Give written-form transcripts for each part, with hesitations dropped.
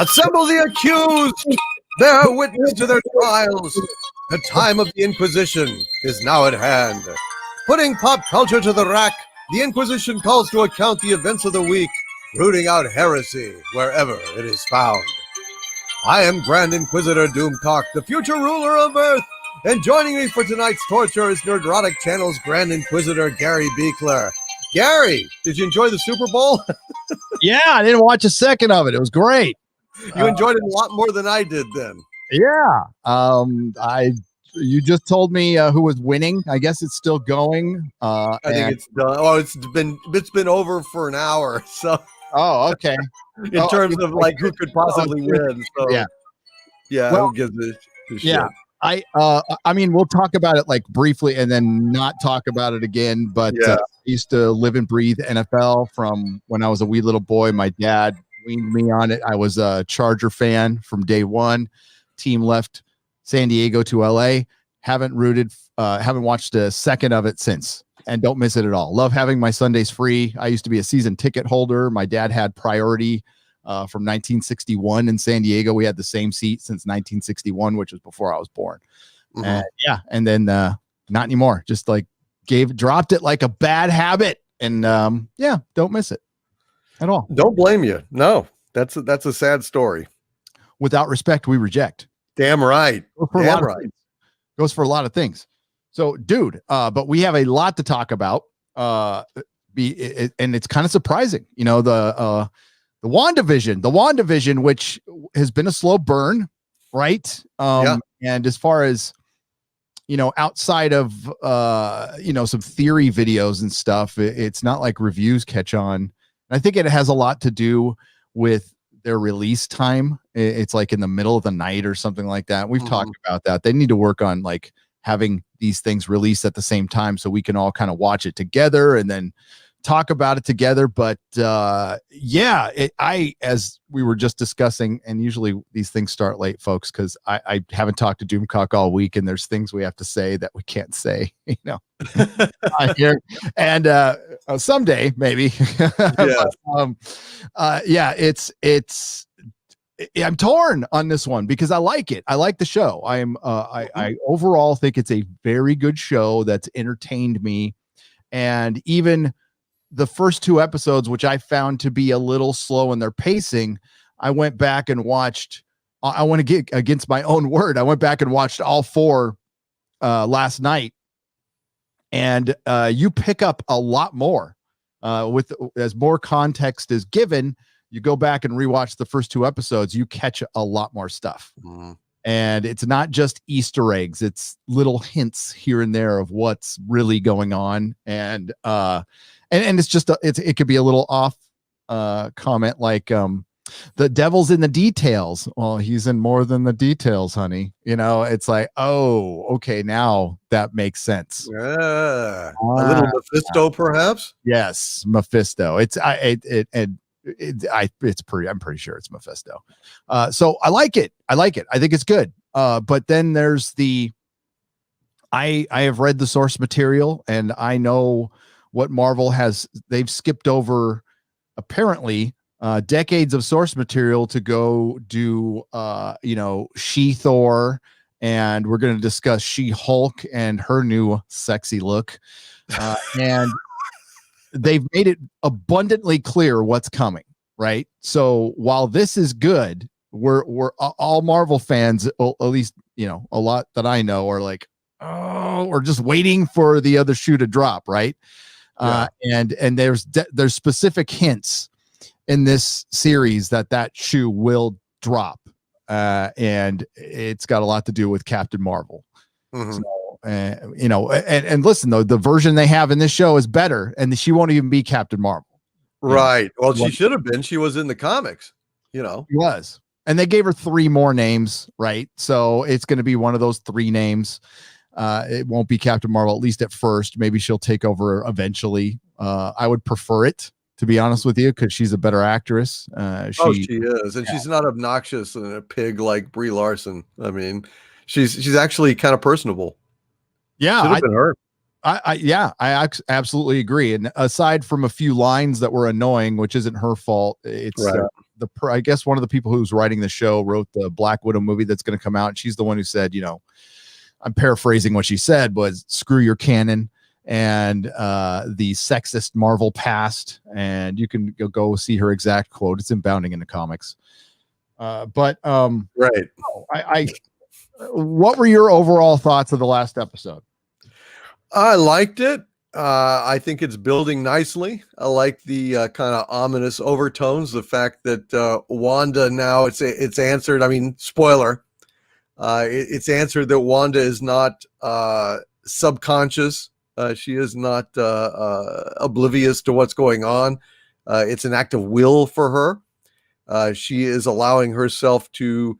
Assemble the accused! Bear witness to their trials! The time of the Inquisition is now at hand. Putting pop culture to the rack, the Inquisition calls to account the events of the week, rooting out heresy wherever it is found. I am Grand Inquisitor Doomcock, the future ruler of Earth, and joining me for tonight's torture is Nerdrotic Channel's Grand Inquisitor Gary Beekler. Gary, did you enjoy the Super Bowl? Yeah, I didn't watch a second of it. It was great. You enjoyed it a lot more than I did then. Yeah. You just told me who was winning. I guess it's still going. I think it's done. Oh, it's been over for an hour. So. Oh, okay. In terms of like who could possibly win. So yeah. Well, who gives a shit? Yeah. I mean, we'll talk about it like briefly and then not talk about it again. But I used to live and breathe NFL from when I was a wee little boy. My dad weaned me on it. I was a Charger fan from day one. Team left San Diego to LA. Haven't watched a second of it since, and don't miss it at all. Love having my Sundays free. I used to be a season ticket holder. My dad had priority from 1961 in San Diego. We had the same seat since 1961, which was before I was born. Mm-hmm. And then not anymore. Just like dropped it like a bad habit, and don't miss it at all. Don't blame you. No, that's a sad story. Without respect, we reject. Damn right. Goes for a lot of things. So, dude, but we have a lot to talk about. And it's kind of surprising, the WandaVision, which has been a slow burn, right? And as far as outside of some theory videos and stuff, it's not like reviews catch on. I think it has a lot to do with their release time. It's like in the middle of the night or something like that. We've talked about that. They need to work on like having these things released at the same time so we can all kind of watch it together and then talk about it together. But as we were just discussing, and usually these things start late, folks, because I haven't talked to Doomcock all week, and there's things we have to say that we can't say, and someday maybe. I'm torn on this one because I like it. I like the show. I overall think it's a very good show that's entertained me, and even the first two episodes, which I found to be a little slow in their pacing, I went back and watched. I want to get against my own word. I went back and watched all four last night, and you pick up a lot more as more context is given. You go back and rewatch the first two episodes, you catch a lot more stuff. And it's not just Easter eggs. It's little hints here and there of what's really going on. And it's just, it could be a little off comment like the devil's in the details. Well, he's in more than the details, honey. It's like, oh, okay. Now that makes sense. A little Mephisto, perhaps. Yes. Mephisto. I'm pretty sure it's Mephisto. So I like it. I think it's good. But then there's I have read the source material, and I know what Marvel they've skipped over apparently decades of source material to go do She-Thor, and we're going to discuss She-Hulk and her new sexy look. And they've made it abundantly clear what's coming, right? So while this is good, we're all Marvel fans, at least, a lot that I know are like, oh, we're just waiting for the other shoe to drop, right? And there's specific hints in this series that shoe will drop. And it's got a lot to do with Captain Marvel. So, and listen, though, the version they have in this show is better, and she won't even be Captain Marvel. Right. Well, she should have been. She was in the comics, She was. And they gave her 3 more names, right? So it's going to be one of those 3 names. It won't be Captain Marvel, at least at first. Maybe she'll take over eventually. I would prefer it, to be honest with you, because she's a better actress. She is. And she's not obnoxious and a pig like Brie Larson. I mean, she's actually kind of personable. Yeah, should have been her. I absolutely agree. And aside from a few lines that were annoying, which isn't her fault, it's I guess one of the people who's writing the show wrote the Black Widow movie that's going to come out. And she's the one who said, I'm paraphrasing what she said, was screw your canon and the sexist Marvel past. And you can go see her exact quote. It's in Bounding into Comics. Right. What were your overall thoughts of the last episode? I liked it. I think it's building nicely. I like the kind of ominous overtones. The fact that Wanda now it's answered. I mean, spoiler. It's answered that Wanda is not subconscious. She is not oblivious to what's going on. It's an act of will for her. She is allowing herself to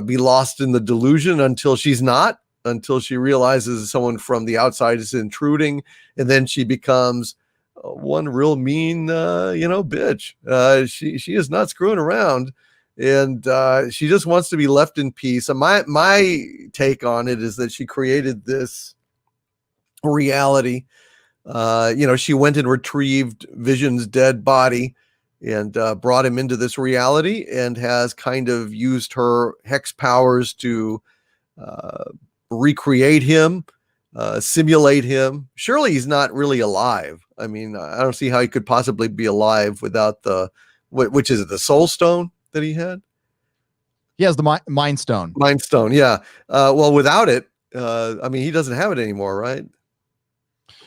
be lost in the delusion until she's not. Until she realizes someone from the outside is intruding, and then she becomes one real mean, bitch. She is not screwing around, and she just wants to be left in peace. And my take on it is that she created this reality. She went and retrieved Vision's dead body and brought him into this reality, and has kind of used her hex powers to recreate him, simulate him. Surely he's not really alive. I mean, I don't see how he could possibly be alive without which is it, the soul stone that he had? He has the mind stone. Mind stone, yeah. Well, without it, he doesn't have it anymore, right?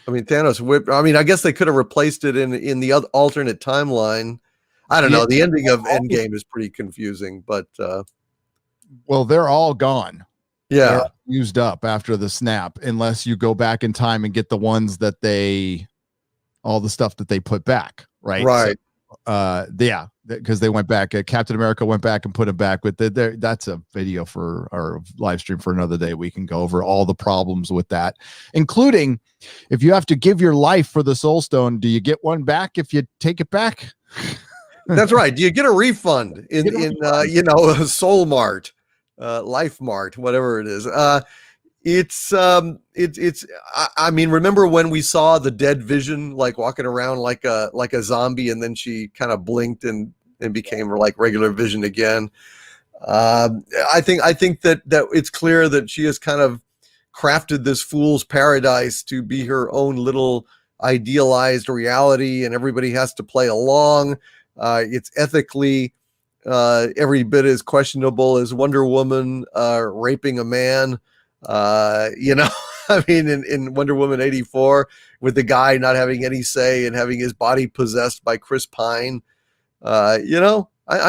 I mean, Thanos whipped. I mean, I guess they could have replaced it in the other alternate timeline. I don't know. The ending of Endgame is pretty confusing, but well, they're all gone. Yeah, they're used up after the snap, unless you go back in time and get the ones that all the stuff that they put back, right? Right. So, because they went back. Captain America went back and put it back. With that's a video for our live stream for another day. We can go over all the problems with that, including if you have to give your life for the Soul Stone. Do you get one back if you take it back? That's right. Do you get a refund in Soul Mart? Life Mart, whatever it is. Remember when we saw the dead Vision like walking around like a zombie, and then she kind of blinked and became like regular Vision again. I think that it's clear that she has kind of crafted this fool's paradise to be her own little idealized reality, and everybody has to play along. It's ethically every bit as questionable as Wonder Woman raping a man. In Wonder Woman 84, with the guy not having any say and having his body possessed by Chris Pine. I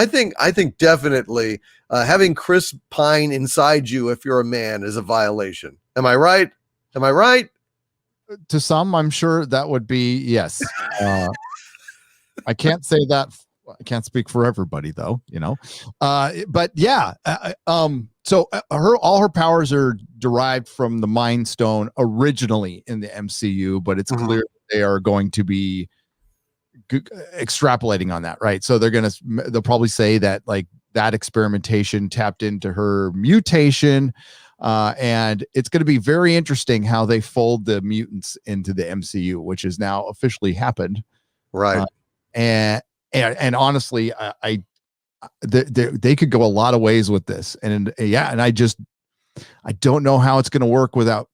think definitely having Chris Pine inside you if you're a man is a violation. Am I right? To some, I'm sure that would be yes. I can't say that. I can't speak for everybody though, but yeah. So all her powers are derived from the Mind Stone originally in the MCU, but it's clear they are going to be extrapolating on that, right? So they'll probably say that like that experimentation tapped into her mutation, and it's going to be very interesting how they fold the mutants into the MCU, which has now officially happened, right? And honestly, they could go a lot of ways with this, and I don't know how it's going to work without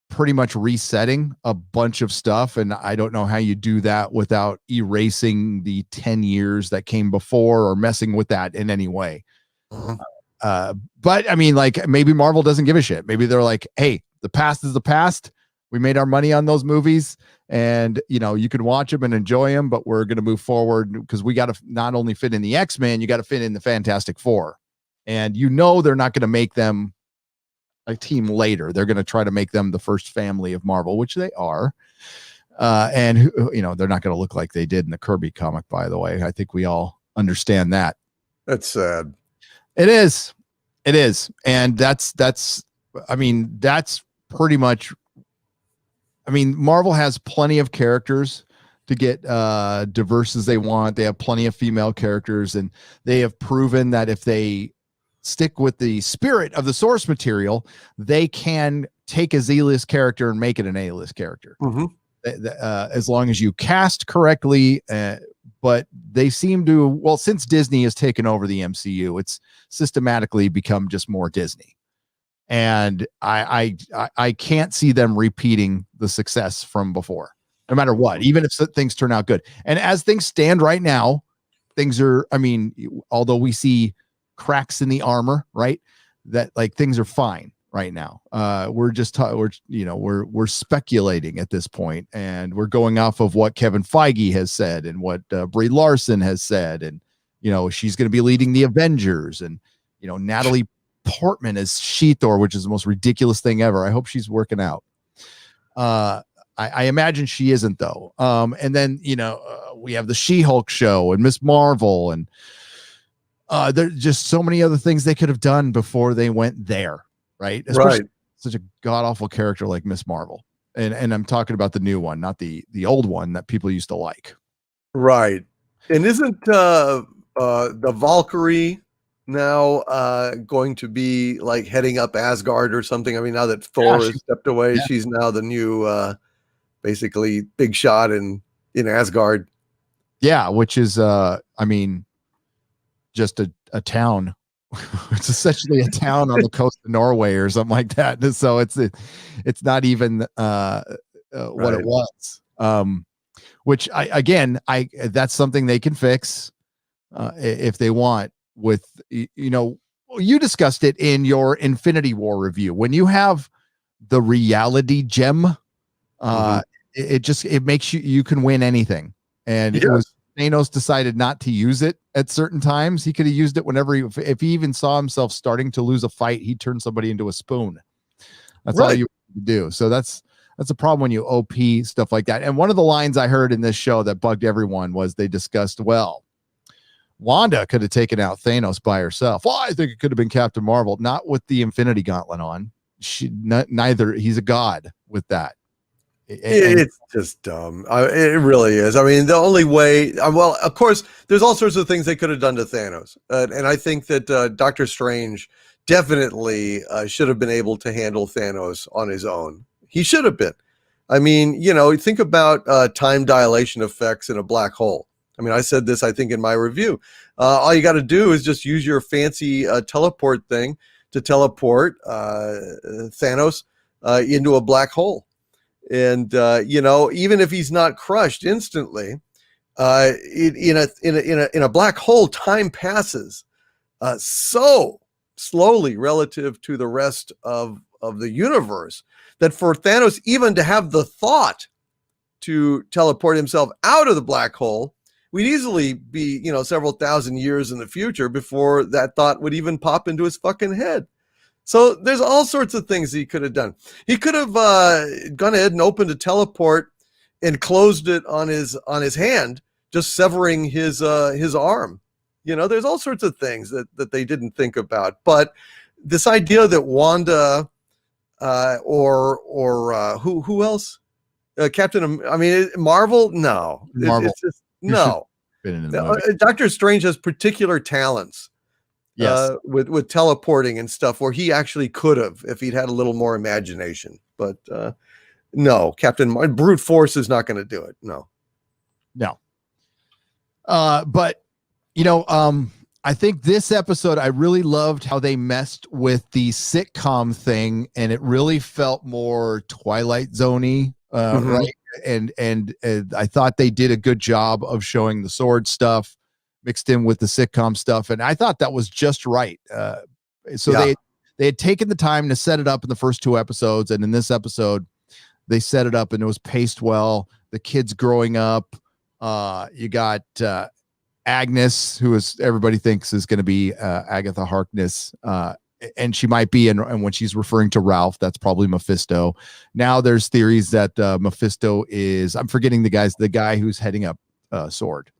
pretty much resetting a bunch of stuff, and I don't know how you do that without erasing the 10 years that came before or messing with that in any way. But I mean, like maybe Marvel doesn't give a shit. Maybe they're like, hey, the past is the past. We made our money on those movies, and you can watch them and enjoy them, but we're going to move forward because we got to not only fit in the X-Men, you got to fit in the Fantastic Four, and they're not going to make them a team later. They're going to try to make them the first family of Marvel, which they are, and they're not going to look like they did in the Kirby comic. By the way, I think we all understand that. That's sad. It is, and that's pretty much. I mean, Marvel has plenty of characters to get diverse as they want. They have plenty of female characters, and they have proven that if they stick with the spirit of the source material, they can take a Z-list character and make it an A-list character. As long as you cast correctly, but they seem to, well, since Disney has taken over the MCU, it's systematically become just more Disney. And I can't see them repeating the success from before, no matter what, even if things turn out good. And as things stand right now, things are, I mean, although we see cracks in the armor, right? That like things are fine right now. We're just we're speculating at this point, and we're going off of what Kevin Feige has said and what Brie Larson has said, and she's going to be leading the Avengers, and Natalie Portman as She-Thor, which is the most ridiculous thing ever. I hope she's working out. I imagine she isn't though. And then we have the She-Hulk show and Miss Marvel, and there's just so many other things they could have done before they went there. Right. Especially such a god awful character like Miss Marvel. And I'm talking about the new one, not the old one that people used to like. Right. And isn't the Valkyrie now going to be like heading up Asgard or something? I mean, now that Thor has stepped away, she's now the new basically big shot in Asgard. Yeah, which is I mean, just a town. It's essentially a town on the coast of Norway or something like that. So it's not even what it was. Which that's something they can fix if they want. With you discussed it in your Infinity War review. When you have the reality gem, it makes you can win anything. And it was Thanos decided not to use it at certain times. He could have used it whenever if he even saw himself starting to lose a fight, he'd turn somebody into a spoon. That's all you do. So that's a problem when you OP stuff like that. And one of the lines I heard in this show that bugged everyone was they discussed, well, Wanda could have taken out Thanos by herself. Well, I think it could have been Captain Marvel, not with the Infinity Gauntlet on. Neither. He's a god with that. It's just dumb. It really is. I mean, the only way, well, of course, there's all sorts of things they could have done to Thanos. And I think that Doctor Strange definitely should have been able to handle Thanos on his own. He should have been. I mean, think about time dilation effects in a black hole. I mean, I said this, I think, in my review. All you got to do is just use your fancy teleport thing to teleport Thanos into a black hole. And even if he's not crushed instantly, in a black hole, time passes so slowly relative to the rest of the universe that for Thanos even to have the thought to teleport himself out of the black hole, we'd easily be several thousand years in the future before that thought would even pop into his fucking head. So there's all sorts of things he could have done. He could have gone ahead and opened a teleport and closed it on his hand, just severing his arm. There's all sorts of things that they didn't think about. But this idea that Wanda or who else? Marvel? No. Marvel. It's just no. Doctor Strange has particular talents. Yes. With teleporting and stuff where he actually could have if he'd had a little more imagination. But no, brute force is not going to do it. No. But I think this episode, I really loved how they messed with the sitcom thing, and it really felt more Twilight Zone-y, right? And I thought they did a good job of showing the sword stuff mixed in with the sitcom stuff, and I thought that was just right. They had taken the time to set it up in the first two episodes, and in this episode they set it up and it was paced well. The kids growing up, you got Agnes, who everybody thinks is going to be Agatha Harkness, and she might be, and when she's referring to Ralph, that's probably Mephisto. Now there's theories that Mephisto is, I'm forgetting the guy who's heading up Sword.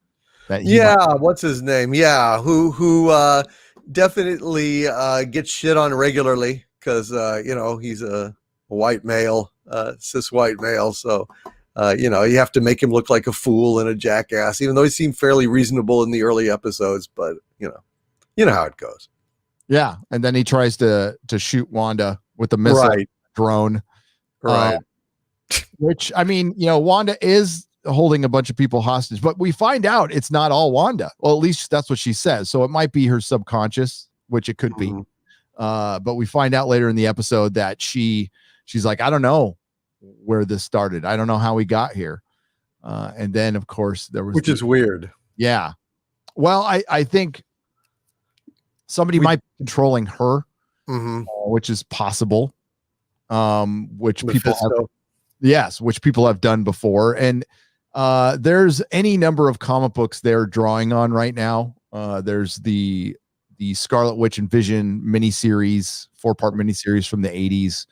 What's his name? Yeah, who definitely gets shit on regularly because he's a white male, cis white male. So you have to make him look like a fool and a jackass, even though he seemed fairly reasonable in the early episodes. But you know how it goes. Yeah, and then he tries to shoot Wanda with a missile drone, right? Which, I mean, Wanda is holding a bunch of people hostage. But we find out it's not all Wanda. Well, at least that's what she says. So it might be her subconscious, which it could be. But we find out later in the episode that she's like, I don't know where this started. I don't know how we got here. And then, of course, there was... Which is weird. Yeah. Well, I think somebody might be controlling her, which is possible. Which people have done before. And there's any number of comic books they're drawing on right now. There's the Scarlet Witch and Vision miniseries, 4-part miniseries from the 80s.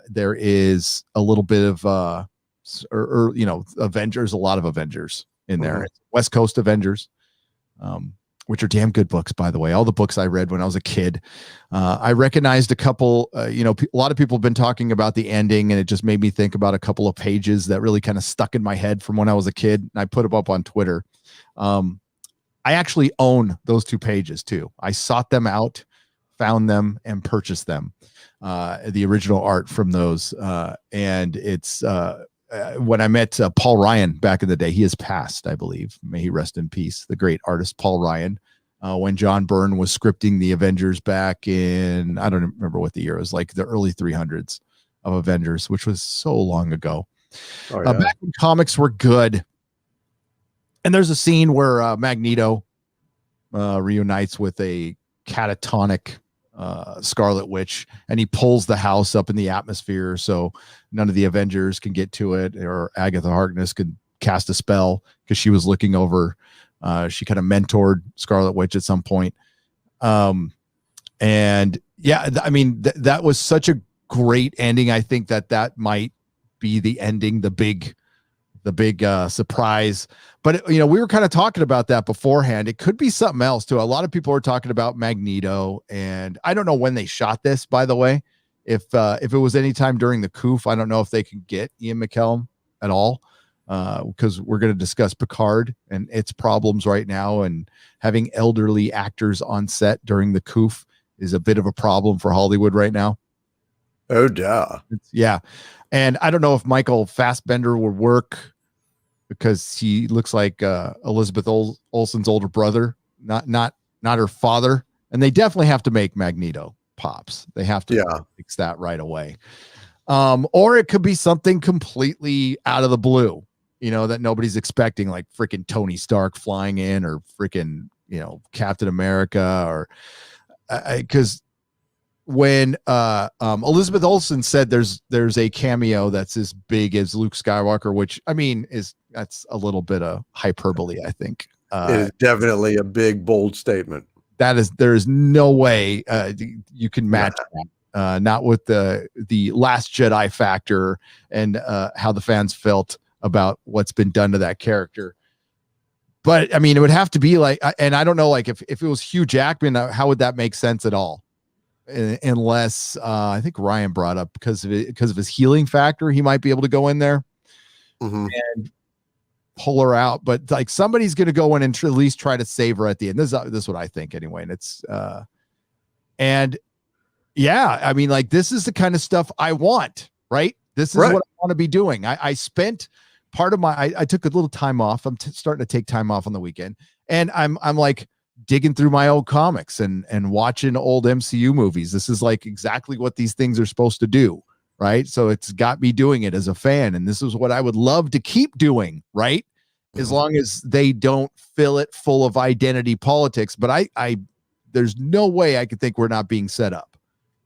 There is a little bit of Avengers, a lot of Avengers in there. West Coast Avengers, which are damn good books, by the way. All the books I read when I was a kid. I recognized a couple, a lot of people have been talking about the ending, and it just made me think about a couple of pages that really kind of stuck in my head from when I was a kid. And I put them up on Twitter. I actually own those 2 pages too. I sought them out, found them, and purchased them. The original art from those. And it's, when I met Paul Ryan back in the day, he has passed, I believe. May he rest in peace. The great artist Paul Ryan. When John Byrne was scripting the Avengers back in, I don't remember what the year, it was like the early 300s of Avengers, which was so long ago. Back when comics were good. And there's a scene where Magneto reunites with a catatonic Scarlet Witch, and he pulls the house up in the atmosphere so none of the Avengers can get to it, or Agatha Harkness could cast a spell because she was looking over. She kind of mentored Scarlet Witch at some point. And yeah, I mean, that was such a great ending. I think that might be the ending, the big surprise. But we were kind of talking about that beforehand. It could be something else too. A lot of people are talking about Magneto, and I don't know when they shot this, by the way. If it was any time during the COOF, I don't know if they could get Ian McKellen at all, because we're going to discuss Picard and its problems right now, and having elderly actors on set during the COOF is a bit of a problem for Hollywood right now. Oh, duh. Yeah. And I don't know if Michael Fassbender would work, because he looks like Elizabeth Olsen's older brother, not her father. And they definitely have to make Magneto pops. They have to fix that right away. Or it could be something completely out of the blue, that nobody's expecting, like freaking Tony Stark flying in, or freaking, Captain America, or because when Elizabeth Olsen said there's a cameo that's as big as Luke Skywalker, which I mean that's a little bit of hyperbole, I think. It is definitely a big, bold statement. There is no way you can match that. Not with the Last Jedi factor and how the fans felt about what's been done to that character. But I mean, it would have to be like, and I don't know, like if it was Hugh Jackman, how would that make sense at all? Unless I think Ryan brought up because of his healing factor, he might be able to go in there and pull her out. But like somebody's going to go in and at least try to save her at the end. This is what I think anyway. And it's and yeah, I mean, like this is the kind of stuff I want, right? This is what I want to be doing. I spent part of I took a little time off. I'm starting to take time off on the weekend, and I'm like digging through my old comics and watching old MCU movies. This is like exactly what these things are supposed to do, right? So it's got me doing it as a fan, and this is what I would love to keep doing, right? As long as they don't fill it full of identity politics. But I there's no way I could think we're not being set up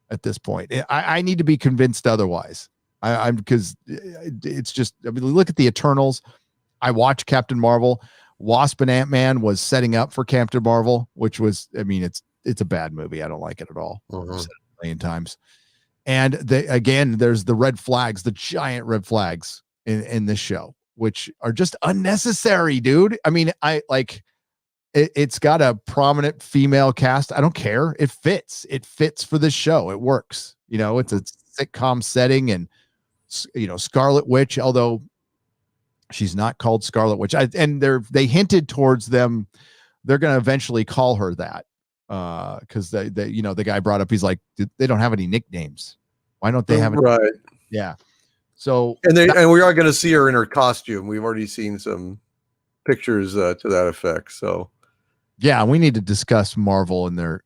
at this point. I need to be convinced otherwise. I'm because it's just, I mean, look at the Eternals. I watched Captain Marvel. Wasp and Ant-Man was setting up for Captain Marvel, which was, I mean, it's a bad movie. I don't like it at all. I've said it a million times. And again, there's the red flags, the giant red flags in this show, which are just unnecessary, dude. I mean, it's got a prominent female cast. I don't care. It fits for this show. It works. It's a sitcom setting, and Scarlet Witch, although she's not called Scarlet Witch. And they hinted towards them. They're going to eventually call her that. Cause the guy brought up, he's like, they don't have any nicknames. Why don't they have it? Right. Yeah. So And we are going to see her in her costume. We've already seen some pictures to that effect. So yeah, we need to discuss Marvel and their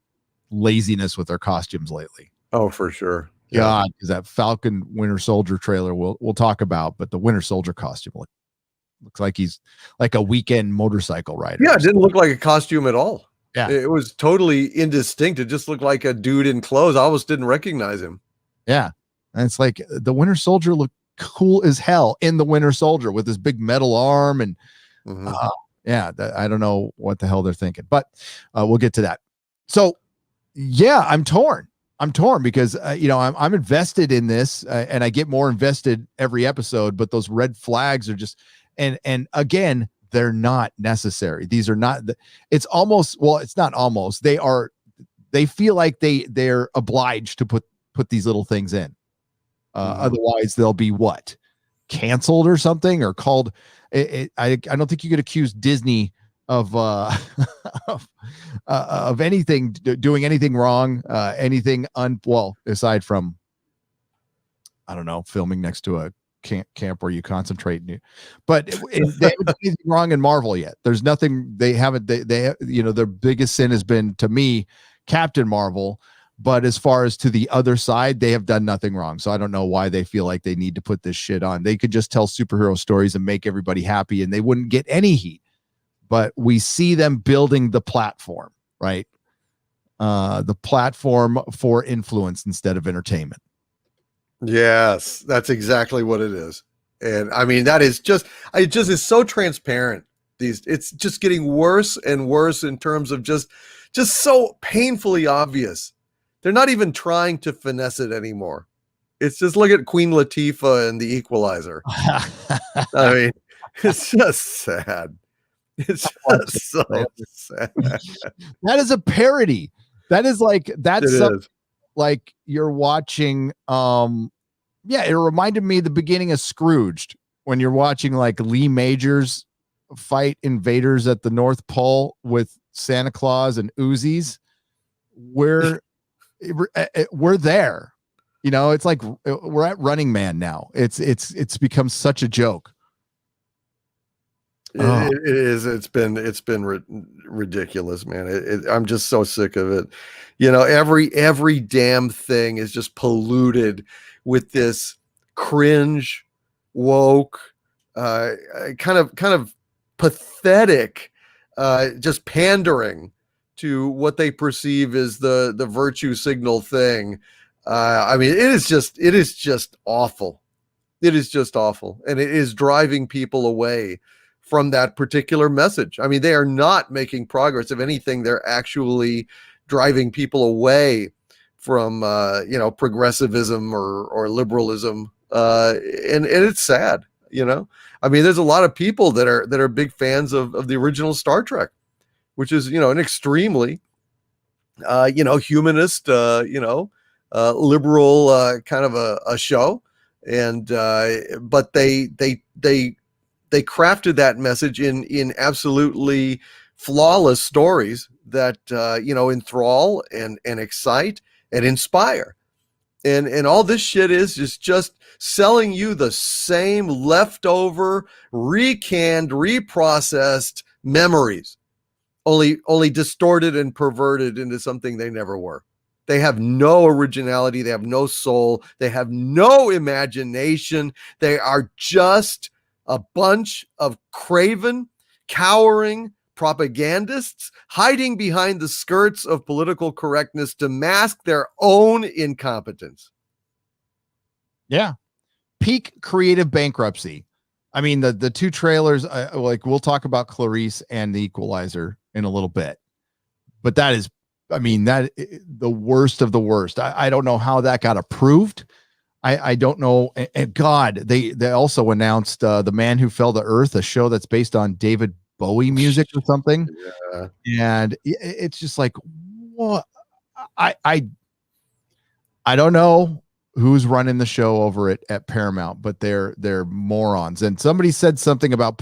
laziness with their costumes lately. Oh, for sure. God, because that Falcon Winter Soldier trailer we'll talk about, but the Winter Soldier costume looks like he's like a weekend motorcycle rider. Yeah, it didn't look like a costume at all. Yeah, it was totally indistinct. It just looked like a dude in clothes. I almost didn't recognize him. Yeah, and it's like the Winter Soldier looked cool as hell in the Winter Soldier with his big metal arm and I don't know what the hell they're thinking, but we'll get to that. So yeah, I'm torn because I'm invested in this and I get more invested every episode, but those red flags are just and again, they're not necessary. These are not it's not almost, they feel like they're obliged to put these little things in. Otherwise they'll be canceled or something, or called I don't think you could accuse Disney of anything, doing anything wrong, anything aside from, I don't know, filming next to a camp where you concentrate. But they haven't done anything wrong in Marvel yet. There's nothing they haven't. They their biggest sin has been, to me, Captain Marvel. But as far as to the other side, they have done nothing wrong. So I don't know why they feel like they need to put this shit on. They could just tell superhero stories and make everybody happy, and they wouldn't get any heat. But we see them building the platform, right? The platform for influence instead of entertainment. Yes, that's exactly what it is. And I mean, it just is so transparent. It's just getting worse and worse in terms of just so painfully obvious. They're not even trying to finesse it anymore. It's just, look at Queen Latifah and the Equalizer. I mean, it's just sad. It's just so sad. That is a parody. That is like you're watching. It reminded me the beginning of Scrooged, when you're watching like Lee Majors fight invaders at the North Pole with Santa Claus and Uzis. We're there. It's like we're at Running Man now. It's become such a joke. It is. It's been ridiculous, man. I'm just so sick of it. Every damn thing is just polluted with this cringe, woke, kind of pathetic, just pandering to what they perceive as the virtue signal thing. I mean, it is just awful. It is just awful, and it is driving people away from that particular message. I mean, they are not making progress. If anything, they're actually driving people away from progressivism or liberalism, and it's sad. I mean, there's a lot of people that are big fans of the original Star Trek, which is an extremely humanist, liberal kind of a show, and but they crafted that message in absolutely flawless stories that enthrall and excite and inspire. And all this shit is just selling you the same leftover, recanned, reprocessed memories, only distorted and perverted into something they never were. They have no originality. They have no soul. They have no imagination. They are just a bunch of craven, cowering propagandists hiding behind the skirts of political correctness to mask their own incompetence. Yeah. Peak creative bankruptcy. I mean, the two trailers, we'll talk about Clarice and the Equalizer in a little bit, but that is, the worst of the worst. I don't know how that got approved. I don't know. And God, they also announced The Man Who Fell to Earth, a show that's based on David Bowie music or something. Yeah. And it's just like, what? I don't know who's running the show over at Paramount, but they're morons. And somebody said something about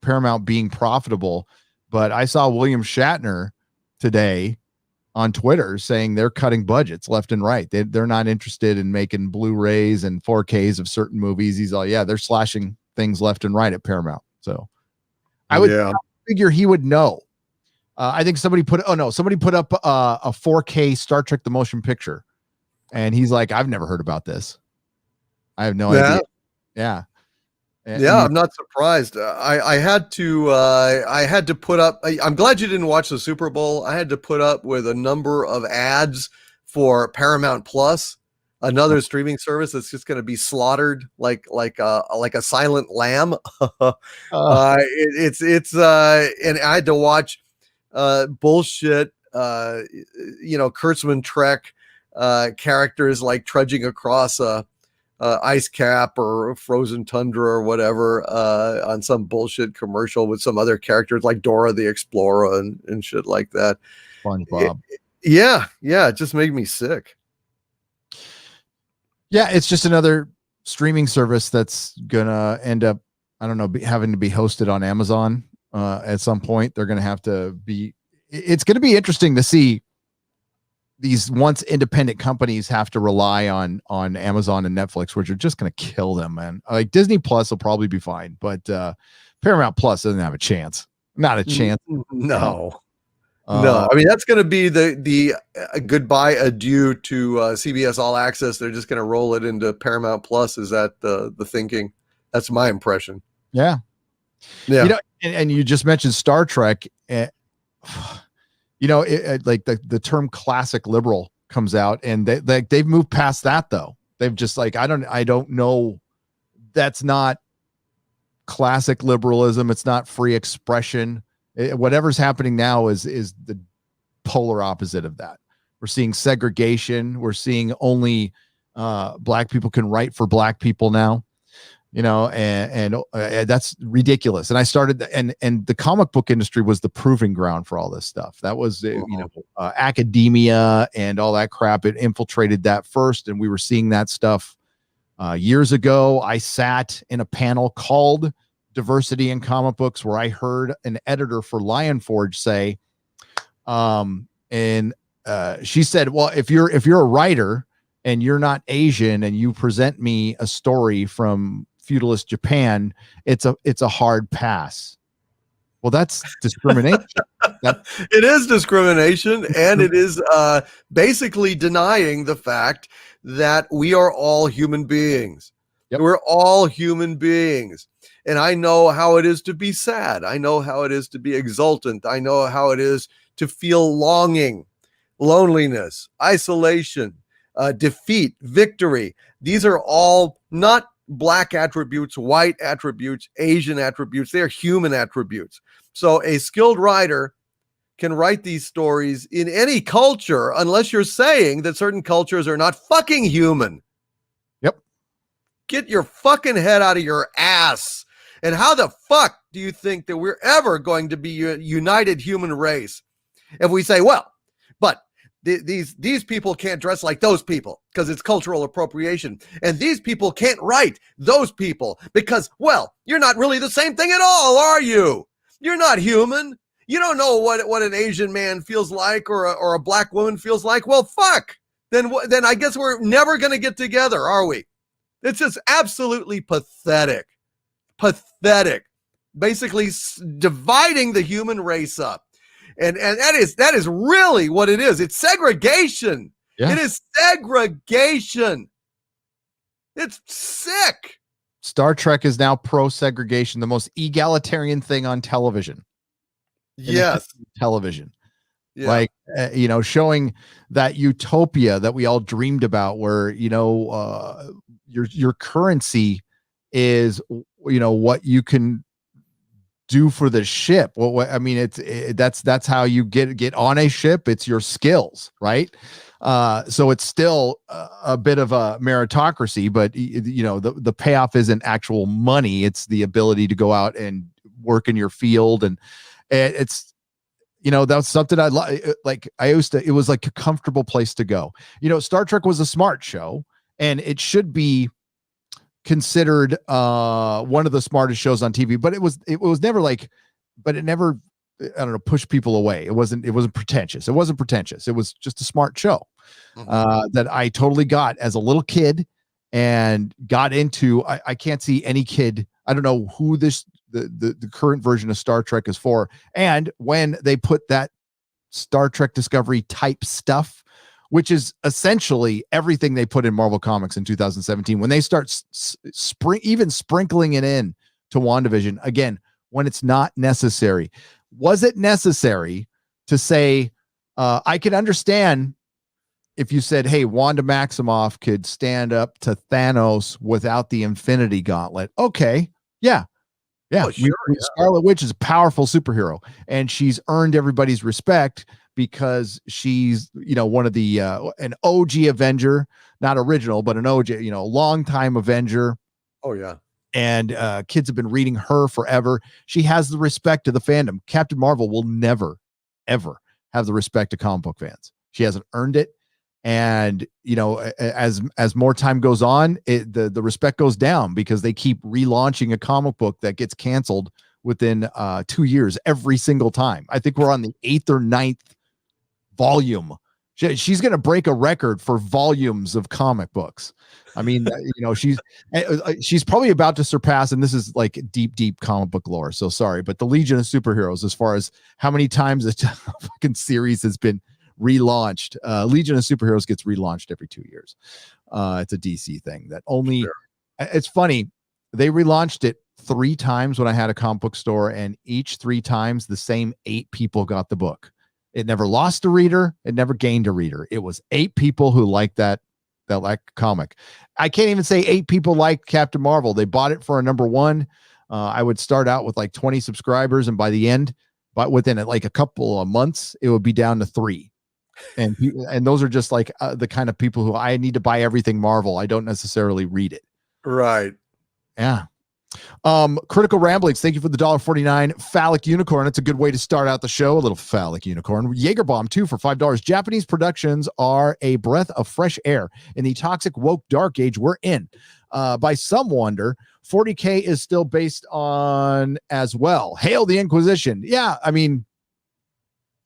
Paramount being profitable, but I saw William Shatner today on Twitter saying they're cutting budgets left and right. They're not interested in making Blu-rays and 4Ks of certain movies. He's all, yeah, they're slashing things left and right at Paramount. So I would figure he would know. I think somebody put up a 4K Star Trek the Motion Picture, and he's like, I've never heard about this. I have no idea. Yeah. Yeah, I'm not surprised. I had to put up. I'm glad you didn't watch the Super Bowl. I had to put up with a number of ads for Paramount Plus, another streaming service that's just going to be slaughtered like a silent lamb. And I had to watch bullshit. Kurtzman Trek characters like trudging across a ice cap or frozen tundra or whatever on some bullshit commercial with some other characters like Dora the Explorer and shit like that. SpongeBob. It just made me sick. Yeah, it's just another streaming service that's gonna end up, I don't know, having to be hosted on Amazon at some point. They're gonna have to be. It's gonna be interesting to see these once independent companies have to rely on Amazon and Netflix, which are just going to kill them, man. Like Disney Plus will probably be fine, but Paramount Plus doesn't have a chance. Not a chance. No. I mean, that's going to be the goodbye adieu to CBS All Access. They're just going to roll it into Paramount Plus. Is that the thinking? That's my impression. Yeah. And you just mentioned Star Trek. Like the term classic liberal comes out, and they've moved past that though. They've just like, I don't know. That's not classic liberalism. It's not free expression. Whatever's happening now is the polar opposite of that. We're seeing segregation. We're seeing only black people can write for black people now. And that's ridiculous. And I started, and the comic book industry was the proving ground for all this stuff. That was, academia and all that crap. It infiltrated that first. And we were seeing that stuff years ago. I sat in a panel called Diversity in Comic Books, where I heard an editor for Lion Forge say, she said, well, if you're a writer and you're not Asian and you present me a story from feudalist Japan, it's a hard pass. Well, that's discrimination. It is discrimination, and it is basically denying the fact that we are all human beings. Yep. We're all human beings. And I know how it is to be sad. I know how it is to be exultant. I know how it is to feel longing, loneliness, isolation, defeat, victory. These are all not black attributes, white attributes, Asian attributes. They're human attributes. So a skilled writer can write these stories in any culture, unless you're saying that certain cultures are not fucking human. Yep. Get your fucking head out of your ass. And how the fuck do you think that we're ever going to be a united human race if we say, well, but these people can't dress like those people because it's cultural appropriation, and these people can't write those people because, well, you're not really the same thing at all, are you? You're not human. You don't know what an Asian man feels like or a black woman feels like. Well, fuck. Then I guess we're never going to get together, are we? It's just absolutely pathetic. Pathetic. Basically dividing the human race up. And that is really what it is. It's segregation. Yeah. It is segregation. It's sick. Star Trek is now pro-segregation, the most egalitarian thing on television. Yes. Television. Yeah. Like, showing that utopia that we all dreamed about where, your currency is, what you can do for the ship. Well, I mean, that's how you get on a ship. It's your skills, right? So it's still a bit of a meritocracy, but the payoff isn't actual money. It's the ability to go out and work in your field. And it's, that's something I like. It was like a comfortable place to go. Star Trek was a smart show, and it should be considered one of the smartest shows on TV, but it was never like, but it never I don't know, push people away. It wasn't pretentious. It wasn't pretentious. It was just a smart show that I totally got as a little kid and got into. I can't see any kid. I don't know who the current version of Star Trek is for. And when they put that Star Trek Discovery type stuff, which is essentially everything they put in Marvel Comics in 2017, when they start sprinkling it in to WandaVision again, when it's not necessary. Was it necessary to say, I can understand if you said, hey, Wanda Maximoff could stand up to Thanos without the Infinity Gauntlet. Okay. Yeah. Yeah. Oh, sure, Scarlet Witch is a powerful superhero, and she's earned everybody's respect because she's, one of the, an OG Avenger, not original, but an OG, longtime Avenger. Oh, yeah. And kids have been reading her forever. She has the respect of the fandom. Captain Marvel will never, ever have the respect of comic book fans. She hasn't earned it. And, as more time goes on, the respect goes down because they keep relaunching a comic book that gets canceled within 2 years every single time. I think we're on the 8th or 9th volume. She's going to break a record for volumes of comic books. I mean, she's probably about to surpass, and this is like deep comic book lore, so sorry, but the Legion of Superheroes, as far as how many times a fucking series has been relaunched. Legion of Superheroes gets relaunched every 2 years. It's a DC thing that only, sure. It's funny. They relaunched it 3 times when I had a comic book store, and each 3 times the same 8 people got the book. It never lost a reader. It never gained a reader. It was 8 people who liked that comic. I can't even say 8 people like Captain Marvel. They bought it for a number 1. I would start out with like 20 subscribers, and by the end, but within like a couple of months, it would be down to 3. And those are just like the kind of people who I need to buy everything Marvel. I don't necessarily read it. Right. Yeah. Critical Ramblings, thank you for the $1.49 phallic unicorn. It's a good way to start out the show. A little phallic unicorn. Jaeger Bomb 2 for $5. Japanese productions are a breath of fresh air in the toxic woke dark age we're in. By some wonder, 40K is still based on as well. Hail the Inquisition. Yeah, I mean,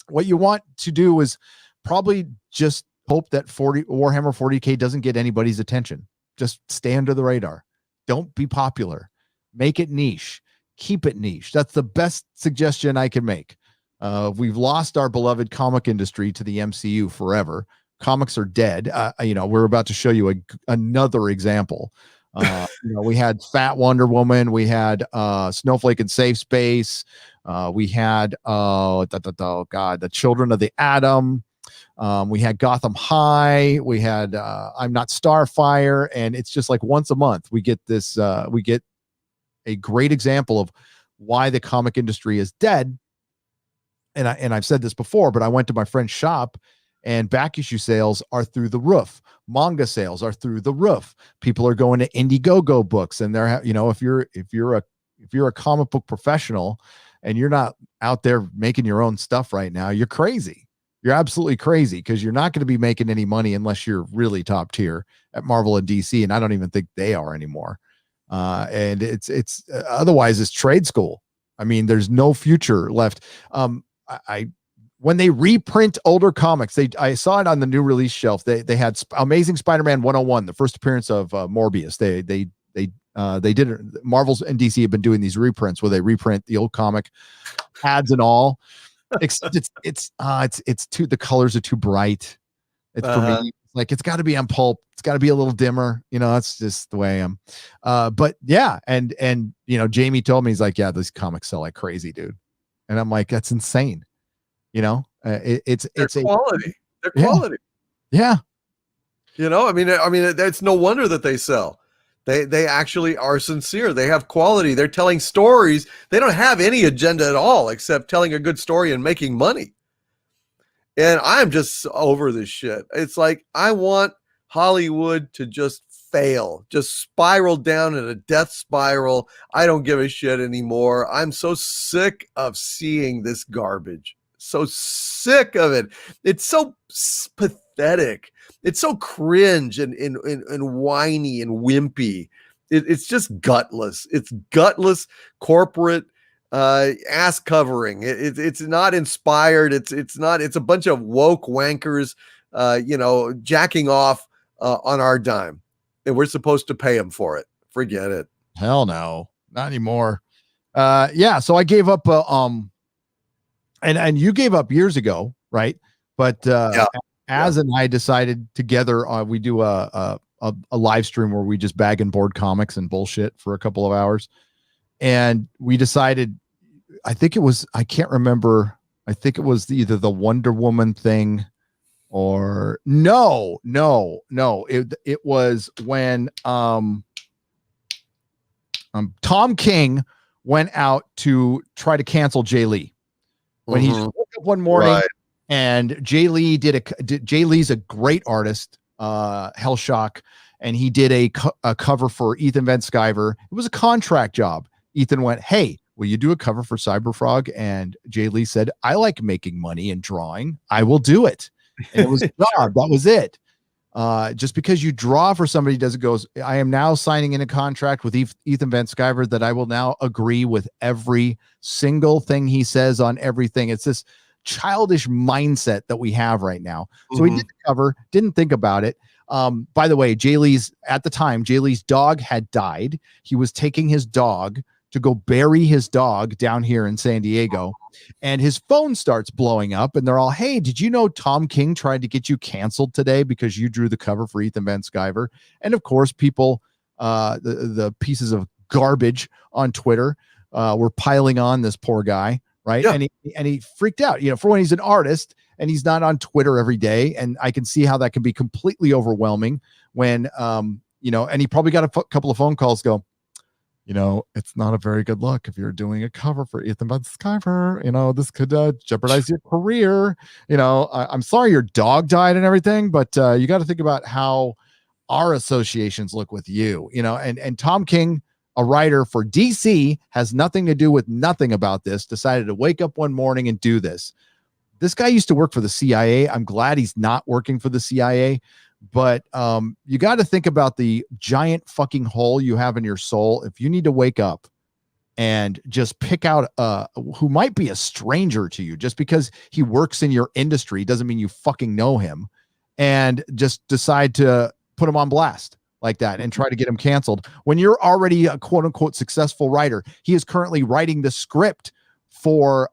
what you want to do is probably just hope that Warhammer 40K doesn't get anybody's attention. Just stay under the radar. Don't be popular. Make it niche. Keep it niche. That's the best suggestion I can make. We've lost our beloved comic industry to the MCU forever. Comics are dead. We're about to show you another example. We had Fat Wonder Woman. We had Snowflake in Safe Space. We had the Children of the Atom. We had Gotham High. We had I'm Not Starfire. And it's just like once a month we get this. We get a great example of why the comic industry is dead. And I've said this before, but I went to my friend's shop, and back issue sales are through the roof. Manga sales are through the roof. People are going to Indiegogo books, and they're, if you're a comic book professional and you're not out there making your own stuff right now, you're crazy. You're absolutely crazy, because you're not going to be making any money unless you're really top tier at Marvel and DC, and I don't even think they are anymore. And it's otherwise it's trade school. I mean, there's no future left. When they reprint older comics, I saw it on the new release shelf. They had Amazing Spider-Man 101, the first appearance of Morbius. They did it. Marvel's and DC have been doing these reprints where they reprint the old comic ads and all. It's too, the colors are too bright. It's for me. Like, it's got to be on pulp. It's got to be a little dimmer. That's just the way I am. But yeah. And Jamie told me, he's like, yeah, these comics sell like crazy, dude. And I'm like, that's insane. It's quality. They're quality. Yeah. I mean, it's no wonder that they sell. They actually are sincere. They have quality. They're telling stories. They don't have any agenda at all except telling a good story and making money. And I'm just over this shit. It's like, I want Hollywood to just fail, just spiral down in a death spiral. I don't give a shit anymore. I'm so sick of seeing this garbage. So sick of it. It's so pathetic. It's so cringe and whiny and wimpy. It's just gutless. It's gutless corporate ass covering. It's not inspired. It's not. It's a bunch of woke wankers, jacking off on our dime, and we're supposed to pay them for it. Forget it. Hell no, not anymore. Yeah. So I gave up. And you gave up years ago, right? But Az and I decided together we do a live stream where we just bag and board comics and bullshit for a couple of hours. And we decided, I can't remember. I think it was either the Wonder Woman thing or no. It was when Tom King went out to try to cancel Jay Lee. When he woke up one morning and Jay Lee Jay Lee's a great artist, Hellshock, and he did a cover for Ethan Van Sciver. It was a contract job. Ethan went, "Hey, will you do a cover for Cyberfrog?" And Jay Lee said, "I like making money and drawing. I will do it." And it was a job. That was it. Just because you draw for somebody doesn't go, I am now signing in a contract with Ethan Van Sciver that I will now agree with every single thing he says on everything. It's this childish mindset that we have right now. So he did the cover, didn't think about it. By the way, Jay Lee's dog had died. He was taking his dog to go bury his dog down here in San Diego, and his phone starts blowing up, and they're all, "Hey, did you know Tom King tried to get you canceled today because you drew the cover for Ethan Van Sciver?" And of course, people, the pieces of garbage on Twitter were piling on this poor guy, right? Yeah. And he freaked out, for when he's an artist and he's not on Twitter every day. And I can see how that can be completely overwhelming when, and he probably got a couple of phone calls go, "It's not a very good look if you're doing a cover for Ethan Van Sciver. This could jeopardize your career. I'm sorry your dog died and everything, but you got to think about how our associations look with you, and Tom King, a writer for DC, has nothing to do with nothing about this, decided to wake up one morning and do this. This guy used to work for the CIA. I'm glad he's not working for the CIA. But you got to think about the giant fucking hole you have in your soul. If you need to wake up and just pick out who might be a stranger to you, just because he works in your industry doesn't mean you fucking know him, and just decide to put him on blast like that and try to get him canceled when you're already a quote unquote successful writer. He is currently writing the script for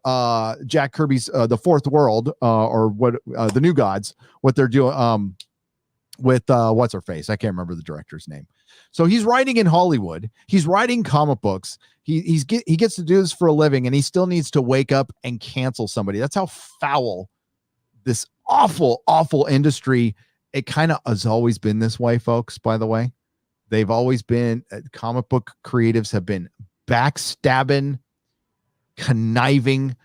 Jack Kirby's The Fourth World, or what the New Gods, what they're doing with what's her face, I can't remember the director's name. So he's writing in Hollywood, he's writing comic books, he gets to do this for a living, and he still needs to wake up and cancel somebody. That's how foul this awful industry. It kind of has always been this way, folks. By the way, they've always been, comic book creatives have been backstabbing, conniving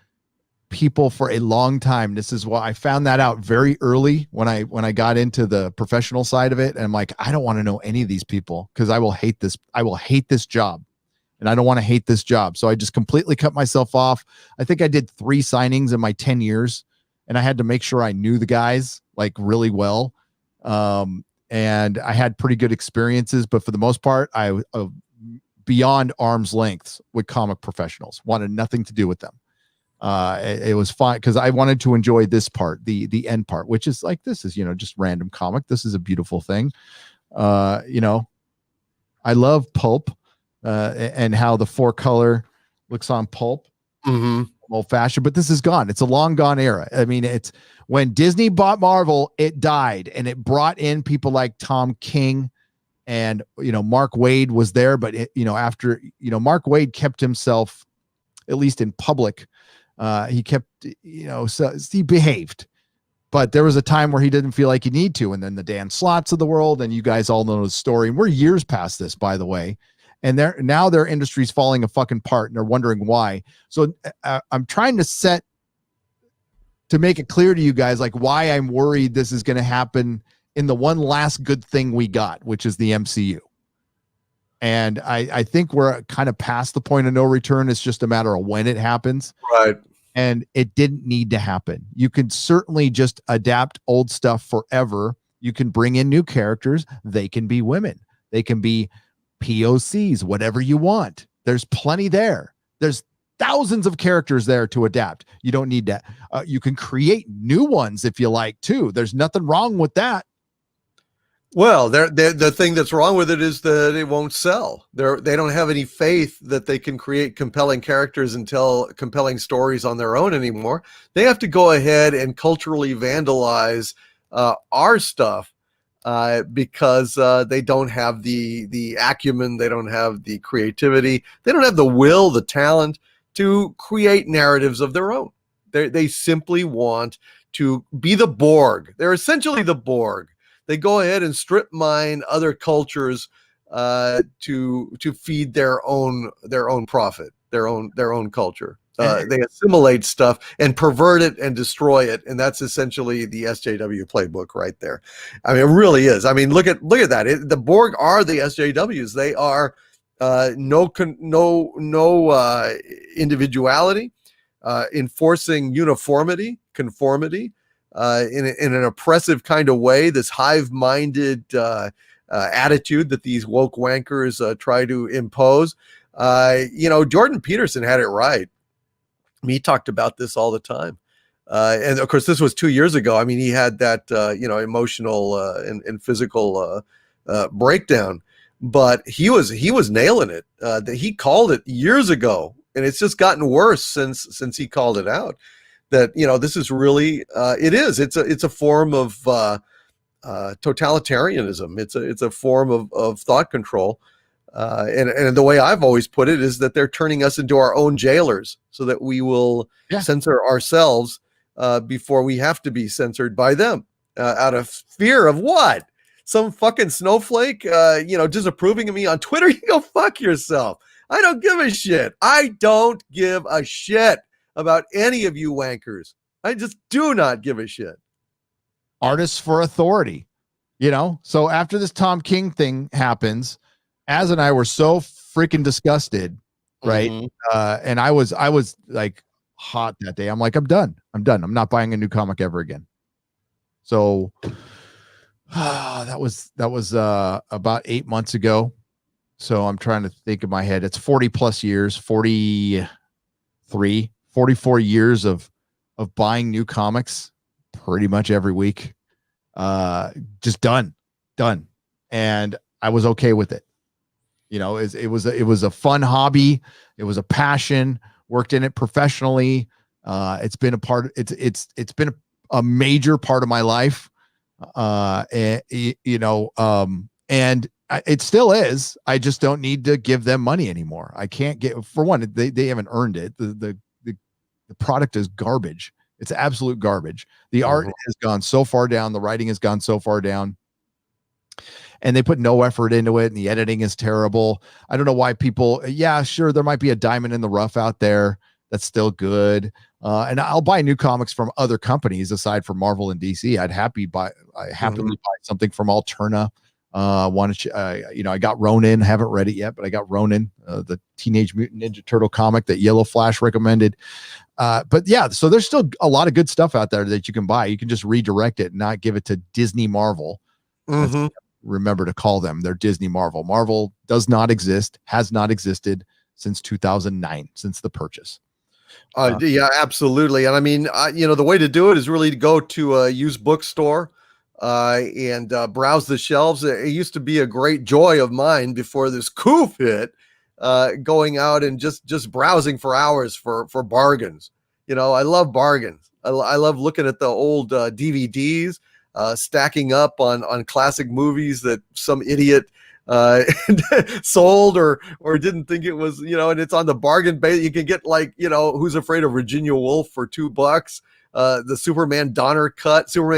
people for a long time. This is why I found that out very early when I got into the professional side of it. And I'm like, I don't want to know any of these people because I will hate this. I will hate this job, and I don't want to hate this job. So I just completely cut myself off. I think I did 3 signings in my 10 years, and I had to make sure I knew the guys like really well. And I had pretty good experiences, but for the most part, I beyond arm's length with comic professionals, wanted nothing to do with them. It was fine because I wanted to enjoy this part, the end part, which is like, this is, just random comic. This is a beautiful thing. I love pulp and how the 4-color looks on pulp. Old fashioned, but this is gone. It's a long gone era. I mean, it's when Disney bought Marvel, it died, and it brought in people like Tom King and, Mark Waid was there. But, after, Mark Waid kept himself, at least in public, he kept, so he behaved, but there was a time where he didn't feel like he need to. And then the Dan Slotts of the world, and you guys all know the story. And we're years past this, by the way. And now their industry's falling a fucking apart, and they're wondering why. So I'm trying to make it clear to you guys, like, why I'm worried this is going to happen in the one last good thing we got, which is the MCU. And I think we're kind of past the point of no return. It's just a matter of when it happens. Right. And it didn't need to happen. You can certainly just adapt old stuff forever. You can bring in new characters. They can be women. They can be POCs, whatever you want. There's plenty there. There's thousands of characters there to adapt. You don't need that. You can create new ones if you like too. There's nothing wrong with that. Well, the thing that's wrong with it is that it won't sell. They don't have any faith that they can create compelling characters and tell compelling stories on their own anymore. They have to go ahead and culturally vandalize our stuff because they don't have the acumen, they don't have the creativity, they don't have the will, the talent to create narratives of their own. They simply want to be the Borg. They're essentially the Borg. They go ahead and strip mine other cultures to feed their own profit, their own culture. They assimilate stuff and pervert it and destroy it, and that's essentially the SJW playbook right there. I mean, it really is. I mean, look at that. The Borg are the SJWs. They are no individuality, enforcing conformity. In an oppressive kind of way, this hive-minded attitude that these woke wankers try to impose. Jordan Peterson had it right. He talked about this all the time. And of course, this was 2 years ago. I mean, he had that, emotional and physical breakdown, but he was nailing it. He called it years ago, and it's just gotten worse since he called it out. That this is really it's a form of totalitarianism. It's a form of thought control, and the way I've always put it is that they're turning us into our own jailers, so that we will censor ourselves before we have to be censored by them, out of fear of what? Some fucking snowflake disapproving of me on Twitter. You go fuck yourself. I don't give a shit. I don't give a shit about any of you wankers. I just do not give a shit. Artists for authority, so after this Tom King thing happens, Az and I were so freaking disgusted, right? Mm-hmm. And I was like hot that day. I'm like, I'm done. I'm not buying a new comic ever again. So that was about 8 months ago. So I'm trying to think in my head. It's 40 plus years, 44 years of buying new comics pretty much every week. Just done. And I was okay with it. It was a fun hobby. It was a passion, worked in it professionally. It's been it's been a major part of my life. And it still is. I just don't need to give them money anymore. I can't get, for one, they haven't earned it. The product is garbage. It's absolute garbage. The art has gone so far down. The writing has gone so far down, and they put no effort into it. And the editing is terrible. I don't know why people, sure, there might be a diamond in the rough out there that's still good. And I'll buy new comics from other companies aside from Marvel and DC. I'd happily buy something from Alterna. I got Ronin, haven't read it yet, but I got Ronin, the Teenage Mutant Ninja Turtle comic that Yellow Flash recommended. So there's still a lot of good stuff out there that you can buy. You can just redirect it and not give it to Disney Marvel. Mm-hmm. Remember to call them. They're Disney Marvel. Marvel does not exist, has not existed since 2009, since the purchase. Yeah, absolutely. And I mean, the way to do it is really to go to a used bookstore and browse the shelves. It used to be a great joy of mine before this coof hit, going out and just browsing for hours for bargains. I love bargains. I love looking at the old DVDs, stacking up on classic movies that some idiot sold or didn't think it was, and it's on the bargain base. You can get Who's Afraid of Virginia Woolf for $2. The Superman 2 Donner cut for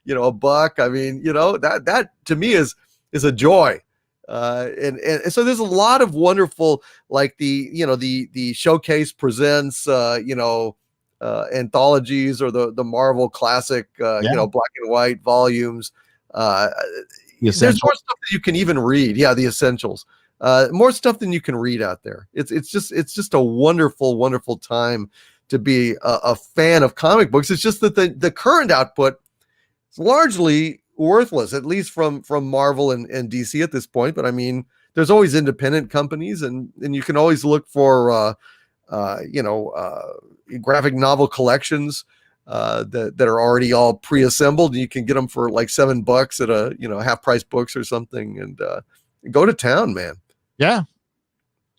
$1. I mean, that to me is a joy. And so there's a lot of wonderful, like the Showcase presents anthologies, or the Marvel classic black and white volumes. There's more stuff that you can even read. Yeah, the essentials. More stuff than you can read out there. It's just a wonderful, wonderful time to be a fan of comic books. It's just that the current output is largely worthless, at least from Marvel and DC at this point. But I mean, there's always independent companies, and you can always look for graphic novel collections that are already all pre-assembled, and you can get them for like $7 at a half price books or something, and go to town, man. Yeah.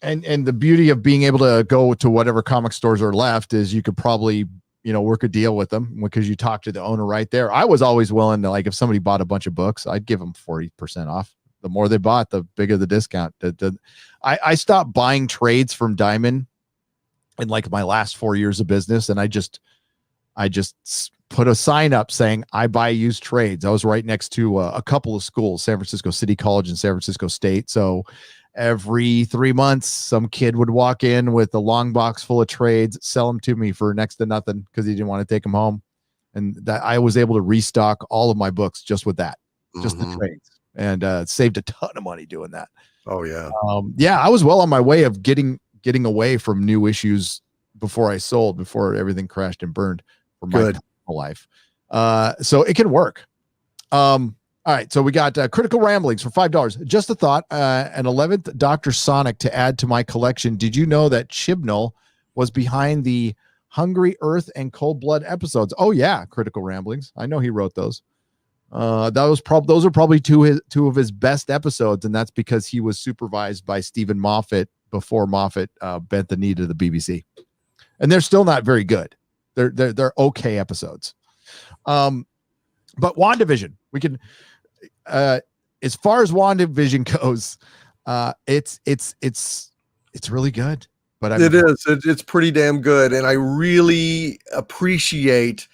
And the beauty of being able to go to whatever comic stores are left is you could probably, work a deal with them because you talk to the owner right there. I was always willing to, like, if somebody bought a bunch of books, I'd give them 40% off. The more they bought, the bigger the discount. I stopped buying trades from Diamond in like my last 4 years of business. And I just put a sign up saying I buy used trades. I was right next to a couple of schools, San Francisco City College and San Francisco State. So every 3 months, some kid would walk in with a long box full of trades, sell them to me for next to nothing because he didn't want to take them home. And that I was able to restock all of my books just with that, just the trades, and saved a ton of money doing that. Oh yeah. I was well on my way of getting away from new issues before everything crashed and burned for my life. So it can work. All right, so we got Critical Ramblings for $5. Just a thought, an 11th Dr. Sonic to add to my collection. Did you know that Chibnall was behind the Hungry Earth and Cold Blood episodes? Oh yeah, Critical Ramblings. I know he wrote those. Those are probably two of his best episodes, and that's because he was supervised by Stephen Moffat before Moffat bent the knee to the BBC. And they're still not very good. They're okay episodes. But WandaVision, we can. As far as WandaVision goes, it's really good. But it's pretty damn good, and I really appreciate.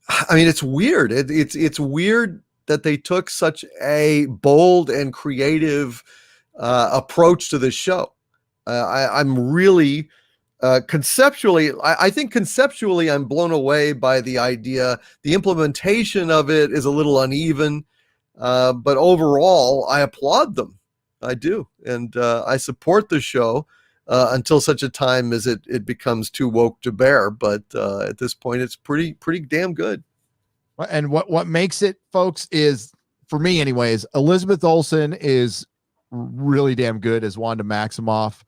I mean, it's weird. It's weird that they took such a bold and creative approach to this show. I'm really conceptually. I think conceptually, I'm blown away by the idea. The implementation of it is a little uneven. But overall, I applaud them. I do. And I support the show until such a time as it becomes too woke to bear. But at this point, it's pretty damn good. And what makes it, folks, is, for me anyways, Elizabeth Olsen is really damn good as Wanda Maximoff.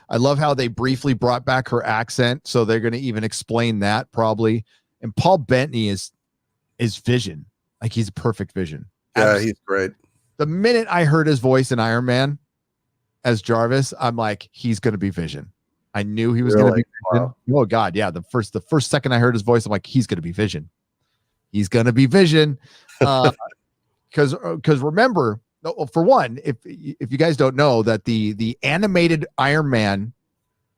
I love how they briefly brought back her accent, so they're going to even explain that probably. And Paul Bettany is Vision. Like, he's a perfect Vision. Yeah, he's great. The minute I heard his voice in Iron Man as Jarvis, I'm like, he's going to be Vision. I knew he was going to be Vision. Wow. Oh God, yeah. The first second I heard his voice, I'm like, he's going to be Vision. He's going to be Vision. Because remember, for one, if you guys don't know, that the animated Iron Man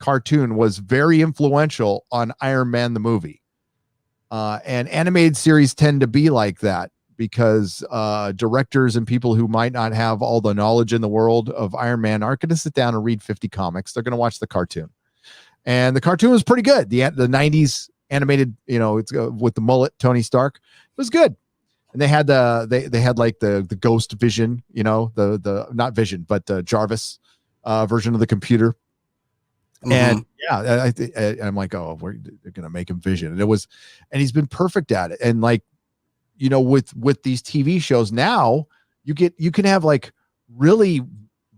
cartoon was very influential on Iron Man the movie, and animated series tend to be like that. Because directors and people who might not have all the knowledge in the world of Iron Man aren't going to sit down and read 50 comics. They're going to watch the cartoon. And the cartoon was pretty good. The 90s animated, it's with the mullet, Tony Stark, it was good. And they had they had like the Ghost Vision, the not Vision, but Jarvis version of the computer. And yeah, I'm like, oh, they're going to make him Vision. And he's been perfect at it. And like, with these TV shows now, you can have like really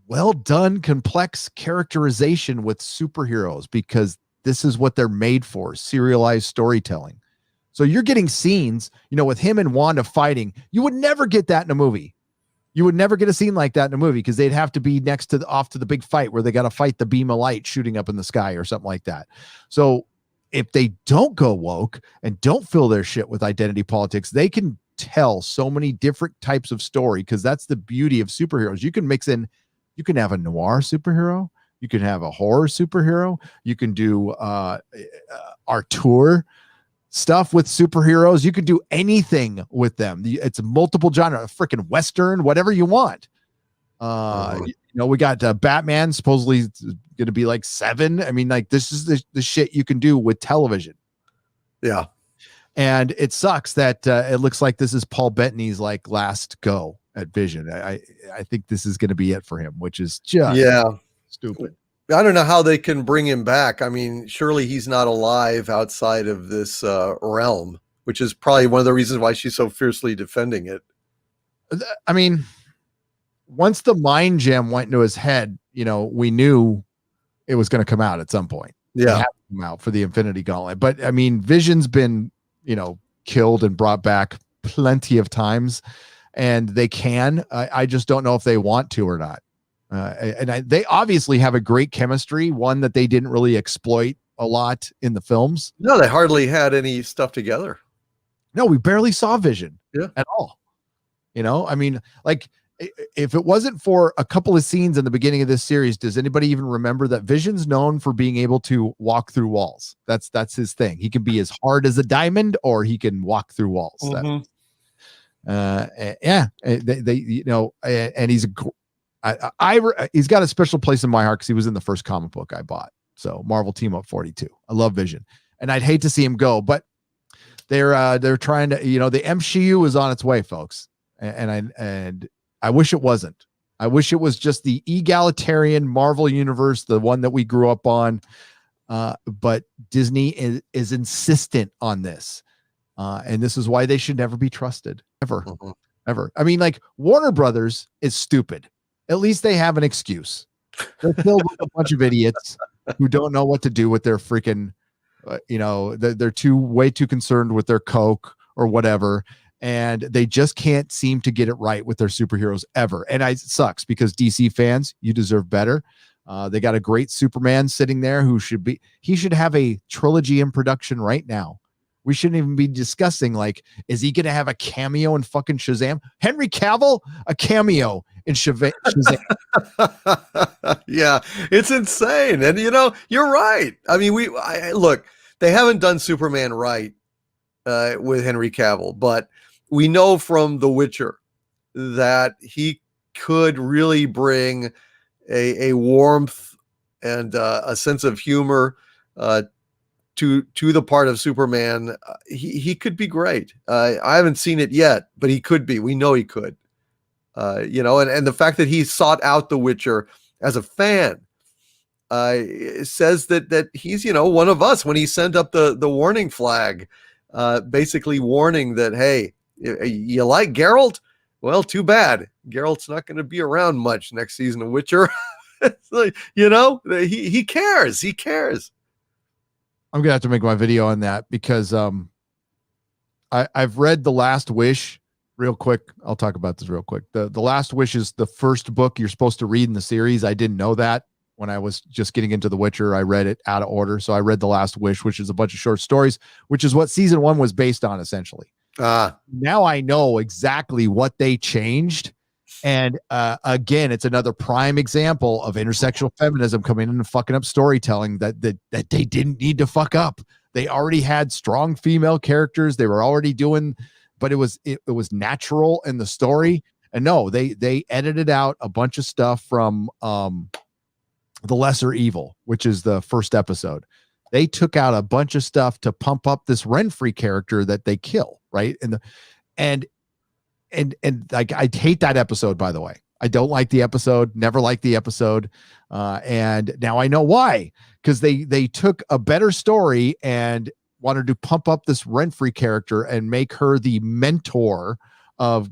well done, complex characterization with superheroes, because this is what they're made for, serialized storytelling. So you're getting scenes, with him and Wanda fighting. You would never get that in a movie. You would never get a scene like that in a movie, because they'd have to be off to the big fight where they got to fight the beam of light shooting up in the sky or something like that. So if they don't go woke and don't fill their shit with identity politics, they can tell so many different types of story, because that's the beauty of superheroes. You can have a noir superhero, you can have a horror superhero, you can do Artur stuff with superheroes, you could do anything with them. It's a multiple genre, a freaking Western, whatever you want. We got Batman supposedly going to be like 7. I mean, like, this is the shit you can do with television. Yeah. And it sucks that it looks like this is Paul Bettany's like last go at Vision. I think this is going to be it for him, which is just stupid. I don't know how they can bring him back. I mean, surely he's not alive outside of this realm, which is probably one of the reasons why she's so fiercely defending it. I mean, once the mind gem went into his head, we knew it was going to come out at some point. It had to come out for the Infinity Gauntlet. But I mean, Vision's been, killed and brought back plenty of times, and they can. I just don't know if they want to or not. They obviously have a great chemistry, one that they didn't really exploit a lot in the films. No, they hardly had any stuff together. No, we barely saw Vision at all. I mean, like, if it wasn't for a couple of scenes in the beginning of this series, does anybody even remember that Vision's known for being able to walk through walls? That's his thing. He can be as hard as a diamond, or he can walk through walls. Mm-hmm. And he's got a special place in my heart because he was in the first comic book I bought. So Marvel Team Up 42. I love Vision, and I'd hate to see him go, but they're trying to, the MCU is on its way, folks. And I wish it wasn't. I wish it was just the egalitarian Marvel universe, the one that we grew up on. But Disney is insistent on this. And this is why they should never be trusted ever. Mm-hmm. Ever. I mean, like, Warner Brothers is stupid. At least they have an excuse. They're filled with a bunch of idiots who don't know what to do with their freaking, they're way too concerned with their Coke or whatever. And they just can't seem to get it right with their superheroes ever. And it sucks because DC fans, you deserve better. They got a great Superman sitting there he should have a trilogy in production right now. We shouldn't even be discussing, like, is he going to have a cameo in fucking Shazam? Henry Cavill, a cameo in Shazam. Yeah, it's insane. And, you're right. I mean, look, they haven't done Superman right with Henry Cavill, but we know from The Witcher that he could really bring a warmth and a sense of humor to the part of Superman. He could be great. I haven't seen it yet, but he could be. We know he could. And the fact that he sought out The Witcher as a fan says that he's, one of us. When he sent up the warning flag, basically warning that, hey, you like Geralt? Well, too bad. Geralt's not going to be around much next season of Witcher. It's like, he cares. He cares. I'm gonna have to make my video on that because I've read The Last Wish real quick. I'll talk about this real quick. The Last Wish is the first book you're supposed to read in the series. I didn't know that when I was just getting into The Witcher. I read it out of order. So I read The Last Wish, which is a bunch of short stories, which is what season 1 was based on, essentially. Now I know exactly what they changed. And again, it's another prime example of intersectional feminism coming in and fucking up storytelling that they didn't need to fuck up. They already had strong female characters. They were already doing, but it was natural in the story. And no, they edited out a bunch of stuff from The Lesser Evil, which is the first episode. They took out a bunch of stuff to pump up this Renfrey character that they kill, right? And like, I hate that episode, by the way. I don't like the episode, never liked the episode. And now I know why, because they took a better story and wanted to pump up this Renfrey character and make her the mentor of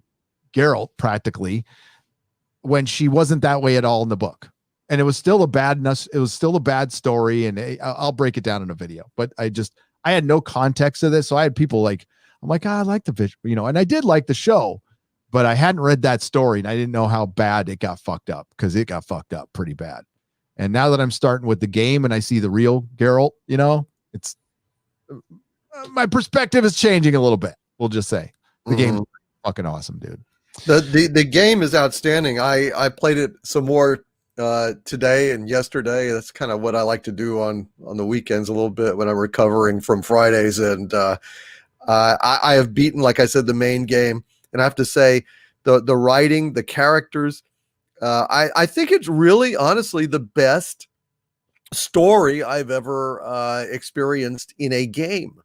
Geralt practically, when she wasn't that way at all in the book. And it was still a bad story. And I'll break it down in a video, but I had no context to this. So I had people like, I'm like, I like the video, and I did like the show, but I hadn't read that story and I didn't know how bad it got fucked up, because it got fucked up pretty bad. And now that I'm starting with the game and I see the real Geralt, it's my perspective is changing a little bit. We'll just say the game is fucking awesome, dude. The game is outstanding. I played it some more today and yesterday. That's kind of what I like to do on the weekends a little bit when I'm recovering from Fridays. And I have beaten, like I said, the main game, and I have to say the writing, the characters, I think it's really, honestly, the best story I've ever experienced in a game.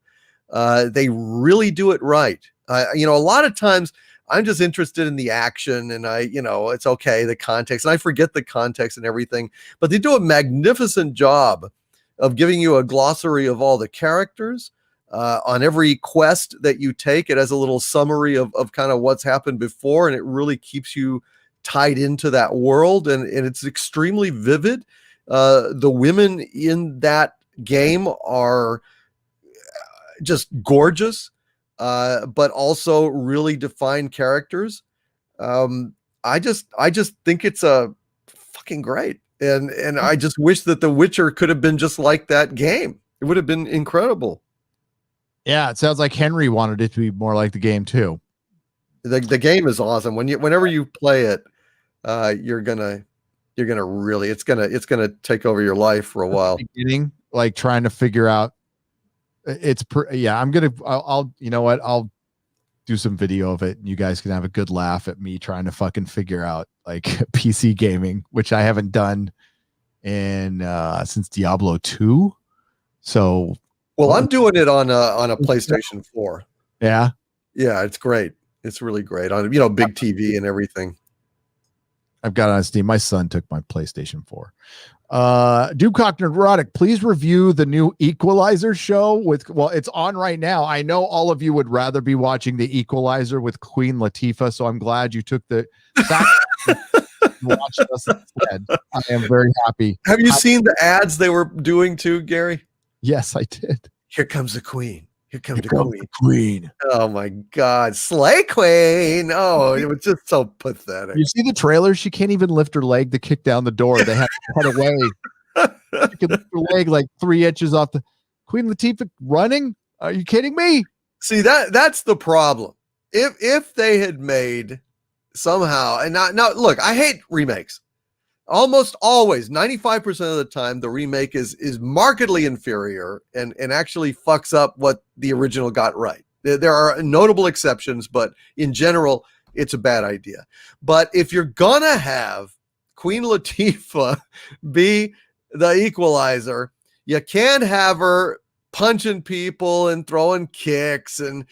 They really do it right. A lot of times I'm just interested in the action, and it's okay, the context, and I forget the context and everything, but they do a magnificent job of giving you a glossary of all the characters. On every quest that you take, it has a little summary of kind of what's happened before, and it really keeps you tied into that world, and it's extremely vivid. The women in that game are just gorgeous, but also really defined characters. I just think it's a fucking great, and I just wish that The Witcher could have been just like that game. It would have been incredible. Yeah, it sounds like Henry wanted it to be more like the game too. The game is awesome. Whenever you play it, you're gonna really, it's gonna take over your life for a while. Beginning, like trying to figure out. I'll you know what, I'll do some video of it and you guys can have a good laugh at me trying to fucking figure out like PC gaming, which I haven't done in since Diablo 2. So well, I'm doing it on a PlayStation 4. Yeah, it's great. It's really great on big TV and everything. I've got it on Steam. My son took my PlayStation 4. Doomcock Neurotic, please review the new Equalizer show it's on right now. I know all of you would rather be watching the Equalizer with Queen Latifah, so I'm glad you took the fact watched us instead. I am very happy. Have you seen the ads they were doing too, Gary? Yes, I did. Here comes the Queen. Here comes the Queen. Oh my God, Slay Queen! Oh, it was just so pathetic. You see the trailer? She can't even lift her leg to kick down the door. They have to cut away. She can lift her leg like 3 inches off the Queen Latifah running. Are you kidding me? See, that's the problem. If they had made somehow, and now look, I hate remakes. Almost always, 95% of the time, the remake is markedly inferior and actually fucks up what the original got right. There are notable exceptions, but in general, it's a bad idea. But if you're gonna have Queen Latifah be the Equalizer, you can't have her punching people and throwing kicks and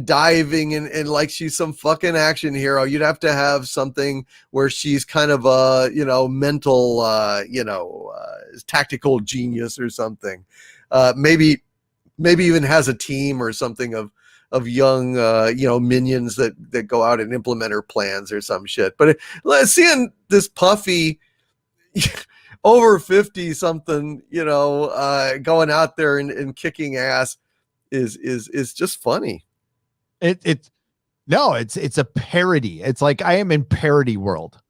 diving and like she's some fucking action hero. You'd have to have something where she's kind of a mental tactical genius or something. Maybe even has a team or something of young minions that go out and implement her plans or some shit. But seeing this puffy over 50 something, going out there and kicking ass is just funny. It's a parody. It's like I am in parody world.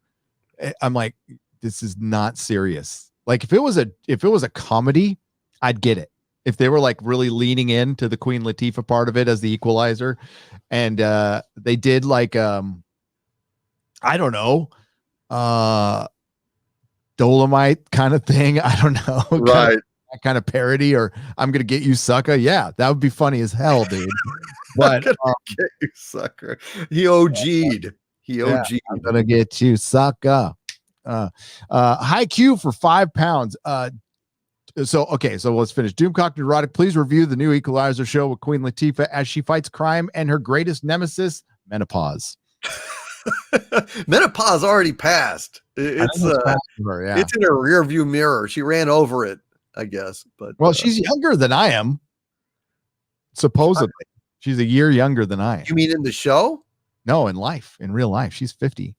I'm like, this is not serious. Like if it was a comedy, I'd get it. If they were like really leaning into the Queen Latifah part of it as the Equalizer, and they did like I don't know, Dolomite kind of thing. I don't know. Right. Kind of parody, or I'm gonna get you, sucker. Yeah, that would be funny as hell, dude. But get you, sucker. He OG'd. I'm gonna get you, sucker. High Q for £5. So let's finish. Doomcock Neurotic, please review the new Equalizer show with Queen Latifah as she fights crime and her greatest nemesis, menopause. Menopause already passed. It's in her rear view mirror. She ran over it, I guess. But she's younger than I am. Supposedly, she's a year younger than I am. You mean in the show? No, in real life, she's 50.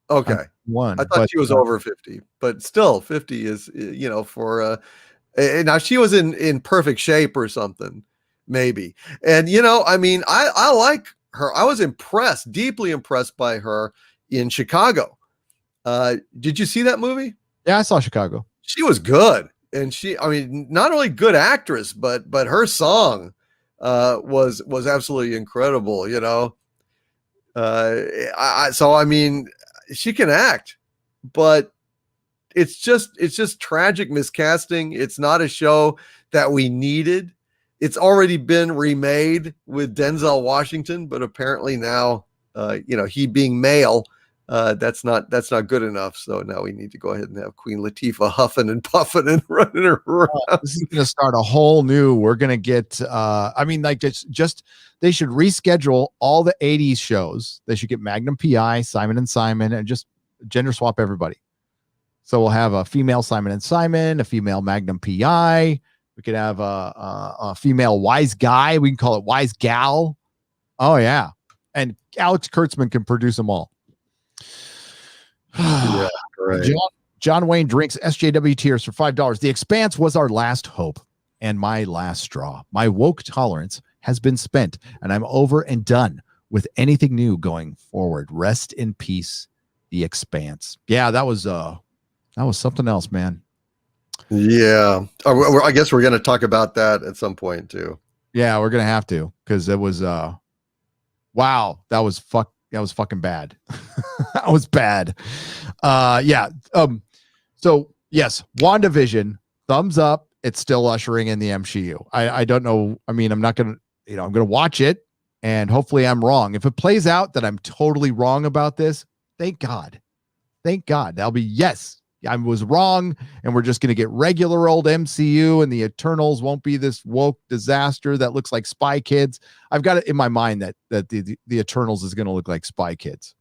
Okay, I thought she was over 50, but still, 50 is for now she was in perfect shape or something, maybe. And I like her. I was deeply impressed by her in Chicago. Did you see that movie? Yeah, I saw Chicago. She was good. And not only good actress, but her song was absolutely incredible, she can act, but it's just tragic miscasting. It's not a show that we needed. It's already been remade with Denzel Washington, but apparently now, he being male, that's not good enough. So now we need to go ahead and have Queen Latifah huffing and puffing and running around. This is going to start a whole new. We're going to get. Just they should reschedule all the '80s shows. They should get Magnum PI, Simon and Simon, and just gender swap everybody. So we'll have a female Simon and Simon, a female Magnum PI. We could have a female wise guy. We can call it wise gal. Oh yeah, and Alex Kurtzman can produce them all. Yeah, right. John Wayne drinks SJW tears for $5. The Expanse was our last hope and my last straw. My woke tolerance has been spent, and I'm over and done with anything new going forward. Rest in peace, The Expanse. Yeah, that was something else, man. Yeah, I guess we're going to talk about that at some point too. Yeah, we're gonna have to, because it was wow, that was fucking bad. That was bad. Yeah. So yes, WandaVision, thumbs up. It's still ushering in the MCU. I don't know. I mean, I'm not gonna, I'm gonna watch it, and hopefully I'm wrong. If it plays out that I'm totally wrong about this, thank God. Thank God. That'll be yes. I was wrong, and we're just going to get regular old MCU, and the Eternals won't be this woke disaster that looks like Spy Kids. I've got it in my mind that the Eternals is going to look like Spy Kids.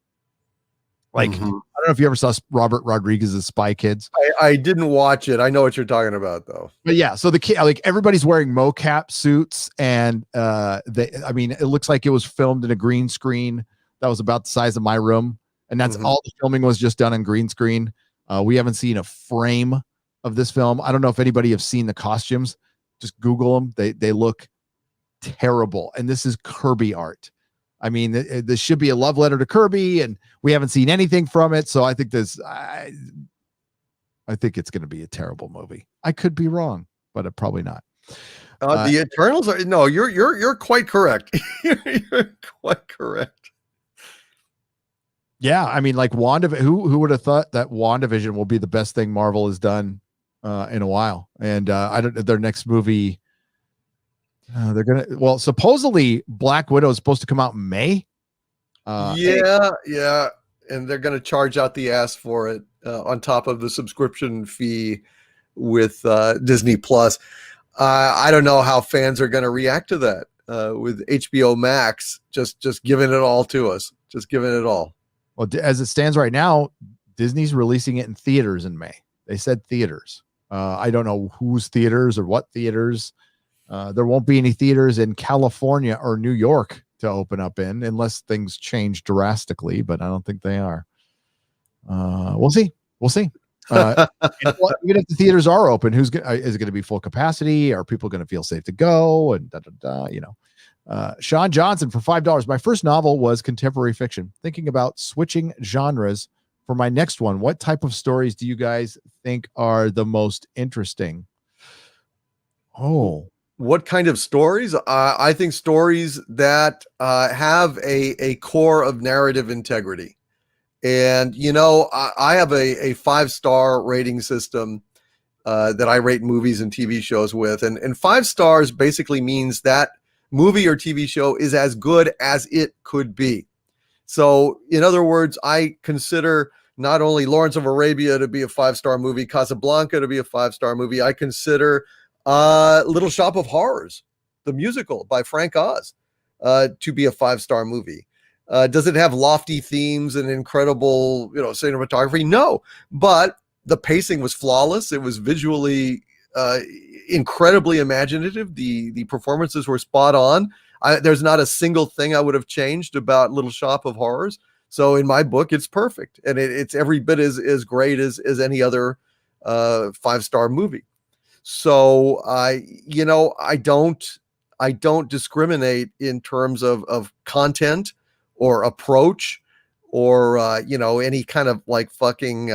Like, I don't know if you ever saw Robert Rodriguez's Spy Kids. I didn't watch it. I know what you're talking about, though. But yeah, so the kid, like, everybody's wearing mocap suits, and it looks like it was filmed in a green screen that was about the size of my room, and that's all the filming was, just done on green screen. We haven't seen a frame of this film. I don't know if anybody have seen the costumes. Just Google them. They look terrible. And this is Kirby art. I mean, this should be a love letter to Kirby, and we haven't seen anything from it. So I think I think it's going to be a terrible movie. I could be wrong, but probably not. The Eternals are no. You're quite correct. You're quite correct. Yeah, I mean, like who would have thought that WandaVision will be the best thing Marvel has done in a while? And their next movie, supposedly Black Widow is supposed to come out in May. Yeah, and they're gonna charge out the ass for it on top of the subscription fee with Disney Plus. I don't know how fans are gonna react to that with HBO Max just giving it all to us, just giving it all. Well, as it stands right now, Disney's releasing it in theaters in May. They said theaters. I don't know whose theaters or what theaters. There won't be any theaters in California or New York to open up in unless things change drastically, but I don't think they are. We'll see. Even if the theaters are open, is it going to be full capacity? Are people going to feel safe to go? And Sean Johnson for $5. My first novel was contemporary fiction. Thinking about switching genres for my next one. What type of stories do you guys think are the most interesting? Oh, what kind of stories? I think stories that have a core of narrative integrity. And, I have a 5-star rating system that I rate movies and TV shows with. And 5 stars basically means that movie or TV show is as good as it could be. So, in other words, I consider not only Lawrence of Arabia to be a 5-star movie, Casablanca to be a 5-star movie. I consider Little Shop of Horrors, the musical by Frank Oz, to be a 5-star movie. Does it have lofty themes and incredible, cinematography? No, but the pacing was flawless. It was visually incredibly imaginative. The performances were spot on. There's not a single thing I would have changed about Little Shop of Horrors. So in my book, it's perfect, and it's every bit as great as any other 5-star movie. So I don't discriminate in terms of content or approach or any kind of like fucking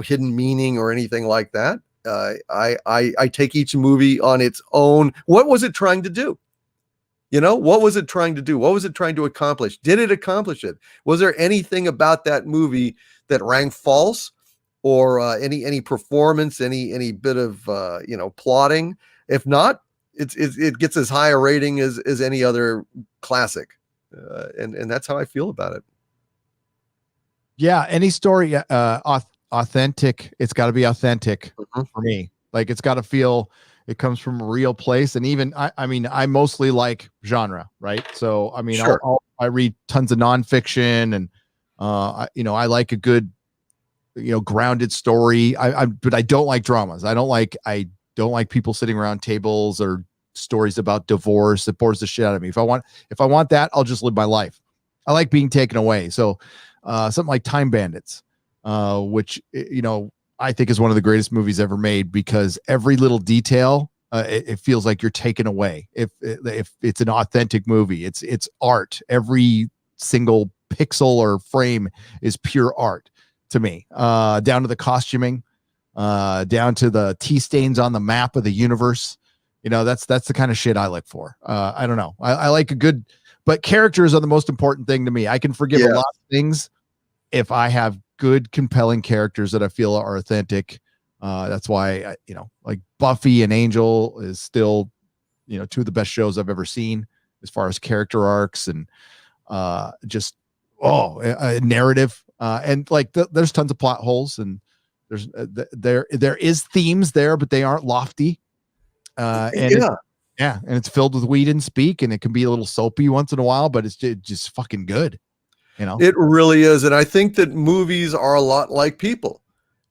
hidden meaning or anything like that. I take each movie on its own. What was it trying to do? What was it trying to do? What was it trying to accomplish? Did it accomplish it? Was there anything about that movie that rang false, or any performance, any bit of plotting? If not, it gets as high a rating as any other classic, and that's how I feel about it. Yeah, any story authentic. It's got to be authentic for me. Like, it's got to feel it comes from a real place. And even I mostly like genre, right? So sure. I read tons of nonfiction, and I like a good grounded story. But I don't like dramas. I don't like people sitting around tables or stories about divorce. It bores the shit out of me. If I want that, I'll just live my life. I like being taken away. So something like Time Bandits. which, I think is one of the greatest movies ever made, because every little detail, it feels like you're taken away. If it's an authentic movie, it's art. Every single pixel or frame is pure art to me, down to the costuming, down to the tea stains on the map of the universe. That's the kind of shit I look for. I don't know. I like a good, but characters are the most important thing to me. I can forgive a lot of things if I have good, compelling characters that I feel are authentic. That's why, like Buffy and Angel is still, two of the best shows I've ever seen as far as character arcs and just narrative. And like there's tons of plot holes, and there is themes there, but they aren't lofty. And it's filled with weed and speak, and it can be a little soapy once in a while, but it's just fucking good. It really is. And I think that movies are a lot like people,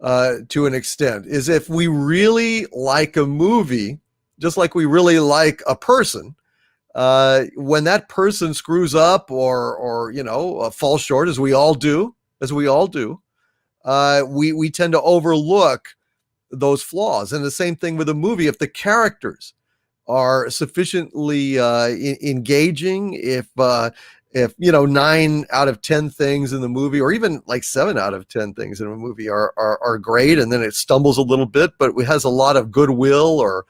to an extent, is if we really like a movie, just like we really like a person, when that person screws up or falls short, as we all do, we tend to overlook those flaws. And the same thing with a movie. If the characters are sufficiently engaging, if 9 out of 10 things in the movie, or even like 7 out of 10 things in a movie are great, and then it stumbles a little bit, but it has a lot of goodwill, or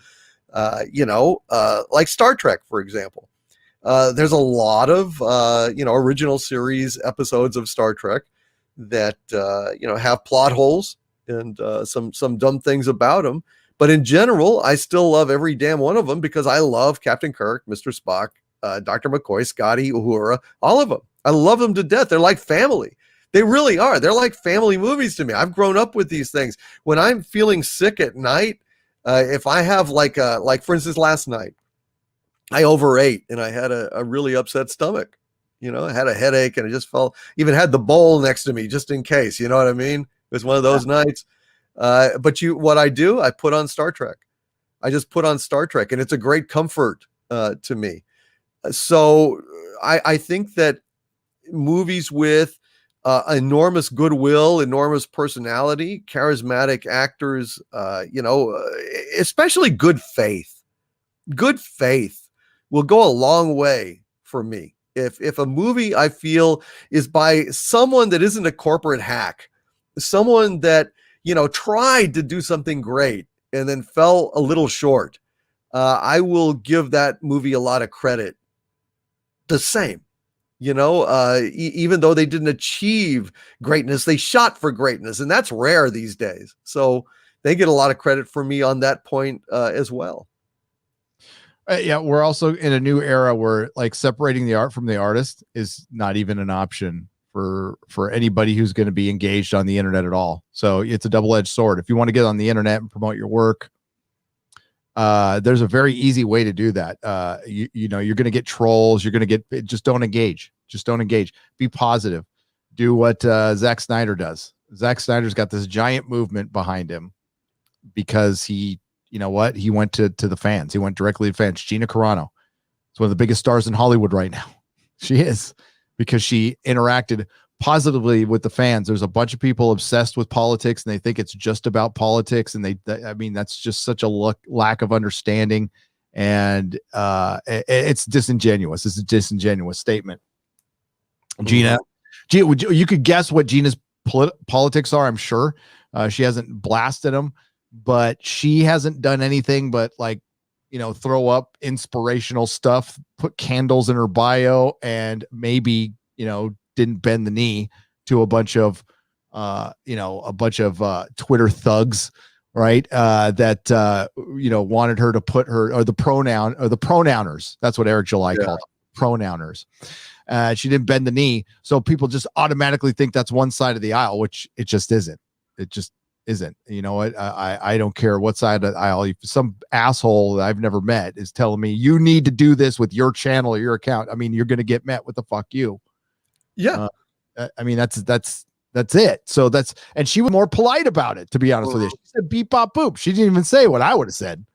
like Star Trek, for example. There's a lot of original series episodes of Star Trek that have plot holes and some dumb things about them, but in general, I still love every damn one of them, because I love Captain Kirk, Mr. Spock, Dr. McCoy, Scotty, Uhura, all of them. I love them to death. They're like family. They really are. They're like family movies to me. I've grown up with these things. When I'm feeling sick at night, if I have like for instance, last night, I overate and I had a really upset stomach. I had a headache, and I just even had the bowl next to me just in case. You know what I mean? It was one of those nights. But what I do, I put on Star Trek. I just put on Star Trek, and it's a great comfort to me. So I think that movies with enormous goodwill, enormous personality, charismatic actors, especially good faith will go a long way for me. If a movie I feel is by someone that isn't a corporate hack, someone that, tried to do something great and then fell a little short, I will give that movie a lot of credit. The same, even though they didn't achieve greatness, they shot for greatness, and that's rare these days. So they get a lot of credit for me on that point as well. We're also in a new era where like separating the art from the artist is not even an option for anybody who's going to be engaged on the internet at all. So it's a double-edged sword. If you want to get on the internet and promote your work, there's a very easy way to do that. You're going to get trolls. You're going to get, just don't engage. Be positive. Do what Zack Snyder does. Zack Snyder's got this giant movement behind him because he went to the fans. He went directly to fans. Gina Carano is one of the biggest stars in Hollywood right now. She is, because she interacted positively with the fans. There's a bunch of people obsessed with politics, and they think it's just about politics. And that's just such a lack of understanding. And it's disingenuous. It's a disingenuous statement. Gina, you could guess what Gina's politics are. I'm sure she hasn't blasted them, but she hasn't done anything but throw up inspirational stuff, put candles in her bio, and maybe, didn't bend the knee to a bunch of Twitter thugs, right? That wanted her to put her, or the pronouners. That's what Eric July called pronouners. She didn't bend the knee. So people just automatically think that's one side of the aisle, which it just isn't. It just isn't. You know what? I don't care what side of the aisle. If some asshole that I've never met is telling me you need to do this with your channel or your account, I mean, you're going to get met with the fuck you. Yeah. I mean, that's it. So and she was more polite about it, to be honest with you. She said beep, bop, boop. She didn't even say what I would have said.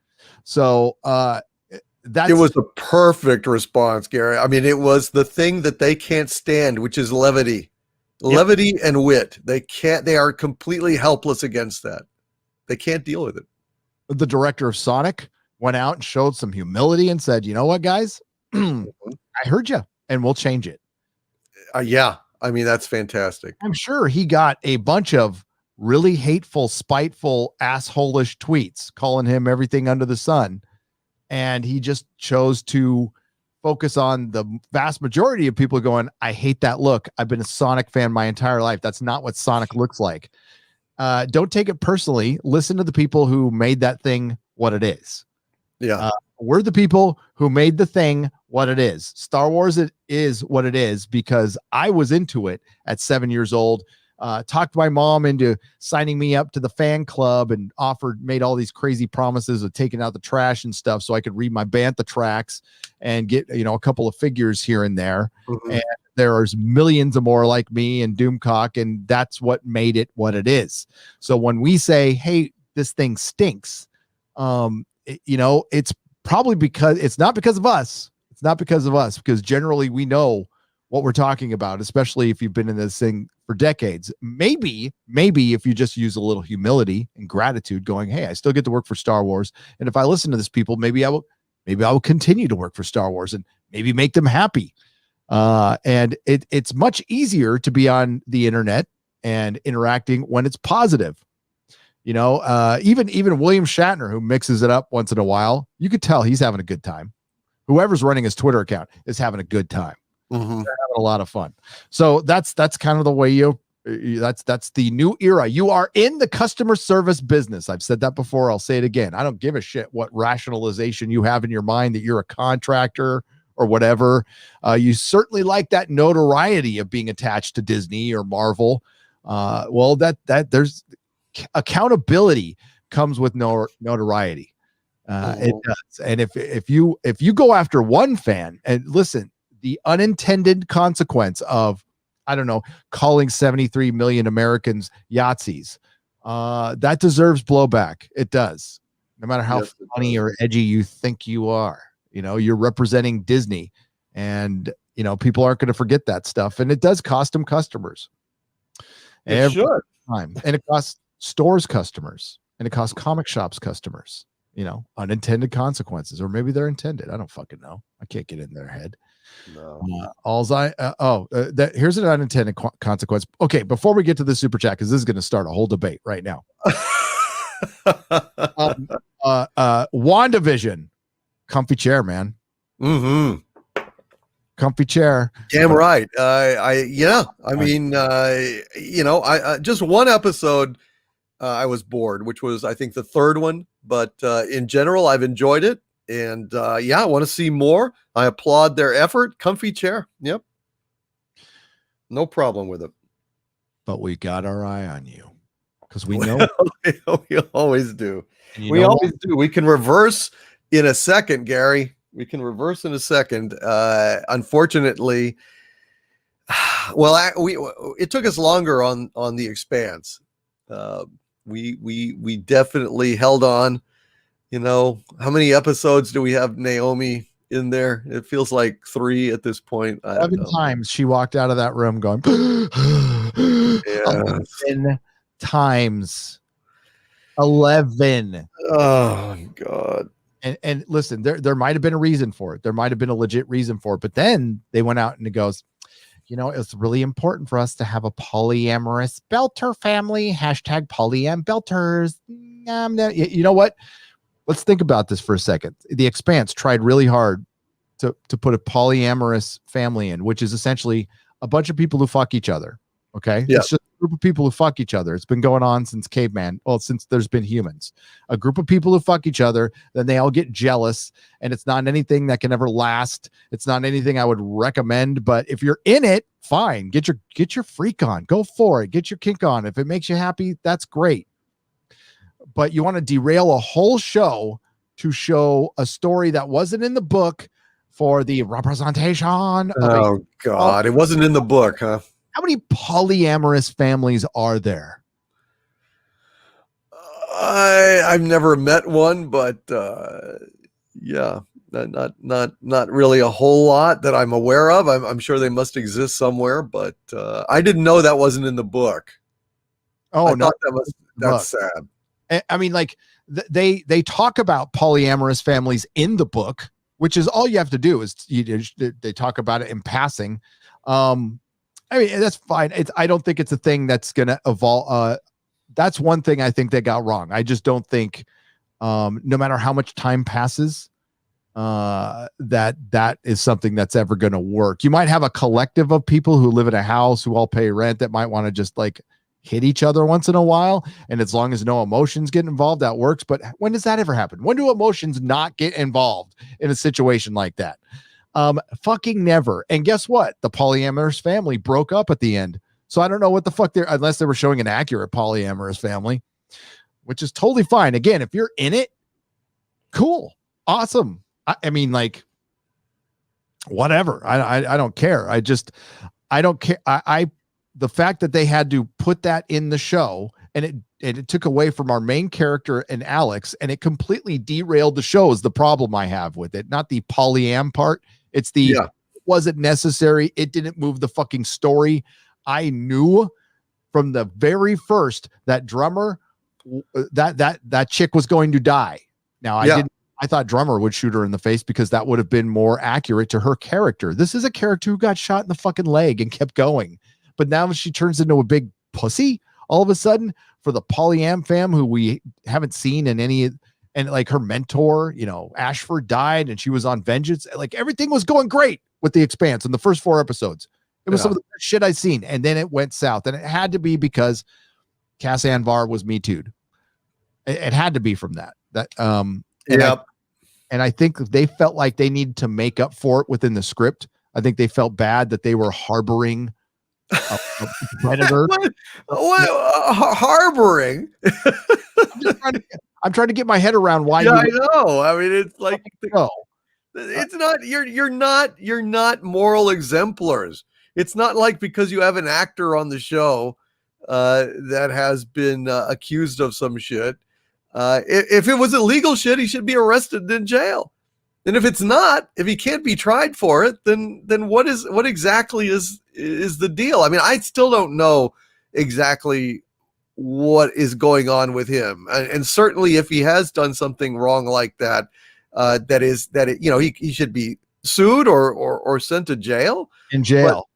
So, it was a perfect response, Gary. I mean, it was the thing that they can't stand, which is levity. Levity and wit. They are completely helpless against that. They can't deal with it. The director of Sonic went out and showed some humility and said, you know what, guys, I heard you and we'll change it. Yeah. I mean, that's fantastic. I'm sure he got a bunch of really hateful, spiteful, assholish tweets calling him everything under the sun. And he just chose to focus on the vast majority of people going, I hate that look. I've been a Sonic fan my entire life. That's not what Sonic looks like. Don't take it personally. Listen to the people who made that thing what it is. Yeah. We're the people who made the thing what it is. Star Wars, it is what it is because I was into it at 7 years old. Talked my mom into signing me up to the fan club and made all these crazy promises of taking out the trash and stuff so I could read my Bantha tracks and get, a couple of figures here and there. Mm-hmm. And there's millions of more like me and Doomcock, and that's what made it what it is. So when we say, hey, this thing stinks, it's probably because it's not because of us. It's not because of us, because generally we know what we're talking about, especially if you've been in this thing for decades. Maybe if you just use a little humility and gratitude going, hey, I still get to work for Star Wars. And if I listen to this people, maybe I will continue to work for Star Wars and maybe make them happy. And it's much easier to be on the internet and interacting when it's positive. Even William Shatner, who mixes it up once in a while, you could tell he's having a good time. Whoever's running his Twitter account is having a good time. Mm-hmm. They're having a lot of fun. So that's kind of the way that's the new era. You are in the customer service business. I've said that before. I'll say it again. I don't give a shit what rationalization you have in your mind that you're a contractor or whatever. You certainly like that notoriety of being attached to Disney or Marvel. That there's accountability comes with notoriety. It does. And if you go after one fan, and listen, the unintended consequence of, I don't know, calling 73 million Americans Yahtzees, that deserves blowback. It does. No matter how funny or edgy you think you are, you're representing Disney, and people aren't going to forget that stuff. And it does cost them customers. Every time. And it costs stores customers, and it costs comic shops customers. Unintended consequences, or maybe they're intended. I don't fucking know. I can't get in their head. No. Here's an unintended consequence. Okay, before we get to the super chat, because this is going to start a whole debate right now. WandaVision, comfy chair, man. Mm-hmm. Comfy chair. Damn right. Just one episode. I was bored, which was, I think, the third one. But in general, I've enjoyed it. And I want to see more. I applaud their effort. Comfy chair. Yep. No problem with it. But we got our eye on you, because we know. We always do. We always do. We can reverse in a second, Gary. We can reverse in a second. Unfortunately, it took us longer on the Expanse. We definitely held on. How many episodes do we have Naomi in there? It feels like 3 at this point. 11 times she walked out of that room going, 11 times. 11. Oh, God. And listen, there might have been a reason for it. There might have been a legit reason for it. But then they went out and it goes, it's really important for us to have a polyamorous belter family. #polyam belters. You know what? Let's think about this for a second. The Expanse tried really hard to put a polyamorous family in, which is essentially a bunch of people who fuck each other. Okay. Yeah. It's just a group of people who fuck each other. It's been going on since caveman. Well, since there's been humans, a group of people who fuck each other, then they all get jealous, and it's not anything that can ever last. It's not anything I would recommend, but if you're in it, fine. Get your freak on, go for it. Get your kink on. If it makes you happy, that's great. But you want to derail a whole show to show a story that wasn't in the book for the representation. Oh, God. It wasn't in the book, huh? How many polyamorous families are there? I've never met one, but Yeah, not really a whole lot that I'm aware of. I'm sure they must exist somewhere, but I didn't know that wasn't in the book. Oh I no, thought that's sad. I mean, like they talk about polyamorous families in the book, which is all you have to do is they talk about it in passing. I mean, that's fine. I don't think it's a thing that's going to evolve. That's one thing I think they got wrong. I just don't think, no matter how much time passes, that is something that's ever going to work. You might have a collective of people who live in a house who all pay rent that might want to just like hit each other once in a while, and as long as no emotions get involved, that works. But when does that ever happen? When do emotions not get involved in a situation like that? Fucking never. And guess what? The polyamorous family broke up at the end. So I don't know what the fuck unless they were showing an accurate polyamorous family, which is totally fine. Again, if you're in it, cool, awesome. I mean, like, whatever. I don't care. I don't care. The fact that they had to put that in the show and it took away from our main character and Alex, and it completely derailed the show is the problem I have with it. Not the polyam part. It's the, was it necessary? It didn't move the fucking story. I knew from the very first that drummer, that chick was going to die. Now I thought drummer would shoot her in the face because that would have been more accurate to her character. This is a character who got shot in the fucking leg and kept going. But now she turns into a big pussy all of a sudden for the polyam fam who we haven't seen in any, and like her mentor, Ashford died and she was on vengeance. Like everything was going great with the Expanse in the first 4 episodes. It was some of the best shit I've seen. And then it went south, and it had to be because Cass Anvar was Me Too'd. It had to be from that. And I think they felt like they needed to make up for it within the script. I think they felt bad that they were harboring a predator. What harboring? I'm trying to get my head around why. Yeah, I know. I mean, it's like it's not. You're not moral exemplars. It's not like because you have an actor on the show that has been accused of some shit. If it was illegal shit, he should be arrested and in jail. And if it's not, if he can't be tried for it, then what exactly is the deal? I mean, I still don't know exactly what is going on with him. And certainly if he has done something wrong like that, he should be sued or sent to jail. In jail.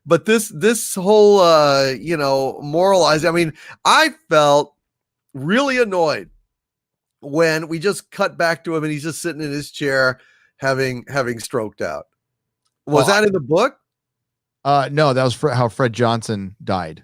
But this whole moralizing, I mean, I felt really annoyed when we just cut back to him and he's just sitting in his chair having stroked out. Was that in the book? No, that was how Fred Johnson died.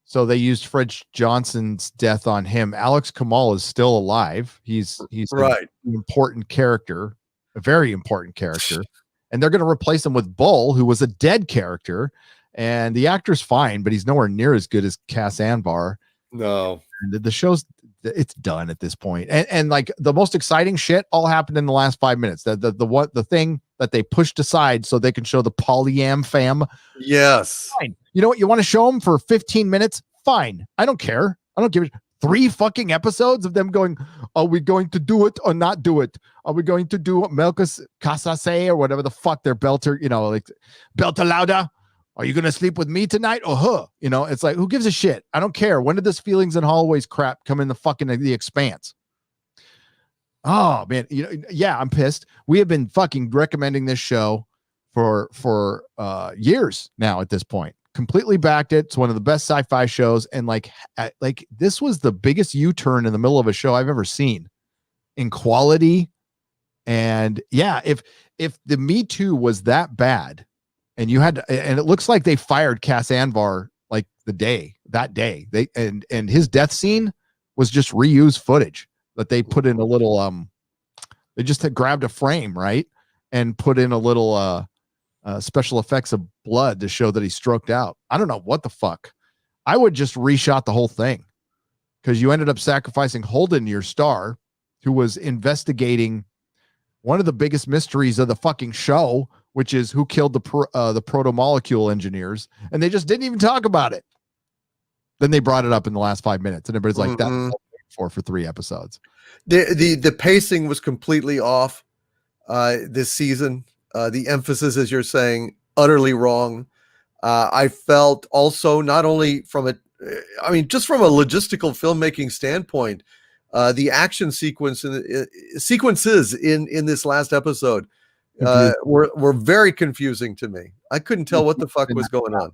So they used Fred Johnson's death on him. Alex Kamal is still alive. He's right. An important character, a very important character. And they're going to replace him with Bull, who was a dead character. And the actor's fine, but he's nowhere near as good as Cass Anvar. No. And the show's it's done at this point. And like the most exciting shit all happened in the last 5 minutes. The thing that they pushed aside so they can show the polyam fam. Yes. Fine. You know what? You want to show them for 15 minutes? Fine. I don't care. I don't give it 3 fucking episodes of them going, are we going to do it or not do it? Are we going to do Melkus Casase or whatever the fuck their belter, like Belter Lauda? Are you going to sleep with me tonight or her? It's like, who gives a shit? I don't care. When did this feelings and hallways crap come in the Expanse? Oh man. I'm pissed. We have been fucking recommending this show for years now at this point. Completely backed it. It's one of the best sci-fi shows. And like this was the biggest U-turn in the middle of a show I've ever seen in quality. And if the Me Too was that bad, and it looks like they fired Cass Anvar like that day. And his death scene was just reused footage that they put in a little they just had grabbed a frame, right? And put in a little special effects of blood to show that he stroked out. I don't know what the fuck. I would just reshot the whole thing, because you ended up sacrificing Holden, your star, who was investigating one of the biggest mysteries of the fucking show, which is who killed the proto-molecule engineers, and they just didn't even talk about it. Then they brought it up in the last 5 minutes, and everybody's like, "That's for 3 episodes. The pacing was completely off this season. The emphasis, as you're saying, utterly wrong. I felt also not only from just from a logistical filmmaking standpoint, the action sequences in this last episode were very confusing to me. I couldn't tell what the fuck was going on.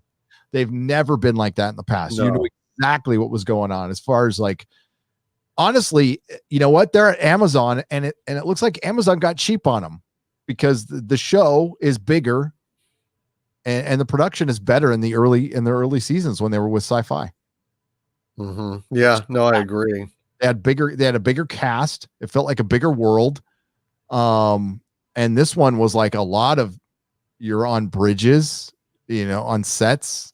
They've never been like that in the past. No. You knew exactly what was going on as far as like, honestly, you know what? They're at Amazon, and it looks like Amazon got cheap on them because the show is bigger and the production is better in the early seasons when they were with Sci-Fi. Mm-hmm. Yeah, no, I agree. They had a bigger cast. It felt like a bigger world. And this one was like a lot of, you're on bridges, on sets,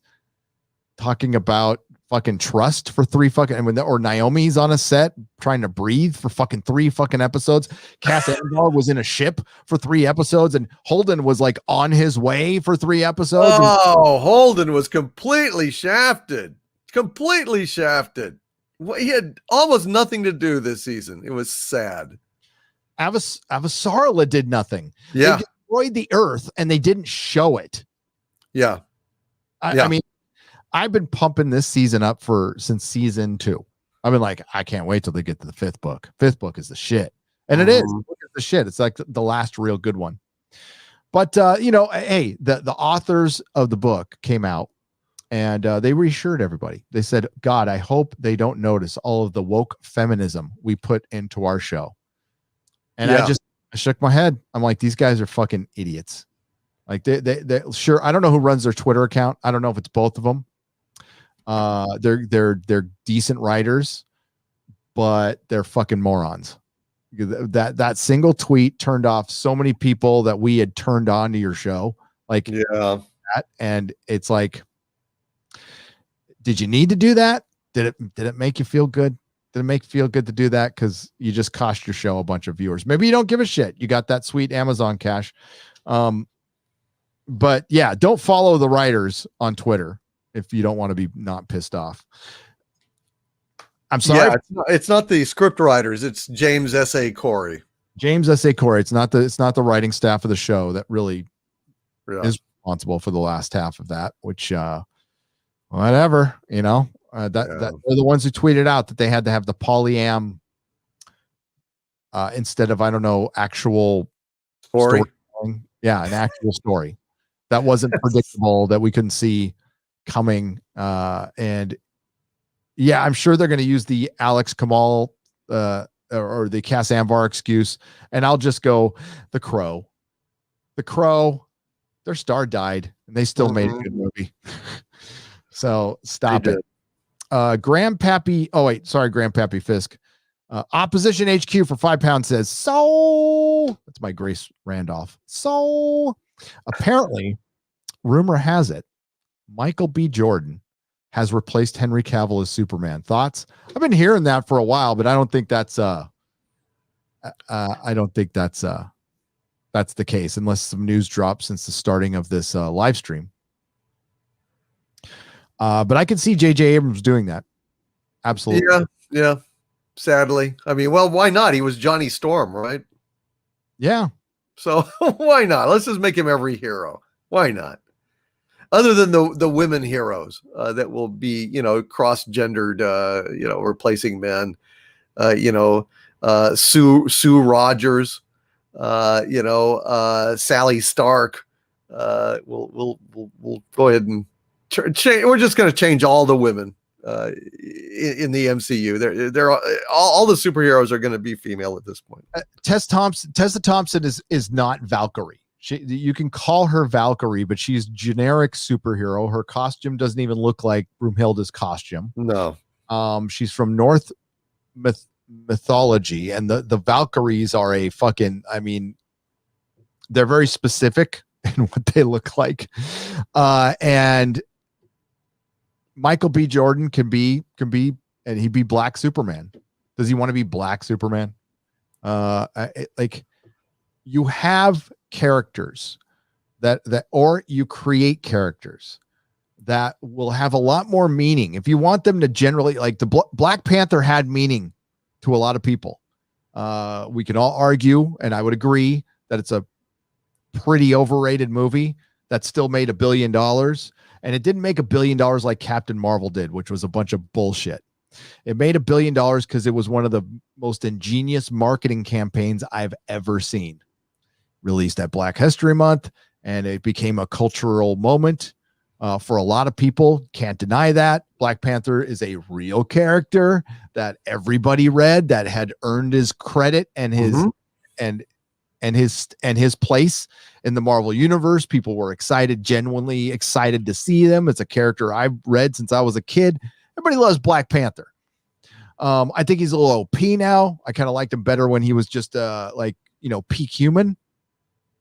talking about fucking trust for 3 fucking, or Naomi's on a set trying to breathe for fucking 3 fucking episodes. Cass Andor was in a ship for 3 episodes, and Holden was like on his way for 3 episodes. Oh, Holden was completely shafted. He had almost nothing to do this season. It was sad. Avasarala did nothing. Yeah. They destroyed the Earth and they didn't show it. Yeah. I mean, I've been pumping this season up since season 2. I've been like, I can't wait till they get to the 5th book. 5th book is the shit. And it is. It's the shit. It's like the last real good one. But, hey, the authors of the book came out and they reassured everybody. They said, God, I hope they don't notice all of the woke feminism we put into our show. And I shook my head. I'm like, these guys are fucking idiots. Like they sure. I don't know who runs their Twitter account. I don't know if it's both of them. They're decent writers, but they're fucking morons. That single tweet turned off so many people that we had turned on to your show. Like, that, and it's like, did you need to do that? Did it make you feel good? Did it make you feel good to do that? Because you just cost your show a bunch of viewers. Maybe you don't give a shit. You got that sweet Amazon cash. But yeah, don't follow the writers on Twitter if you don't want to be not pissed off. I'm sorry. Yeah, it's not the script writers. It's James S.A. Corey. James S.A. Corey. It's not the writing staff of the show that really is responsible for the last half of that, which, whatever, that they're the ones who tweeted out that they had to have the polyam instead of, I don't know, actual story. Yeah, an actual story that wasn't predictable, that we couldn't see coming. And yeah, I'm sure they're going to use the Alex Kamal or the Cass Anvar excuse, and I'll just go the Crow. Their star died, and they still made a good movie. So stop it. Grandpappy. Oh wait, sorry, Grandpappy Fisk. Opposition HQ for £5 says, so that's my Grace Randolph. So apparently, rumor has it, Michael B. Jordan has replaced Henry Cavill as Superman. Thoughts? I've been hearing that for a while, but I don't think that's that's the case unless some news drops since the starting of this live stream. But I can see J.J. Abrams doing that. Absolutely. Yeah. Sadly. I mean, well, why not? He was Johnny Storm, right? Yeah. So why not? Let's just make him every hero. Why not? Other than the women heroes that will be, cross-gendered, replacing men, Sue Rogers, Sally Stark. We'll go ahead and we're just going to change all the women in the MCU. They're all the superheroes are going to be female at this point. Tessa Thompson is not Valkyrie. You can call her Valkyrie, but she's generic superhero. Her costume doesn't even look like Broomhilda's costume. No. She's from North mythology, and the Valkyries are they're very specific in what they look like. And Michael B. Jordan can be, and he'd be Black Superman. Does he want to be Black Superman? You have characters that or you create characters that will have a lot more meaning. If you want them to generally, like the Black Panther had meaning to a lot of people. We can all argue, and I would agree that it's a pretty overrated movie that still made $1 billion. And it didn't make $1 billion like Captain Marvel did, which was a bunch of bullshit. It made $1 billion because it was one of the most ingenious marketing campaigns I've ever seen. Released at Black History Month, and it became a cultural moment for a lot of people. Can't deny that. Black Panther is a real character that everybody read, that had earned his credit and his and his place in the Marvel universe. People were excited, genuinely excited to see them. It's a character I've read since I was a kid. Everybody loves Black Panther. I think he's a little OP now. I kind of liked him better when he was just peak human.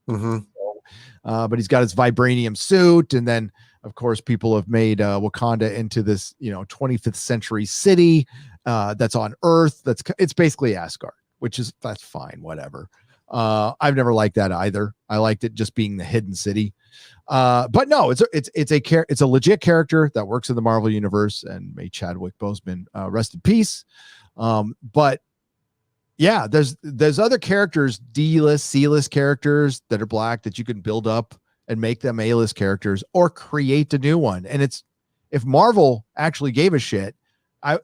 But he's got his vibranium suit, and then of course people have made Wakanda into this 25th century city that's on Earth. It's basically Asgard, that's fine, whatever. I've never liked that either. I liked it just being the hidden city. But no, it's a legit character that works in the Marvel universe, and may Chadwick Boseman rest in peace. But yeah, there's other characters, D-list, C-list characters that are black that you can build up and make them A-list characters or create a new one. And if Marvel actually gave a shit,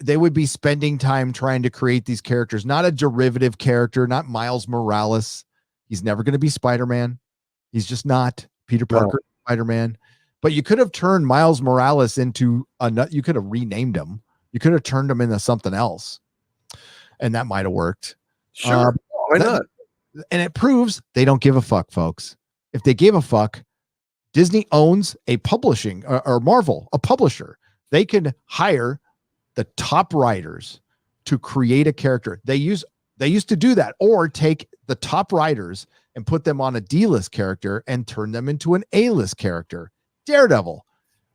they would be spending time trying to create these characters, not a derivative character, not Miles Morales. He's never going to be Spider-Man. He's just not. Peter Parker, Spider-Man. But you could have turned Miles Morales into you could have renamed him. You could have turned him into something else, and that might have worked. Sure. Why not? And it proves they don't give a fuck, folks. If they gave a fuck, Disney owns a publishing or Marvel, a publisher. They can hire the top writers to create a character. They used to do that, or take the top writers and put them on a D-list character and turn them into an A-list character. Daredevil,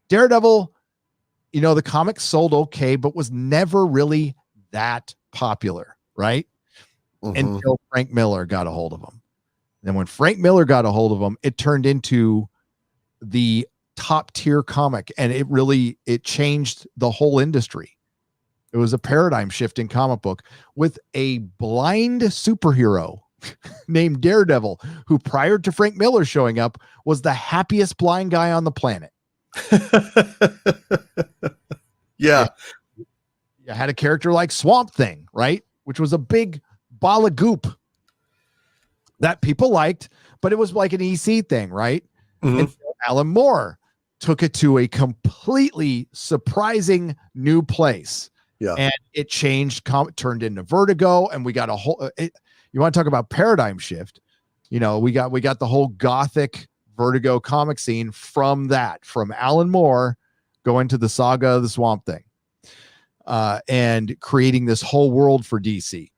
the comic sold okay, but was never really that popular, right? Until Frank Miller got a hold of him. Then when Frank Miller got a hold of him, it turned into the top tier comic, and it changed the whole industry. It was a paradigm shift in comic book with a blind superhero named Daredevil, who prior to Frank Miller showing up was the happiest blind guy on the planet. Yeah. You had a character like Swamp Thing, right? Which was a big ball of goop that people liked, but it was like an EC thing, right? And Alan Moore took it to a completely surprising new place. Yeah. And it changed, turned into Vertigo, and we got a whole, you want to talk about paradigm shift? We got the whole gothic Vertigo comic scene from Alan Moore going to the saga of the Swamp Thing, and creating this whole world for DC.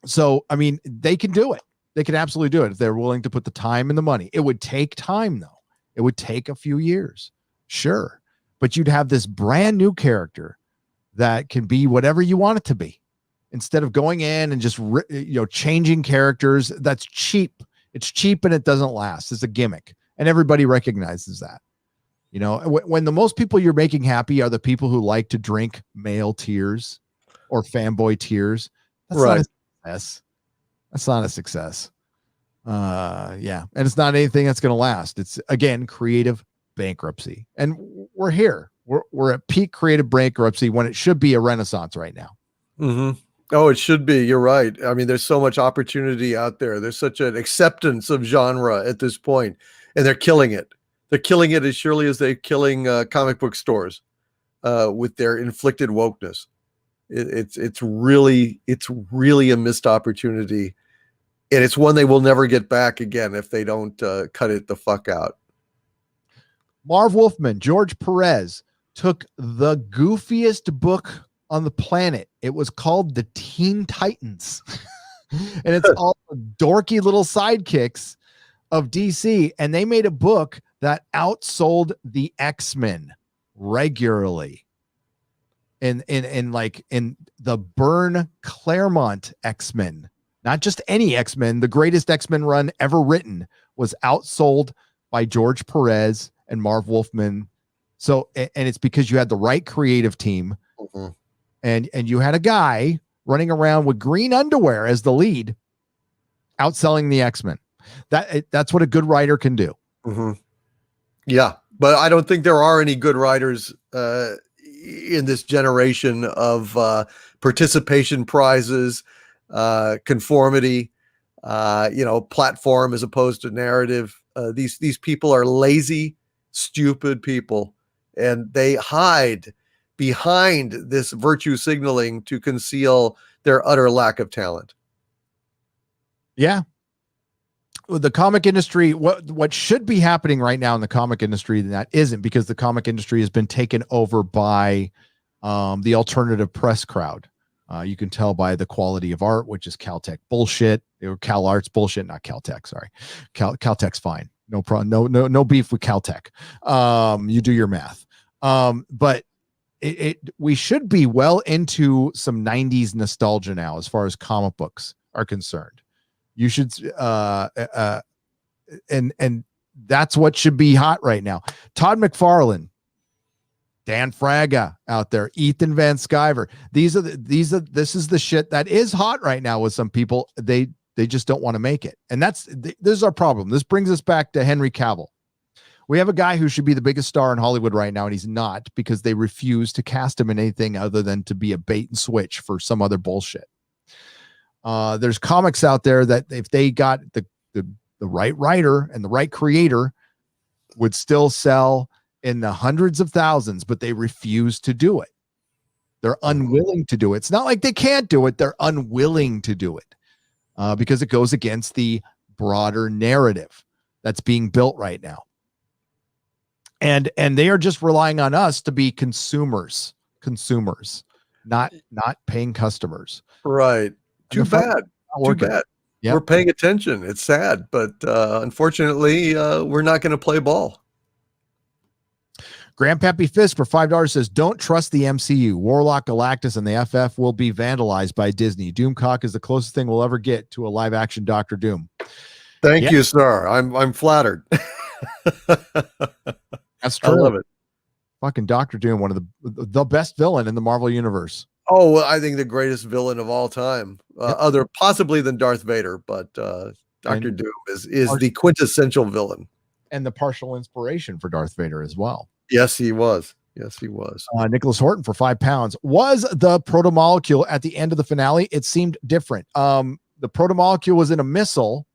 So, I mean, they can do it. They can absolutely do it if they're willing to put the time and the money. It would take time, though. It would take a few years, sure, but you'd have this brand new character that can be whatever you want it to be, instead of going in and just changing characters. That's cheap. It's cheap and it doesn't last. It's a gimmick, and everybody recognizes that. When the most people you're making happy are the people who like to drink male tears or fanboy tears, that's right. Not a success. That's not a success. Yeah, and it's not anything that's going to last. It's, again, creative bankruptcy, and we're here. We're at peak creative bankruptcy when it should be a renaissance right now. Oh, it should be. You're right. I mean, there's so much opportunity out there. There's such an acceptance of genre at this point, and they're killing it. They're killing it as surely as they're killing comic book stores with their inflicted wokeness. It's really a missed opportunity, and it's one they will never get back again if they don't cut it the fuck out. Marv Wolfman, George Perez took the goofiest book on the planet. It was called The Teen Titans. And it's all the dorky little sidekicks of DC. And they made a book that outsold the X-Men regularly. In the Byrne Claremont X-Men, not just any X-Men, the greatest X-Men run ever written was outsold by George Perez and Marv Wolfman. So, and it's because you had the right creative team, and you had a guy running around with green underwear as the lead, outselling the X-Men. That's what a good writer can do. Mm-hmm. Yeah, but I don't think there are any good writers in this generation of participation prizes, conformity, platform as opposed to narrative. These people are lazy, stupid people, and they hide behind this virtue signaling to conceal their utter lack of talent. Yeah. The comic industry, what should be happening right now in the comic industry, that isn't, because the comic industry has been taken over by the alternative press crowd. You can tell by the quality of art, which is Caltech bullshit, or Cal Arts bullshit, not Caltech. Sorry, Caltech's fine. No problem. No beef with Caltech. You do your math. But we should be well into some 90s nostalgia now as far as comic books are concerned. You should, and that's what should be hot right now. Todd McFarlane, Dan Fraga out there, Ethan Van Sciver. This is the shit that is hot right now with some people. They just don't want to make it. And this is our problem. This brings us back to Henry Cavill. We have a guy who should be the biggest star in Hollywood right now, and he's not, because they refuse to cast him in anything other than to be a bait and switch for some other bullshit. There's comics out there that if they got the right writer and the right creator, would still sell in the hundreds of thousands, but they refuse to do it. They're unwilling to do it. It's not like they can't do it. They're unwilling to do it because it goes against the broader narrative that's being built right now. And they are just relying on us to be consumers, not paying customers. Right. Too bad. Yep. We're paying attention. It's sad, but unfortunately, we're not going to play ball. Grandpappy Fisk for $5 says, don't trust the MCU. Warlock, Galactus, and the FF will be vandalized by Disney. Doomcock is the closest thing we'll ever get to a live-action Doctor Doom. Thank you, sir. I'm flattered. That's true. I love it. Fucking Doctor Doom, one of the best villain in the Marvel Universe. Oh, well, I think the greatest villain of all time, other possibly than Darth Vader, but Doctor Doom is the quintessential villain and the partial inspiration for Darth Vader as well. Yes, he was. Nicholas Horton for £5. Was the protomolecule at the end of the finale? It seemed different. The protomolecule was in a missile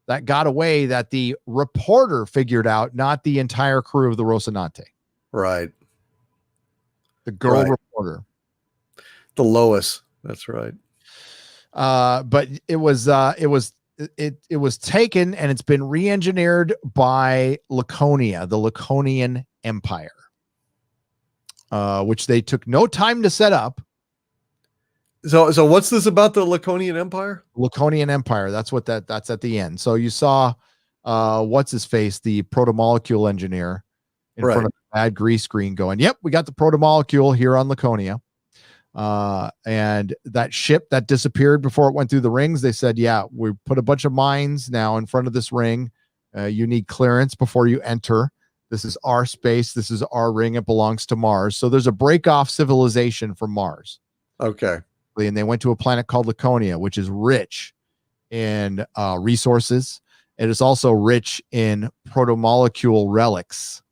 that got away that the reporter figured out, not the entire crew of the Rocinante. Right. The girl reporter. The Lois. That's right. But it was taken, and it's been re-engineered by Laconia, the Laconian Empire, which they took no time to set up. So what's this about the Laconian Empire? Laconian Empire. That's at the end. So you saw what's his face, the protomolecule engineer in front of the bad grease screen going, yep, we got the protomolecule here on Laconia. And that ship that disappeared before it went through the rings, they said, yeah, we put a bunch of mines now in front of this ring. You need clearance before you enter. This is our space. This is our ring. It belongs to Mars. So there's a break-off civilization from Mars. Okay. And they went to a planet called Laconia, which is rich in resources. It is also rich in protomolecule relics.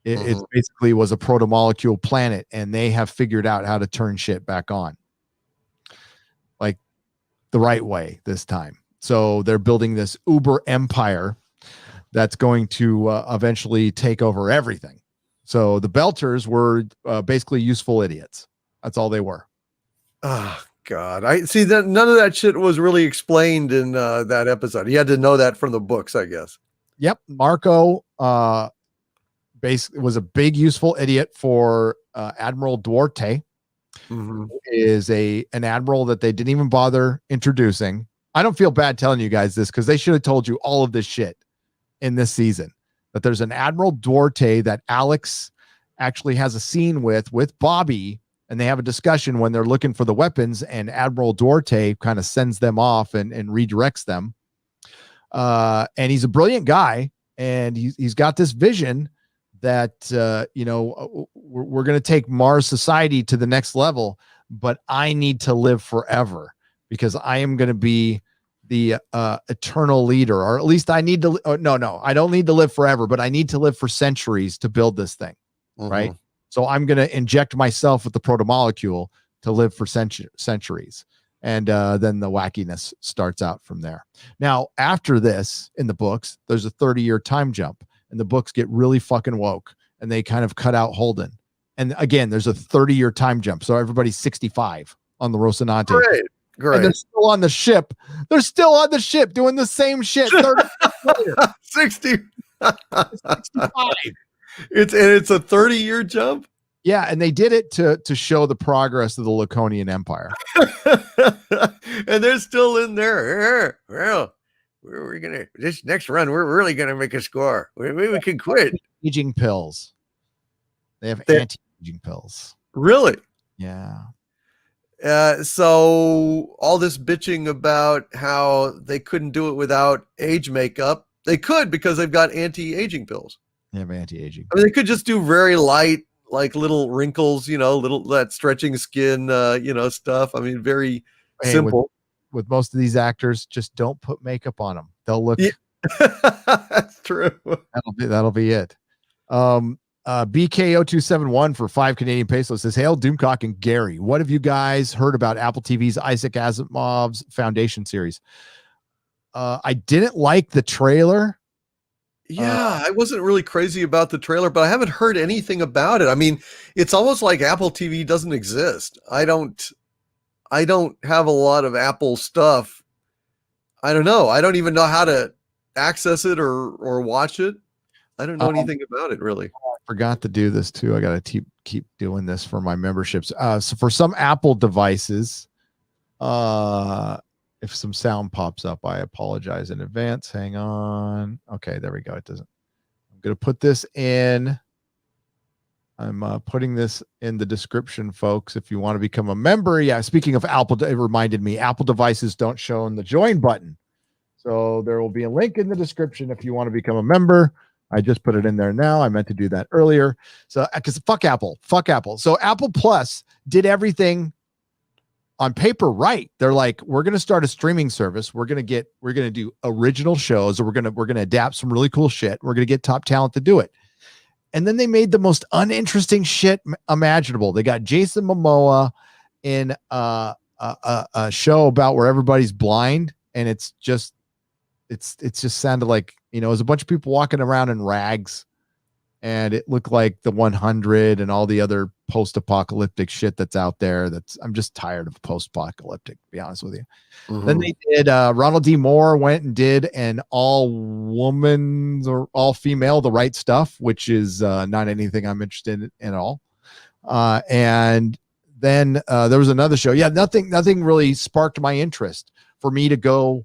It basically was a protomolecule planet, and they have figured out how to turn shit back on, like the right way this time. So they're building this uber empire that's going to eventually take over everything. So the Belters were basically useful idiots. That's all they were. Oh God, I see that none of that shit was really explained in that episode. You had to know that from the books, I guess. Yep, Marco basically was a big useful idiot for Admiral Duarte. Is an admiral that they didn't even bother introducing. I don't feel bad telling you guys this because they should have told you all of this shit in this season. That there's an Admiral Duarte that Alex actually has a scene with Bobby, and they have a discussion when they're looking for the weapons, and Admiral Duarte kind of sends them off and redirects them. And he's a brilliant guy, and he's got this vision that we're going to take Mars society to the next level, but I need to live forever because I am going to be the eternal leader, or at least I need to. No, I don't need to live forever, but I need to live for centuries to build this thing, right? So I'm going to inject myself with the protomolecule to live for centuries. And then the wackiness starts out from there. Now, after this, in the books, there's a 30-year time jump, and the books get really fucking woke, and they kind of cut out Holden. And again, there's a 30-year time jump, so everybody's 65 on the Rocinante. Great. And they're still on the ship. They're still on the ship doing the same shit. 30 later. 60. 65. It's a 30-year jump. Yeah, and they did it to show the progress of the Laconian Empire. And they're still in there. Well, we're gonna this next run. We're really gonna make a score. We can quit. Aging pills. They have anti-aging pills. Really? Yeah. So all this bitching about how they couldn't do it without age makeup, they could because they've got anti-aging pills. They have anti-aging. I mean, they could just do very light, like little wrinkles, little that stretching skin, stuff. I mean, very simple. With most of these actors, just don't put makeup on them. They'll look. Yeah. That's true. That'll be it. BK0271 for 5 Canadian pesos says, "Hail Doomcock and Gary. What have you guys heard about Apple TV's Isaac Asimov's Foundation series?" I didn't like the trailer. Yeah, I wasn't really crazy about the trailer, but I haven't heard anything about it. I mean, it's almost like Apple TV doesn't exist. I don't have a lot of Apple stuff. I don't know. I don't even know how to access it or watch it. I don't know anything about it, really. I forgot to do this too. I got to keep doing this for my memberships. So for some Apple devices, if some sound pops up, I apologize in advance. Hang on. Okay, there we go. It doesn't. I'm going to put this in. I'm putting this in the description, folks. If you want to become a member. Yeah, speaking of Apple, it reminded me, Apple devices don't show in the join button. So there will be a link in the description if you want to become a member. I just put it in there now. I meant to do that earlier. So, because fuck Apple. So Apple Plus did everything on paper right. They're like, we're going to start a streaming service. We're going to do original shows, or we're going to adapt some really cool shit. We're going to get top talent to do it. And then they made the most uninteresting shit imaginable. They got Jason Momoa in a show about where everybody's blind, and it's just sounded like, it was a bunch of people walking around in rags, and it looked like the 100 and all the other post-apocalyptic shit that's out there. I'm just tired of post-apocalyptic, to be honest with you. Mm-hmm. Then they did, Ronald D. Moore went and did an all-woman or all-female The Right Stuff, which is not anything I'm interested in at all. And then there was another show. Yeah, nothing really sparked my interest for me to go.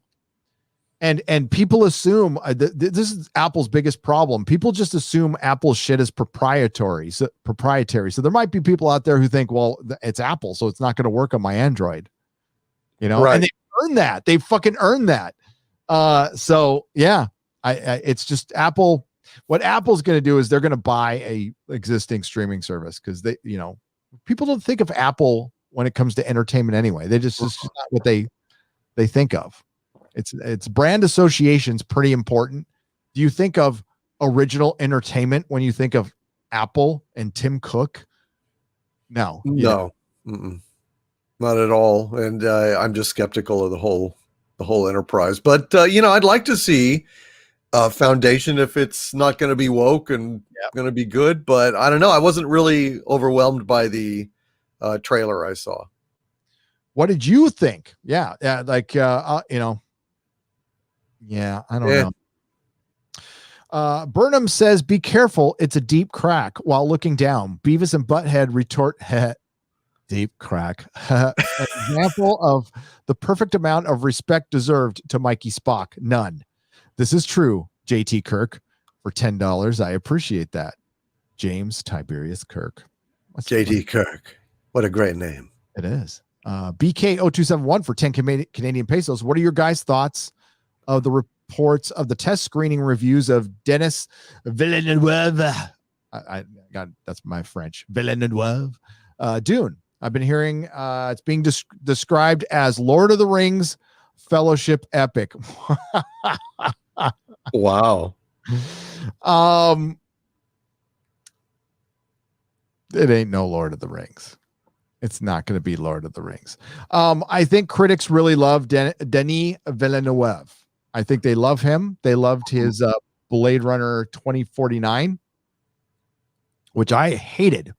And people assume this is Apple's biggest problem. People just assume Apple's shit is proprietary. So there might be people out there who think, well, it's Apple, so it's not going to work on my Android. Right. And they earn that. They fucking earn that. So yeah, it's just Apple. What Apple's going to do is they're going to buy a existing streaming service, because people don't think of Apple when it comes to entertainment anyway. It's just not what they think of. It's brand association's pretty important. Do you think of original entertainment when you think of Apple and Tim Cook? No. Not at all. And I'm just skeptical of the whole enterprise. But I'd like to see Foundation if it's not going to be woke and going to be good. But I don't know. I wasn't really overwhelmed by the trailer I saw. What did you think? Yeah, Yeah, I don't know. Burnham says, "Be careful, it's a deep crack." While looking down, Beavis and Butthead retort, "Deep crack." An example of the perfect amount of respect deserved to Mikey Spock. None. This is true, JT Kirk. For $10, I appreciate that. James Tiberius Kirk. JT Kirk. What a great name. It is. BK0271 for 10 Canadian pesos. What are your guys' thoughts of the reports of the test screening reviews of Denis Villeneuve? That's my French. Villeneuve. Dune. I've been hearing it's being described as Lord of the Rings Fellowship epic. Wow. It ain't no Lord of the Rings. It's not going to be Lord of the Rings. I think critics really love Denis Villeneuve. I think they love him. They loved his Blade Runner 2049, which I hated.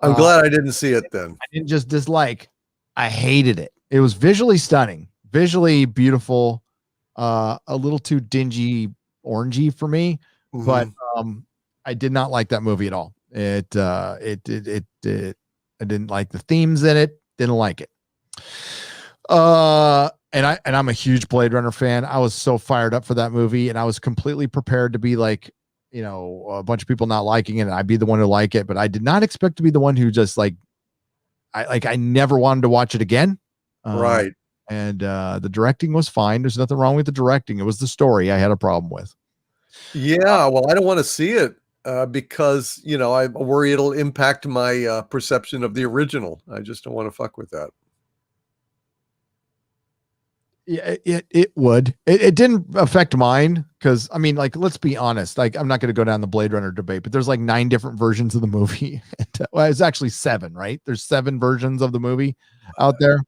I'm glad I didn't see it then. I didn't just dislike. I hated it. It was visually stunning, visually beautiful, a little too dingy, orangey for me. Mm-hmm. But I did not like that movie at all. I didn't like the themes in it. Didn't like it. And I'm a huge Blade Runner fan. I was so fired up for that movie, and I was completely prepared to be like, you know, a bunch of people not liking it, and I'd be the one who like it. But I did not expect to be the one who just I never wanted to watch it again. Right. And the directing was fine. There's nothing wrong with the directing. It was the story I had a problem with. Yeah, well, I don't want to see it because, you know, I worry it'll impact my perception of the original. I just don't want to fuck with that. Yeah, it would. It didn't affect mine because, I mean, like, let's be honest. Like, I'm not going to go down the Blade Runner debate, but there's like 9 different versions of the movie. Well, it's actually 7, right? There's 7 versions of the movie out there,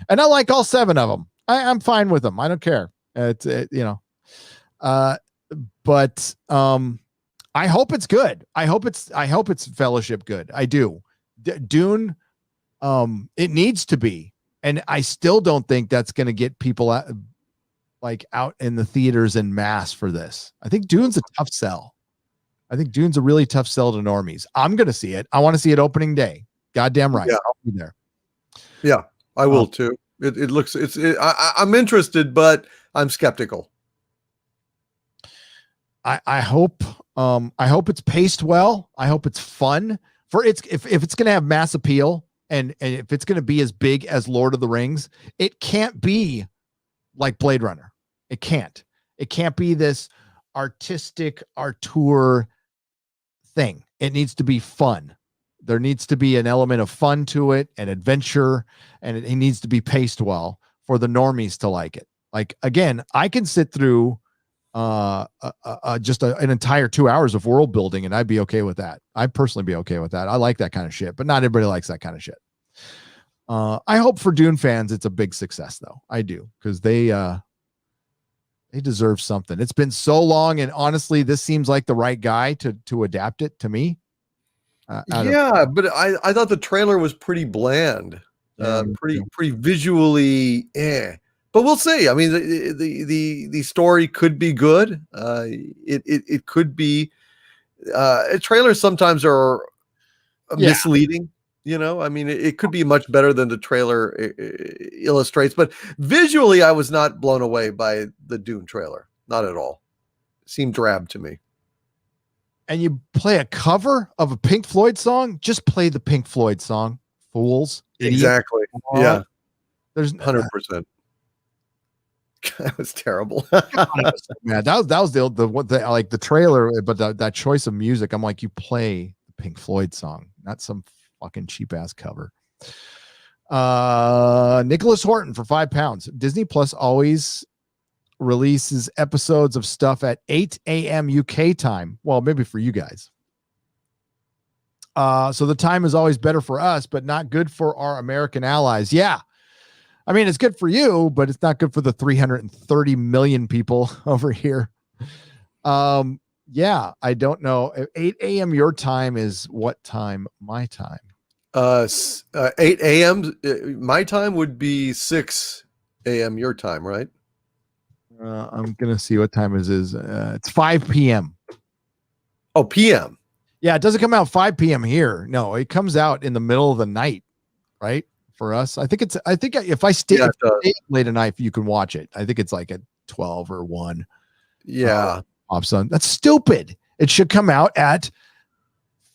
and I like all 7 of them. I'm fine with them. I don't care. But I hope it's good. I hope it's Fellowship good. I do. Dune, it needs to be. And I still don't think that's going to get people out in the theaters en masse for this. I think Dune's a tough sell. I think Dune's a really tough sell to normies. I'm going to see it. I want to see it opening day. Goddamn right. Yeah. I'll be there. Yeah, I will too. It looks, I'm interested, but I'm skeptical. I hope it's paced well. I hope it's fun if it's going to have mass appeal. And if it's going to be as big as Lord of the Rings, it can't be like Blade Runner. It can't. It can't be this artistic auteur thing. It needs to be fun. There needs to be an element of fun to it and adventure, and it needs to be paced well for the normies to like it. Like, again, I can sit through just an entire 2 hours of world building, and I'd be okay with that. I'd personally be okay with that. I like that kind of shit, but not everybody likes that kind of shit. I hope for Dune fans it's a big success, though. I do, because they deserve something. It's been so long, and honestly, this seems like the right guy to adapt it to me. But I thought the trailer was pretty bland, pretty visually. But we'll see. I mean, the story could be good. It could be. Trailers sometimes are misleading. You know, I mean, it could be much better than the trailer illustrates. But visually, I was not blown away by the Dune trailer. Not at all. It seemed drab to me. And you play a cover of a Pink Floyd song? Just play the Pink Floyd song, fools. Exactly. Yeah. There's 100%. That was terrible. Man, that was the trailer, but that choice of music, I'm like, you play the Pink Floyd song, not some fucking cheap ass cover. Nicholas Horton for £5. Disney Plus always releases episodes of stuff at 8 a.m. UK time. Well, maybe for you guys. So the time is always better for us, but not good for our American allies. Yeah. I mean, it's good for you, but it's not good for the 330 million people over here. Yeah, I don't know. 8 a.m. your time is what time? My time. 8 a.m. My time would be 6 a.m. your time, right? I'm gonna see what time it is. It's 5 p.m. Oh, p.m. Yeah, it doesn't come out 5 p.m. here. No, it comes out in the middle of the night, right? For us, I think if I stay late at night, you can watch it. I think it's like at 12 or 1. Yeah. Son. That's stupid. It should come out at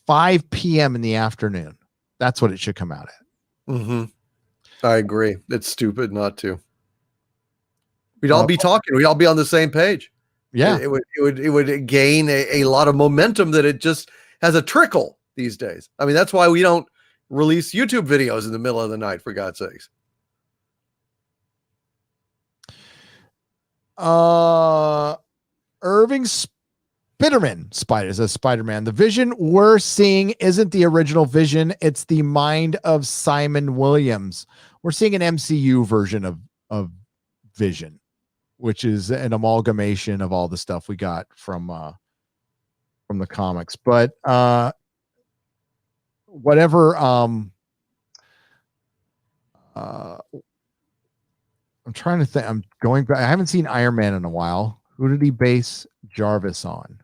5 p.m. in the afternoon. That's what it should come out at. Mm-hmm. I agree. It's stupid not to. We'd all be talking. We'd all be on the same page. Yeah. It would gain a lot of momentum that it just has a trickle these days. I mean, that's why we don't release YouTube videos in the middle of the night, for God's sakes. Irving Spider-Man. The Vision we're seeing isn't the original Vision. It's the mind of Simon Williams. We're seeing an MCU version of Vision, which is an amalgamation of all the stuff we got from the comics. But whatever. I'm trying to think. I'm going back. I haven't seen Iron Man in a while. Who did he base Jarvis on?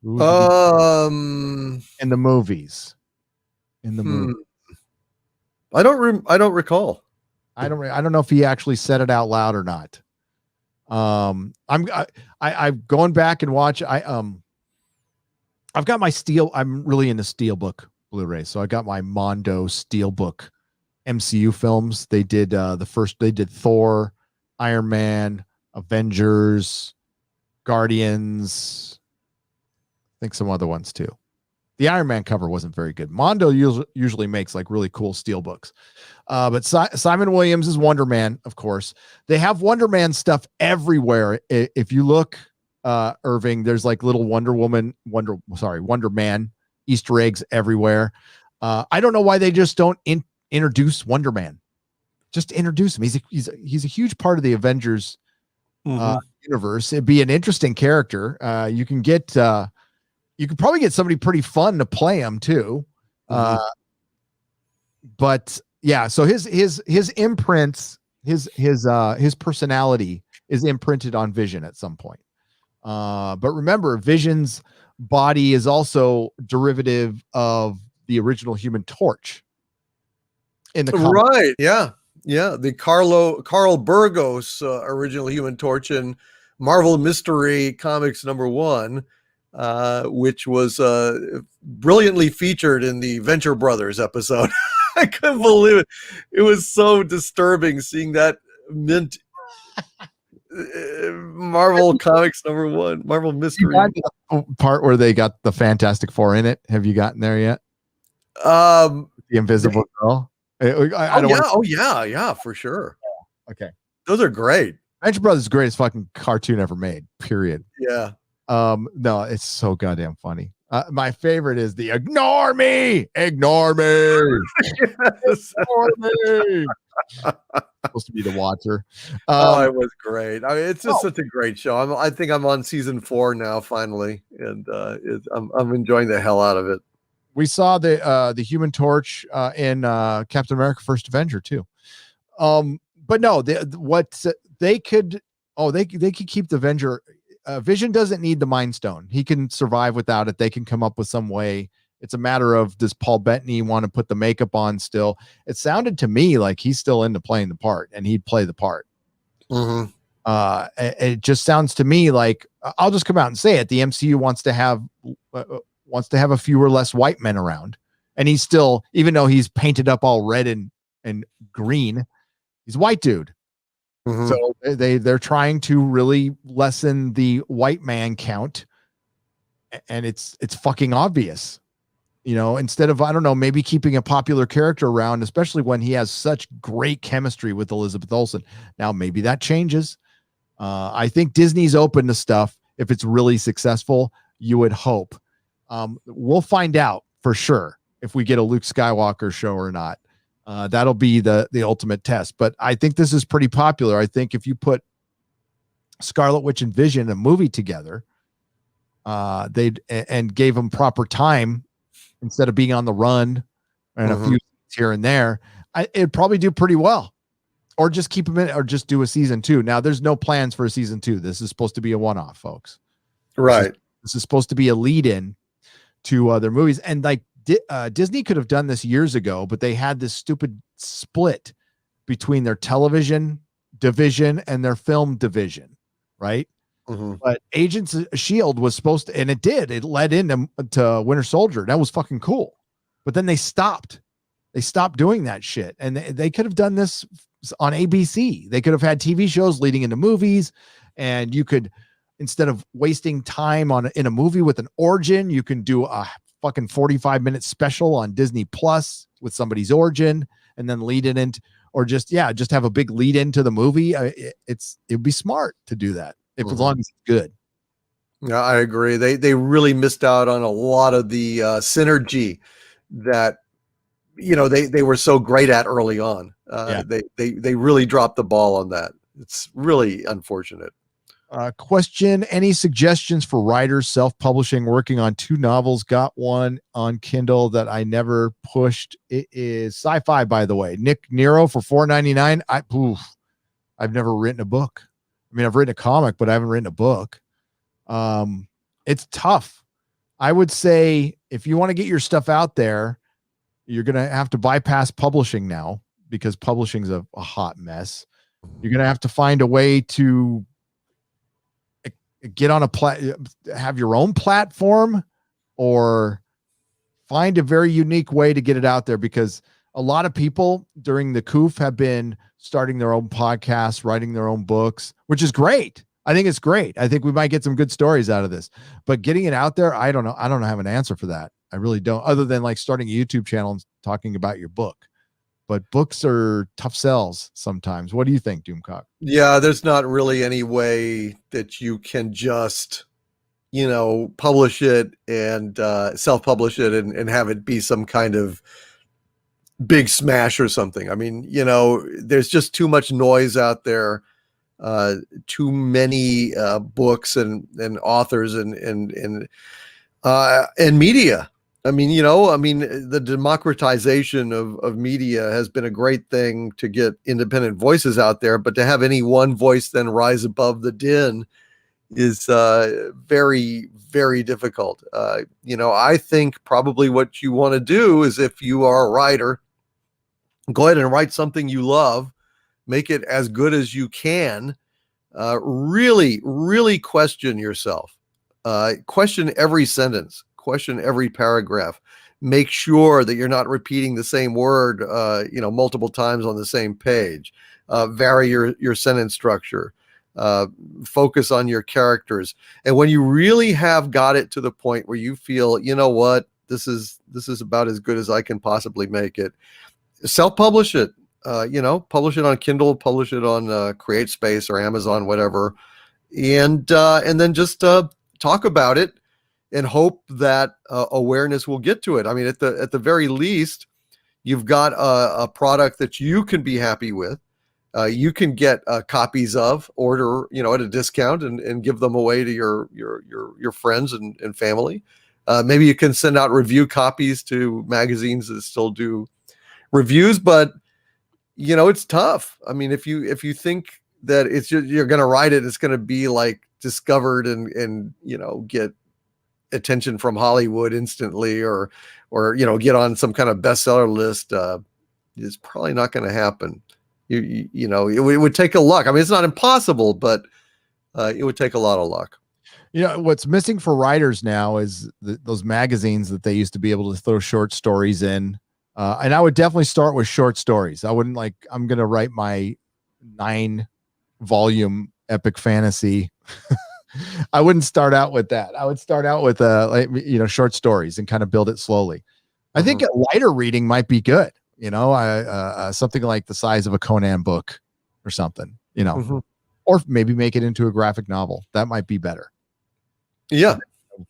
In the movies. Movie. I don't recall. I don't know if he actually said it out loud or not. I'm going back and watch. I've got my I'm really into Steelbook Blu-ray, so I got my Mondo Steelbook MCU films. They did they did Thor, Iron Man, Avengers, Guardians, I think some other ones too. The Iron Man cover wasn't very good. Mondo usually makes like really cool steel books. But Simon Williams is Wonder Man, of course. They have Wonder Man stuff everywhere. If you look, Irving, there's like little Wonder Man Easter eggs everywhere. I don't know why they just don't introduce Wonder Man. Just introduce him. He's a huge part of the Avengers universe. It'd be an interesting character. You can probably get somebody pretty fun to play him too. But yeah, so his imprints, his personality is imprinted on Vision at some point. But remember, Vision's body is also derivative of the original Human Torch in the comic. Right. Yeah. Yeah. The Carl Burgos original Human Torch in Marvel Mystery Comics #1. Which was brilliantly featured in the Venture Brothers episode. I couldn't believe it. It was so disturbing seeing that mint Marvel Comics #1, Marvel Mystery. Part where they got the Fantastic Four in it. Have you gotten there yet? The Invisible Girl. Yeah, for sure. Okay. Those are great. Venture Brothers is the greatest fucking cartoon ever made, period. Yeah. No, it's so goddamn funny. My favorite is the ignore me. Yes. Ignore me. Supposed to be the Watcher. It was great. I mean, it's just such a great show. I think I'm on season 4 now, finally, and I'm enjoying the hell out of it. We saw the Human Torch in Captain America: First Avenger too. But no, they could keep the Avenger. Vision doesn't need the Mind Stone. He can survive without it. They can come up with some way. It's a matter of, does Paul Bettany want to put the makeup on still? It sounded to me like he's still into playing the part, and he'd play the part. It just sounds to me like, I'll just come out and say it, the MCU wants to have a few or less white men around, and he's still, even though he's painted up all red and green, he's a white dude. So they're trying to really lessen the white man count, and it's fucking obvious, instead of, I don't know, maybe keeping a popular character around, especially when he has such great chemistry with Elizabeth Olsen. Now maybe that changes. I think Disney's open to stuff. If it's really successful, you would hope. We'll find out for sure if we get a Luke Skywalker show or not. That'll be the ultimate test. But I think this is pretty popular. I think if you put Scarlet Witch and Vision a movie together, and gave them proper time instead of being on the run and a few scenes here and there, it'd probably do pretty well. Or just keep them in, or just do a season 2. Now there's no plans for a season 2. This is supposed to be a one-off, folks. Right. This is supposed to be a lead-in to other movies, and like, Disney could have done this years ago, but they had this stupid split between their television division and their film division, right? But Agents of S.H.I.E.L.D. was supposed to, and it led into Winter Soldier. That was fucking cool. But then they stopped doing that shit. And they could have done this on ABC. They could have had TV shows leading into movies, and you could, instead of wasting time in a movie with an origin, you can do a fucking 45-minute special on Disney Plus with somebody's origin and then lead it into, or just have a big lead into the movie. It'd be smart to do that if as long as it's good. Yeah, I agree. They really missed out on a lot of the synergy that they were so great at early on. They really dropped the ball on that. It's really unfortunate. Question: any suggestions for writers self-publishing, working on 2 novels? Got one on Kindle that I never pushed. It is sci-fi, by the way. Nick Nero for $4.99. I've never written a book. I mean, I've written a comic, but I haven't written a book. It's tough. I would say if you want to get your stuff out there, you're going to have to bypass publishing now, because publishing's a hot mess. You're going to have to find a way to get on have your own platform, or find a very unique way to get it out there, because a lot of people during the coof have been starting their own podcasts, writing their own books, which is great. I think it's great. I think we might get some good stories out of this, but getting it out there, I don't know. I don't have an answer for that. I really don't, other than like starting a YouTube channel and talking about your book. But books are tough sells sometimes. What do you think, Doomcock? Yeah, there's not really any way that you can just, publish it and self-publish it and have it be some kind of big smash or something. I mean, there's just too much noise out there, too many books and authors and media. I mean, the democratization of media has been a great thing to get independent voices out there, but to have any one voice then rise above the din is very, very difficult. I think probably what you want to do is, if you are a writer, go ahead and write something you love, make it as good as you can. Really, really question yourself. Question every sentence. Question every paragraph. Make sure that you're not repeating the same word, multiple times on the same page. Vary your sentence structure. Focus on your characters. And when you really have got it to the point where you feel, what, this is about as good as I can possibly make it, self-publish it. Publish it on Kindle, publish it on CreateSpace or Amazon, whatever, and then just talk about it. And hope that awareness will get to it. I mean, at the very least, you've got a product that you can be happy with. You can get copies of, order, at a discount, and give them away to your friends and family. Maybe you can send out review copies to magazines that still do reviews, but it's tough. I mean, if you think that you're going to write it, it's going to be like discovered and get attention from Hollywood instantly, or get on some kind of bestseller list, is probably not going to happen. It would take a luck. I mean, it's not impossible, but it would take a lot of luck. What's missing for writers now is those magazines that they used to be able to throw short stories in. And I would definitely start with short stories. I wouldn't I'm going to write my 9-volume epic fantasy. I wouldn't start out with that. I would start out with short stories and kind of build it slowly. I think a lighter reading might be good. Something like the size of a Conan book or something, or maybe make it into a graphic novel. That might be better. Yeah.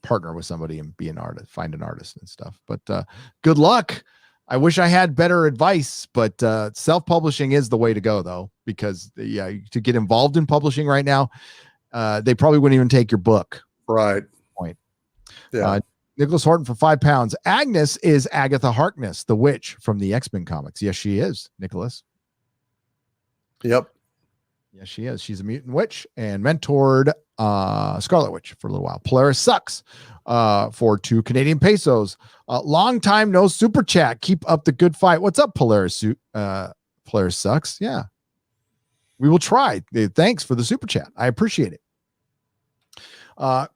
Partner with somebody and be an artist, find an artist and stuff. But good luck. I wish I had better advice, but self-publishing is the way to go, though, because to get involved in publishing right now, they probably wouldn't even take your book. Right. Point. Yeah. Nicholas Horton for 5 pounds. Agnes is Agatha Harkness, the witch from the X-Men comics. Yes, she is, Nicholas. Yep. Yes, she is. She's a mutant witch and mentored Scarlet Witch for a little while. Polaris sucks for 2 Canadian pesos. Long time no super chat. Keep up the good fight. What's up, Polaris? Polaris sucks. Yeah. We will try. Thanks for the super chat. I appreciate it.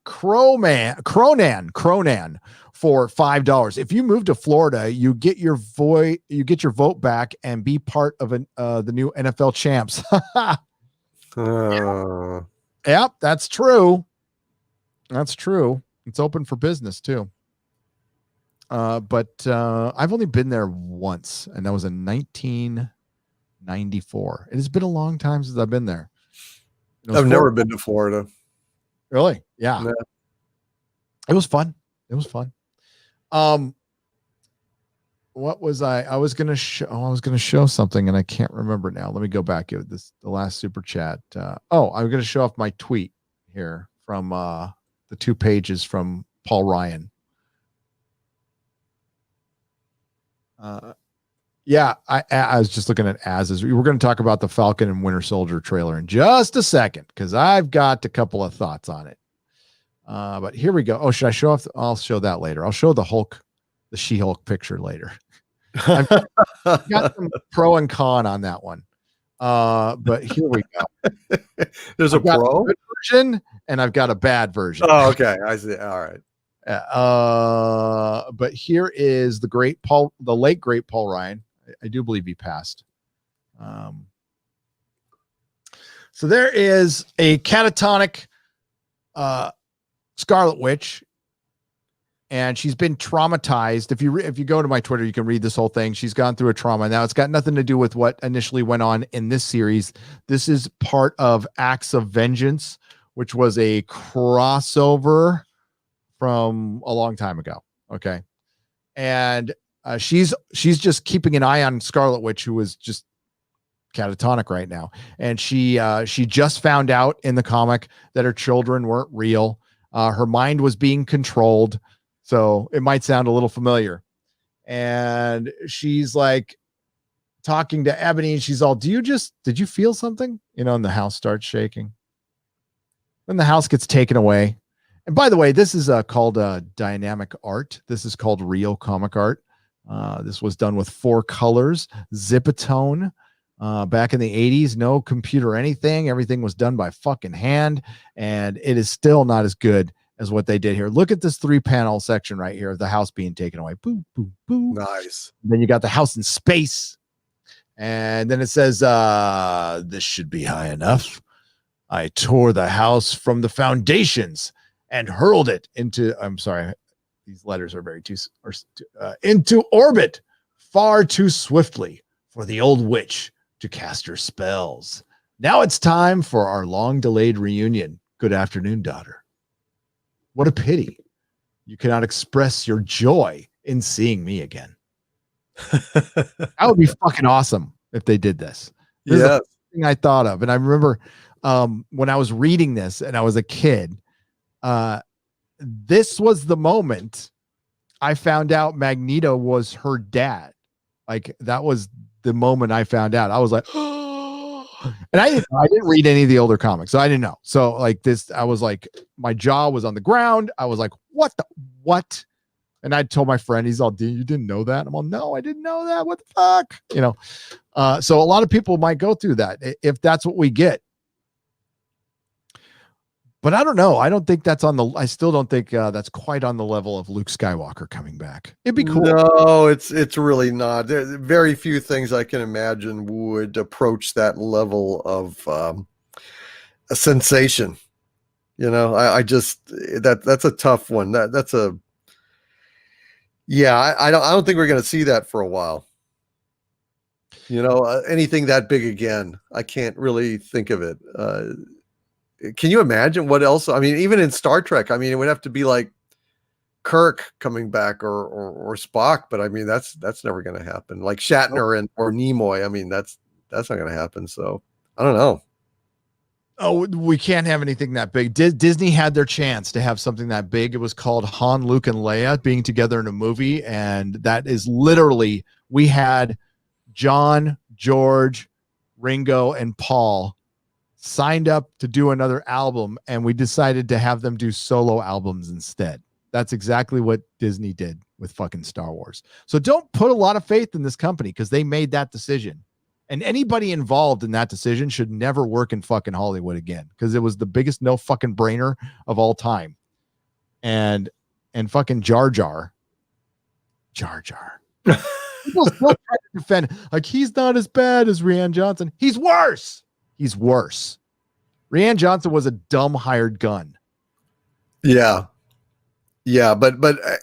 Cronan for $5. If you move to Florida, you get your vote back and be part of the new NFL champs. Yep, that's true. That's true. It's open for business too. But I've only been there once, and that was in 1994. It has been a long time since I've been there. I've never been to Florida. Really? Yeah. It was fun. What was I was gonna show? I was gonna show something, and I can't remember now. Let me go back. The last super chat. I'm gonna show off my tweet here from the 2 pages from Paul Ryan. I was just looking at Az's. We're going to talk about the Falcon and Winter Soldier trailer in just a second, because I've got a couple of thoughts on it. But here we go. Oh, should I show off? I'll show that later. I'll show the She-Hulk picture later. I've got some pro and con on that one. But here we go. There's a pro version, and I've got a bad version. Oh, okay. I see. All right. But here is the late great Paul Ryan. I do believe he passed. So there is a catatonic Scarlet Witch, and she's been traumatized. If you go to my Twitter, you can read this whole thing. She's gone through a trauma. Now, it's got nothing to do with what initially went on in this series. This is part of Acts of Vengeance, which was a crossover from a long time ago. Okay. And she's just keeping an eye on Scarlet Witch, who is just catatonic right now. And she just found out in the comic that her children weren't real. Her mind was being controlled. So it might sound a little familiar. And she's like talking to Ebony, and she's all, did you feel something? And the house starts shaking. Then the house gets taken away. And by the way, this is called dynamic art. This is called real comic art. This was done with 4 colors, Zipatone. Back in the 80s, no computer or anything. Everything was done by fucking hand. And it is still not as good as what they did here. Look at this 3-panel section right here of the house being taken away. Boom, boom, boom. Nice. Then you got the house in space. And then it says, this should be high enough. I tore the house from the foundations and hurled it into, I'm sorry, these letters are into orbit far too swiftly for the old witch to cast her spells. Now it's time for our long-delayed reunion. Good afternoon, daughter. What a pity. You cannot express your joy in seeing me again. That would be fucking awesome if they did this. This is the thing I thought of. And I remember when I was reading this and I was a kid, this was the moment I found out Magneto was her dad. Like, that was the moment I found out. I was like, and I didn't read any of the older comics, so I didn't know. So like this, I was like, my jaw was on the ground. I was like, what? And I told my friend, he's all, you didn't know that? I'm all, no, I didn't know that. What the fuck? So a lot of people might go through that if that's what we get. But I don't know. I don't think I still don't think that's quite on the level of Luke Skywalker coming back. It'd be cool. No, it's really not. There are very few things I can imagine would approach that level of a sensation. I just, that's a tough one. I don't think we're going to see that for a while. Anything that big again, I can't really think of it. Can you imagine what else? I mean, even in Star Trek, it would have to be like Kirk coming back or Spock, but I mean, that's never going to happen. Like Shatner or Nimoy. That's not going to happen. So I don't know. Oh, we can't have anything that big. Disney had their chance to have something that big. It was called Han, Luke, and Leia being together in a movie. And that is literally, we had John, George, Ringo, and Paul signed up to do another album, and we decided to have them do solo albums instead. That's exactly what Disney did with fucking Star Wars. So don't put a lot of faith in this company, because they made that decision. And anybody involved in that decision should never work in fucking Hollywood again, because it was the biggest no fucking brainer of all time. And fucking Jar Jar. People still try to defend, like, he's not as bad as Rian Johnson. He's worse. Rian Johnson was a dumb hired gun. Yeah. Yeah, but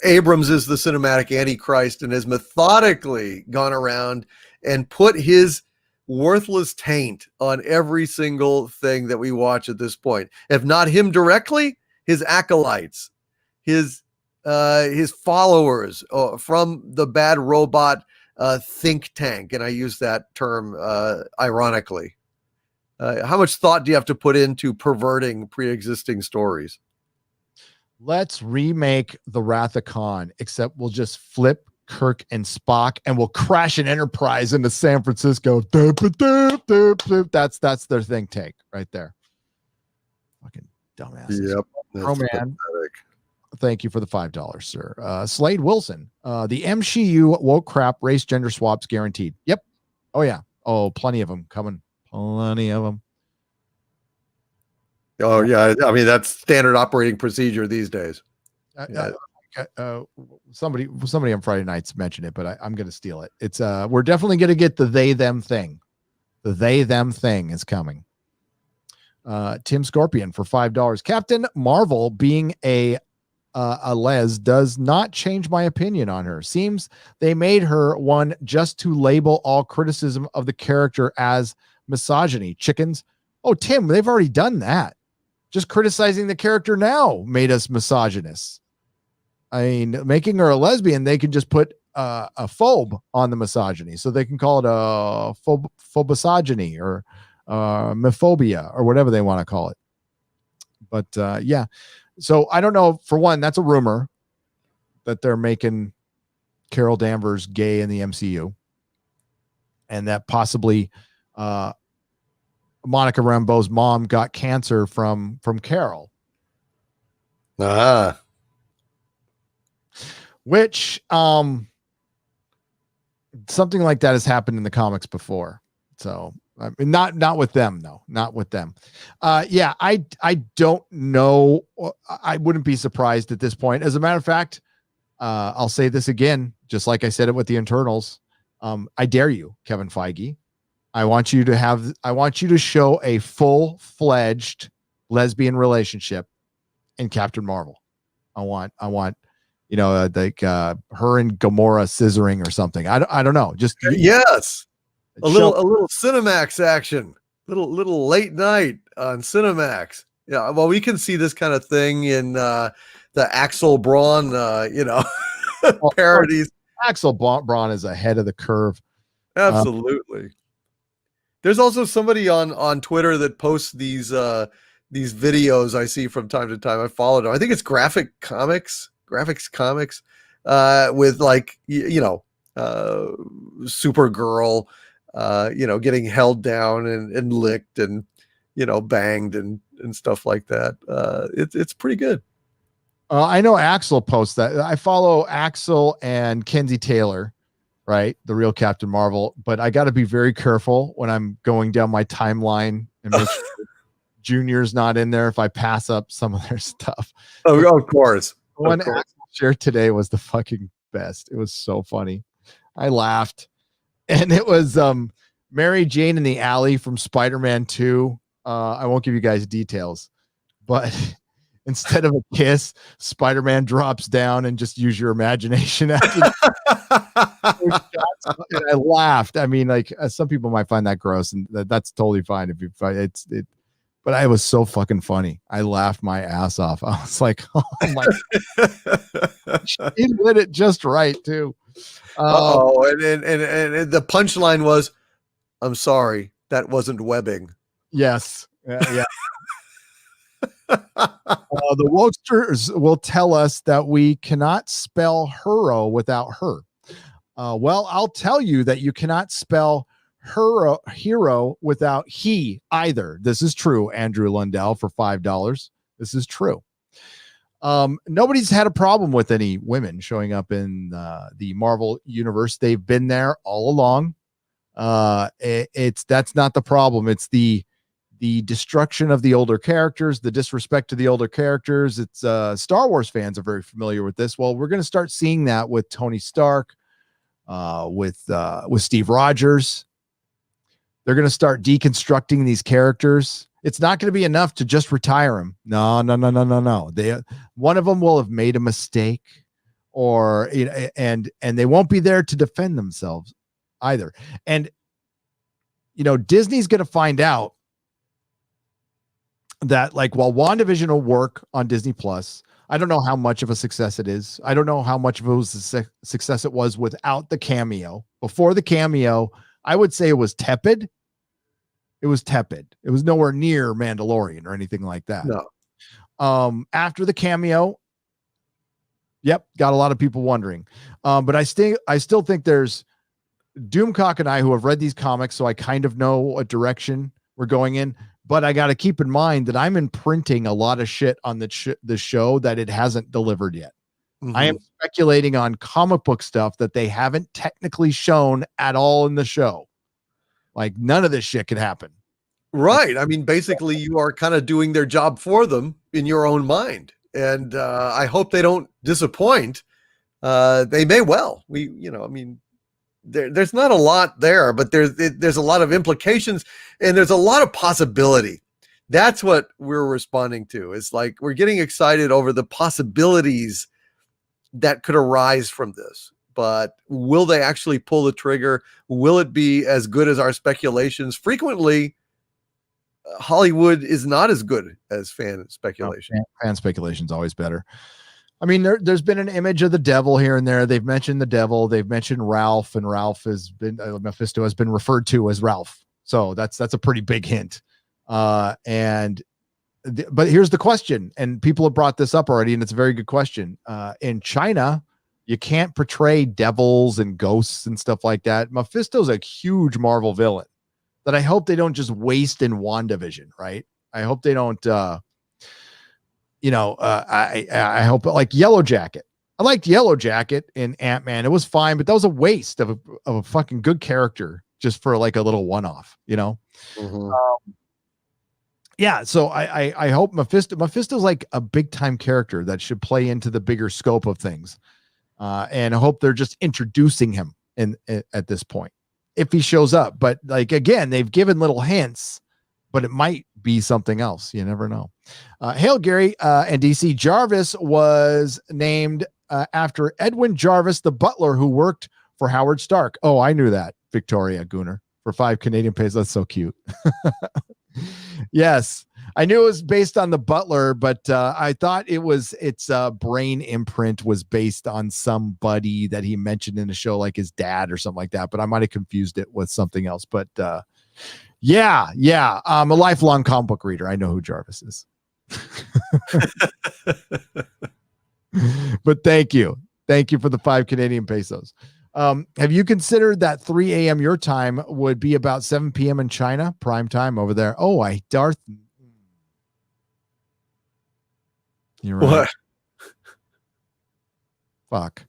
Abrams is the cinematic antichrist and has methodically gone around and put his worthless taint on every single thing that we watch at this point. If not him directly, his acolytes, his followers from the bad robot think tank, and I use that term ironically. How much thought do you have to put into perverting pre-existing stories? Let's remake the Wrath of Khan, except we'll just flip Kirk and Spock and we'll crash an Enterprise into San Francisco. That's their think tank right there. Fucking dumbasses. Yep. Oh man. Thank you for the $5, sir. Slade Wilson. The MCU woke crap, race gender swaps guaranteed. Yep. Oh yeah. Oh, plenty of them coming. Plenty of them. Oh yeah, I mean that's standard operating procedure these days. Somebody on Friday nights mentioned it, but I'm going to steal it. It's we're definitely going to get the they them thing. The they them thing is coming. Tim Scorpion for $5. Captain Marvel being a les does not change my opinion on her. Seems they made her one just to label all criticism of the character as misogyny. Chickens. Oh, Tim, they've already done that. Just criticizing the character now made us misogynists. I mean, making her a lesbian, they can just put a phobe on the misogyny. So they can call it a phobosogyny or myphobia or whatever they want to call it. But yeah. So I don't know. For one, that's a rumor that they're making Carol Danvers gay in the MCU. And that possibly Monica Rambeau's mom got cancer from Carol. Which something like that has happened in the comics before. So I mean, not with them though. Not with them. Yeah, I don't know. I wouldn't be surprised at this point. As a matter of fact, I'll say this again, just like I said it with the internals. I dare you, Kevin Feige. I want you to show a full-fledged lesbian relationship in Captain Marvel. I want, like her and Gamora scissoring or something. I don't know. Just yes, a little Cinemax action, little late night on Cinemax. Yeah, well, we can see this kind of thing in the Axel Braun, parodies. Axel Braun is ahead of the curve. Absolutely. There's also somebody on Twitter that posts these videos I see from time to time. I follow them. I think it's Graphics Comics, with like Supergirl, getting held down and licked and banged and stuff like that. It's pretty good. I know Axel posts that. I follow Axel and Kenzie Taylor. Right, the real Captain Marvel, but I got to be very careful when I'm going down my timeline and make sure Junior's not in there if I pass up some of their stuff. Oh, of course. One Axel shared today was the fucking best. It was so funny. I laughed, and it was Mary Jane in the alley from Spider-Man 2. I won't give you guys details, but instead of a kiss, Spider-Man drops down and just use your imagination. And I laughed. I mean, like some people might find that gross, and that's totally fine. If you find it, but I was so fucking funny. I laughed my ass off. I was like, oh my, he lit it just right too. And the punchline was, "I'm sorry, that wasn't webbing." Yes. Yeah. The Wokesters will tell us that we cannot spell hero without her. Well, I'll tell you that you cannot spell hero without he either. This is true, Andrew Lundell for $5. This is true. Nobody's had a problem with any women showing up in the Marvel universe. They've been there all along. That's not the problem. It's the destruction of the older characters, the disrespect to the older characters. It's Star Wars fans are very familiar with this. Well, we're going to start seeing that with Tony Stark, with Steve Rogers. They're going to start deconstructing these characters. It's not going to be enough to just retire him. No. One of them will have made a mistake, or and they won't be there to defend themselves either. And Disney's going to find out that, like, while WandaVision will work on Disney Plus, I don't know how much of a success it is. I don't know how much of it was a success it was without the cameo. Before the cameo, I would say it was tepid. It was tepid. It was nowhere near Mandalorian or anything like that. No. After the cameo, yep, got a lot of people wondering. But I still think there's Doomcock and I, who have read these comics, so I kind of know what direction we're going in. But I got to keep in mind that I'm imprinting a lot of shit on the show that it hasn't delivered yet. Mm-hmm. I am speculating on comic book stuff that they haven't technically shown at all in the show. Like, none of this shit could happen. Right. I mean, basically, you are kind of doing their job for them in your own mind. And I hope they don't disappoint. They may well. There's not a lot there, but there's a lot of implications, and there's a lot of possibility. That's what we're responding to. It's like we're getting excited over the possibilities that could arise from this. But will they actually pull the trigger? Will it be as good as our speculations? Frequently, Hollywood is not as good as fan speculation. Fan speculation is always better. I mean, there's been an image of the devil here and there. They've mentioned the devil. They've mentioned Ralph, and Ralph has been Mephisto has been referred to as Ralph. So that's a pretty big hint. But here's the question, and people have brought this up already, and it's a very good question. In China, you can't portray devils and ghosts and stuff like that. Mephisto's a huge Marvel villain that I hope they don't just waste in WandaVision, right? I hope they don't. I hope, like, Yellow Jacket. I liked Yellow Jacket in Ant-Man. It was fine, but that was a waste of a fucking good character just for like a little one-off, Mm-hmm. Yeah. So I hope Mephisto's like a big time character that should play into the bigger scope of things. And I hope they're just introducing him at this point, if he shows up. But, like, again, they've given little hints, but it might be something else. You never know. Hail Gary and DC. Jarvis was named after Edwin Jarvis, the butler who worked for Howard Stark. Oh, I knew that. Victoria Gunner for 5 Canadian pesos. That's so cute. Yes, I knew it was based on the butler, but I thought its brain imprint was based on somebody that he mentioned in the show, like his dad or something like that. But I might have confused it with something else. But yeah. I'm a lifelong comic book reader. I know who Jarvis is. But thank you for the 5 Canadian pesos. Have you considered that 3 a.m. your time would be about 7 p.m. in China, prime time over there? Oh, you're right. What? Fuck.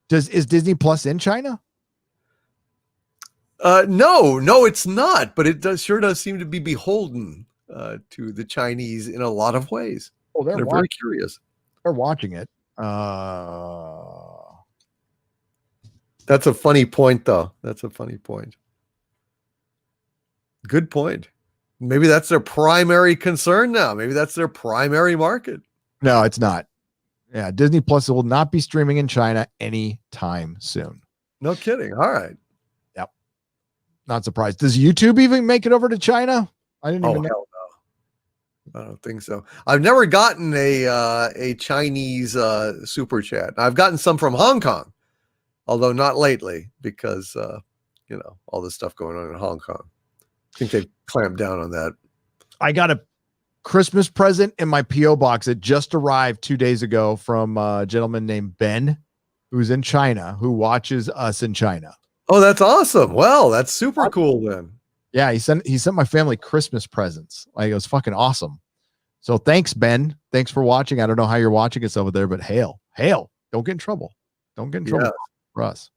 Is Disney Plus in China? No, it's not. But it sure does seem to be beholden to the Chinese in a lot of ways. Oh, they're very curious. They're watching it. That's a funny point, though. That's a funny point. Good point. Maybe that's their primary concern now. Maybe that's their primary market. No, it's not. Yeah, Disney Plus will not be streaming in China anytime soon. No kidding. All right. Yep. Not surprised. Does YouTube even make it over to China? I didn't even know. Hell no. I don't think so. I've never gotten a Chinese super chat. I've gotten some from Hong Kong, although not lately because all this stuff going on in Hong Kong. I think they clamped down on that. I got a Christmas present in my P.O. box. It just arrived 2 days ago from a gentleman named Ben, who's in China, who watches us in China. Oh, that's awesome. Well, that's super cool then. Yeah, he sent my family Christmas presents. Like, it was fucking awesome. So thanks, Ben. Thanks for watching. I don't know how you're watching us over there, but hail. Don't get in trouble. For us.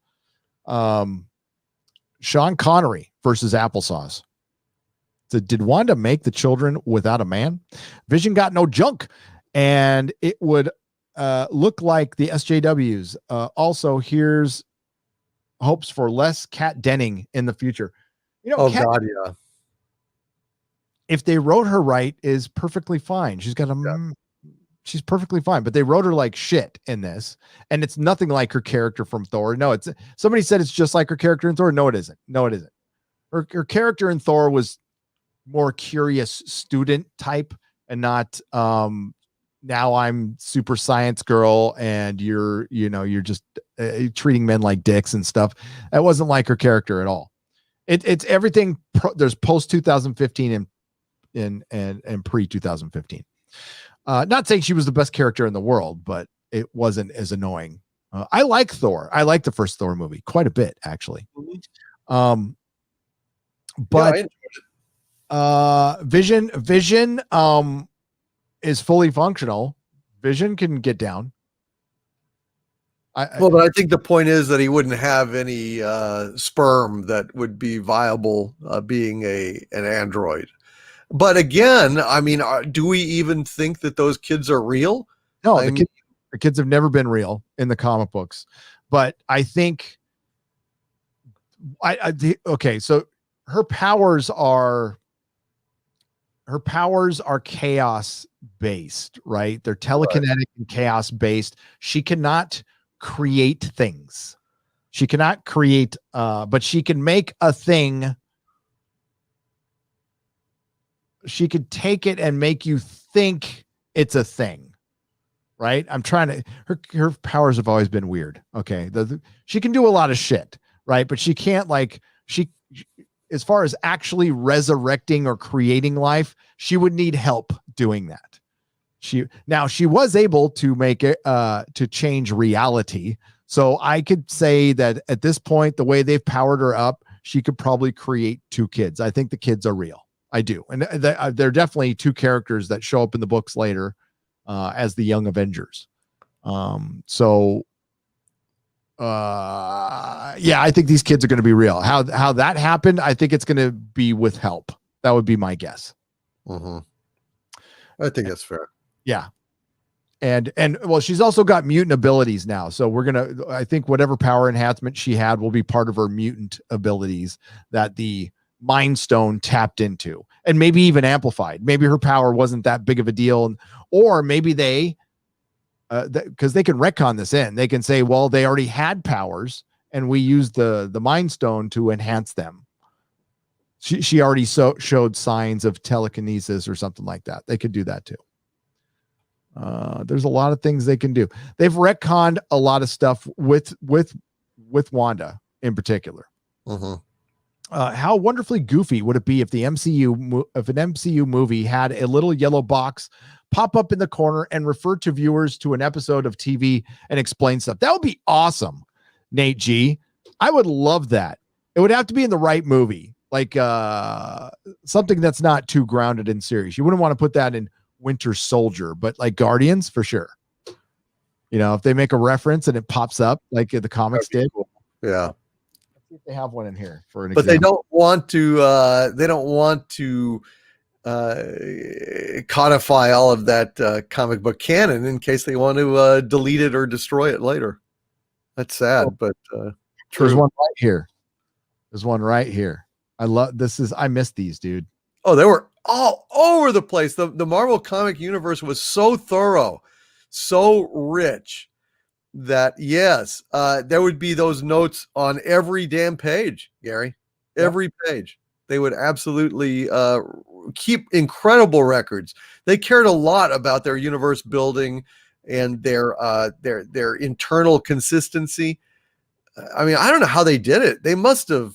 Sean Connery versus applesauce. So did Wanda make the children without a man? Vision got no junk, and it would look like the SJWs. Also, here's hopes for less Kat Denning in the future. God, yeah. if they wrote her right, is perfectly fine. She's got a she's perfectly fine, but they wrote her like shit in this, and it's nothing like her character from Thor. No, it's somebody said it's just like her character in Thor. No, it isn't. No, it isn't. Her character in Thor was more curious student type, and not now I'm super science girl and you're just treating men like dicks and stuff. That wasn't like her character at all. It's everything. There's post 2015 and pre 2015. Not saying she was the best character in the world, but it wasn't as annoying. I like Thor. I like the first Thor movie quite a bit, actually. But Vision is fully functional. Vision can get down. But I think the point is that he wouldn't have any sperm that would be viable being an android. But again, I mean, do we even think that those kids are real? No, the kids have never been real in the comic books. But I think, okay, so her powers are chaos based, right? They're telekinetic and chaos based. She cannot create things. She cannot create, but she can make a thing. She could take it and make you think it's a thing, right? I'm trying to, her powers have always been weird. Okay. She can do a lot of shit, right? But she can't as far as actually resurrecting or creating life, she would need help doing that. She was able to make it, to change reality. So I could say that at this point, the way they've powered her up, she could probably create 2 kids. I think the kids are real. I do. And they're definitely 2 characters that show up in the books later as the Young Avengers. Yeah, I think these kids are going to be real. How that happened, I think it's going to be with help. That would be my guess. Mm-hmm. I think that's fair. Yeah. And well, she's also got mutant abilities now. So I think whatever power enhancement she had will be part of her mutant abilities that the Mind Stone tapped into, and maybe even amplified. Maybe her power wasn't that big of a deal, or maybe they, because they can retcon this in. They can say, well, they already had powers, and we used the Mind Stone to enhance them. She already showed signs of telekinesis or something like that. They could do that too. There's a lot of things they can do. They've retconned a lot of stuff with Wanda in particular. Mm-hmm. How wonderfully goofy would it be if an MCU movie had a little yellow box pop up in the corner and refer to viewers to an episode of TV and explain stuff? That would be awesome, Nate G. I would love that. It would have to be in the right movie, like something that's not too grounded and serious. You wouldn't want to put that in Winter Soldier, but like Guardians for sure. If they make a reference and it pops up like the comics did. Cool. Yeah. If they have one in here for an but example. They don't want to codify all of that comic book canon in case they want to delete it or destroy it later. That's sad, but true. There's one right here. I missed these, dude. Oh, they were all over the place. The Marvel comic universe was so thorough, so rich, that yes, there would be those notes on every damn page, Gary. Every page. They would absolutely keep incredible records. They cared a lot about their universe building and their internal consistency. I mean, I don't know how they did it. They must have.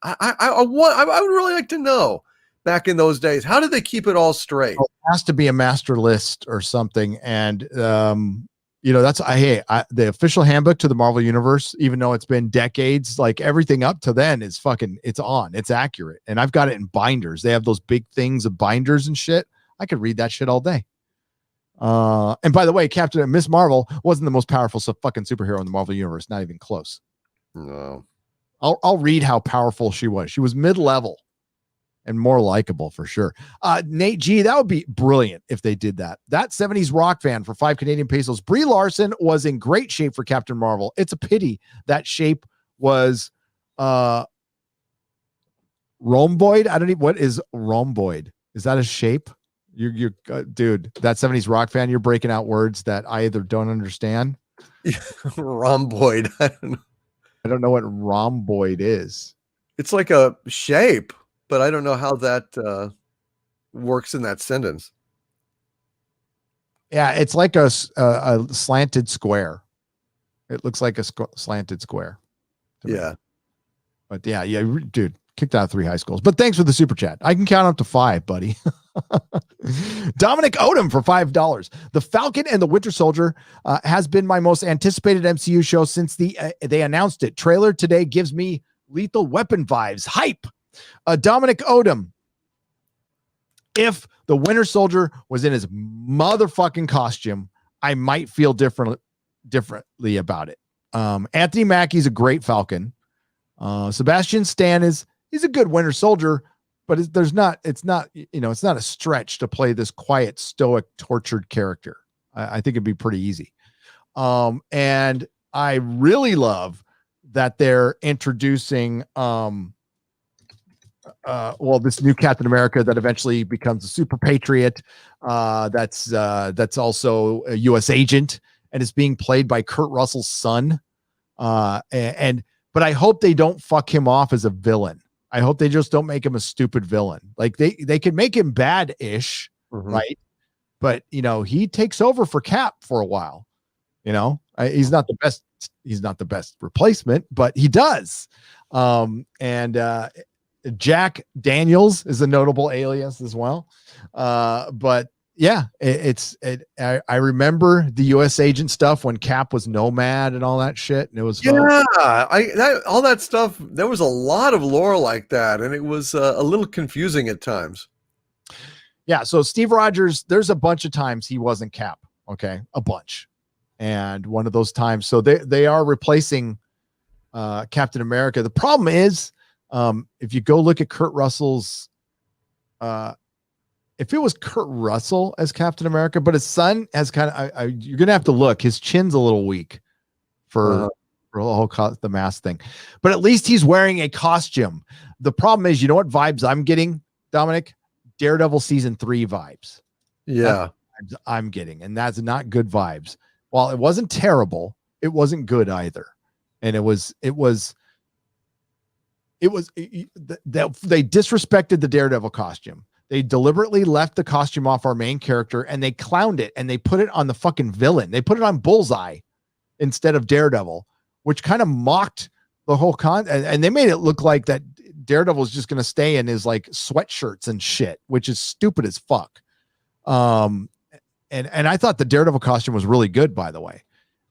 I would really like to know. Back in those days, how did they keep it all straight? Well, it has to be a master list or something, and that's the official handbook to the Marvel Universe. Even though it's been decades, like everything up to then is it's accurate, and I've got it in binders. They have those big things of binders and shit. I could read that shit all day. And by the way, Miss Marvel wasn't the most powerful fucking superhero in the Marvel Universe, not even close. No, I'll read how powerful she was. She was mid-level. And more likable for sure. Nate G, that would be brilliant if they did that. That 70s rock fan for 5 Canadian pesos. Brie Larson was in great shape for Captain Marvel. It's a pity that shape was rhomboid. What is rhomboid? Is that a shape? You're dude, that 70s rock fan, you're breaking out words that I either don't understand. Rhomboid. I don't know what rhomboid is. It's like a shape, but I don't know how that works in that sentence. Yeah, it's like a slanted square. It looks like a slanted square. Yeah. Me. But yeah, dude, kicked out of 3 high schools. But thanks for the super chat. I can count up to 5, buddy. Dominic Odom for $5. The Falcon and the Winter Soldier has been my most anticipated MCU show since they announced it. Trailer today gives me Lethal Weapon vibes. Hype. Dominic Odom. If the Winter Soldier was in his motherfucking costume, I might feel differently about it. Anthony Mackie's a great Falcon. Sebastian Stan he's a good Winter Soldier, but it's not a stretch to play this quiet, stoic, tortured character. I think it'd be pretty easy. And I really love that they're introducing this new Captain America that eventually becomes a super patriot. That's also a U.S. agent and is being played by Kurt Russell's son. But I hope they don't fuck him off as a villain. I hope they just don't make him a stupid villain. Like they can make him bad-ish, right? But he takes over for Cap for a while. He's not the best. He's not the best replacement, but he does. Jack Daniels is a notable alias as well. But yeah, I remember the U.S. agent stuff when Cap was Nomad and all that shit, and it was fun. All that stuff. There was a lot of lore like that, and it was a little confusing at times. Yeah, so Steve Rogers, there's a bunch of times he wasn't Cap. Okay, a bunch, and one of those times, so they are replacing Captain America. The problem is, if you go look at Kurt Russell's, if it was Kurt Russell as Captain America, but his son has kind of, you're going to have to look, his chin's a little weak for the mask thing, but at least he's wearing a costume. The problem is, you know what vibes I'm getting, Dominic? Daredevil season 3 vibes. Yeah. That's I'm getting, and that's not good vibes. While it wasn't terrible, it wasn't good either. And they disrespected the Daredevil costume. They deliberately left the costume off our main character, and they clowned it, and they put it on the fucking villain. They put it on Bullseye instead of Daredevil, which kind of mocked the whole and they made it look like that Daredevil is just going to stay in his like sweatshirts and shit, which is stupid as fuck. And I thought the Daredevil costume was really good, by the way.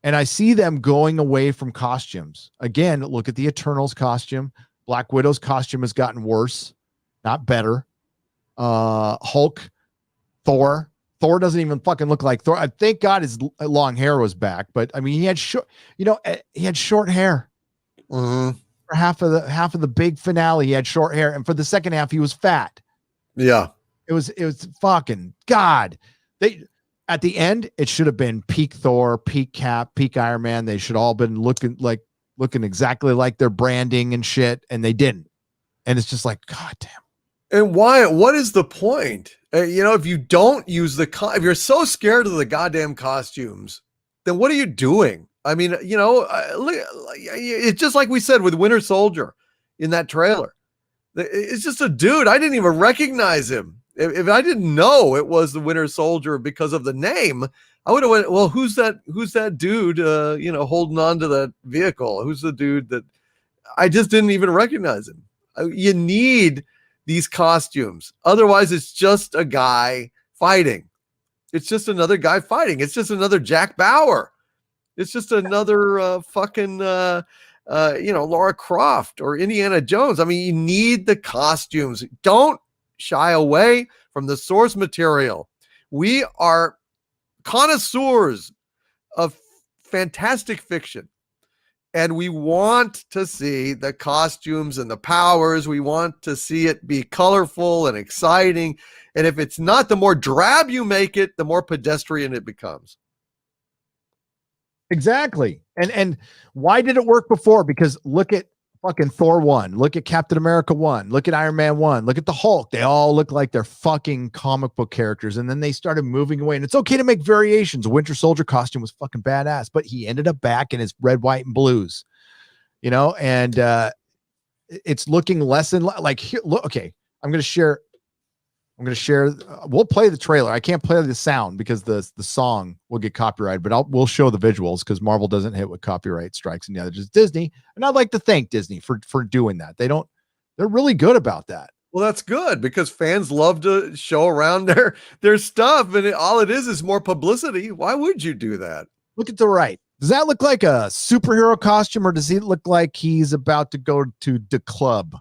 And I see them going away from costumes. Again, look at the Eternals costume. Black Widow's costume has gotten worse, not better. Hulk, Thor doesn't even fucking look like Thor. I thank God his long hair was back, but I mean, he had short hair. Mm-hmm. For half of the big finale, he had short hair, and for the second half, he was fat. Yeah, it was fucking God. At the end, it should have been peak Thor, peak Cap, peak Iron Man. They should all been looking exactly like their branding and shit, and they didn't. And it's just like, God damn. And why? What is the point? If you don't use if you're so scared of the goddamn costumes, then what are you doing? I mean, it's just like we said with Winter Soldier in that trailer. It's just a dude. I didn't even recognize him. If I didn't know it was the Winter Soldier because of the name, I would have went, well, who's that dude, holding on to that vehicle? Who's the dude that I just didn't even recognize him? You need these costumes. Otherwise, it's just a guy fighting. It's just another guy fighting. It's just another Jack Bauer. It's just another fucking, Laura Croft or Indiana Jones. I mean, you need the costumes. Don't shy away from the source material. We are connoisseurs of fantastic fiction, and we want to see the costumes and the powers. We want to see it be colorful and exciting. And if it's not, the more drab you make it, the more pedestrian it becomes. Exactly. And why did it work before? Because look at fucking Thor 1. Look at Captain America 1. Look at Iron Man 1. Look at the Hulk. They all look like they're fucking comic book characters. And then they started moving away. And it's okay to make variations. Winter Soldier costume was fucking badass, but he ended up back in his red, white, and blues. You know, and it's looking less and like here. Look, okay, I'm gonna share. We'll play the trailer. I can't play the sound because the song will get copyrighted, but we'll show the visuals because Marvel doesn't hit with copyright strikes, and the other just Disney. And I'd like to thank Disney for doing that. They're really good about that. Well, that's good because fans love to show around their stuff, and all it is more publicity. Why would you do that? Look at the right. Does that look like a superhero costume, or does he look like he's about to go to the club?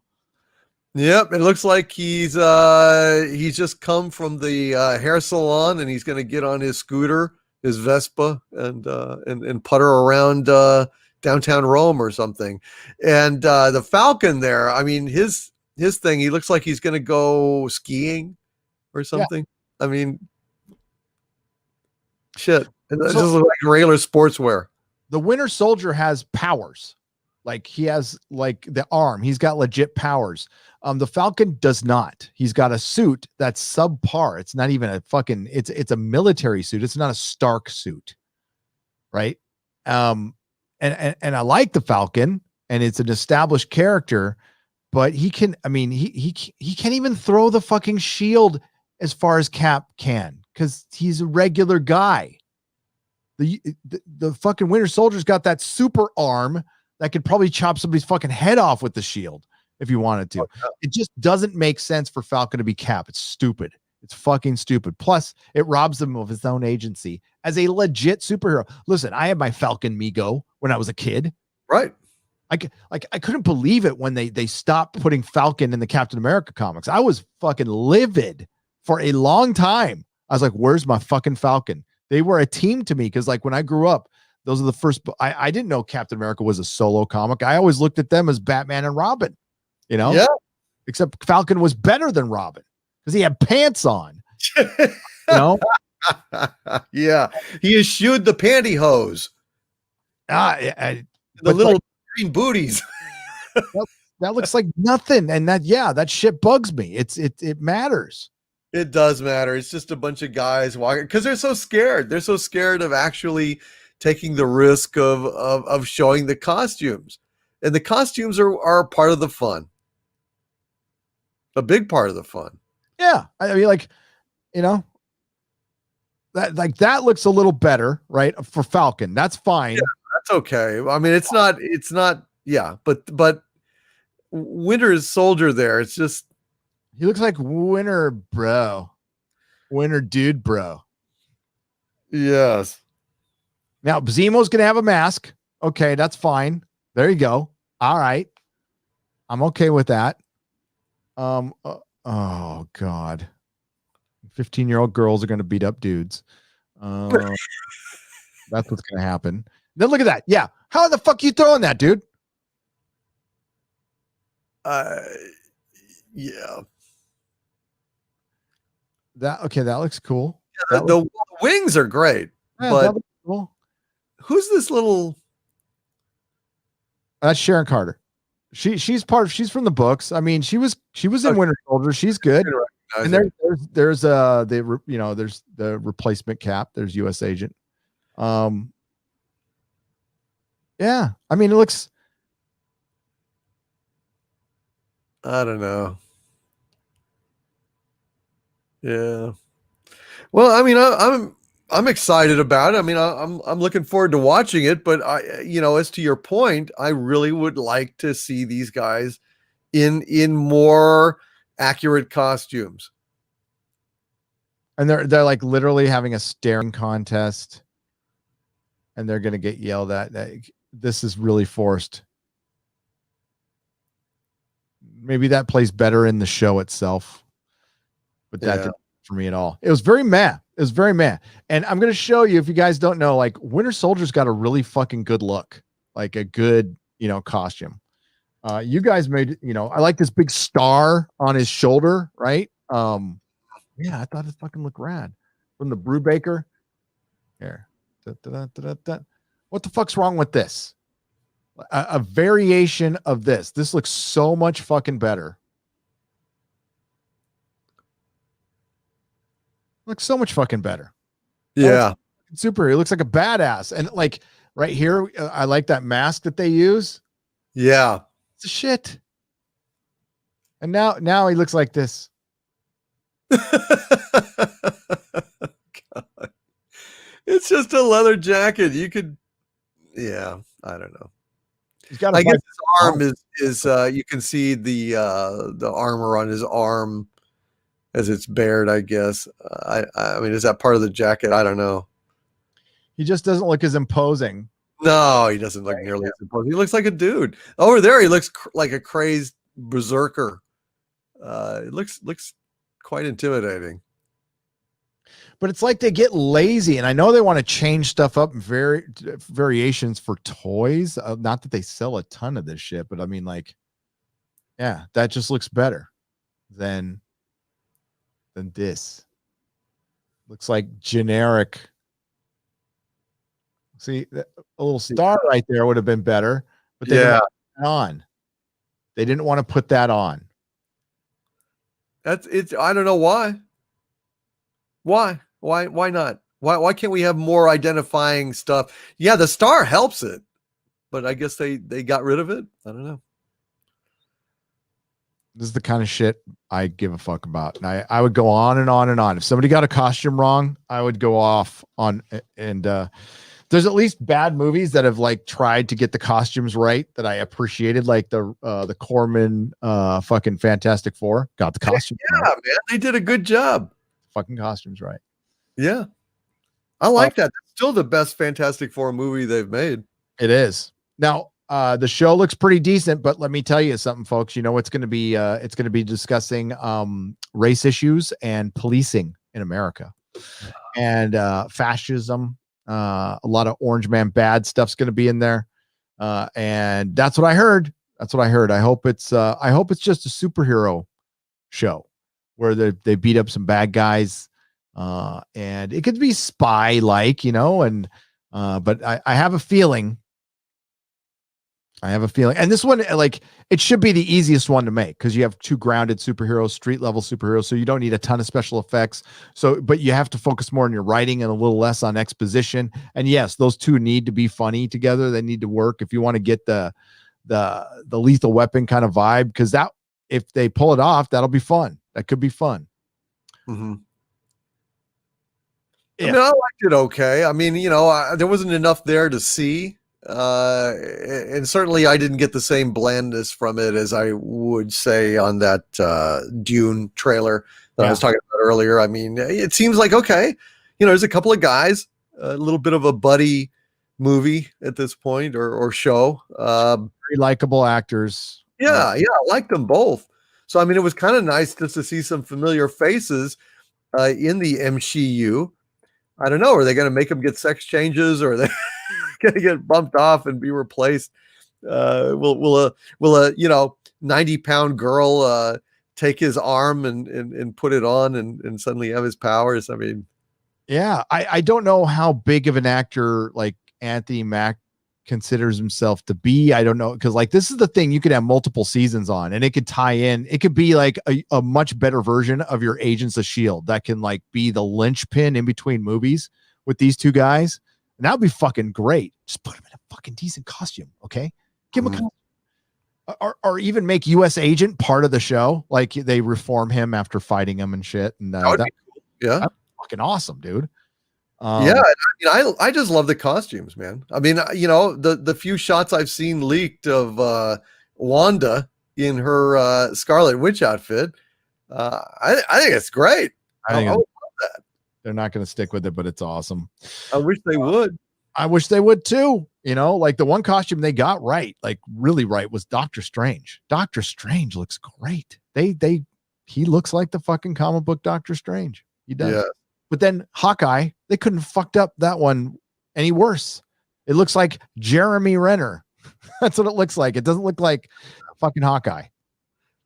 Yep, it looks like he's just come from the hair salon, and he's going to get on his scooter, his Vespa, and putter around downtown Rome or something. And the Falcon there, I mean, his thing, he looks like he's going to go skiing or something. Yeah. I mean, shit. It just looks like regular sportswear. The Winter Soldier has powers. Like he has like the arm. He's got legit powers. The Falcon does not. He's got a suit that's subpar. It's not even a fucking, it's a military suit. It's not a Stark suit. Right. And I like the Falcon, and it's an established character, but he can, I mean, he can't even throw the fucking shield as far as Cap can, because he's a regular guy. The fucking Winter Soldier's got that super arm that could probably chop somebody's fucking head off with the shield if you wanted to. It just doesn't make sense for Falcon to be Cap. It's stupid. It's fucking stupid. Plus, it robs him of his own agency as a legit superhero. Listen, I had my Falcon Migo when I was a kid. Right. I couldn't believe it when they stopped putting Falcon in the Captain America comics. I was fucking livid for a long time. I was like, where's my fucking Falcon? They were a team to me because, like, when I grew up, those are the first. I didn't know Captain America was a solo comic. I always looked at them as Batman and Robin, you know? Yeah. Except Falcon was better than Robin because he had pants on, you know? Yeah. He eschewed the pantyhose. The little green booties. that looks like nothing. And that shit bugs me. It matters. It does matter. It's just a bunch of guys walking because they're so scared. They're so scared of actually taking the risk of showing the costumes. And the costumes are part of the fun. A big part of the fun. Yeah. I mean, like, you know, that looks a little better, right? For Falcon. That's fine. Yeah, that's okay. I mean, it's not, yeah, but Winter Soldier there, it's just, he looks like Winter dude, bro. Yes. Now Zemo's gonna have a mask. Okay, that's fine. There you go. All right, I'm okay with that. Oh God, 15-year-old girls are gonna beat up dudes. That's what's gonna happen. Then look at that. Yeah, how the fuck you throwing that, dude? Yeah. That looks cool. Yeah, the wings are great, but cool. Who's this little? That's Sharon Carter. She's from the books. I mean, she was in Winter Soldier. She's good. And there's the replacement Cap. There's U.S. Agent. Yeah, I mean, it looks. I don't know. Yeah. Well, I mean, I'm excited about it. I mean, I'm looking forward to watching it, but as to your point, I really would like to see these guys in more accurate costumes. And they're like literally having a staring contest, and they're going to get yelled at. This is really forced. Maybe that plays better in the show itself, but that didn't for me at all. It was very meh. And I'm going to show you, if you guys don't know, like Winter Soldier's got a really fucking good look, like a good, costume. You guys made, I like this big star on his shoulder, right? Yeah, I thought it fucking looked rad. From the Brubaker. Here. What the fuck's wrong with this? A variation of this. This looks so much fucking better. Looks so much fucking better. Yeah. Super. He looks like a badass. And like right here, I like that mask that they use. Yeah. It's a shit. And now he looks like this. God. It's just a leather jacket. You could, yeah, I don't know. He's got I guess his arm is you can see the armor on his arm as it's bared, I guess. I mean, is that part of the jacket? I don't know. He just doesn't look as imposing. No, he doesn't look nearly as imposing. He looks like a dude. Over there, he looks like a crazed berserker. It looks quite intimidating. But it's like they get lazy, and I know they want to change stuff up in variations for toys. Not that they sell a ton of this shit, but I mean, like, yeah, that just looks better than this. Looks like generic. See, a little star right there would have been better, but they didn't put that on. They didn't want to put that on. That's it's. I don't know why. Why not? Why can't we have more identifying stuff? Yeah, the star helps it, but I guess they got rid of it. I don't know. This is the kind of shit I give a fuck about. And I would go on and on and on. If somebody got a costume wrong, I would go off on, and there's at least bad movies that have like tried to get the costumes right that I appreciated, like the Corman fucking Fantastic Four got the costume. Yeah, right. Man, they did a good job. Fucking costumes right. Yeah, I like that. It's still the best Fantastic Four movie they've made. It is. Now, the show looks pretty decent, but let me tell you something, folks. You know, it's going to be discussing race issues and policing in America and fascism. A lot of Orange Man bad stuff's going to be in there, and that's what I heard. I hope it's just a superhero show where they beat up some bad guys, and it could be spy like, you know, and but I have a feeling. And this one, like, it should be the easiest one to make because you have two grounded superheroes, street level superheroes. So you don't need a ton of special effects. So, but you have to focus more on your writing and a little less on exposition. And yes, those two need to be funny together. They need to work if you want to get the Lethal Weapon kind of vibe. Because that, if they pull it off, that'll be fun. That could be fun. Mm-hmm. Yeah. I mean, I liked it okay. I mean, you know, there wasn't enough there to see. And certainly I didn't get the same blandness from it as I would say on that Dune trailer that I was talking about earlier. I mean, it seems like, okay, you know, there's a couple of guys, a little bit of a buddy movie at this point or show. Very likable actors. Yeah, I like them both. So, I mean, it was kind of nice just to see some familiar faces in the MCU. I don't know. Are they going to make them get sex changes, or are they going to get bumped off and be replaced? Will a 90-pound girl take his arm and put it on and suddenly have his powers? I mean, yeah, I don't know how big of an actor like Anthony Mack considers himself to be. I don't know, because like this is the thing, you could have multiple seasons on and it could tie in. It could be like a much better version of your Agents of S.H.I.E.L.D. that can like be the linchpin in between movies with these two guys. And that would be fucking great. Just put him in a fucking decent costume, okay? Give him a costume. Or even make U.S. Agent part of the show. Like they reform him after fighting him and shit. And that would be cool. Yeah, that's fucking awesome, dude. Yeah, I mean, I just love the costumes, man. I mean, you know, the few shots I've seen leaked of Wanda in her Scarlet Witch outfit, I think it's great. I would love that. They're not going to stick with it, but it's awesome. I wish they would. I wish they would too. You know, like the one costume they got right, like really right, was Doctor Strange. Doctor Strange looks great. He looks like the fucking comic book Doctor Strange. He does. Yeah. But then Hawkeye, they couldn't have fucked up that one any worse. It looks like Jeremy Renner. That's what it looks like. It doesn't look like fucking Hawkeye.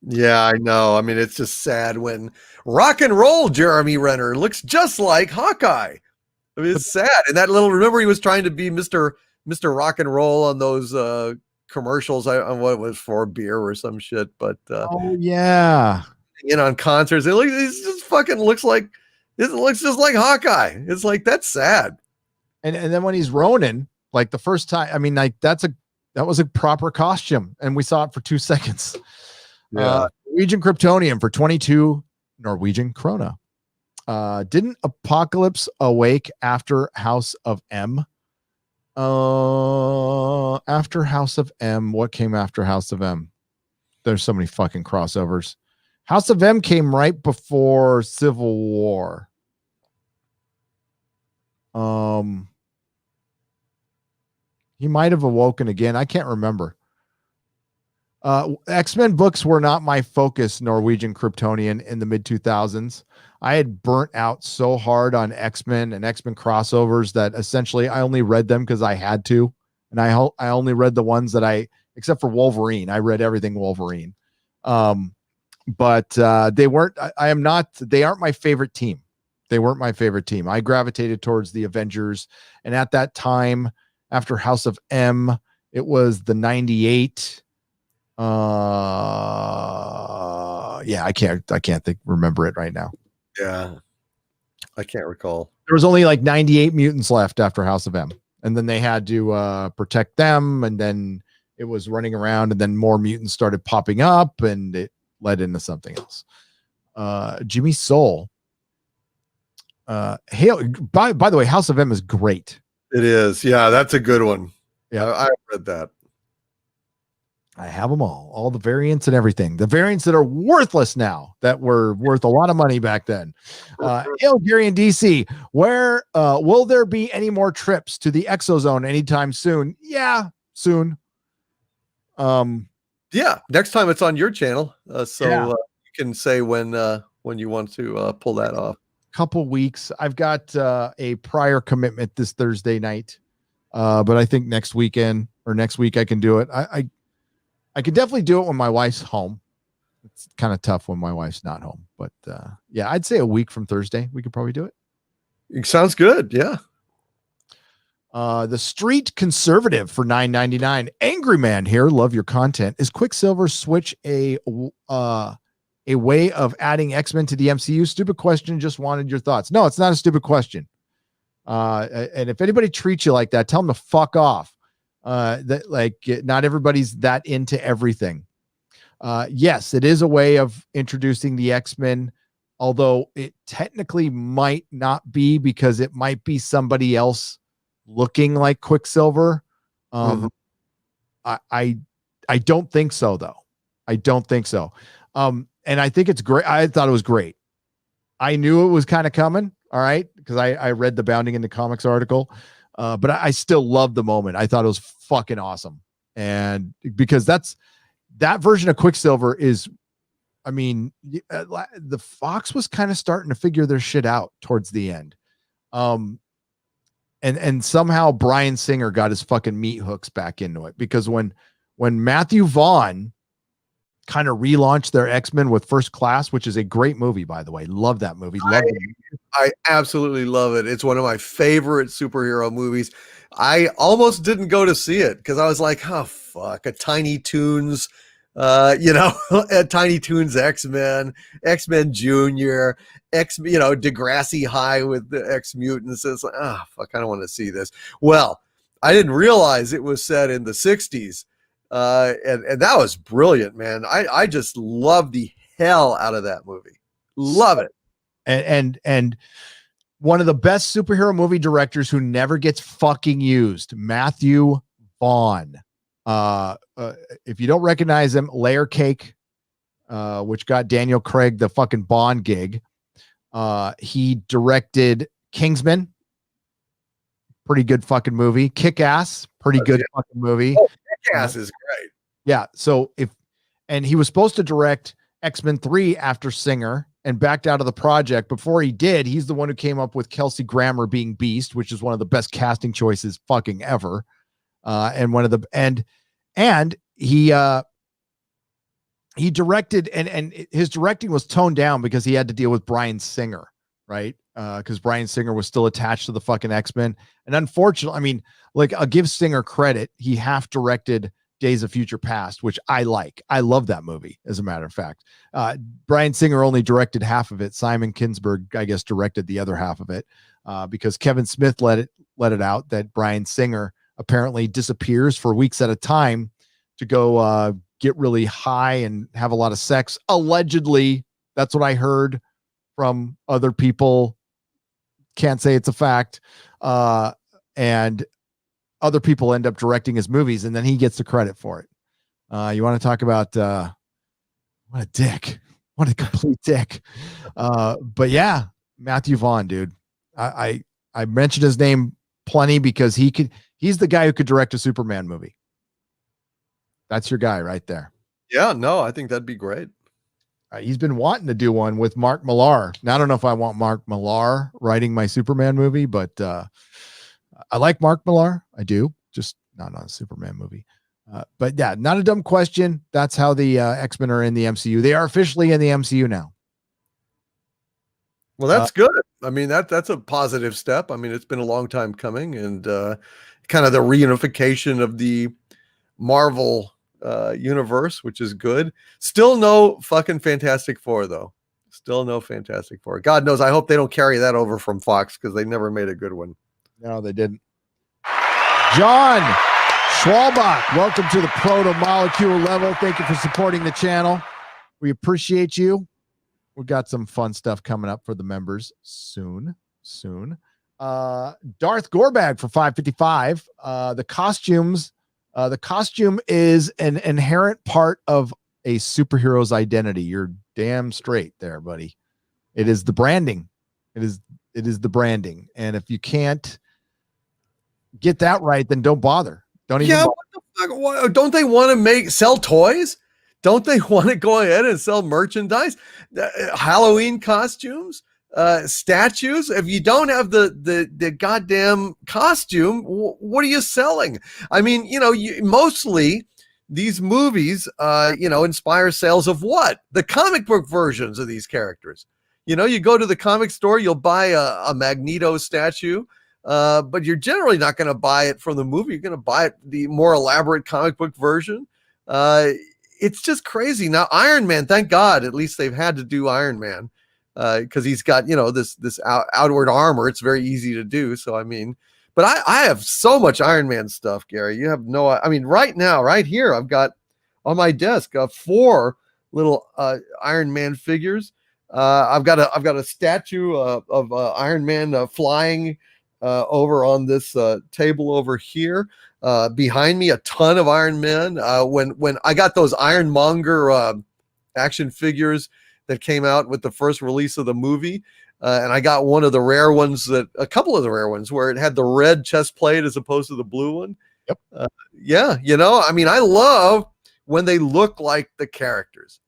Yeah, I know. I mean, it's just sad when rock and roll Jeremy Renner looks just like Hawkeye. I mean, it's sad. And that little, remember he was trying to be Mr. Rock and Roll on those commercials. I what it was for beer or some shit, but Oh yeah. on concerts, it just fucking looks like it looks just like Hawkeye. It's like that's sad. And then when he's Ronin, like the first time, I mean, like that was a proper costume, and we saw it for 2 seconds. Yeah. Norwegian Kryptonian for 22 Norwegian krona. Didn't Apocalypse awake after House of M? After House of M, what came after House of M? There's so many fucking crossovers. House of M came right before Civil War. He might have awoken again. I can't remember. X-Men books were not my focus, Norwegian Kryptonian, in the mid-2000s. I had burnt out so hard on X-Men and X-Men crossovers that essentially I only read them because I had to. And I only read the ones that except for Wolverine. I read everything Wolverine. But they aren't my favorite team. They weren't my favorite team. I gravitated towards the Avengers. And at that time, after House of M, it was the 98. Yeah, I can't remember it right now. Yeah. I can't recall. There was only like 98 mutants left after House of M. And then they had to protect them. And then it was running around, and then more mutants started popping up, and it led into something else. Jimmy Soul. Hey, by the way, House of M is great. It is. Yeah, that's a good one. Yeah, I read that. I have them all the variants and everything. The variants that are worthless now, that were worth a lot of money back then. Hail Gary in DC. Where will there be any more trips to the Exozone anytime soon? Yeah, soon. Yeah, next time it's on your channel, Yeah. You can say when you want to pull that off. Couple weeks. I've got a prior commitment this Thursday night, but I think next week I can do it. I can definitely do it when my wife's home. It's kind of tough when my wife's not home, but yeah, I'd say a week from Thursday we could probably do it. It sounds good. Yeah. The Street Conservative for $9.99. Angry Man here. Love your content. Is Quicksilver switch a way of adding X-Men to the MCU? Stupid question. Just wanted your thoughts. No, it's not a stupid question. And if anybody treats you like that, tell them to fuck off. Not everybody's that into everything. Yes, it is a way of introducing the X-Men, although it technically might not be, because it might be somebody else looking like Quicksilver. I don't think so, though. I don't think so. And I think it's great. I thought it was great. I knew it was kind of coming. All right. Because I read the Bounding into Comics article. But I still love the moment. I thought it was fucking awesome. And because that version of Quicksilver is, I mean, the Fox was kind of starting to figure their shit out towards the end. And somehow Bryan Singer got his fucking meat hooks back into it, because when Matthew Vaughn kind of relaunched their X-Men with First Class, which is a great movie, by the way. Love that movie. I absolutely love it. It's one of my favorite superhero movies. I almost didn't go to see it because I was like, oh fuck, a Tiny Toons, a Tiny Toons X-Men, X-Men Junior, Degrassi High with the X-Mutants. It's like, oh fuck, I don't want to see this. Well, I didn't realize it was set in the 60s. And that was brilliant, man. I just love the hell out of that movie. Love it. And one of the best superhero movie directors who never gets fucking used, Matthew Vaughn. If you don't recognize him, Layer Cake, which got Daniel Craig the fucking Bond gig. He directed Kingsman. Pretty good fucking movie. Kick-Ass. Pretty good fucking movie. Oh, Kick-Ass is great. Yeah. So he was supposed to direct X-Men 3 after Singer and backed out of the project. Before he did, he's the one who came up with Kelsey Grammer being Beast, which is one of the best casting choices fucking ever. And he directed, and his directing was toned down because he had to deal with Bryan Singer, right? Because Bryan Singer was still attached to the fucking X-Men. And unfortunately, I mean, like, I'll give Singer credit. He half directed Days of Future Past, which I like. I love that movie, as a matter of fact. Bryan Singer only directed half of it. Simon Kinberg, I guess, directed the other half of it, because Kevin Smith let it out that Bryan Singer apparently disappears for weeks at a time to go get really high and have a lot of sex. Allegedly, that's what I heard from other people. Can't say it's a fact. And other people end up directing his movies, and then he gets the credit for it. You want to talk about what a dick, what a complete dick. But yeah, Matthew Vaughn, dude. I mentioned his name plenty because he's the guy who could direct a Superman movie. That's your guy right there. Yeah, no, I think that'd be great. He's been wanting to do one with Mark Millar. Now, I don't know if I want Mark Millar writing my Superman movie, but I like Mark Millar. I do, just not on a Superman movie. But yeah, not a dumb question. That's how the X-Men are in the MCU. They are officially in the MCU now. Well, that's good. I mean, that's a positive step. I mean, it's been a long time coming, and kind of the reunification of the Marvel universe, which is good. Still no fucking Fantastic Four, though. Still no Fantastic Four. God knows, I hope they don't carry that over from Fox, because they never made a good one. No, they didn't. John Schwalbach, welcome to the Proto Molecule level. Thank you for supporting the channel. We appreciate you. We got some fun stuff coming up for the members soon. Darth Gorbag for 555. The costume is an inherent part of a superhero's identity. You're damn straight there, buddy. It is the branding. It is the branding. And if you can't get that right, then don't bother. Don't even. Yeah, what the fuck? What, don't they want to sell toys? Don't they want to go ahead and sell merchandise, Halloween costumes, statues? If you don't have the goddamn costume, what are you selling? I mean, mostly these movies, inspire sales of what? The comic book versions of these characters. You go to the comic store, you'll buy a Magneto statue, but you're generally not going to buy it from the movie. You're going to buy it the more elaborate comic book version. It's just crazy. Now, Iron Man, thank God, at least they've had to do Iron Man, because he's got, this outward armor. It's very easy to do. So, I mean, but I have so much Iron Man stuff, Gary. You have no, I mean, right now, right here, I've got on my desk 4 little Iron Man figures. I've got a statue of Iron Man flying over on this table over here. Behind me, a ton of Iron Man. When I got those Ironmonger action figures that came out with the first release of the movie, and I got one of the rare ones, a couple of the rare ones where it had the red chest plate as opposed to the blue one. Yep. Yeah, I mean, I love when they look like the characters.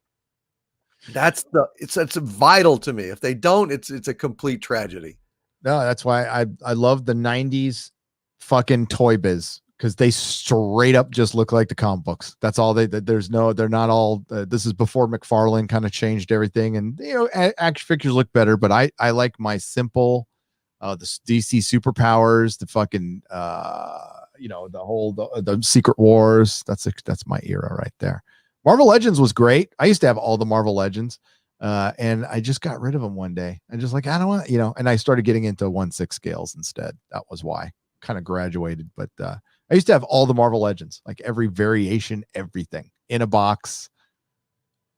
It's vital to me. If they don't, it's a complete tragedy. No, that's why I love the 90s fucking Toy Biz, because they straight up just look like the comic books. That's all they're not all, this is before McFarlane kind of changed everything, and action figures look better, but I like my simple, the DC superpowers, the fucking, the whole, the Secret Wars. That's my era right there. Marvel Legends was great. I used to have all the Marvel Legends, and I just got rid of them one day. I just I don't want, and I started getting into 1/6 scales instead. That was why. Kind of graduated, but I used to have all the Marvel Legends, like every variation, everything in a box.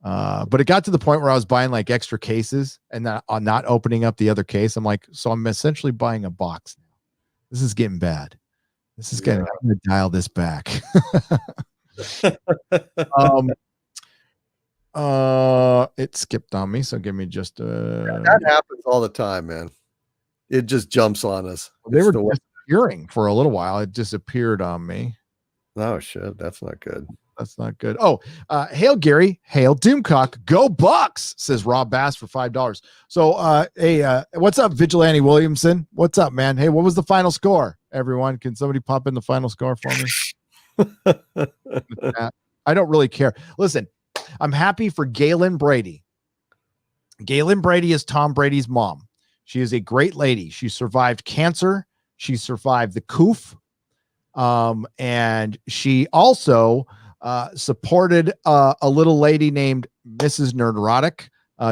But it got to the point where I was buying like extra cases and not opening up the other case. I'm like, so I'm essentially buying a box now. This is getting bad. This is getting, I'm going to dial this back. It skipped on me, so give me just that happens all the time, man. It just jumps on us. They were disappearing for a little while. It disappeared on me. Oh shit, that's not good. That's not good. Oh, hail Gary, hail Doomcock, go Bucks, says Rob Bass for $5. So hey, what's up, Vigilante Williamson? What's up, man? Hey, what was the final score? Everyone, can somebody pop in the final score for me? I don't really care. Listen, I'm happy for Galen Brady. Galen Brady is Tom Brady's mom. She is a great lady. She survived cancer. She survived the coof. And she also supported a little lady named Mrs. Nerdrotic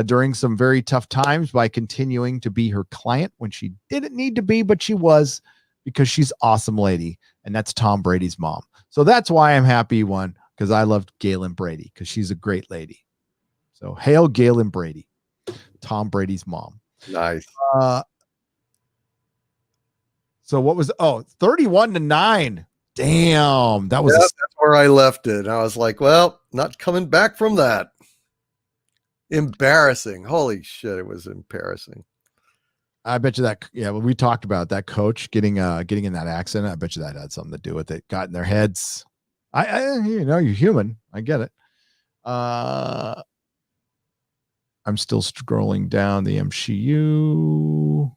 during some very tough times by continuing to be her client when she didn't need to be, but she was, because she's awesome lady. And that's Tom Brady's mom. So that's why I'm happy he won, because I loved Galen Brady, because she's a great lady. So hail Galen Brady, Tom Brady's mom. Nice. So what was 31-9? Damn, that was that's where I left it. I was like, well, not coming back from that. Embarrassing. Holy shit, it was embarrassing. I bet you that, yeah, when we talked about that coach getting in that accident, I bet you that had something to do with it. Got in their heads. You're human. I get it. I'm still scrolling down the MCU.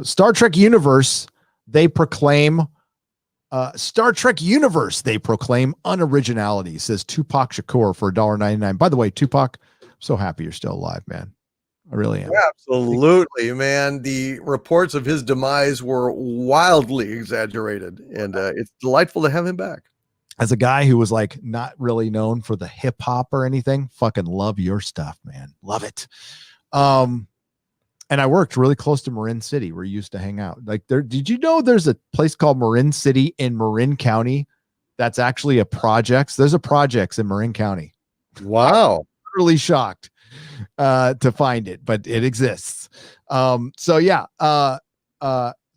Star Trek Universe, they proclaim unoriginality, says Tupac Shakur for $1.99. By the way, Tupac, I'm so happy you're still alive, man. I really am. Absolutely, man. The reports of his demise were wildly exaggerated, and it's delightful to have him back. As a guy who was like not really known for the hip hop or anything, fucking love your stuff, man. Love it. And I worked really close to Marin City where you used to hang out. Like did you know there's a place called Marin City in Marin County that's actually a projects? There's a projects in Marin County. Wow. I'm really shocked to find it, but it exists. So yeah,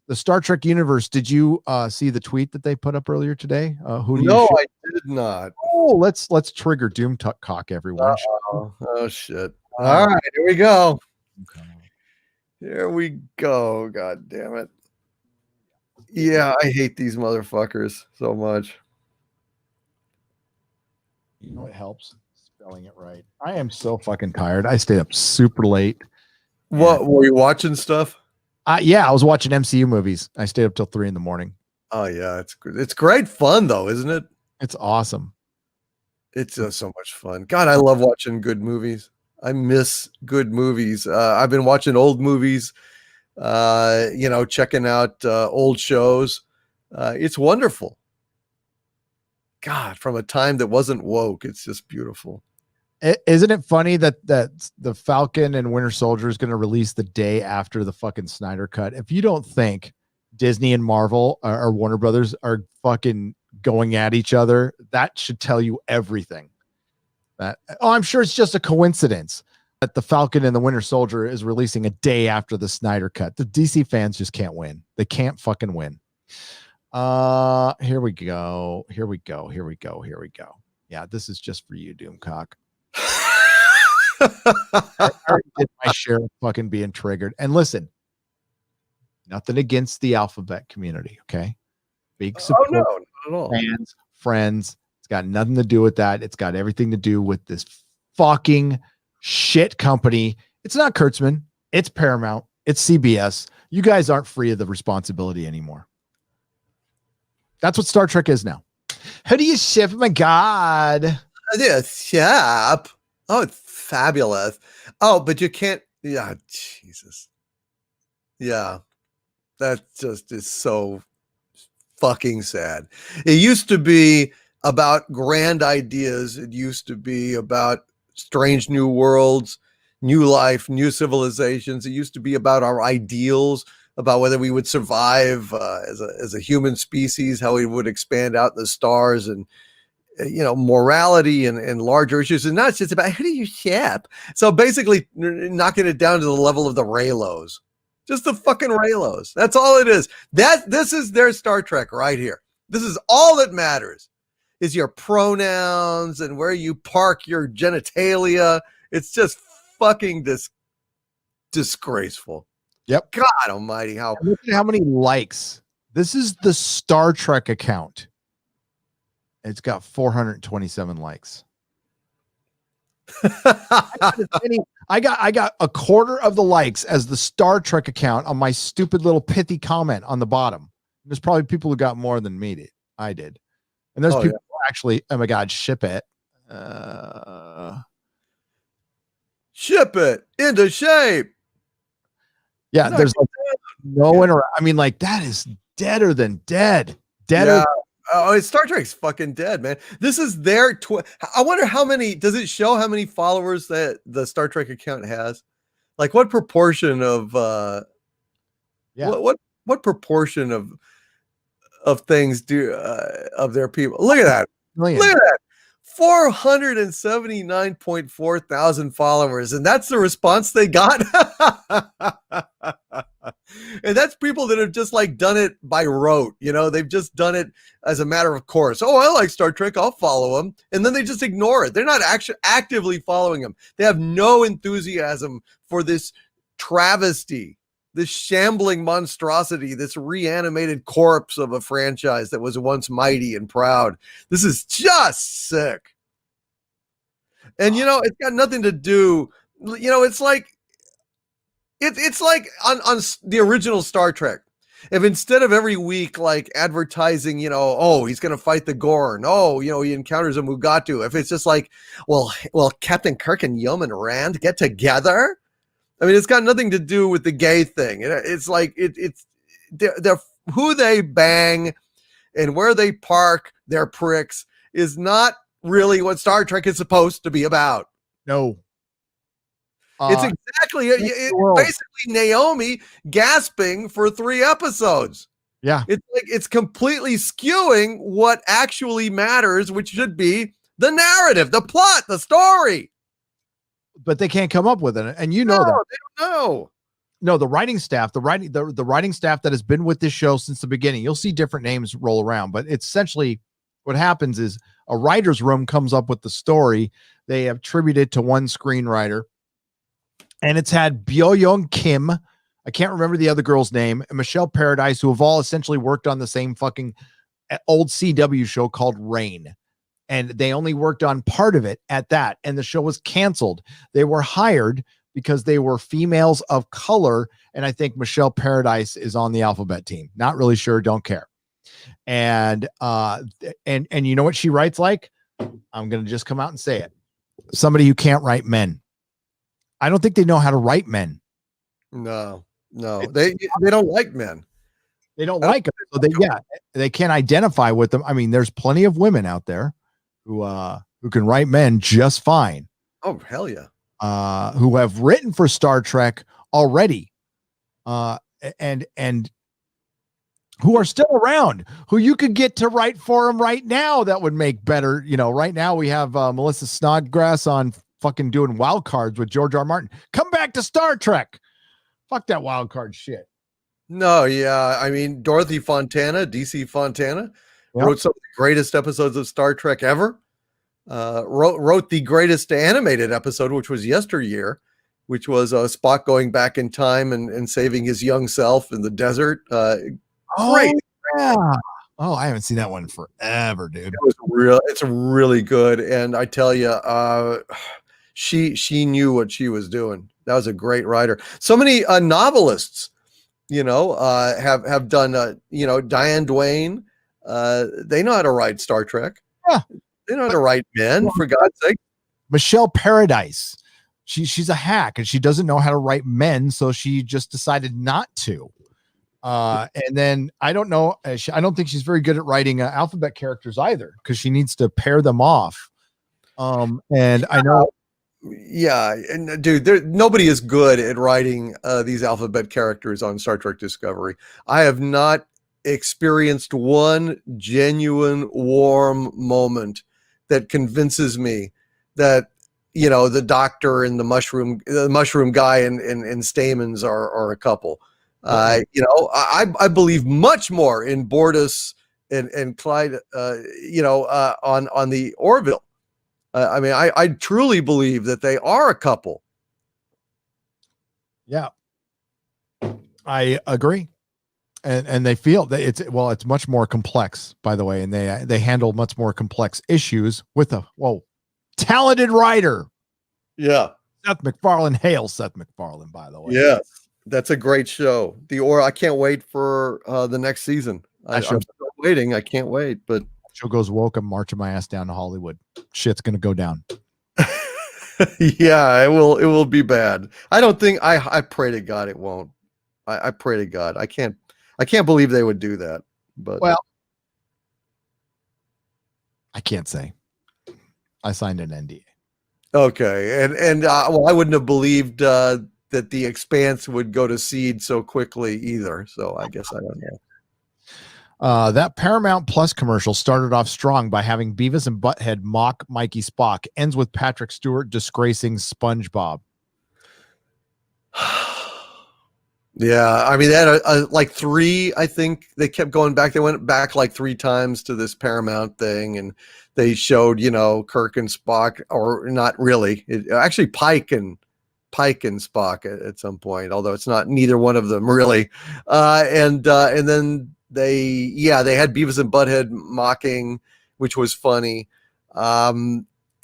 the Star Trek universe. Did you see the tweet that they put up earlier today? No, I did not. Oh, let's trigger Doom Cock, everyone. Oh shit. All right, here we go. Okay. Here we go. God damn it. Yeah, I hate these motherfuckers so much. You know, it helps spelling it right. I am so fucking tired. I stayed up super late. What were you watching stuff? Yeah, I was watching MCU movies. I stayed up till 3 a.m. Oh yeah, it's good. It's great fun though, isn't it? It's awesome. It's just so much fun. God, I love watching good movies. I miss good movies. I've been watching old movies, checking out old shows. It's wonderful. God, from a time that wasn't woke, it's just beautiful. Isn't it funny that the Falcon and Winter Soldier is going to release the day after the fucking Snyder Cut? If you don't think Disney and Marvel or Warner Brothers are fucking going at each other, that should tell you everything. I'm sure it's just a coincidence that the Falcon and the Winter Soldier is releasing a day after the Snyder Cut. The DC fans just can't win. They can't fucking win. Here we go. Yeah, this is just for you, Doomcock. I already did my share of fucking being triggered. And listen, nothing against the alphabet community, okay? Big support. No, not at all. Fans, friends. It's got nothing to do with that. It's got everything to do with this fucking shit company. It's not Kurtzman. It's Paramount. It's CBS. You guys aren't free of the responsibility anymore. That's what Star Trek is now. Who do you ship? Oh my God. Yeah, ship. Oh, it's fabulous. Oh, but you can't. Yeah, Jesus. Yeah, that just is so fucking sad. It used to be about grand ideas. It used to be about strange new worlds, new life, new civilizations. It used to be about our ideals, about whether we would survive as a human species, how we would expand out in the stars, and morality and larger issues. And now it's just about who do you ship? So basically knocking it down to the level of the Raylos. Just the fucking Raylos. That's all it is. This is their Star Trek right here. This is all that matters, is your pronouns and where you park your genitalia. It's just fucking disgraceful. Yep. God almighty. Look at how many likes. This is the Star Trek account. It's got 427 likes. I got a quarter of the likes as the Star Trek account on my stupid little pithy comment on the bottom. There's probably people who got more than me did. I did. And there's people who actually, oh my God, ship it. Ship it into shape. Yeah, there's like no interaction. I mean, like that is deader than dead. Deader. Oh, Star Trek's fucking dead, man. This is their. I wonder how many. Does it show how many followers that the Star Trek account has? Like, what proportion of Yeah. what proportion of things do of their people? Look at that. Million. Look at that. 479.4 thousand followers, and that's the response they got. And that's people that have just like done it by rote, they've just done it as a matter of course. Oh, I like Star Trek, I'll follow them, and then they just ignore it. They're not actually actively following them. They have no enthusiasm for this travesty, this shambling monstrosity, this reanimated corpse of a franchise that was once mighty and proud. This is just sick. And it's got nothing to do, it's like it's like on the original Star Trek. If instead of every week like advertising, oh, he's gonna fight the Gorn, oh, he encounters a Mugatu, if it's just like, well, Captain Kirk and Yeoman Rand get together. I mean, it's got nothing to do with the gay thing. It's like it's they're who they bang and where they park their pricks is not really what Star Trek is supposed to be about. No. It's exactly basically Naomi gasping for 3 episodes. Yeah. It's like it's completely skewing what actually matters, which should be the narrative, the plot, the story. But they can't come up with it. And that. They don't know. No, the writing staff, the writing staff that has been with this show since the beginning, you'll see different names roll around, but it's essentially what happens is a writer's room comes up with the story. They attribute it to one screenwriter, and it's had Byo-young Kim. I can't remember the other girl's name, and Michelle Paradise, who have all essentially worked on the same fucking old CW show called Rain. And they only worked on part of it at that. And the show was canceled. They were hired because they were females of color. And I think Michelle Paradise is on the alphabet team. Not really sure. Don't care. And you know what she writes like? I'm going to just come out and say it. Somebody who can't write men. I don't think they know how to write men. No, they don't like men. They don't like them. So they can't identify with them. I mean, there's plenty of women out there who can write men just fine. Oh, hell yeah. Who have written for Star Trek already. And who are still around, who you could get to write for them right now. That would make better. Right now we have Melissa Snodgrass on fucking doing wild cards with George R. Martin. Come back to Star Trek. Fuck that wild card shit. No, yeah. I mean, Dorothy Fontana, DC Fontana, wrote some of the greatest episodes of Star Trek ever. Wrote the greatest animated episode, which was Yesteryear, which was Spock going back in time and saving his young self in the desert. Great. Yeah. Oh, I haven't seen that one forever, dude. It's really good. And I tell you, she knew what she was doing. That was a great writer. So many novelists, have done, Diane Duane. They know how to write Star Trek. Yeah. They know how to write men, for God's sake. Michelle Paradise. She's a hack and she doesn't know how to write men. So she just decided not to. And then I don't know. I don't think she's very good at writing alphabet characters either, because she needs to pair them off. And I know. Yeah, and dude, nobody is good at writing these alphabet characters on Star Trek Discovery. I have not experienced one genuine warm moment that convinces me that the Doctor and the mushroom guy and Stamens are a couple. I believe much more in Bortus and Clyde. On the Orville. I mean, I truly believe that they are a couple. Yeah, I agree. And they feel that it's much more complex, by the way, and they handle much more complex issues with a talented writer. Yeah, Seth MacFarlane. Hail Seth MacFarlane, by the way. Yes, that's a great show. I can't wait for the next season. I'm still waiting. I can't wait, but show goes woke. I'm marching my ass down to Hollywood. Shit's gonna go down. Yeah, it will be bad. I don't think. I pray to God it won't. I pray to God. I can't believe they would do that. But I can't say. I signed an NDA. Okay, and well, I wouldn't have believed that the Expanse would go to seed so quickly either. So I guess I don't know. That Paramount Plus commercial started off strong by having Beavis and Butthead mock Mikey Spock. Ends with Patrick Stewart disgracing SpongeBob. Yeah, I mean, they had like 3. I think they kept going back. They went back like 3 times to this Paramount thing, and they showed, Kirk and Spock, or not really. Actually, Pike and Spock at some point, although it's not neither one of them really. And then they had Beavis and Butthead mocking, which was funny.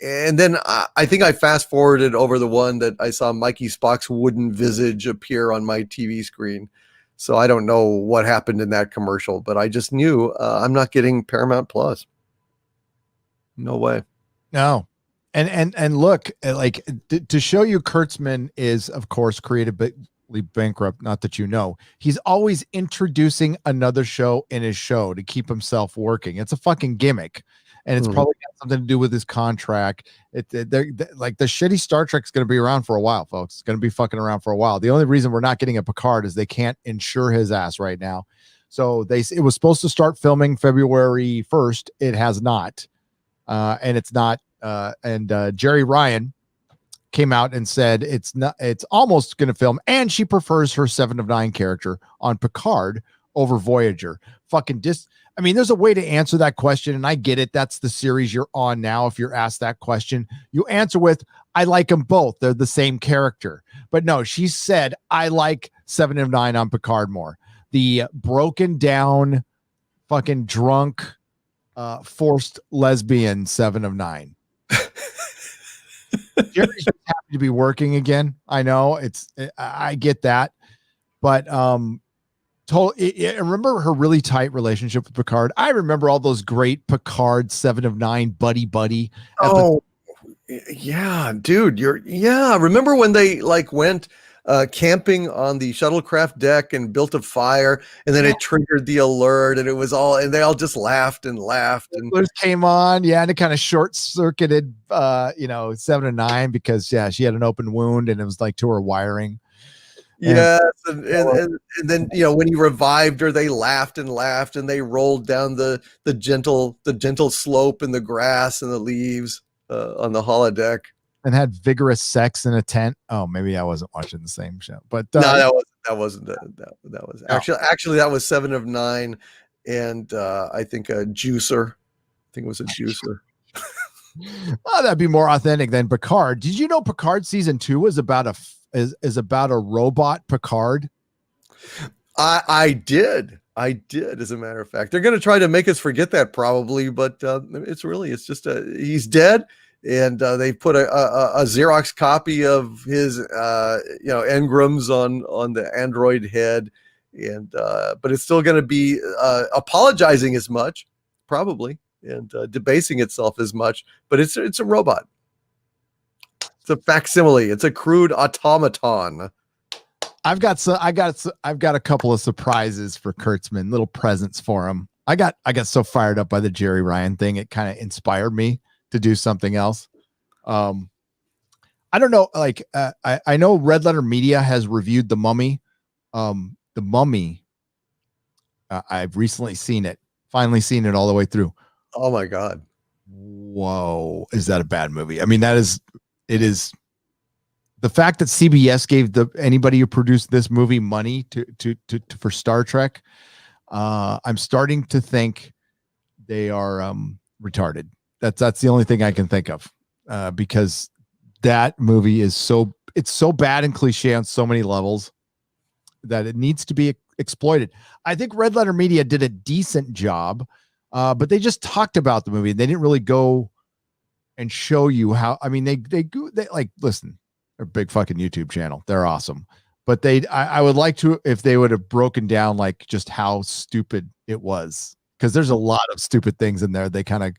And then I think I fast forwarded over the one that I saw Mikey Spock's wooden visage appear on my TV screen. So I don't know what happened in that commercial, but I just knew I'm not getting Paramount Plus. No way. No. And look, like to show you Kurtzman is, of course, creatively bankrupt. Not that he's always introducing another show in his show to keep himself working. It's a fucking gimmick. And it's probably got something to do with his contract. They're like the shitty Star Trek's going to be around for a while, folks. It's going to be fucking around for a while. The only reason we're not getting a Picard is they can't insure his ass right now. So it was supposed to start filming February 1st. It has not, and it's not. And Jerry Ryan came out and said it's not. It's almost going to film, and she prefers her 7 of 9 character on Picard over Voyager. I mean, there's a way to answer that question, and I get it. That's the series you're on now. If you're asked that question, you answer with, I like them both. They're the same character. But no, she said, I like 7 of 9 on Picard more. The broken down, fucking drunk, forced lesbian 7 of 9. Jerry's just happy to be working again. I know I get that. But, I remember her really tight relationship with Picard. I remember all those great Picard 7 of 9 buddy. Oh, yeah, dude. Remember when they went camping on the shuttlecraft deck and built a fire, and then it triggered the alert, and and they all just laughed and came on, and it kind of short circuited 7 of 9 because she had an open wound and it was like to her wiring. Yes, and then when he revived her, they laughed and they rolled down the gentle slope in the grass and the leaves on the holodeck, and had vigorous sex in a tent. Oh, maybe I wasn't watching the same show, but no, that wasn't actually that was 7 of 9, and I think a juicer. I think it was a juicer. Oh, that'd be more authentic than Picard. Did you know Picard season 2 is about a robot Picard? I did, as a matter of fact. They're going to try to make us forget that probably, but it's just he's dead, and they put a Xerox copy of his engrams on the android head, and but it's still going to be apologizing as much probably, and debasing itself as much, but it's a robot. It's a facsimile. It's a crude automaton. I've got a couple of surprises for Kurtzman, little presents for him. I got so fired up by the Jerry Ryan thing, it kind of inspired me to do something else. I don't know, I know Red Letter Media has reviewed The Mummy. The Mummy, I've recently finally seen it all the way through. Oh my God. Whoa, is that a bad movie? I mean, it is the fact that CBS gave anybody who produced this movie money for Star Trek. I'm starting to think they are retarded. That's the only thing I can think of, because that movie is so bad and cliche on so many levels that it needs to be exploited. I think Red Letter Media did a decent job, but they just talked about the movie. They didn't really go and show you how. I mean, they listen, they're a big fucking YouTube channel. They're awesome. But I would like to, if they would have broken down just how stupid it was, because there's a lot of stupid things in there. They probably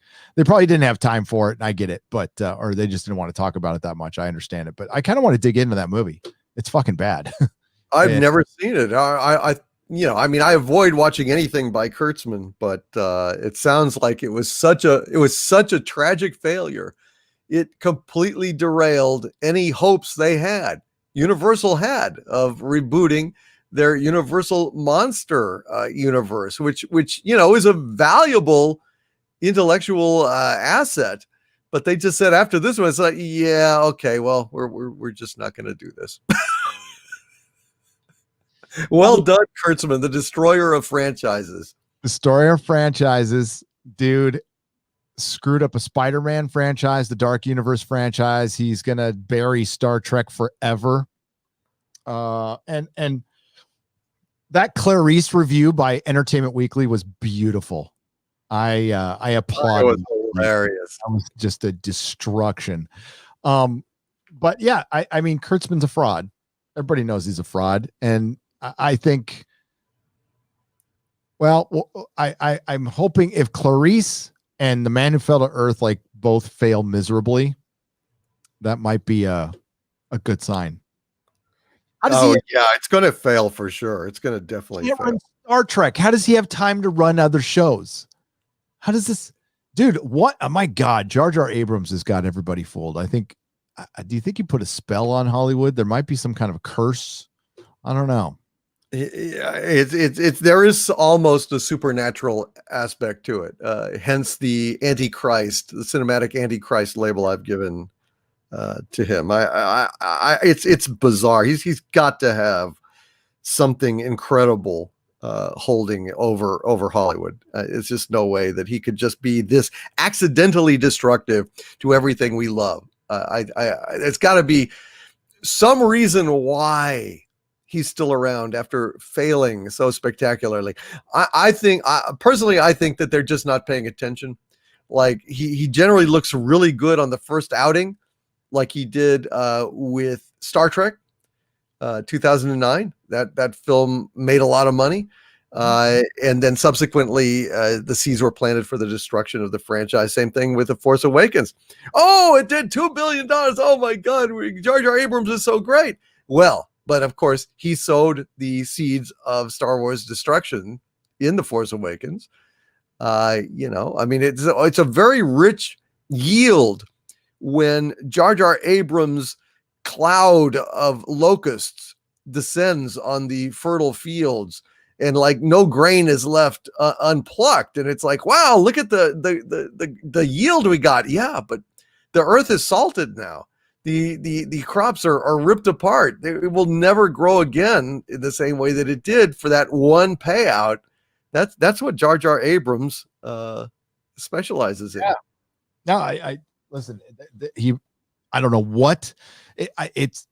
didn't have time for it, and I get it, but or they just didn't want to talk about it that much. I understand it, but I kind of want to dig into that movie. It's fucking bad. I've never seen it. I mean, I avoid watching anything by Kurtzman, but it sounds like it was such a tragic failure. It completely derailed any hopes they had, Universal had, of rebooting their Universal Monster universe, which is a valuable intellectual asset. But they just said after this one, it's like, yeah, okay, well, we're just not going to do this. Well done, Kurtzman, the destroyer of franchises. Destroyer of franchises, dude. Screwed up a Spider-Man franchise, the Dark Universe franchise. He's gonna bury Star Trek forever. And that Clarice review by Entertainment Weekly was beautiful. I applaud. It was hilarious. That was just a destruction. But yeah, I mean, Kurtzman's a fraud. Everybody knows he's a fraud, and I think. Well, I'm hoping if Clarice and The Man Who Fell to Earth like both fail miserably, that might be a good sign. It's going to fail for sure. It's going to definitely fail. Run Star Trek. How does he have time to run other shows? How does this, dude? What? Oh my God, Jar Jar Abrams has got everybody fooled. I think. Do you think he put a spell on Hollywood? There might be some kind of curse. I don't know. It's there is almost a supernatural aspect to it. Hence the Antichrist, the cinematic Antichrist label I've given to him. It's bizarre. He's got to have something incredible holding over Hollywood. It's just no way that he could just be this accidentally destructive to everything we love. It's got to be some reason why he's still around after failing so spectacularly. I think that they're just not paying attention. Like he generally looks really good on the first outing, like he did with Star Trek 2009. That film made a lot of money. And then subsequently, the seeds were planted for the destruction of the franchise. Same thing with The Force Awakens. Oh, it did $2 billion. Oh my God, Jar Jar Abrams is so great. Well, but of course, he sowed the seeds of Star Wars destruction in The Force Awakens. I mean, it's a very rich yield when Jar Jar Abrams' cloud of locusts descends on the fertile fields, and like no grain is left unplucked, and it's like, wow, look at the yield we got. Yeah, but the earth is salted now. The crops are ripped apart. It will never grow again in the same way that it did for that one payout. That's what Jar Jar Abrams specializes in. Yeah. No, I listen. I don't know what it's.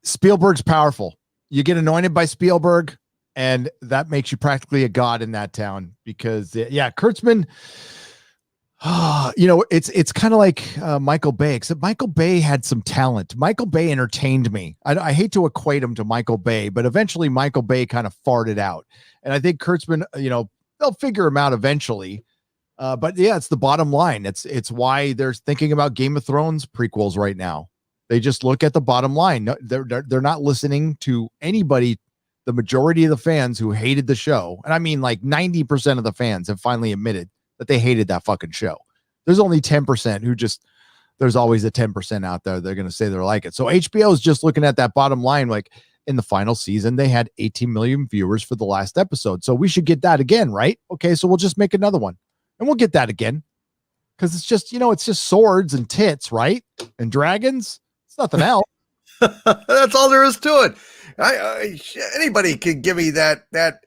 Spielberg's powerful. You get anointed by Spielberg, and that makes you practically a god in that town. Because Kurtzman. It's kind of like Michael Bay, except Michael Bay had some talent. Michael Bay entertained me. I hate to equate him to Michael Bay, but eventually Michael Bay kind of farted out. And I think Kurtzman, they'll figure him out eventually. But yeah, it's the bottom line. It's why they're thinking about Game of Thrones prequels right now. They just look at the bottom line. No, they're not listening to anybody. The majority of the fans who hated the show, and I mean like 90% of the fans have finally admitted that they hated that fucking show. There's only 10% who there's always a 10% out there. They're going to say they like it. So HBO is just looking at that bottom line. Like in the final season, they had 18 million viewers for the last episode. So we should get that again, right? Okay. So we'll just make another one and we'll get that again. Cause it's just, it's just swords and tits, right? And dragons. It's nothing else. That's all there is to it. Anybody can give me that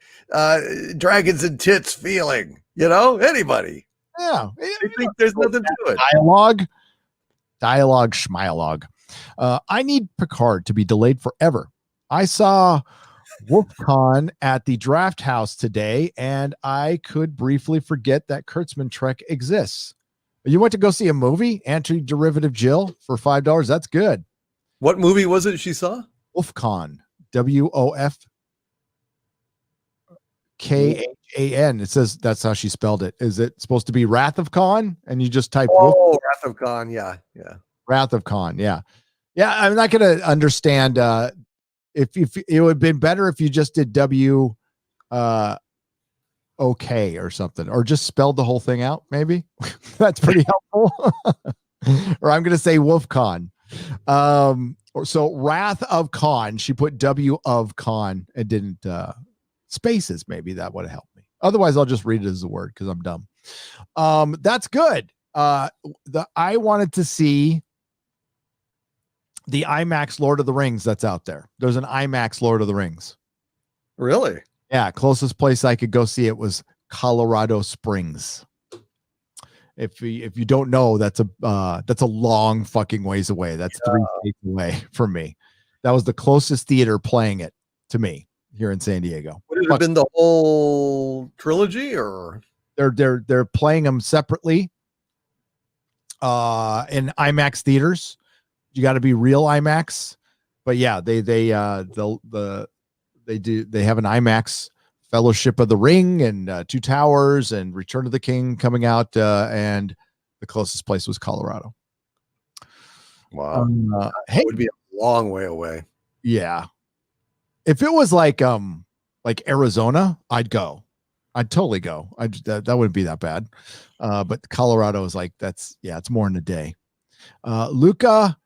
dragons and tits feeling. Anybody. Yeah. I think there's nothing to it. Dialogue, schmialogue. I need Picard to be delayed forever. I saw WolfCon at the Draft House today, and I could briefly forget that Kurtzman Trek exists. You went to go see a movie, Anti-Derivative Jill, for $5. That's good. What movie was it she saw? WolfCon. WOFKHAN. It says that's how she spelled it. Is it supposed to be Wrath of Khan? And you just type Wrath of Khan. Yeah. Wrath of Khan. Yeah. I'm not going to understand if it would have been better if you just did WFKHAN okay or something, or just spelled the whole thing out. Maybe that's pretty helpful. Or I'm going to say WolfCon. So Wrath of Khan, she put W of Khan and didn't spaces. Maybe that would have helped me. Otherwise, I'll just read it as a word because I'm dumb. That's good. I wanted to see the IMAX Lord of the Rings that's out there. There's an IMAX Lord of the Rings. Really? Yeah, closest place I could go see it was Colorado Springs. If you don't know, that's a long fucking ways away. That's 3 states away from me. That was the closest theater playing it to me here in San Diego. Would it have been the whole trilogy, or they're playing them separately in IMAX theaters? You got to be real IMAX, but yeah, they have an IMAX Fellowship of the Ring and Two Towers and Return of the King coming out, and the closest place was Colorado. Wow. Hey, it would be a long way away. Yeah. If it was like Arizona, I'd go. I'd totally go. That wouldn't be that bad. But Colorado is like, it's more in a day. Luca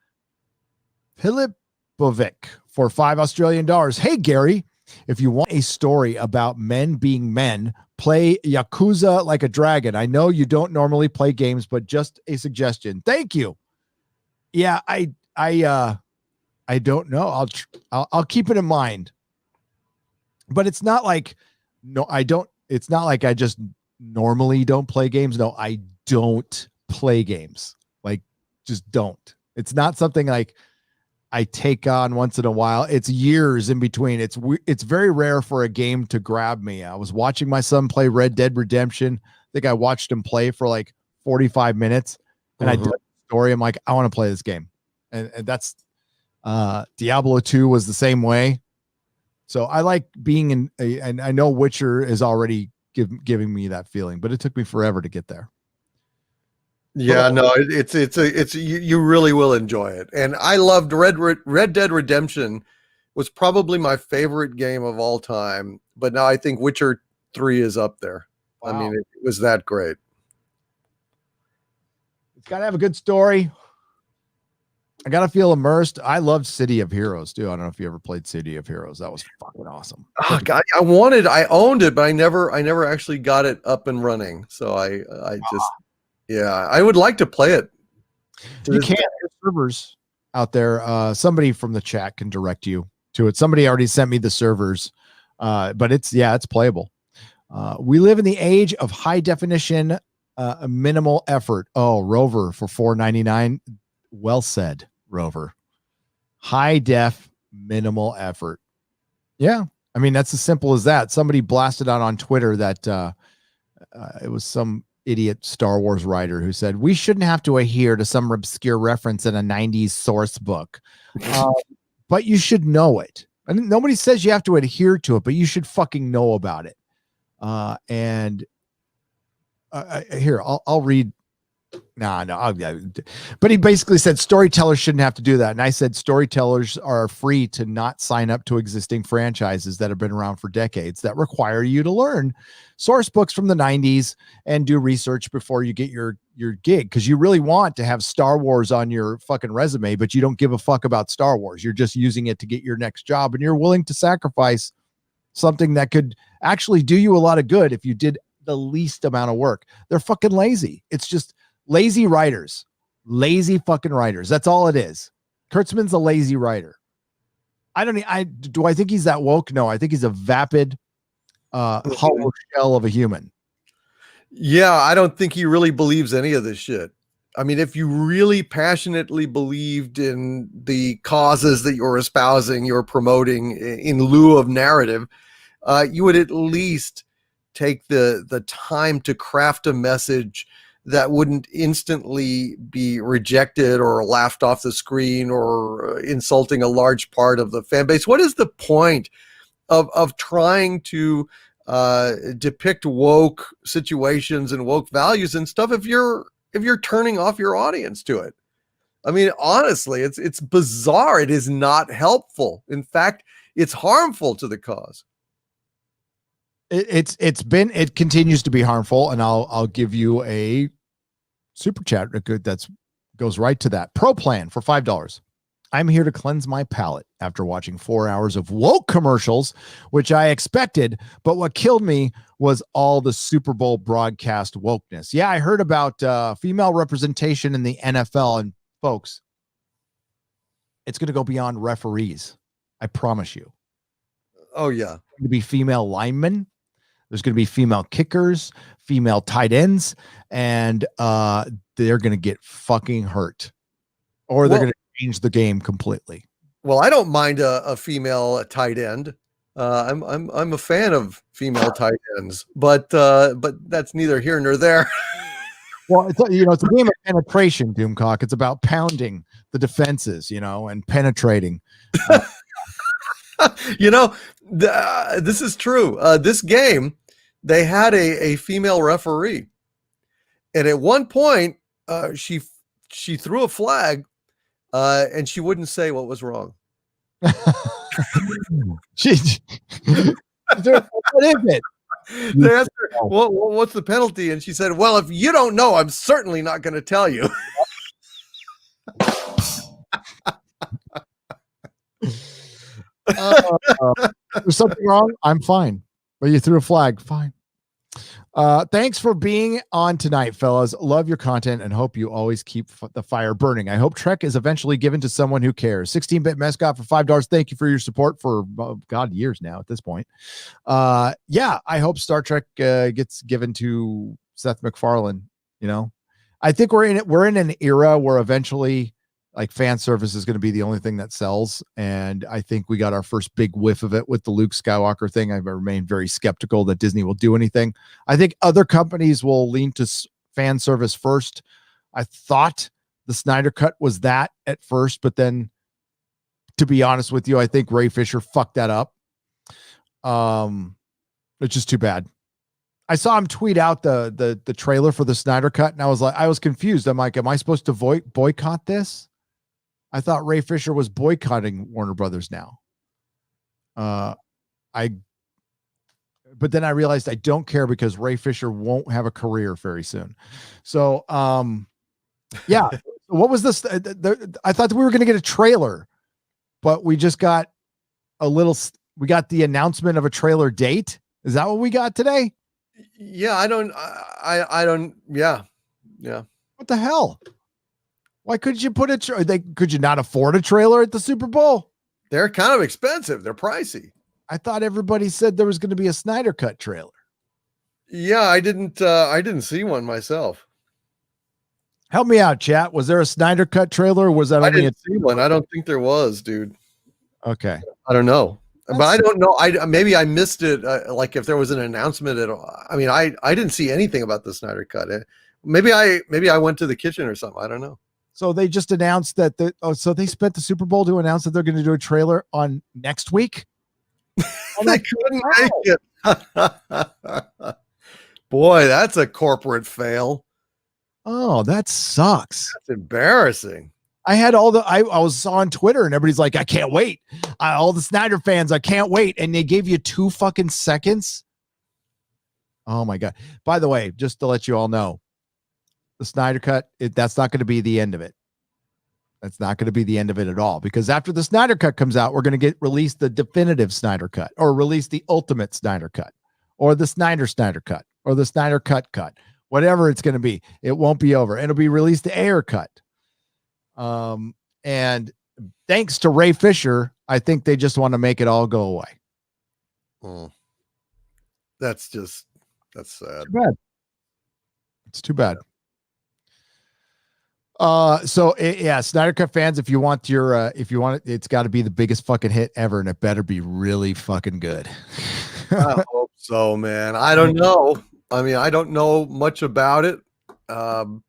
Pilipovic for $5 Hey, Gary, if you want a story about men being men, play Yakuza Like a Dragon. I know you don't normally play games, but just a suggestion. Thank you. Yeah, I don't know. I'll keep it in mind. But it's not like it's not like I just normally don't play games. No, I don't play games. Like, just don't. It's not something like I take on once in a while. It's years in between. It's very rare for a game to grab me. I was watching my son play Red Dead Redemption. I think I watched him play for like 45 minutes, and I did the story. I'm like, I want to play this game, and that's Diablo 2 was the same way. So I like being in, and I know Witcher is already giving me that feeling, but it took me forever to get there. Yeah, no, it's you really will enjoy it. And I loved Red Dead Redemption was probably my favorite game of all time. But now I think Witcher 3 is up there. Wow. I mean, it was that great. It's got to have a good story. I got to feel immersed. I loved City of Heroes too. I don't know if you ever played City of Heroes. That was fucking awesome. Oh, God, I owned it, but I never actually got it up and running. So I just. Yeah, I would like to play it. You can't. There's servers out there. Somebody from the chat can direct you to it. Somebody already sent me the servers, but it's playable. We live in the age of high definition, minimal effort. Oh, Rover for $4.99. Well said, Rover. High def, minimal effort. Yeah, I mean that's as simple as that. Somebody blasted out on Twitter that it was some idiot Star Wars writer who said we shouldn't have to adhere to some obscure reference in a 90s source book, but you should know it. And nobody says you have to adhere to it, but you should fucking know about it. Here I'll read. But he basically said storytellers shouldn't have to do that. And I said storytellers are free to not sign up to existing franchises that have been around for decades that require you to learn source books from the 90s and do research before you get your gig. Because you really want to have Star Wars on your fucking resume, but you don't give a fuck about Star Wars. You're just using it to get your next job, and you're willing to sacrifice something that could actually do you a lot of good if you did the least amount of work. They're fucking lazy. It's just lazy writers, lazy fucking writers. That's all it is. Kurtzman's a lazy writer. Do I think he's that woke? No, I think he's a vapid, hollow shell of a human. Yeah, I don't think he really believes any of this shit. I mean, if you really passionately believed in the causes that you're espousing, you're promoting in lieu of narrative, you would at least take the time to craft a message that wouldn't instantly be rejected or laughed off the screen or insulting a large part of the fan base. What is the point of trying to depict woke situations and woke values and stuff if you're turning off your audience to it? I mean, honestly, it's bizarre. It is not helpful. In fact, it's harmful to the cause. It continues to be harmful, and I'll give you a super chat that's goes right to that. Pro plan for $5. I'm here to cleanse my palate after watching 4 hours of woke commercials, which I expected, but what killed me was all the Super Bowl broadcast wokeness. Yeah, I heard about female representation in the NFL, and folks, it's going to go beyond referees. I promise you. Oh, yeah. There's going to be female linemen. There's going to be female kickers, female tight ends, and they're going to get fucking hurt, or they're going to change the game completely. Well, I don't mind a female tight end. I'm a fan of female tight ends, but that's neither here nor there. Well, it's a game of penetration, Doomcock. It's about pounding the defenses, and penetrating. This is true. This game, they had a female referee, and at one point, she threw a flag, and she wouldn't say what was wrong. What is it? They asked her, what's the penalty? And she said, well, if you don't know, I'm certainly not going to tell you. There's something wrong. I'm fine. But you threw a flag. Fine. Thanks for being on tonight, fellas. Love your content and hope you always keep the fire burning. I hope Trek is eventually given to someone who cares. 16-bit mascot for $5. Thank you for your support for years now at this point. Yeah, I hope Star Trek gets given to Seth MacFarlane. I think we're in an era where eventually, like, fan service is going to be the only thing that sells. And I think we got our first big whiff of it with the Luke Skywalker thing. I've remained very skeptical that Disney will do anything. I think other companies will lean to fan service first. I thought the Snyder Cut was that at first, but then, to be honest with you, I think Ray Fisher fucked that up. It's just too bad. I saw him tweet out the trailer for the Snyder Cut, and I was confused. I'm like, am I supposed to boycott this? I thought Ray Fisher was boycotting Warner Brothers now. But then I realized I don't care because Ray Fisher won't have a career very soon. So, yeah. What was this? I thought that we were going to get a trailer, but we just got we got the announcement of a trailer date. Is that what we got today? Yeah, I don't, yeah. What the hell? Why couldn't you put could you not afford a trailer at the Super Bowl? They're kind of expensive. They're pricey. I thought everybody said there was going to be a Snyder Cut trailer. Yeah, I didn't see one myself. Help me out, chat. Was there a Snyder Cut trailer? Or was that only see one? I don't think there was, dude. Okay. I don't know. But I don't know. Maybe I missed it. Like if there was an announcement at all. I mean, I didn't see anything about the Snyder Cut. Maybe I went to the kitchen or something. I don't know. So they just announced that so they spent the Super Bowl to announce that they're going to do a trailer on next week. They couldn't make it. Boy, that's a corporate fail. Oh, that sucks. That's embarrassing. I had I was on Twitter and everybody's like, I can't wait. All the Snyder fans, I can't wait. And they gave you 2 fucking seconds. Oh my God. By the way, just to let you all know, the Snyder Cut, that's not going to be the end of it. That's not going to be the end of it at all, because after the Snyder Cut comes out, we're going to release the definitive Snyder Cut, or release the ultimate Snyder Cut, or the Snyder Cut, or the Snyder Cut, whatever it's going to be. It won't be over. It'll be released the Ayer Cut. And thanks to Ray Fisher, I think they just want to make it all go away. That's sad. Too bad. It's too bad. Snyder Cut fans, if you want it's got to be the biggest fucking hit ever, and it better be really fucking good. I hope so, man. I don't know. I mean, I don't know much about it. I'm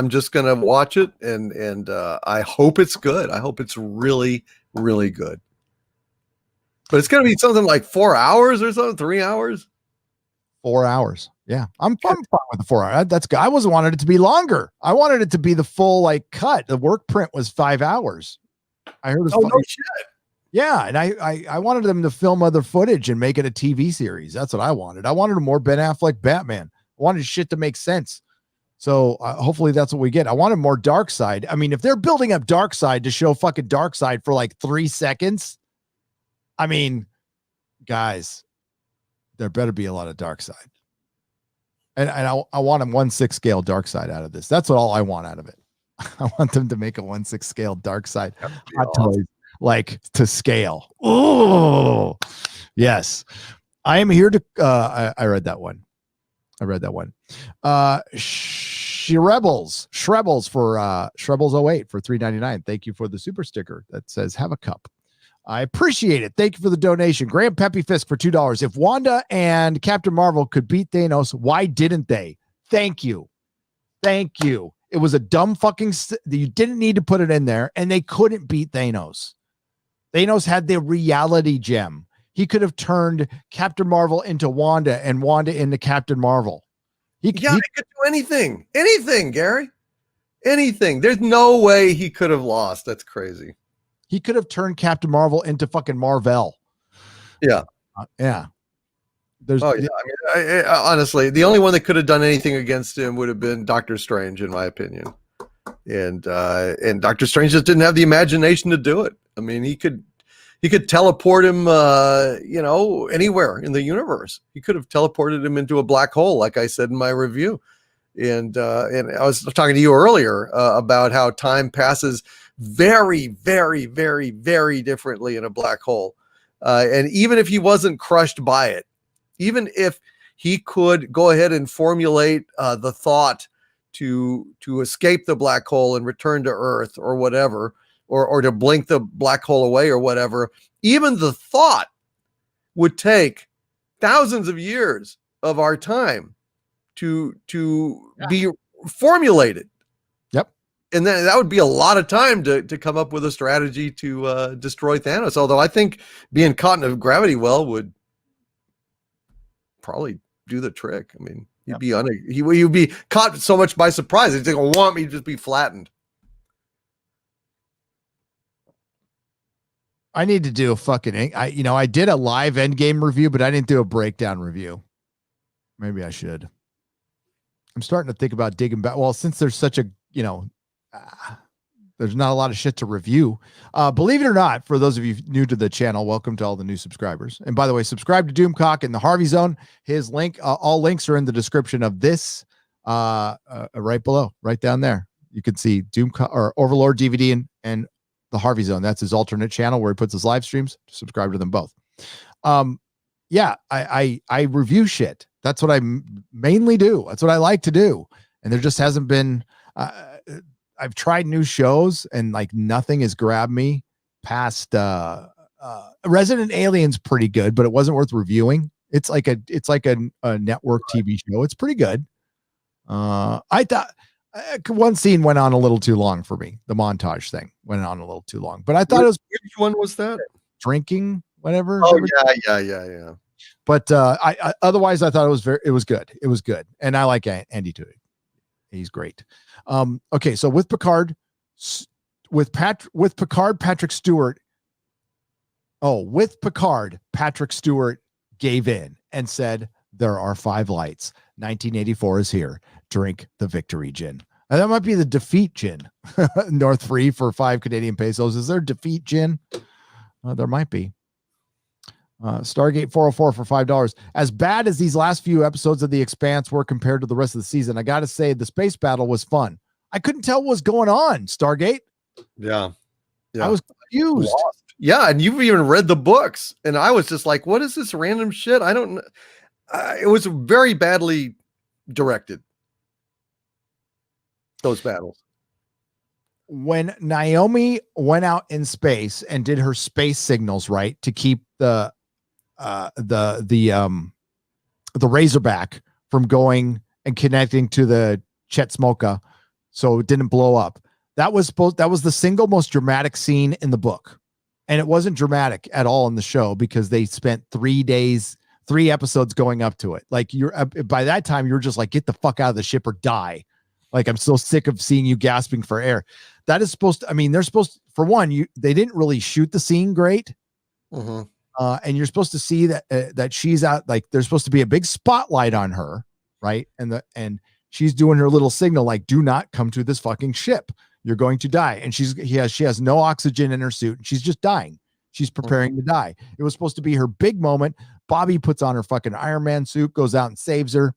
just gonna watch it, and I hope it's good. I hope it's really, really good. But it's gonna be something like 4 hours or something, 3 hours. 4 hours. Yeah, I'm fine with the 4 hours. That's good. I wanted it to be longer. I wanted it to be the full cut. The work print was 5 hours. I heard it was no shit. Yeah, and I wanted them to film other footage and make it a TV series. That's what I wanted. I wanted a more Ben Affleck Batman. I wanted shit to make sense. So hopefully that's what we get. I wanted more Darkseid. I mean, if they're building up Darkseid to show fucking Darkseid for like 3 seconds, I mean, guys, there better be a lot of Darkseid. And I want a 1/6 scale Darkseid out of this. That's all I want out of it. I want them to make a 1/6 scale Darkseid Hot Toys, like to scale. Oh, yes. I am here to. I read that one. Shrebels for Shrebels 08 for $3.99. Thank you for the super sticker that says have a cup. I appreciate it. Thank you for the donation. Graham Peppy Fisk for $2. If Wanda and Captain Marvel could beat Thanos, why didn't they? Thank you. It was a dumb fucking you didn't need to put it in there, and they couldn't beat Thanos. Thanos had the reality gem. He could have turned Captain Marvel into Wanda and Wanda into Captain Marvel. He could do anything, Gary, anything. There's no way he could have lost. That's crazy. He could have turned Captain Marvel into fucking Marvel. Yeah. Yeah. I mean, honestly, the only one that could have done anything against him would have been Doctor Strange, in my opinion. And Doctor Strange just didn't have the imagination to do it. I mean, he could teleport him, anywhere in the universe. He could have teleported him into a black hole, like I said in my review. And I was talking to you earlier about how time passes very, very, very, very differently in a black hole. And even if he wasn't crushed by it, even if he could go ahead and formulate the thought to escape the black hole and return to Earth or whatever, or to blink the black hole away or whatever, even the thought would take thousands of years of our time to be formulated. Yep. And then that would be a lot of time to come up with a strategy to destroy Thanos. Although I think being caught in a gravity well would probably do the trick. I mean, you'd be caught so much by surprise. It's going to want me to just be flattened. I need to do a fucking, I did a live Endgame review, but I didn't do a breakdown review. Maybe I should. I'm starting to think about digging back. Well, since there's such a, there's not a lot of shit to review. Believe it or not, for those of you new to the channel, welcome to all the new subscribers. And by the way, subscribe to Doomcock in the Harvey Zone. His link, all links are in the description of this, right below, right down there. You can see Doomcock or Overlord DVD and the Harvey Zone. That's his alternate channel where he puts his live streams. Subscribe to them both. Yeah, I review shit. That's what I mainly do. That's what I like to do. And there just hasn't been, I've tried new shows and like nothing has grabbed me past, Resident Alien's pretty good, but it wasn't worth reviewing. It's like a network TV show. It's pretty good. I thought one scene went on a little too long for me. The montage thing went on a little too long, but I thought which one was that? Drinking, whatever. Oh yeah. But I otherwise I thought it was good. It was good. And I like Andy Tudyk. He's great. Okay, so with Picard, Patrick Stewart. Oh, with Picard, Patrick Stewart gave in and said, there are 5 lights. 1984 is here. Drink the victory gin. And that might be the defeat gin. North Free for 5 Canadian pesos. Is there defeat gin? There might be. Stargate 404 for $5. As bad as these last few episodes of The Expanse were compared to the rest of the season, I got to say the space battle was fun. I couldn't tell what was going on, Stargate. Yeah. I was confused. Lost. Yeah, and you've even read the books, and I was just like, what is this random shit? I don't know. It was very badly directed, those battles. When Naomi went out in space and did her space signals right to keep the Razorback from going and connecting to the Chetmoka so it didn't blow up. That was the single most dramatic scene in the book. And it wasn't dramatic at all in the show because they spent 3 episodes going up to it. Like by that time you're just like, get the fuck out of the ship or die. Like, I'm so sick of seeing you gasping for air. That is supposed to, I mean, they're supposed to, for one, they didn't really shoot the scene great. Mm-hmm. And you're supposed to see that she's out, like there's supposed to be a big spotlight on her, right? And she's doing her little signal, like, do not come to this fucking ship. You're going to die. And she has no oxygen in her suit. And she's just dying. She's preparing to die. It was supposed to be her big moment. Bobby puts on her fucking Iron Man suit, goes out and saves her.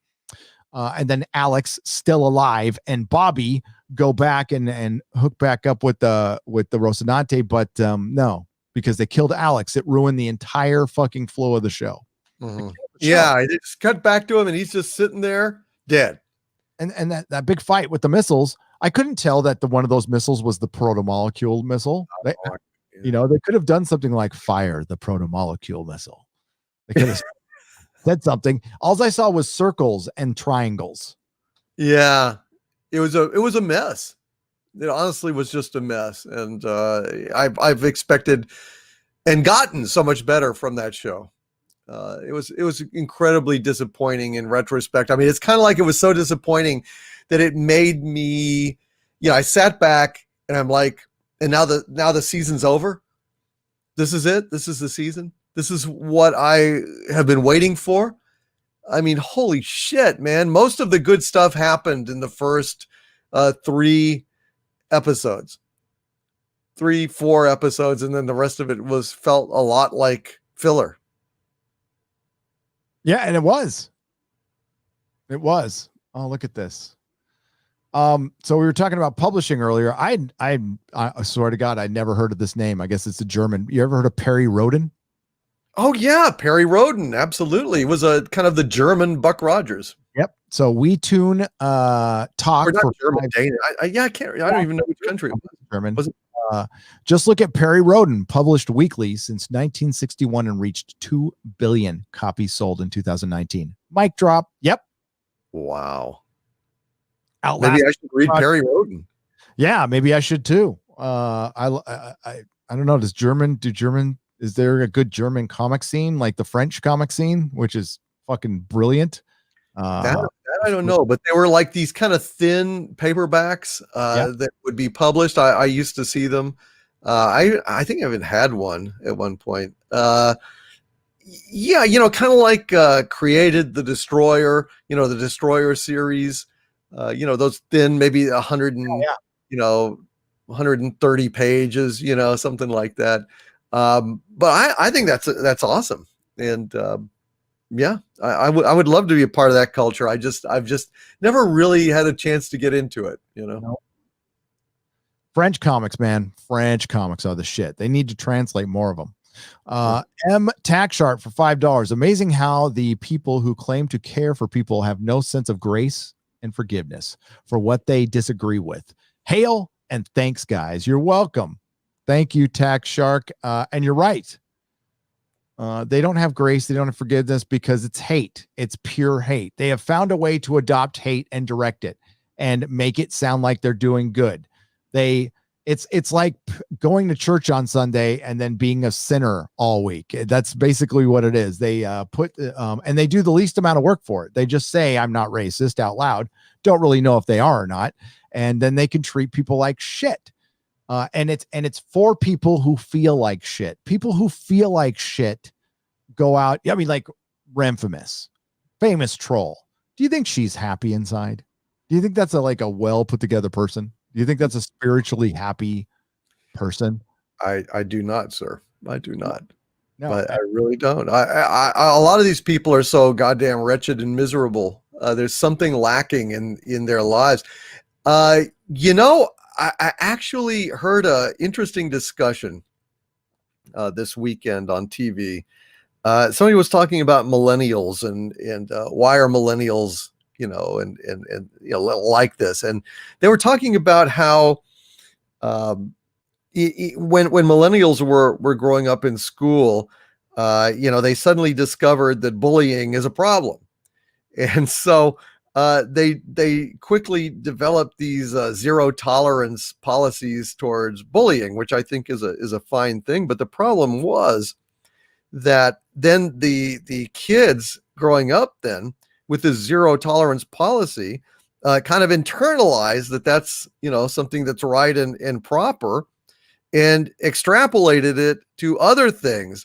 And then Alex, still alive, and Bobby go back and hook back up with the Rocinante, but no, because they killed Alex. It ruined the entire fucking flow of the show. Mm-hmm. Yeah, it just cut back to him, and he's just sitting there dead. And that big fight with the missiles, I couldn't tell that one of those missiles was the proto-molecule missile. They could have done something like fire the proto-molecule missile. They could have said something. All I saw was circles and triangles. Yeah, it was a mess. It honestly was just a mess, and I've expected and gotten so much better from that show. It was incredibly disappointing in retrospect. I mean, it's kind of like it was so disappointing that it made me, I sat back and I'm like, and now the season's over. This is it. This is the season. This is what I have been waiting for. I mean, holy shit, man. Most of the good stuff happened in the first 3 episodes, 3-4 episodes. And then the rest of it felt a lot like filler. Yeah. And it was. Oh, look at this. So we were talking about publishing earlier. I swear to God, I'd never heard of this name. I guess it's a German. You ever heard of Perry Roden? Oh yeah, Perry Roden, absolutely. It was a kind of the German Buck Rogers. Yep. So We Tune talk for German, Danish. I don't even know which country it was. German. Just look at Perry Roden, published weekly since 1961 and reached 2 billion copies sold in 2019. Mic drop. Yep. Wow. Outlast maybe I should read Perry Roden. Yeah, maybe I should too. I don't know. Is there a good German comic scene like the French comic scene, which is fucking brilliant? That I don't know, but they were like these kind of thin paperbacks that would be published. I used to see them. I think I even had one at one point. Kind of like Created the Destroyer, the Destroyer series, those thin, maybe 100 and, 130 pages, something like that. But I think that's awesome. And, I would love to be a part of that culture. I've just never really had a chance to get into it, No. French comics, man. French comics are the shit. They need to translate more of them. M Tax Sharp for $5. Amazing how the people who claim to care for people have no sense of grace and forgiveness for what they disagree with. Hail and thanks, guys. You're welcome. Thank you, Tax Shark. And you're right. They don't have grace. They don't have forgiveness because it's hate. It's pure hate. They have found a way to adopt hate and direct it and make it sound like they're doing good. It's like going to church on Sunday and then being a sinner all week. That's basically what it is. They and they do the least amount of work for it. They just say, I'm not racist out loud. Don't really know if they are or not. And then they can treat people like shit. And it's for people who feel like shit. People who feel like shit go out. I mean, like Remfamous, famous troll. Do you think she's happy inside? Do you think that's a well put together person? Do you think that's a spiritually happy person? I do not, sir. I do not. No, but I really don't. I a lot of these people are so goddamn wretched and miserable. There's something lacking in their lives. I actually heard an interesting discussion this weekend on TV. Somebody was talking about millennials and why are millennials, like this. And they were talking about how when millennials were growing up in school, they suddenly discovered that bullying is a problem. And so they quickly developed these zero tolerance policies towards bullying, which I think is a fine thing. But the problem was that then the kids growing up then with this zero tolerance policy kind of internalized that's something that's right and proper, and extrapolated it to other things.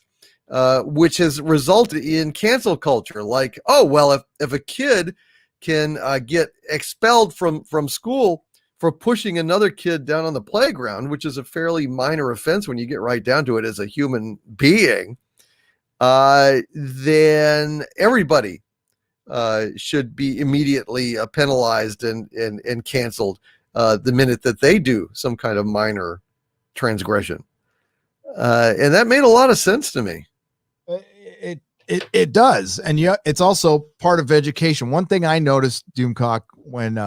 which has resulted in cancel culture. Like, oh, well, if a kid can get expelled from school for pushing another kid down on the playground, which is a fairly minor offense when you get right down to it as a human being, then everybody should be immediately penalized and canceled the minute that they do some kind of minor transgression. And that made a lot of sense to me. It does. And yeah, it's also part of education. One thing I noticed, Doomcock, when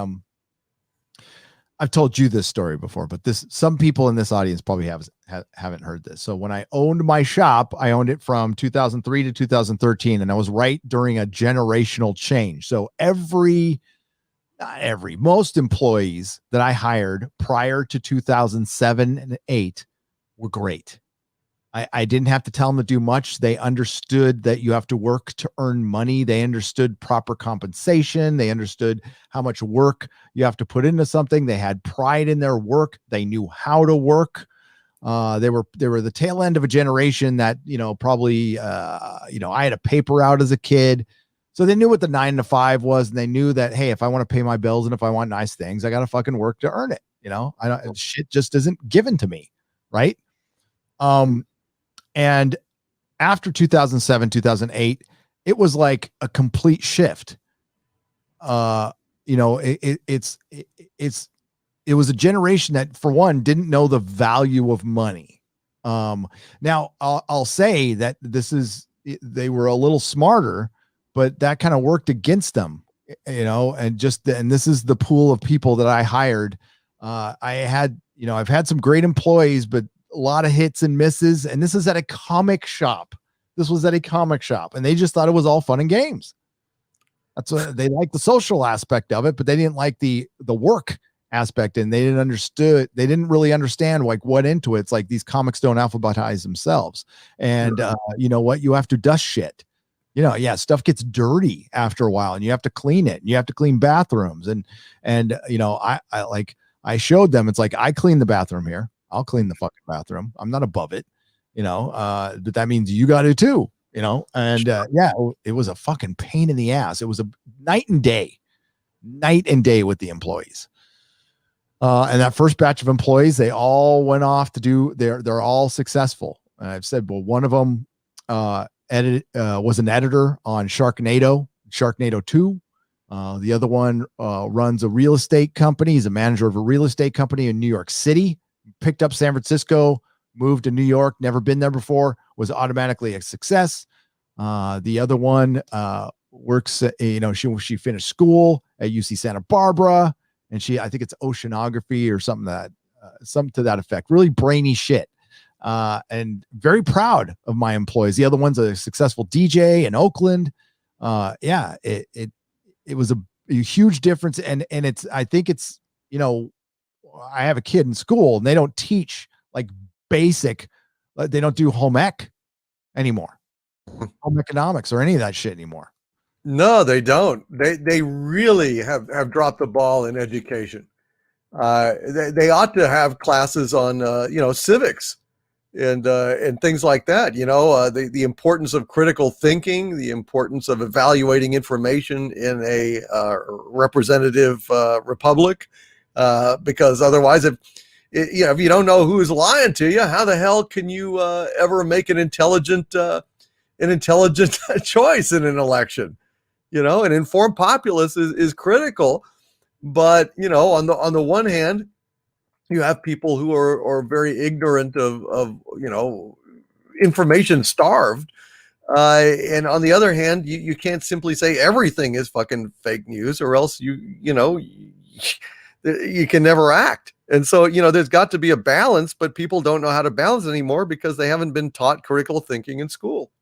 I've told you this story before, but some people in this audience probably haven't heard this. So when I owned my shop, I owned it from 2003 to 2013, and I was right during a generational change. So most employees that I hired prior to 2007 and 8 were great. I didn't have to tell them to do much. They understood that you have to work to earn money. They understood proper compensation. They understood how much work you have to put into something. They had pride in their work. They knew how to work. They were the tail end of a generation that, probably, I had a paper out as a kid. So they knew what the 9 to 5 was. And they knew that, hey, if I want to pay my bills and if I want nice things, I got to fucking work to earn it. Shit just isn't given to me. Right. And after 2007, 2008, it was like a complete shift. It was a generation that, for one, didn't know the value of money. Now I'll say that they were a little smarter, but that kind of worked against them, and this is the pool of people that I hired. I've had some great employees, but a lot of hits and misses. And this is at a comic shop. And they just thought it was all fun and games. That's what they liked, the social aspect of it, but they didn't like the work aspect. And they didn't really understand like what into it. It's like these comics don't alphabetize themselves. And you know what? You have to dust shit. Stuff gets dirty after a while and you have to clean it. And you have to clean bathrooms. And I showed them, it's like, I clean the bathroom here. I'll clean the fucking bathroom. I'm not above it, but that means you got to too, it was a fucking pain in the ass. It was a night and day with the employees. And that first batch of employees, they all went off to do they're all successful. And I've said, well, one of them, was an editor on Sharknado 2. The other one, runs a real estate company. He's a manager of a real estate company in New York City. Picked up San Francisco, moved to New York, never been there before, was automatically a success. The other one works, she finished school at UC Santa Barbara, and I think it's oceanography or something to that effect. Really brainy shit. And very proud of my employees. The other one's a successful DJ in Oakland. It was a huge difference. And I think it's, I have a kid in school and they don't teach like basic, they don't do home ec anymore, home economics or any of that shit anymore. No, they don't. They really have dropped the ball in education. They ought to have classes on, civics and things like that. The importance of critical thinking, the importance of evaluating information in a representative republic. Because otherwise, if you don't know who's lying to you, how the hell can you ever make an intelligent choice in an election? An informed populace is critical, but on the one hand, you have people who are very ignorant of information starved, and on the other hand, you can't simply say everything is fucking fake news, or else you can never act. And so, there's got to be a balance, but people don't know how to balance anymore because they haven't been taught critical thinking in school.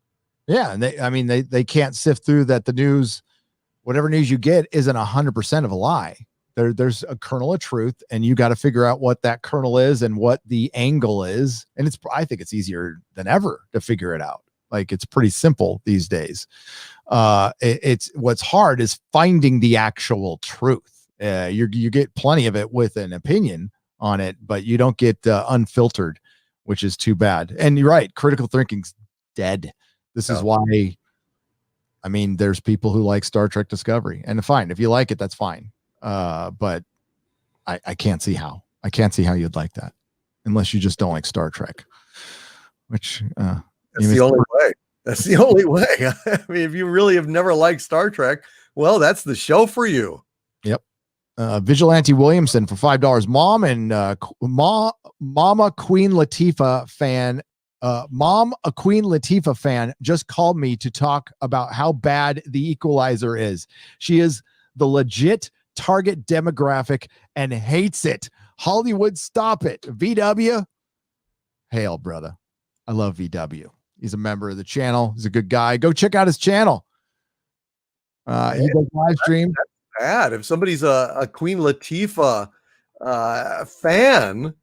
Yeah. And they can't sift through that the news, whatever news you get, isn't 100% of a lie. There's a kernel of truth, and you got to figure out what that kernel is and what the angle is. And I think it's easier than ever to figure it out. Like, it's pretty simple these days. It's what's hard is finding the actual truth. You get plenty of it with an opinion on it, but you don't get unfiltered, which is too bad. And you're right, critical thinking's instead. This is why, I mean, there's people who like Star Trek Discovery, and fine, if you like it, that's fine. But I can't see how. I can't see how you'd like that unless you just don't like Star Trek, which that's the only way. That's the only way. I mean, if you really have never liked Star Trek, well, that's the show for you. Yep. Vigilante Williamson for $5. Mom and Mama Queen Latifah fan. Mom, a Queen Latifah fan, just called me to talk about how bad The Equalizer is. She is the legit target demographic and hates it. Hollywood, stop it. VW, hail, brother. I love VW. He's a member of the channel. He's a good guy. Go check out his channel. He does live stream. That's bad. If somebody's a Queen Latifah fan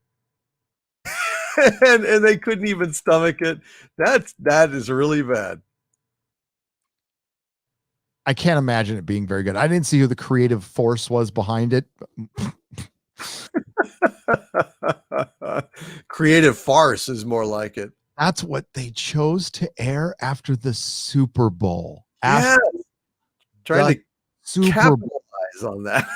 and they couldn't even stomach it, that is really bad. I can't imagine it being very good. I didn't see who the creative force was behind it. Creative farce is more like it. That's what they chose to air after the Super Bowl. Yeah. Trying to Super capitalize on that.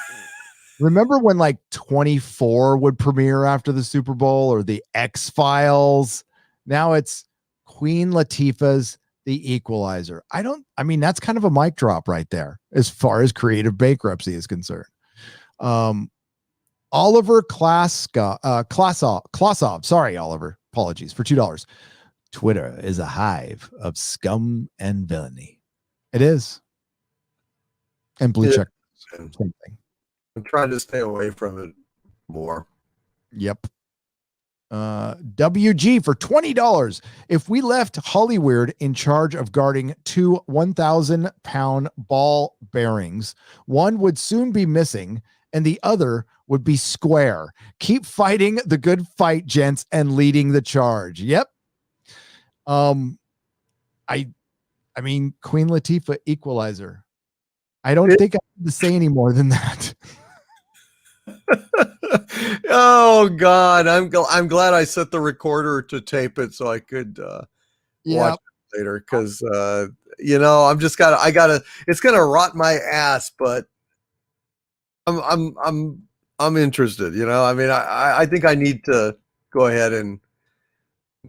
Remember when like 24 would premiere after the Super Bowl, or the X-Files? Now it's Queen Latifah's The Equalizer. I mean, that's kind of a mic drop right there as far as creative bankruptcy is concerned. Oliver Klasov. Sorry, Oliver. Apologies for $2. Twitter is a hive of scum and villainy. It is. And blue check. Same thing. I'm trying to stay away from it more. Yep. WG for $20. If we left Hollywood in charge of guarding two 1,000-pound ball bearings, one would soon be missing and the other would be square. Keep fighting the good fight, gents, and leading the charge. Yep. I mean, Queen Latifah, Equalizer. I don't think I have to say any more than that. Oh God, I'm glad I set the recorder to tape it so I could watch it later, because I'm just it's gonna rot my ass, but I'm interested. I mean, I think I need to go ahead and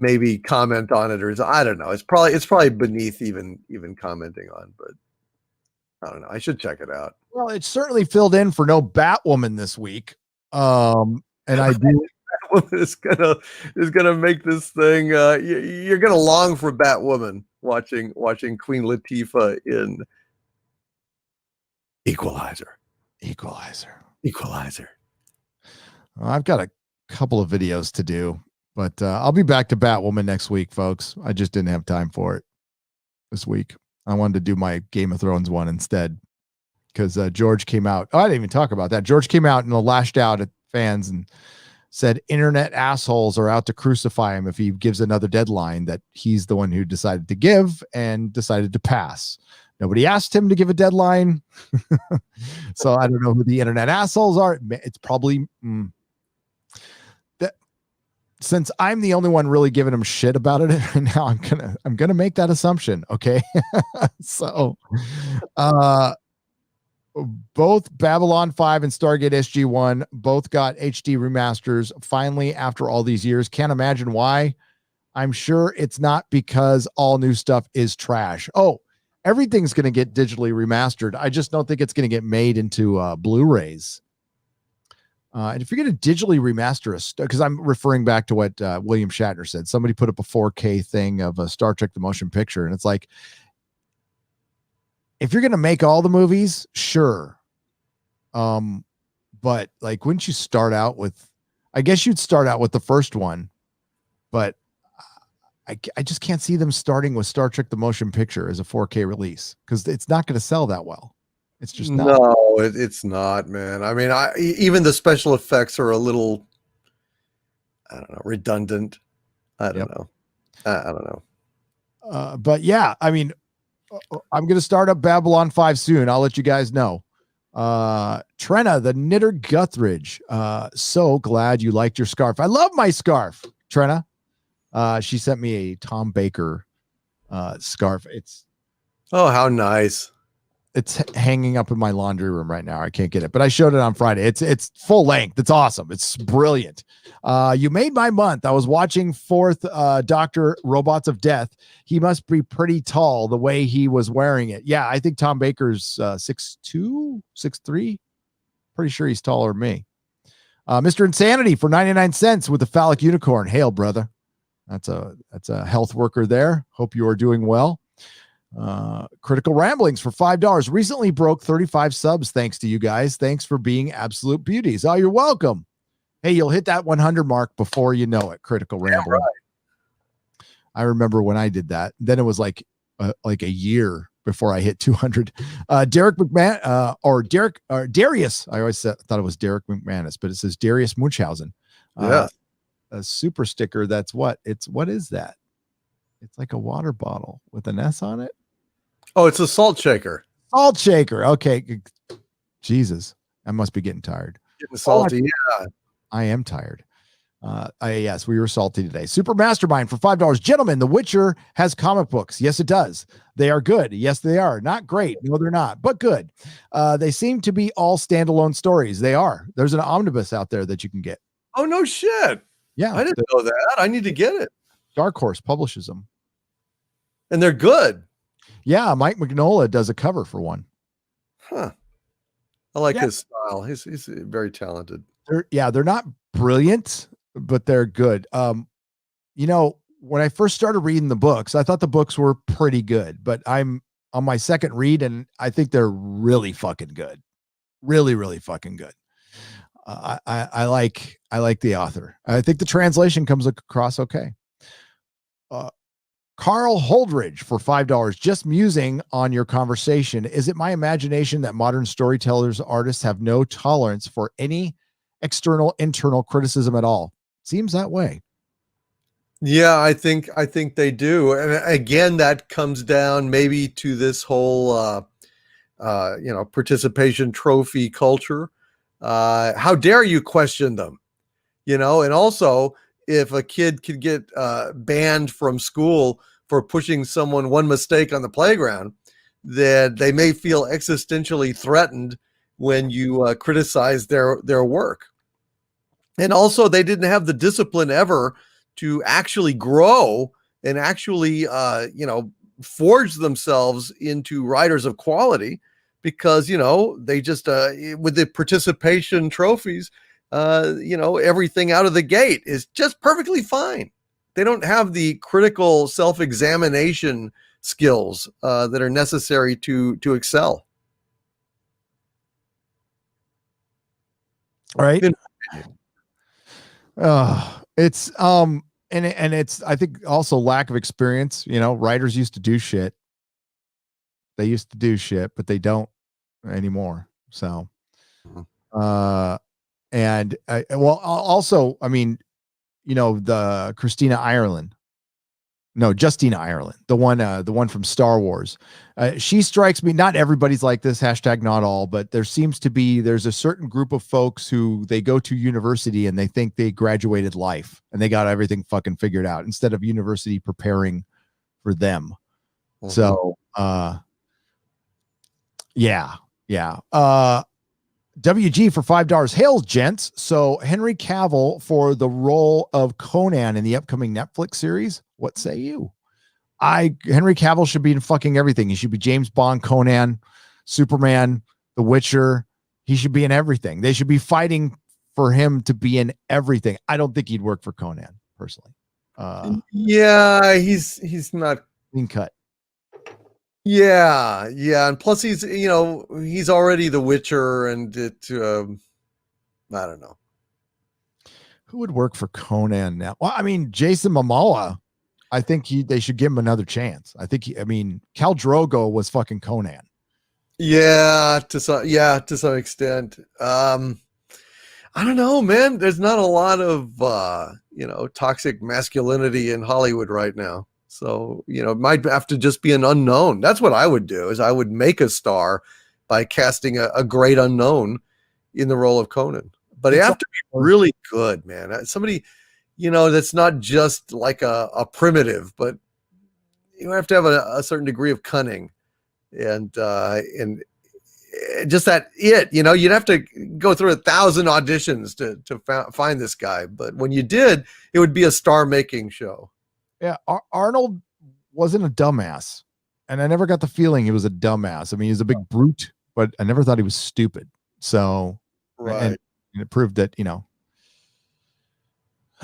maybe comment on it, or I don't know. It's probably beneath even commenting on, but I don't know. I should check it out. Well, it certainly filled in for no Batwoman this week. And I do. Batwoman is gonna make this thing. You're gonna long for Batwoman watching Queen Latifah in Equalizer. Well, I've got a couple of videos to do, but I'll be back to Batwoman next week, folks. I just didn't have time for it this week. I wanted to do my Game of Thrones one instead, because George came out. Oh, I didn't even talk about that. George came out and lashed out at fans and said internet assholes are out to crucify him if he gives another deadline that he's the one who decided to give and decided to pass. Nobody asked him to give a deadline. So I don't know who the internet assholes are. It's probably that, since I'm the only one really giving him shit about it right now, I'm gonna make that assumption. Okay. So both Babylon 5 and Stargate SG-1 both got HD remasters finally after all these years. Can't imagine why. I'm sure it's not because all new stuff is trash. Oh, everything's going to get digitally remastered. I just don't think it's going to get made into Blu-rays. And if you're going to digitally remaster because I'm referring back to what William Shatner said. Somebody put up a 4K thing of a Star Trek the Motion Picture, and it's like, if you're going to make all the movies, sure. But like, wouldn't you start out with, I guess you'd start out with the first one, but I just can't see them starting with Star Trek the Motion Picture as a 4K release, because it's not going to sell that well. It's just not. No, it's not, man. I mean, even the special effects are a little, I don't know, redundant. I don't know. I don't know. But yeah, I mean, I'm going to start up Babylon 5 soon. I'll let you guys know. Trenna, the Knitter Guthridge. So glad you liked your scarf. I love my scarf, Trenna. She sent me a Tom Baker scarf. Oh, how nice. It's hanging up in my laundry room right now. I can't get it, but I showed it on Friday. It's full length. It's awesome. It's brilliant. You made my month. I was watching Fourth Doctor Robots of Death. He must be pretty tall the way he was wearing it. Yeah, I think Tom Baker's 6'2", 6'3". Pretty sure he's taller than me. Mr. Insanity for 99 cents with the phallic unicorn. Hail, brother. That's a health worker there. Hope you are doing well. Critical Ramblings for $5 recently broke 35 subs. Thanks to you guys. Thanks for being absolute beauties. Oh, you're welcome. Hey, you'll hit that 100 mark before you know it. Critical Rambling. Right. I remember when I did that. Then it was like a year before I hit 200. Derek McMahon or Darius. I always thought it was Derek McManus, but it says Darius Munchausen. Yeah. A super sticker. That's what is that? It's like a water bottle with an S on it. Oh, it's a salt shaker. Salt shaker. Okay. Jesus. I must be getting tired. Getting salty. Yeah. I am tired. Yes, we were salty today. Super Mastermind for $5. Gentlemen, The Witcher has comic books. Yes, it does. They are good. Yes, they are. Not great. No, they're not, but good. They seem to be all standalone stories. They are. There's an omnibus out there that you can get. Oh, no shit. Yeah. I didn't know that. I need to get it. Dark Horse publishes them. And they're good. Yeah, Mike Mignola does a cover for one. Huh. I like his style. He's very talented. They're not brilliant, but they're good. When I first started reading the books, I thought the books were pretty good, but I'm on my second read and I think they're really fucking good. Really, really fucking good. I like the author. I think the translation comes across okay. Carl Holdridge for $5. Just musing on your conversation. Is it my imagination that modern storytellers, artists have no tolerance for any external, internal criticism at all? Seems that way. Yeah, I think they do. And again, that comes down maybe to this whole, participation trophy culture. How dare you question them? And also if a kid could get banned from school for pushing someone one mistake on the playground, that they may feel existentially threatened when you criticize their work. And also they didn't have the discipline ever to actually grow and actually, forge themselves into writers of quality because, they just, with the participation trophies, everything out of the gate is just perfectly fine. They don't have the critical self-examination skills that are necessary to excel. Right. It's and it's I think also lack of experience. Writers used to do shit. They used to do shit, but they don't anymore. So, and also, I mean, the Justina Ireland, the one from Star Wars. She strikes me. Not everybody's like this. # not all, but there's a certain group of folks who they go to university and they think they graduated life and they got everything fucking figured out instead of university preparing for them. Mm-hmm. So, yeah. WG for $5. Hails, gents. So Henry Cavill for the role of Conan in the upcoming Netflix series. What say you? Henry Cavill should be in fucking everything. He should be James Bond, Conan, Superman, The Witcher. He should be in everything. They should be fighting for him to be in everything. I don't think he'd work for Conan personally. He's not clean cut. Yeah, and plus he's already The Witcher, and I don't know who would work for Conan now. Well, I mean Jason Momoa. I think they should give him another chance. I think Khal Drogo was fucking Conan. Yeah, to some extent. I don't know, man. There's not a lot of toxic masculinity in Hollywood right now. So, it might have to just be an unknown. That's what I would do, is I would make a star by casting a great unknown in the role of Conan. But it have to be really good, man. Somebody, that's not just like a primitive, but have to have a certain degree of cunning, and just that you'd have to go through 1,000 auditions to find this guy. But when you did, it would be a star-making show. Yeah, Arnold wasn't a dumbass, and I never got the feeling he was a dumbass. I mean, he's a big brute, but I never thought he was stupid. So, right, and it proved that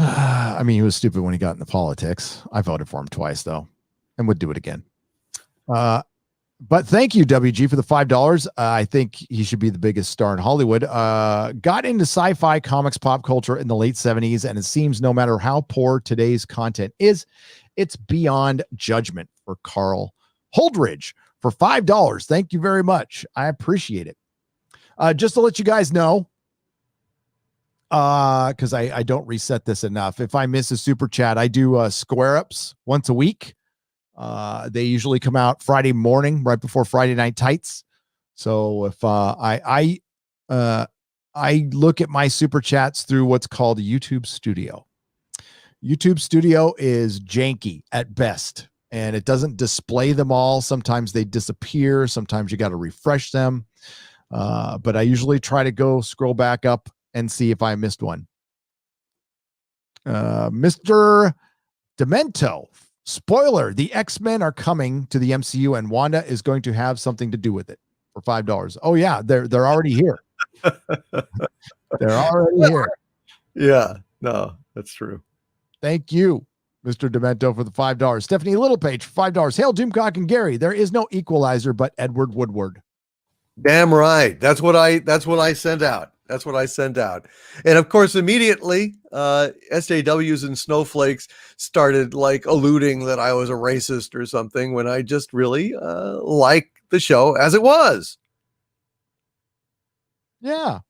I mean, he was stupid when he got into politics. I voted for him twice, though, and would do it again. But thank you, WG, for the $5. I think he should be the biggest star in Hollywood. Got into sci-fi, comics, pop culture in the late 70s, and it seems no matter how poor today's content is, it's beyond judgment. For Carl Holdridge for $5. Thank you very much. I appreciate it. Just to let you guys know, because I don't reset this enough. If I miss a super chat, I do square ups once a week. They usually come out Friday morning, right before Friday Night Tights. So if I look at my super chats through what's called YouTube Studio. YouTube Studio is janky at best, and it doesn't display them all. Sometimes they disappear. Sometimes you got to refresh them. But I usually try to go scroll back up and see if I missed one. Mr. Demento. Spoiler, the X-Men are coming to the MCU and Wanda is going to have something to do with it for $5. Oh yeah, they're already here. They're already here. Yeah, no, that's true. Thank you, Mr. Demento, for the $5. Stephanie Littlepage for $5. Hail Doomcock and Gary. There is no Equalizer but Edward Woodward. Damn right. That's what I sent out. That's what I sent out. And of course, immediately, SJWs and snowflakes started like alluding that I was a racist or something when I just really liked the show as it was. Yeah.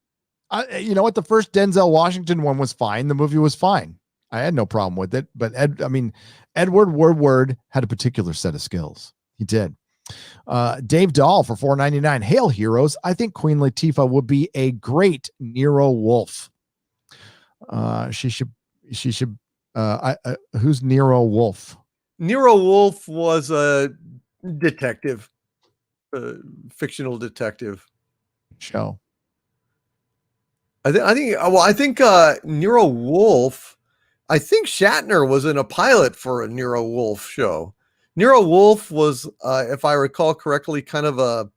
You know what? The first Denzel Washington one was fine. The movie was fine. I had no problem with it. But Edward Woodward had a particular set of skills. He did. Dave Dahl for $4.99. Hail heroes. I think Queen Latifah would be a great Nero Wolfe. She should who's Nero Wolfe? Nero Wolfe was a detective, fictional detective show. I think Nero Wolfe, I think Shatner was in a pilot for a Nero Wolfe show. Nero Wolfe was, if I recall correctly, kind of a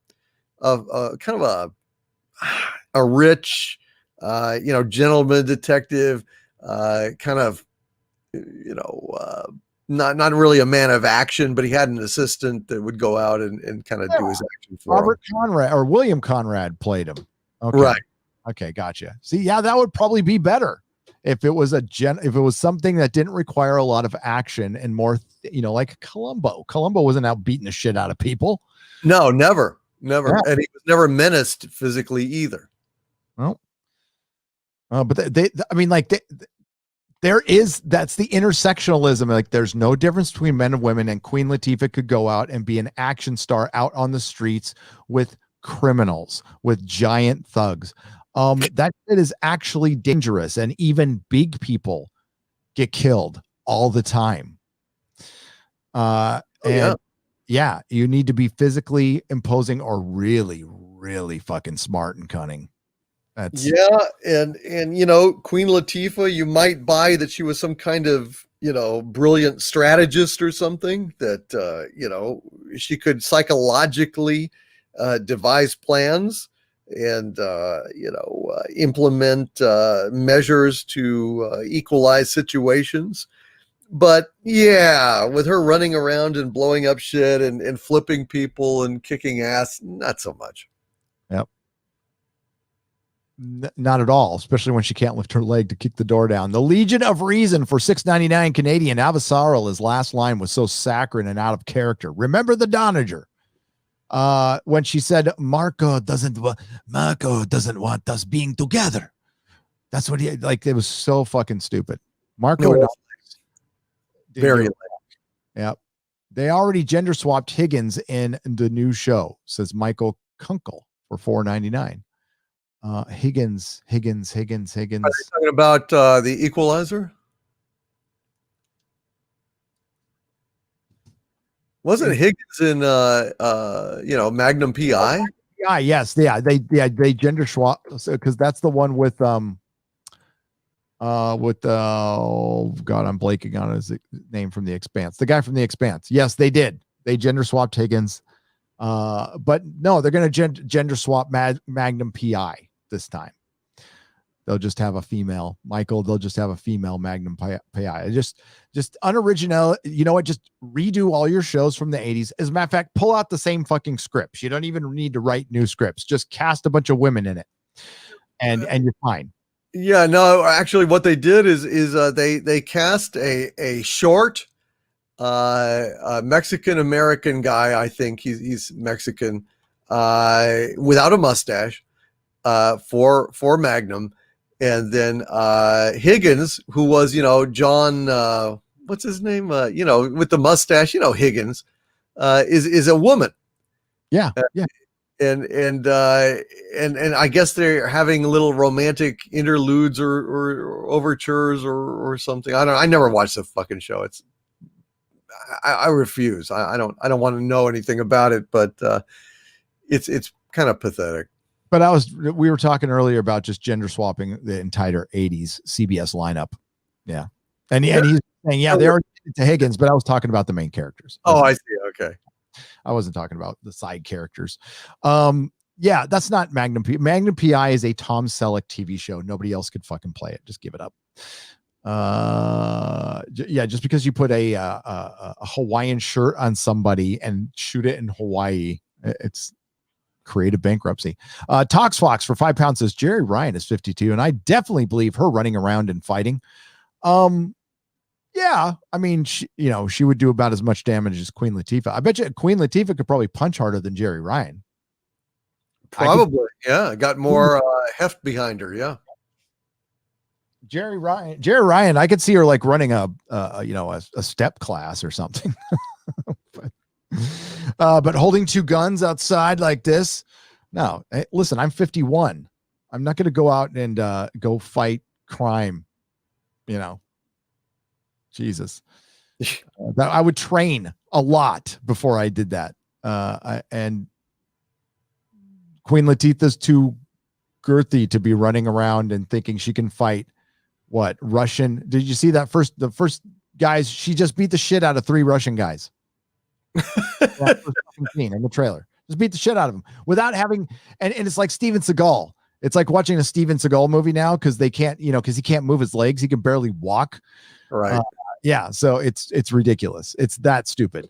rich, gentleman detective, not really a man of action, but he had an assistant that would go out and kind of do his action for Robert him. Conrad or William Conrad played him. Okay. Right. Okay, gotcha. See, yeah, that would probably be better if it was if it was something that didn't require a lot of action and more, like Columbo. Columbo wasn't out beating the shit out of people. No, never. Yeah. And he was never menaced physically either. Well, but that's the intersectionalism. Like, there's no difference between men and women, and Queen Latifah could go out and be an action star out on the streets with criminals, with giant thugs. That shit is actually dangerous, and even big people get killed all the time. You need to be physically imposing or really, really fucking smart and cunning. And Queen Latifah, you might buy that she was some kind of brilliant strategist or something, that she could psychologically devise plans and implement measures to equalize situations. But yeah, with her running around and blowing up shit and flipping people and kicking ass, not so much. Yep. Not at all, especially when she can't lift her leg to kick the door down. The Legion of Reason for $6.99 Canadian. Avasaril, his last line was so saccharine and out of character. Remember the Donager. When she said Marco doesn't want us being together. That's what he like. It was so fucking stupid. Marco and very yeah. They already gender swapped Higgins in the new show, says Michael Kunkel for $4.99. Higgins. Are you talking about the Equalizer? Wasn't Higgins in Magnum PI? Yeah, yes, they gender swap because that's the one with oh god, I'm blanking on his name from the Expanse. The guy from the Expanse. Yes, they did. They gender swapped Higgins. But no, they're going to gender swap Magnum PI this time. They'll just have a female Michael. They'll just have a female Magnum PI. Just unoriginal. You know what? Just redo all your shows from the 80s. As a matter of fact, pull out the same fucking scripts. You don't even need to write new scripts. Just cast a bunch of women in it, and you're fine. Yeah, no, actually, what they did is they cast a short Mexican American guy. I think he's Mexican, without a mustache, for Magnum. And then Higgins, who was, John, what's his name? With the mustache, Higgins, is a woman. Yeah, yeah. And I guess they're having little romantic interludes or overtures or something. I never watched the fucking show. I refuse. I don't want to know anything about it, but it's kind of pathetic. But we were talking earlier about just gender swapping the entire 80s CBS lineup. Yeah. And he's saying, yeah, they already did it to Higgins, but I was talking about the main characters. Oh, I see. Okay. I wasn't talking about the side characters. Yeah, that's not Magnum PI. Magnum PI is a Tom Selleck TV show. Nobody else could fucking play it. Just give it up. Yeah, just because you put a Hawaiian shirt on somebody and shoot it in Hawaii, it's creative bankruptcy. Toxfox for £5 says Jerry Ryan is 52, and I definitely believe her running around and fighting. Yeah, I mean, she would do about as much damage as Queen Latifah. I bet you Queen Latifah could probably punch harder than Jerry Ryan. Probably, yeah. Got more heft behind her, yeah. Jerry Ryan, I could see her like running a step class or something. But holding two guns outside like this, no. Hey, listen, I'm 51. I'm not going to go out and go fight crime. Jesus. I would train a lot before I did that. And Queen Latifah's too girthy to be running around and thinking she can fight Russian. Did you see that the first guys? She just beat the shit out of 3 Russian guys. In the trailer, just beat the shit out of them without having, and it's like Steven Seagal. It's like watching a Steven Seagal movie now because they can't, because he can't move his legs. He can barely walk. Right. Yeah. So it's ridiculous. It's that stupid.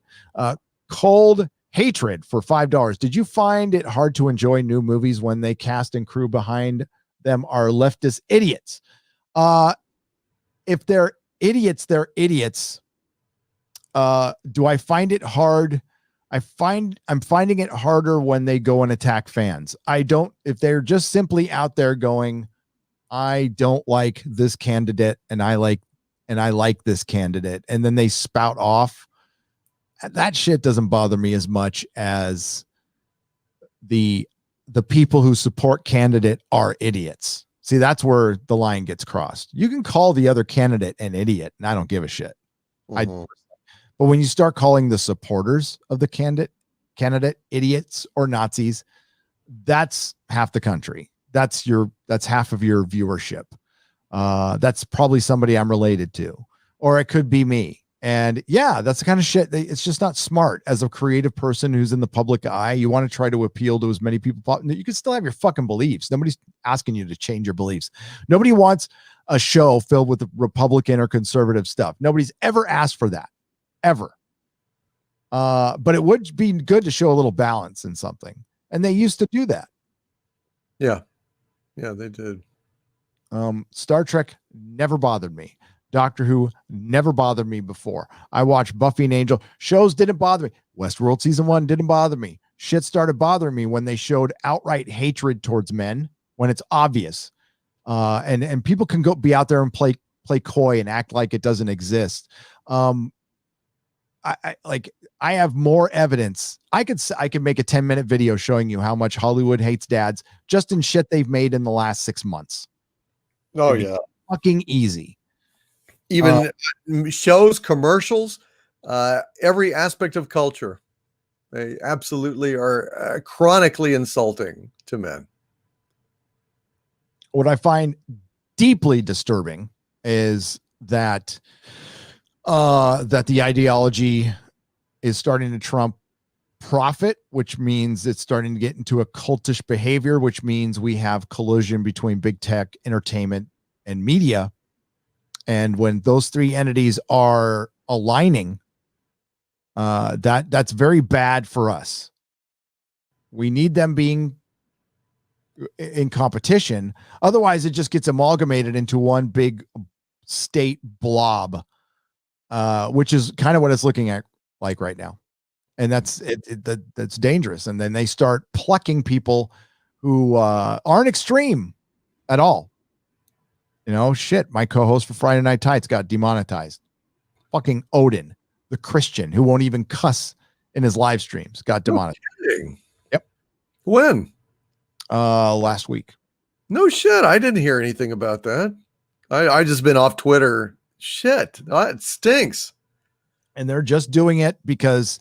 Cold Hatred for $5. Did you find it hard to enjoy new movies when they cast and crew behind them are leftist idiots? If they're idiots, they're idiots. Do I find it hard? I'm finding it harder when they go and attack fans. If they're just simply out there going, I don't like this candidate and I like this candidate, and then they spout off, that shit doesn't bother me as much as the people who support candidate are idiots. See, that's where the line gets crossed. You can call the other candidate an idiot, and I don't give a shit. Mm-hmm. But when you start calling the supporters of the candidate idiots or Nazis, that's half the country. That's half of your viewership. That's probably somebody I'm related to, or it could be me. And yeah, that's the kind of shit. It's just not smart as a creative person who's in the public eye. You want to try to appeal to as many people. You can still have your fucking beliefs. Nobody's asking you to change your beliefs. Nobody wants a show filled with Republican or conservative stuff. Nobody's ever asked for that, ever. But it would be good to show a little balance in something. And they used to do that. Yeah. Yeah, they did. Star Trek never bothered me. Doctor Who never bothered me before. I watched Buffy and Angel. Shows didn't bother me. Westworld season 1 didn't bother me. Shit started bothering me when they showed outright hatred towards men, when it's obvious. And people can be out there and play coy and act like it doesn't exist. I have more evidence. I could make a 10-minute video showing you how much Hollywood hates dads just in shit they've made in the last 6 months. Oh yeah. Fucking easy. Even shows, commercials every aspect of culture. They absolutely are chronically insulting to men. What I find deeply disturbing is that the ideology is starting to trump profit, which means it's starting to get into a cultish behavior, which means we have collusion between big tech, entertainment, and media. And when those three entities are aligning, that's very bad for us. We need them being in competition. Otherwise, it just gets amalgamated into one big state blob, which is kind of what it's looking at like right now. And that's that's dangerous. And then they start plucking people who aren't extreme at all. You know, shit, my co-host for Friday Night Tights got demonetized. Fucking Odin, the Christian who won't even cuss in his live streams, got demonetized. No, yep. When? Last week. No shit. I didn't hear anything about that. I just been off Twitter. Shit. It stinks. And they're just doing it because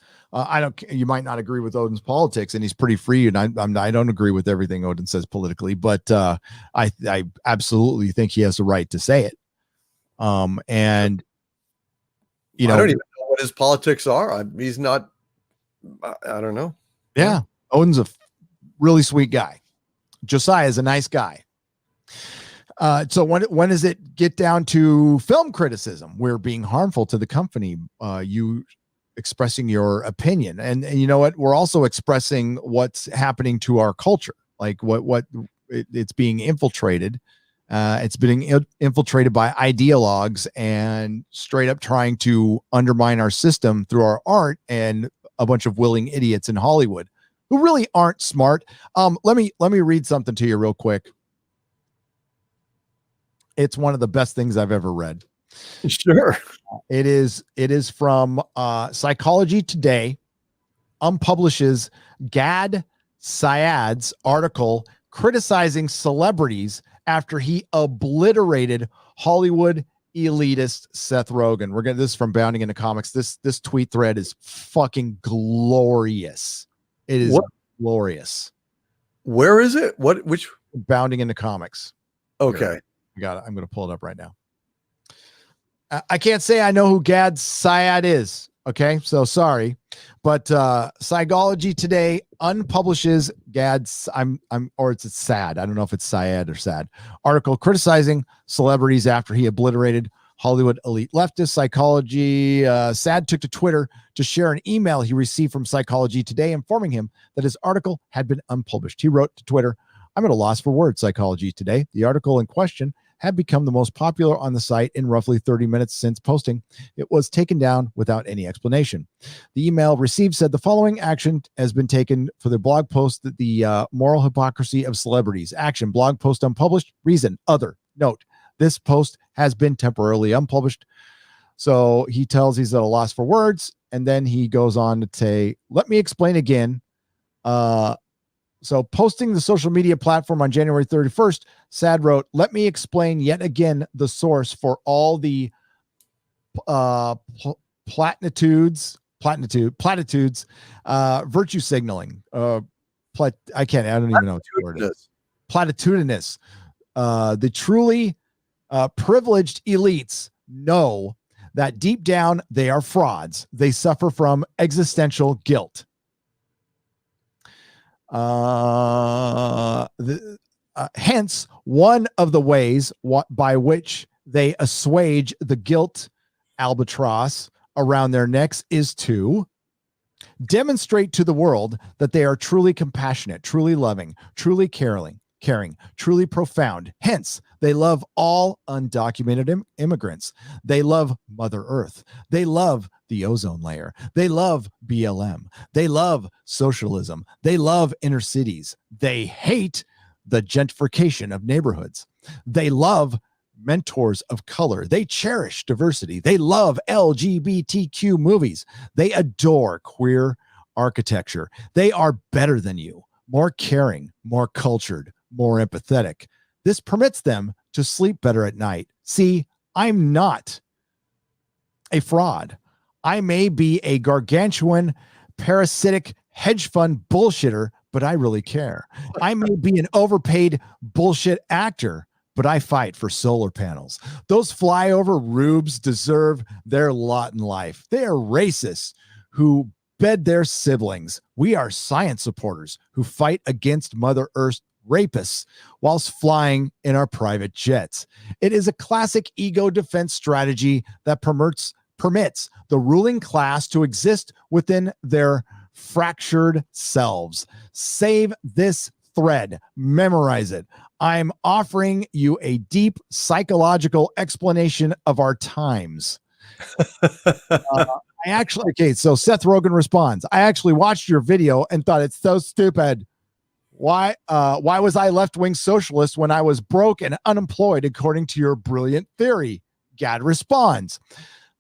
you might not agree with Odin's politics, and he's pretty free. And I don't agree with everything Odin says politically, but I absolutely think he has the right to say it. And you know, I don't even know what his politics are. He's not. I don't know. Yeah, Odin's a really sweet guy. Josiah is a nice guy. So when does it get down to film criticism? We're being harmful to the company. You expressing your opinion, and you know what? We're also expressing what's happening to our culture. Like it's being infiltrated. It's being infiltrated by ideologues and straight up trying to undermine our system through our art and a bunch of willing idiots in Hollywood who really aren't smart. Let me read something to you real quick. It's one of the best things I've ever read. Sure. It is from Psychology Today. Unpublishes Gad Syed's article criticizing celebrities after he obliterated Hollywood elitist Seth Rogen. This is from Bounding into Comics. This tweet thread is fucking glorious. It is glorious. Where is it? Which Bounding into Comics. Okay. I got it. I'm going to pull it up right now. I can't say I know who Gad Syed is. Okay, so sorry, but Psychology Today unpublishes Gad's or it's sad. I don't know if it's Syed or sad article criticizing celebrities after he obliterated Hollywood elite leftist. Psychology Sad took to Twitter to share an email he received from Psychology Today informing him that his article had been unpublished. He wrote to Twitter, "I'm at a loss for words, Psychology Today. The article in question had become the most popular on the site in roughly 30 minutes since posting. It was taken down without any explanation." The email received said the following action has been taken for the blog post that the moral hypocrisy of celebrities. Action, blog post unpublished. Reason, other. Note, this post has been temporarily unpublished. So he tells he's at a loss for words. And then he goes on to say, let me explain again. So posting the social media platform on January 31st, Sad wrote, "Let me explain yet again the source for all the platitudes, virtue signaling. I don't even know what the word is. Platitudinous. The truly privileged elites know that deep down they are frauds. They suffer from existential guilt. Hence, one of the ways by which they assuage the guilt albatross around their necks is to demonstrate to the world that they are truly compassionate, truly loving, truly caring, truly profound. Hence, they love all undocumented immigrants. They love Mother Earth. They love the ozone layer. They love BLM. They love socialism. They love inner cities. They hate the gentrification of neighborhoods. They love mentors of color. They cherish diversity. They love LGBTQ movies. They adore queer architecture. They are better than you, more caring, more cultured, more empathetic. This permits them to sleep better at night. See, I'm not a fraud. I may be a gargantuan, parasitic hedge fund bullshitter, but I really care. I may be an overpaid bullshit actor, but I fight for solar panels. Those flyover rubes deserve their lot in life. They are racists who bed their siblings. We are science supporters who fight against Mother Earth's rapists whilst flying in our private jets. It is a classic ego defense strategy that permits the ruling class to exist within their fractured selves. Save this thread, memorize it. I'm offering you a deep psychological explanation of our times. So Seth Rogen responds, I actually watched your video and thought it's so stupid. Why was I left-wing socialist when I was broke and unemployed according to your brilliant theory? Gad responds,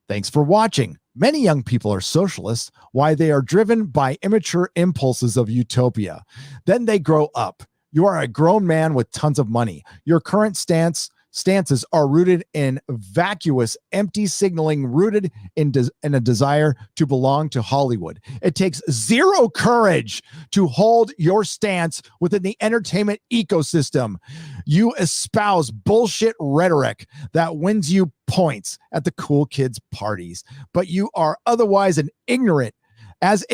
thanks for watching. Many young people are socialists. Why? They are driven by immature impulses of utopia. Then they grow up. You are a grown man with tons of money. Your current stances are rooted in vacuous, empty signaling, rooted in a desire to belong to Hollywood. It takes zero courage to hold your stance within the entertainment ecosystem. You espouse bullshit rhetoric that wins you points at the cool kids' parties, but you are otherwise ignorant as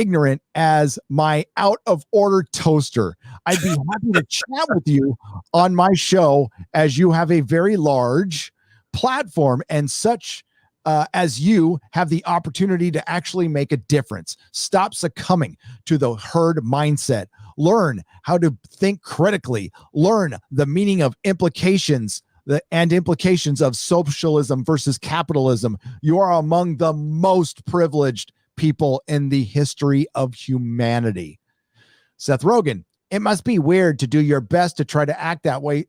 my out of order toaster. I'd be happy to chat with you on my show, as you have a very large platform and such as you have the opportunity to actually make a difference. Stop succumbing to the herd mindset. Learn how to think critically. Learn the meaning of implications of socialism versus capitalism. You are among the most privileged people in the history of humanity. Seth Rogen, it must be weird to do your best to try to act way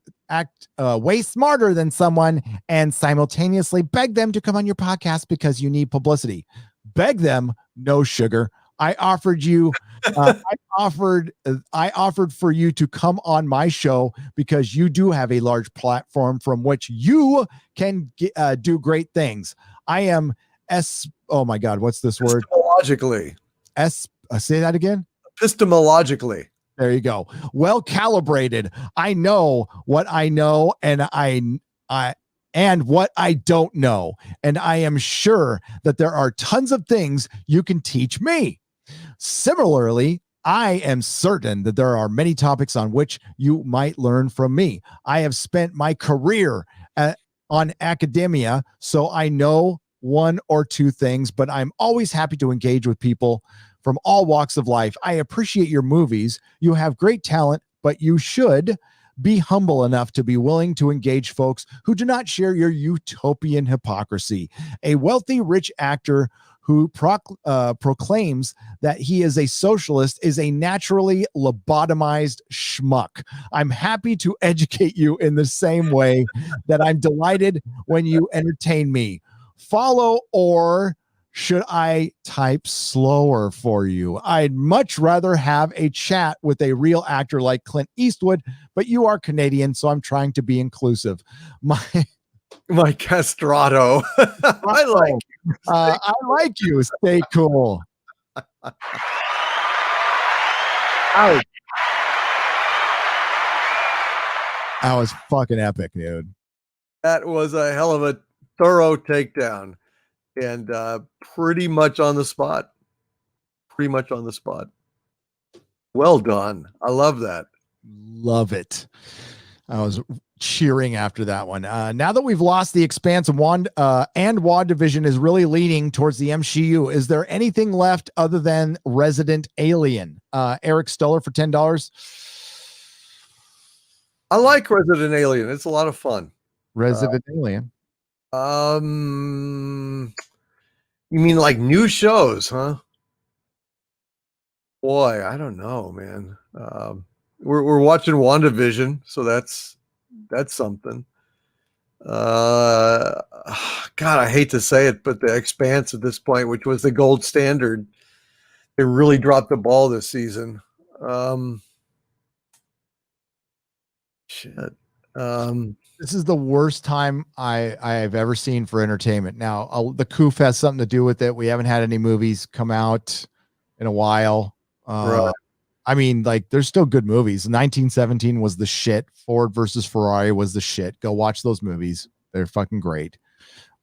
smarter than someone and simultaneously beg them to come on your podcast because you need publicity. Beg them? No, sugar. I offered for you to come on my show because you do have a large platform from which you can do great things. I am oh my God, what's this word? Epistemologically. Say that again. Epistemologically. There you go. Well calibrated. I know what I know, and what I don't know. And I am sure that there are tons of things you can teach me. Similarly, I am certain that there are many topics on which you might learn from me. I have spent my career on academia, so I know one or two things, but I'm always happy to engage with people from all walks of life. I appreciate your movies. You have great talent, but you should be humble enough to be willing to engage folks who do not share your utopian hypocrisy. A wealthy, rich actor who proclaims that he is a socialist is a naturally lobotomized schmuck. I'm happy to educate you in the same way that I'm delighted when you entertain me. Follow, or should I type slower for you? I'd much rather have a chat with a real actor like Clint Eastwood, but you are Canadian, so I'm trying to be inclusive. My castrato. I like you. Stay cool. Ouch. That was fucking epic, dude. That was a hell of a thorough takedown, and pretty much on the spot. Well done. I love that. Love it. I was cheering after that one. Now that we've lost the Expanse and WandaVision is really leaning towards the MCU, is there anything left other than Resident Alien? Eric Stoller for $10. I like Resident Alien. It's a lot of fun. Resident Alien. You mean like new shows, huh? Boy, I don't know, man. We're watching WandaVision, so that's something. God, I hate to say it, but the Expanse at this point, which was the gold standard, they really dropped the ball this season. Shit. This is the worst time I've ever seen for entertainment. Now, the Coof has something to do with it. We haven't had any movies come out in a while. Right. I mean, like, there's still good movies. 1917 was the shit. Ford versus Ferrari was the shit. Go watch those movies. They're fucking great.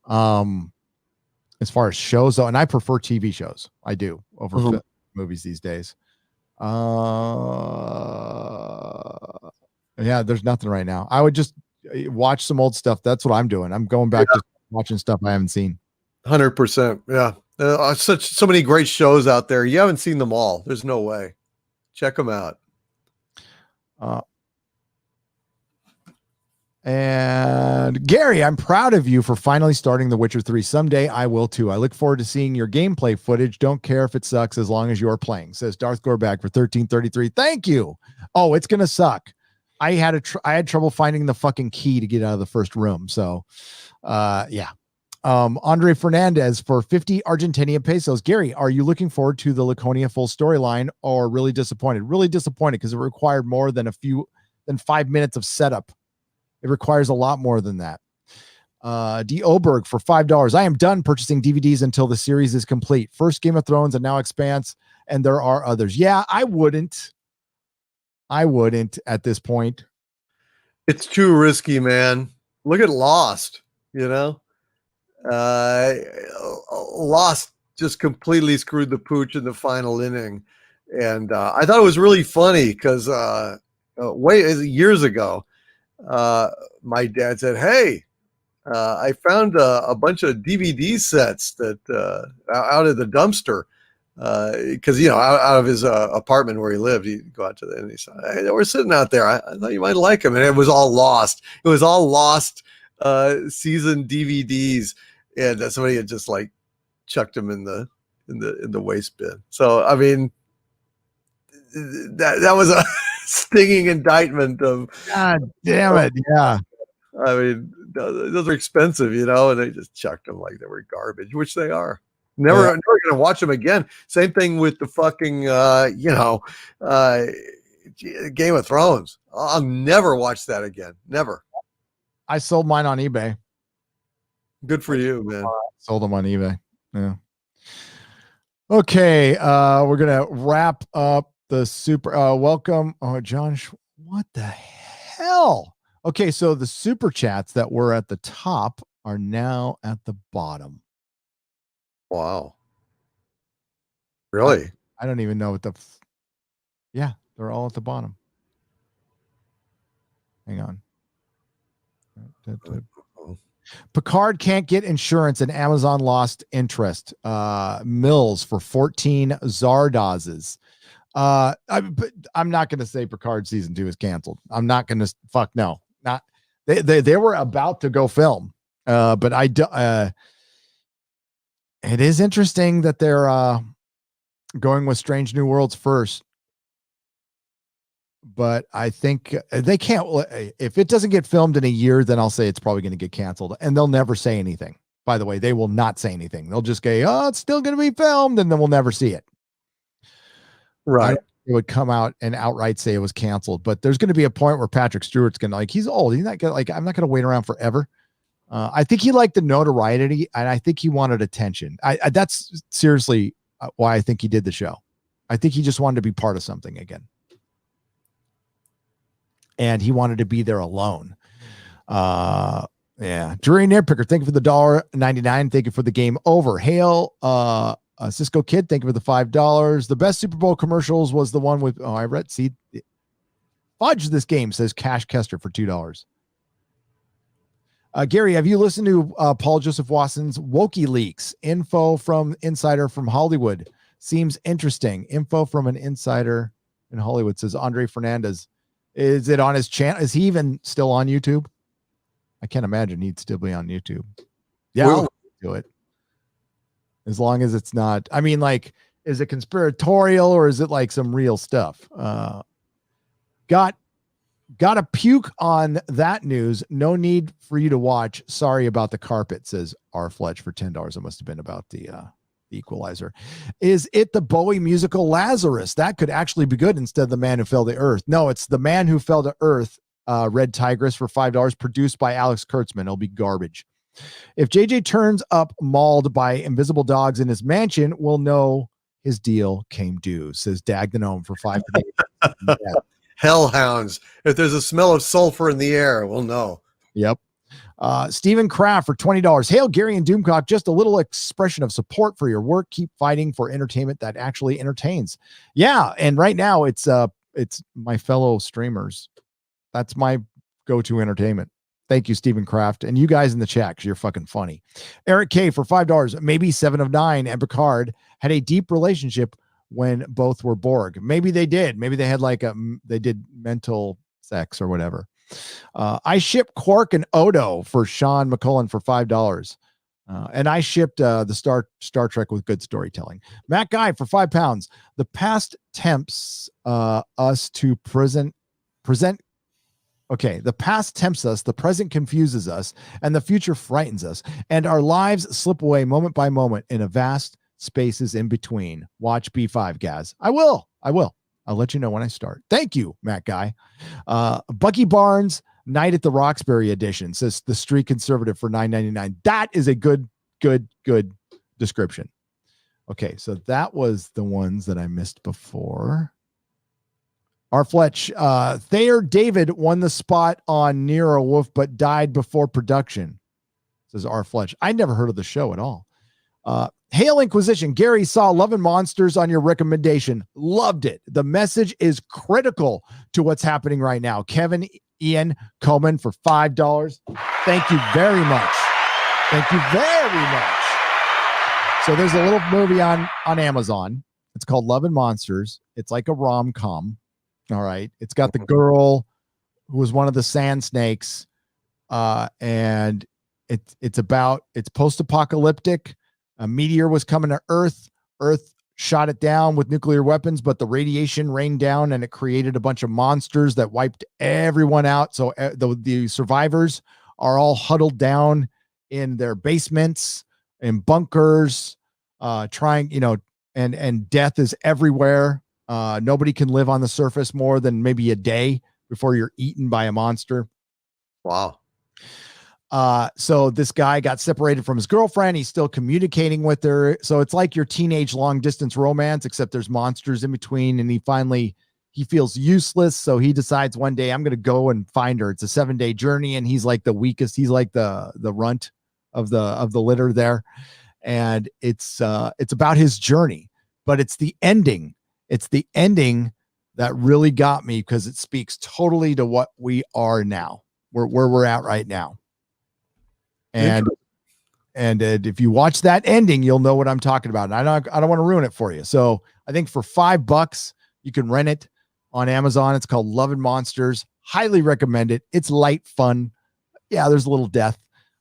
As far as shows, though, and I prefer TV shows. I do over movies these days. Yeah, there's nothing right now. I would just watch some old stuff. That's what I'm doing. I'm going back to watching stuff I haven't seen. 100%. Yeah. So many great shows out there. You haven't seen them all. There's no way. Check them out. And Gary, I'm proud of you for finally starting The Witcher 3. Someday I will too. I look forward to seeing your gameplay footage. Don't care if it sucks as long as you're playing, says Darth Gorbag for 1333. Thank you. Oh, it's going to suck. I had trouble finding the fucking key to get out of the first room. So, yeah. Andre Fernandez for 50 Argentinian pesos. Gary, are you looking forward to the Laconia full storyline or really disappointed? Really disappointed because it required more than 5 minutes of setup. It requires a lot more than that. D. Oberg for $5. I am done purchasing DVDs until the series is complete. First Game of Thrones and now Expanse, and there are others. Yeah, I wouldn't at this point. It's too risky, man. Look at Lost, Lost just completely screwed the pooch in the final inning. And I thought it was really funny because years ago, my dad said, "Hey, I found a bunch of DVD sets that out of the dumpster." Because out of his apartment where he lived, he'd go out to and he said, "Hey, they were sitting out there. I thought you might like them." And it was all Lost. It was all Lost season DVDs, and somebody had just like chucked them in the waste bin. So I mean, that was a stinging indictment of. God damn it! Yeah. I mean, those are expensive, and they just chucked them like they were garbage, which they are. Never going to watch them again. Same thing with the fucking, Game of Thrones. I'll never watch that again. Never. I sold mine on eBay. Good for you, man. Sold them on eBay. Yeah. Okay. We're going to wrap up the super welcome. Oh, John, what the hell? Okay. So the super chats that were at the top are now at the bottom. Wow. Really? I don't even know what yeah, they're all at the bottom. Hang on. Picard can't get insurance and Amazon lost interest. Mills for 14 Zardazes. I'm not going to say Picard season 2 is canceled. I'm not going to no. Not they were about to go film. But it is interesting that they're going with Strange New Worlds first. But I think they can't. If it doesn't get filmed in a year, then I'll say it's probably going to get canceled. And they'll never say anything. By the way, they will not say anything. They'll just go, "Oh, it's still going to be filmed," and then we'll never see it. Right. It would come out and outright say it was canceled. But there's going to be a point where Patrick Stewart's going to he's old. He's not going I'm not going to wait around forever. I think he liked the notoriety, and I think he wanted attention. That's seriously why I think he did the show. I think he just wanted to be part of something again. And he wanted to be there alone. Yeah. Drury Nitpicker, thank you for the $1.99. Thank you for the game over. Hail, Cisco Kid, thank you for the $5. The best Super Bowl commercials was the one with, fudge this game, says Cash Kester for $2. Gary, have you listened to Paul Joseph Watson's Wokey Leaks? Info from Insider from Hollywood. Seems interesting. Info from an insider in Hollywood, says Andre Fernandez. Is it on his channel? Is he even still on YouTube? I can't imagine he'd still be on YouTube. Yeah, I'll do it. As long as it's not, is it conspiratorial or is it like some real stuff? Got a puke on that news. No need for you to watch. Sorry about the carpet, says R. Fletch for $10. It must have been about the Equalizer. Is it the Bowie musical Lazarus? That could actually be good instead of The Man Who Fell to Earth. No, it's The Man Who Fell to Earth Red Tigress for $5, produced by Alex Kurtzman. It'll be garbage. If JJ turns up mauled by invisible dogs in his mansion, we'll know his deal came due, says Dag the Gnome for $5. Yeah. Hellhounds. If there's a smell of sulfur in the air, we'll know. Yep. Stephen Kraft for $20. Hail Gary and Doomcock. Just a little expression of support for your work. Keep fighting for entertainment that actually entertains. Yeah, and right now it's my fellow streamers. That's my go-to entertainment. Thank you, Stephen Kraft, and you guys in the chat, because you're fucking funny. Eric K for $5. Maybe 7 of 9 and Picard had a deep relationship when both were Borg. Maybe they did. Maybe they had they did mental sex or whatever. I shipped Quark and Odo for Sean McCullen for $5. And I shipped the Star Trek with good storytelling. Matt Guy for £5. The past tempts us to present. Okay, the past tempts us, the present confuses us, and the future frightens us, and our lives slip away moment by moment in a vast spaces in between. Watch B5, Gaz. I will. I'll let you know when I start. Thank you, Matt Guy. Bucky Barnes, Night at the Roxbury edition, says the Street Conservative for $9.99. That is a good description. Okay, so that was the ones that I missed before. R. Fletch, Thayer David won the spot on Nero Wolf, but died before production, says R. Fletch. I never heard of the show at all. Hail Inquisition. Gary saw Love and Monsters on your recommendation. Loved it. The message is critical to what's happening right now. Kevin Ian Coleman for $5. Thank you very much. Thank you very much. So there's a little movie on Amazon. It's called Love and Monsters. It's like a rom-com. All right. It's got the girl who was one of the sand snakes. And it's post-apocalyptic. A meteor was coming to Earth. Earth shot it down with nuclear weapons, but the radiation rained down and it created a bunch of monsters that wiped everyone out. So the survivors are all huddled down in their basements and bunkers, trying, and death is everywhere. Nobody can live on the surface more than maybe a day before you're eaten by a monster. Wow. So this guy got separated from his girlfriend. He's still communicating with her. So it's like your teenage long distance romance, except there's monsters in between. And he feels useless. So he decides one day, I'm going to go and find her. It's a 7-day journey. And he's like the weakest. He's like the runt of the litter there. And it's about his journey, but it's the ending. It's the ending that really got me, because it speaks totally to what we are now, where we're at right now. And if you watch that ending, you'll know what I'm talking about. And I don't want to ruin it for you. So I think for $5, you can rent it on Amazon. It's called Love and Monsters. Highly recommend it. It's light fun. Yeah, there's a little death,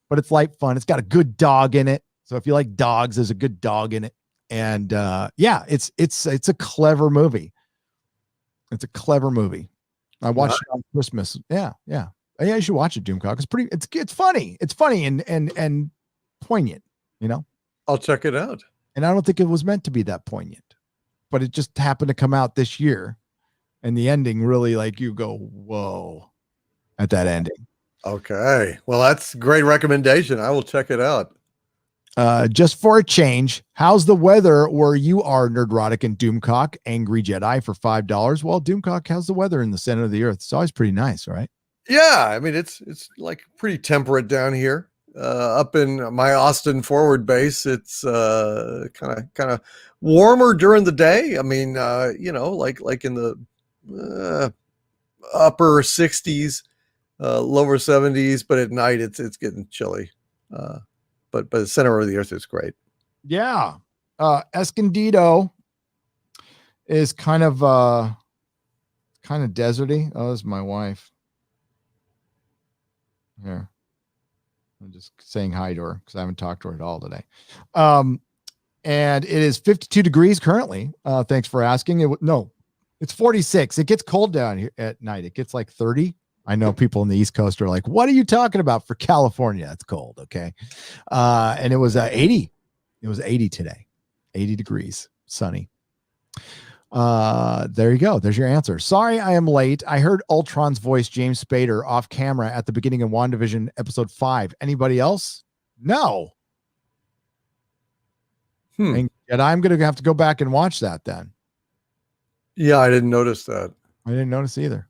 but it's light fun. It's got a good dog in it. So if you like dogs, there's a good dog in it. And yeah, it's a clever movie. It's a clever movie. I watched it on Christmas. Yeah. You should watch it, Doomcock. It's funny. It's funny and poignant, I'll check it out. And I don't think it was meant to be that poignant, but it just happened to come out this year. And the ending really, like, you go, whoa, at that ending. Okay. Well, that's a great recommendation. I will check it out. Just for a change, how's the weather where you are, Nerdrotic and Doomcock? Angry Jedi for $5. Well, Doomcock, how's the weather in the center of the earth? It's always pretty nice, right? Yeah, I mean, it's like pretty temperate down here. Up in my Austin forward base, it's kind of warmer during the day. I mean, like in the upper 60s, lower 70s, but at night it's getting chilly. But the center of the earth is great. Yeah. Escondido is kind of deserty. Oh, this is my wife. Here. I'm just saying hi to her because I haven't talked to her at all today. And it is 52 degrees currently. Thanks for asking. It's 46. It gets cold down here at night. It gets like 30. I know people in the East Coast are like, what are you talking about? For California, it's cold. Okay. And it was 80. It was 80 today. 80 degrees, sunny. There you go. There's your answer. Sorry, I am late. I heard Ultron's voice, James Spader, off camera at the beginning of WandaVision episode 5. Anybody else? No. And I'm going to have to go back and watch that then. Yeah, I didn't notice that. I didn't notice either.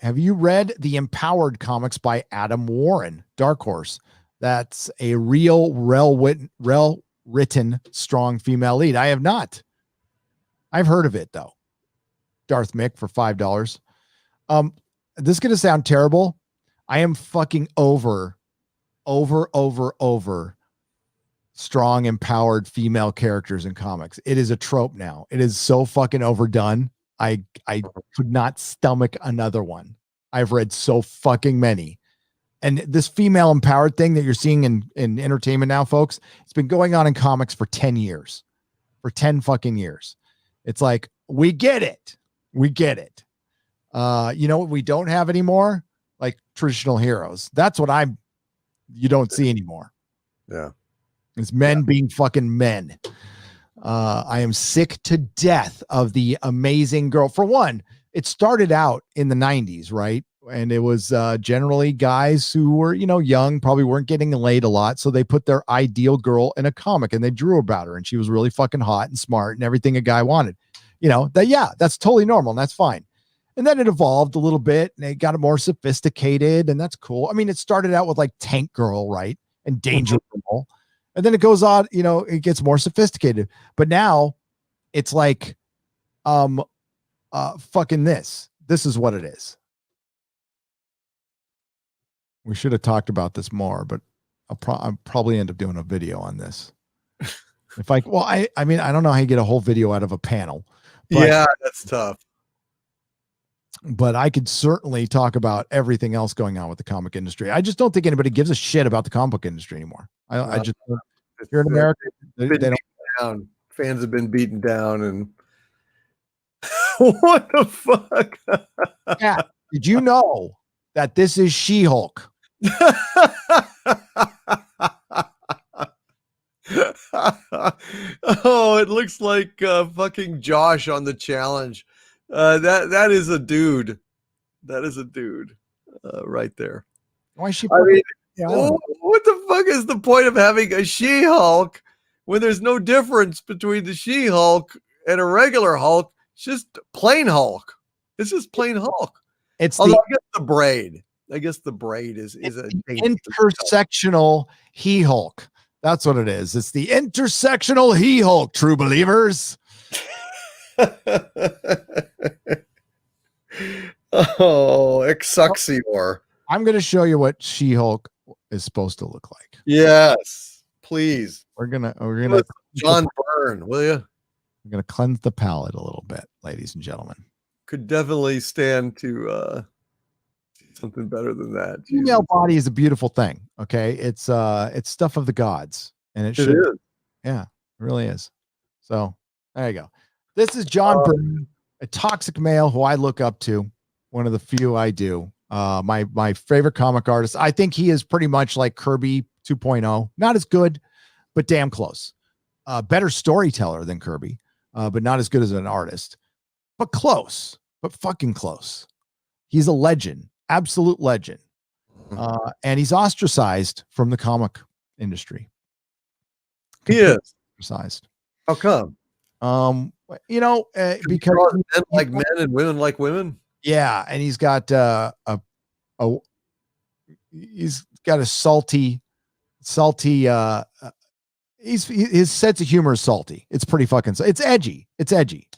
Have you read the Empowered comics by Adam Warren, Dark Horse? That's a real, well-written, strong female lead. I have not. I've heard of it, though. Darth Mick for $5. This is going to sound terrible. I am fucking over strong, empowered female characters in comics. It is a trope now. It is so fucking overdone. I could not stomach another one. I've read so fucking many. And this female empowered thing that you're seeing in entertainment now, folks, it's been going on in comics for 10 years. For 10 fucking years. It's like, we get it. We get it. You know what we don't have anymore? Like traditional heroes. That's what you don't see anymore. Yeah. It's men being fucking men. I am sick to death of the Amazing Girl. For one, it started out in the 90s, right? And it was generally guys who were, young, probably weren't getting laid a lot. So they put their ideal girl in a comic and they drew about her. And she was really fucking hot and smart and everything a guy wanted. That's totally normal. And that's fine. And then it evolved a little bit and it got more sophisticated. And that's cool. I mean, it started out with like Tank Girl, right? And Danger Girl. And then it goes on, it gets more sophisticated. But now it's like fucking this. This is what it is. We should have talked about this more, but I'll probably end up doing a video on this. I mean, I don't know how you get a whole video out of a panel. But, yeah, that's tough. But I could certainly talk about everything else going on with the comic industry. I just don't think anybody gives a shit about the comic book industry anymore. I just here in America, they don't. Down. Fans have been beaten down, and what the fuck? Yeah, did you know that this is She-Hulk? Oh, it looks like fucking Josh on the challenge. That is a dude. That is a dude right there. Why is she? What the fuck is the point of having a She-Hulk when there's no difference between the She-Hulk and a regular Hulk? It's just plain Hulk. It's just plain Hulk. I guess the braid. I guess the braid is a intersectional He-Hulk. That's what it is. It's the intersectional He-Hulk, true believers. Oh, Excelsior. I'm going to show you what She-Hulk is supposed to look like. Yes, please. We're gonna John Byrne, will you? We're gonna cleanse the palate a little bit, ladies and gentlemen. Could definitely stand to something better than that. Female body is a beautiful thing. Okay, it's stuff of the gods, and it should. Is. Yeah, it really is. So there you go. This is John Byrne, a toxic male who I look up to. One of the few I do. My favorite comic artist. I think he is pretty much like Kirby 2.0. Not as good, but damn close. Better storyteller than Kirby, but not as good as an artist. But close. But fucking close. He's a legend. Absolute legend. And he's ostracized from the comic industry. He is ostracized. How come? Because men like men and women like women. Yeah, and he's got he's got a salty his sense of humor is salty. It's pretty fucking it's edgy. It's edgy.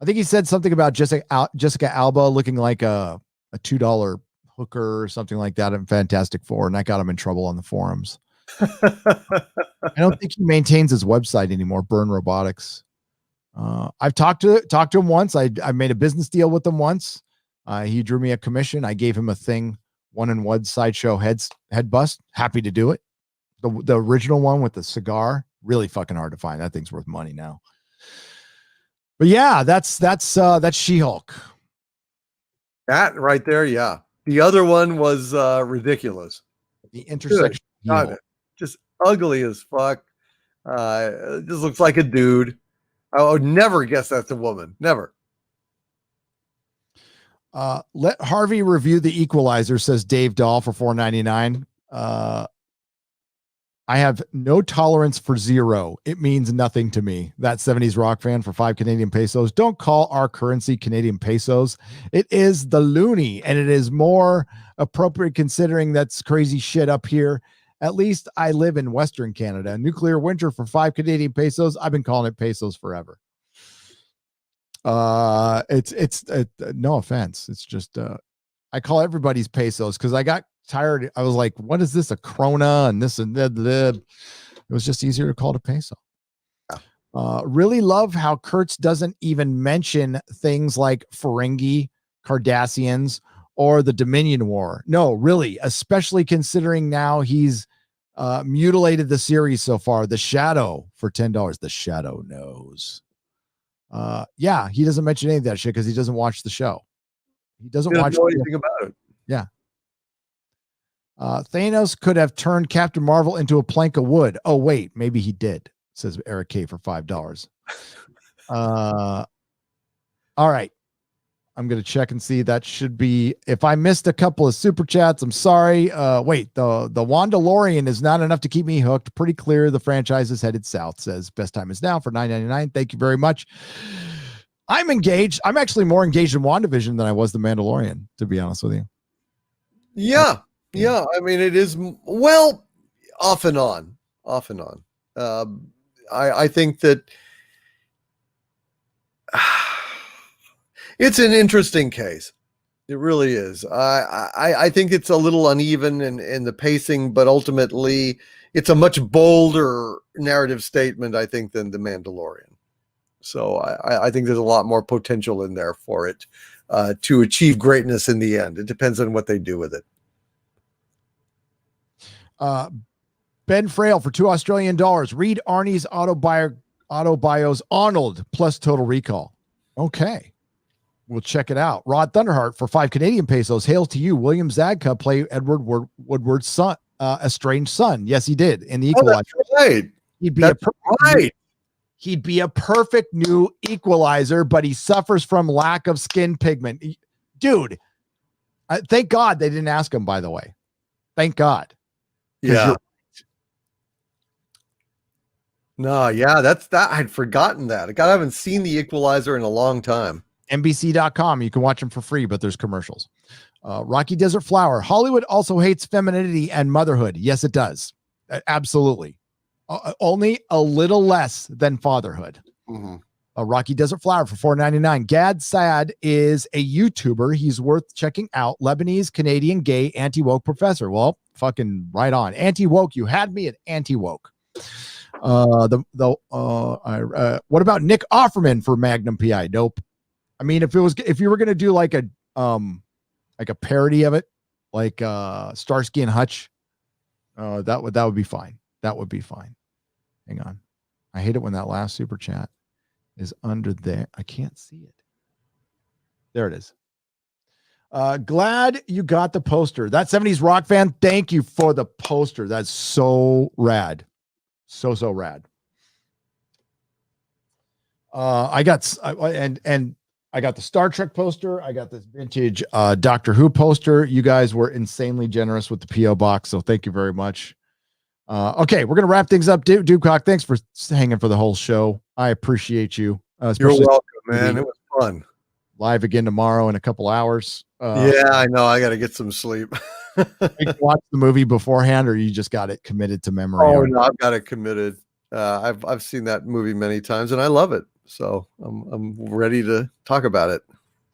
I think he said something about Jessica Alba looking like a $2 hooker or something like that in Fantastic Four, and that got him in trouble on the forums. I don't think he maintains his website anymore, Burn Robotics. I've talked to him once. I made a business deal with him once. He drew me a commission. I gave him a thing, 1-in-1 sideshow head bust. Happy to do it. The original one with the cigar, really fucking hard to find. That thing's worth money now. But yeah, that's She-Hulk. That right there, yeah. The other one was ridiculous. The intersection, just ugly as fuck. Just looks like a dude. I would never guess that's a woman. Never. Let Harvey review the Equalizer, says Dave Dahl for $4.99. I have no tolerance for zero. It means nothing to me. That 70s rock fan for 5 Canadian pesos. Don't call our currency Canadian pesos. It is the loonie, and it is more appropriate considering that's crazy shit up here. At least I live in Western Canada. Nuclear winter for 5 Canadian pesos. I've been calling it pesos forever. It's no offense. It's just I call everybody's pesos because I got tired. I was like, what is this, a krona and this and that? It was just easier to call it a peso. Really love how Kurtz doesn't even mention things like Ferengi, Cardassians, or the Dominion War. No, really, especially considering now he's mutilated the series so far. The Shadow for $10. The Shadow knows. Yeah, he doesn't mention any of that shit because he doesn't watch the show. He doesn't watch anything about it. Yeah. Thanos could have turned Captain Marvel into a plank of wood. Oh, wait, maybe he did, says Eric K for $5. All right. I'm going to check and see. That should be, if I missed a couple of super chats, I'm sorry. Wait, the WandaVision is not enough to keep me hooked. Pretty clear the franchise is headed south, says best time is now for $9.99. Thank you very much. I'm engaged. I'm actually more engaged in WandaVision than I was the Mandalorian, to be honest with you. Yeah. Yeah. I mean, it is, well, off and on. I think that it's an interesting case. It really is. I think it's a little uneven in the pacing, but ultimately it's a much bolder narrative statement, I think, than The Mandalorian. So I think there's a lot more potential in there for it to achieve greatness in the end. It depends on what they do with it. Ben Frail for $2 Australian. Read Arnie's autobios Arnold plus Total Recall. Okay. We'll check it out. Rod Thunderheart for 5 Canadian pesos. Hail to you. William Zadka play Edward Woodward's son, estranged son. Yes, he did in the Equalizer. Right. He'd be a perfect new Equalizer, but he suffers from lack of skin pigment. Dude, thank God they didn't ask him, by the way. Thank God. Yeah. No, yeah, that's that. I'd forgotten that. God, I haven't seen the Equalizer in a long time. NBC.com. You can watch them for free, but there's commercials. Rocky Desert Flower. Hollywood also hates femininity and motherhood. Yes, it does. Absolutely. Only a little less than fatherhood. Mm-hmm. Rocky Desert Flower for $4.99. Gad Sad is a YouTuber. He's worth checking out. Lebanese, Canadian, gay, anti-woke professor. Well, fucking right on. Anti-woke. You had me at anti-woke. What about Nick Offerman for Magnum PI? Nope. I mean, if you were going to do like a parody of it, like Starsky and Hutch, that would be fine. That would be fine. Hang on. I hate it when that last super chat is under there. I can't see it. There it is. Glad you got the poster. That 70s rock fan, thank you for the poster. That's so rad. So rad. I got the Star Trek poster. I got this vintage Doctor Who poster. You guys were insanely generous with the P.O. box, so thank you very much. Okay, we're going to wrap things up. Dukecock, thanks for hanging for the whole show. I appreciate you. You're welcome, man. It was fun. Live again tomorrow in a couple hours. Yeah, I know. I got to get some sleep. You watch the movie beforehand, or you just got it committed to memory? Oh, no, I've got it committed. I've seen that movie many times, and I love it. So I'm ready to talk about it.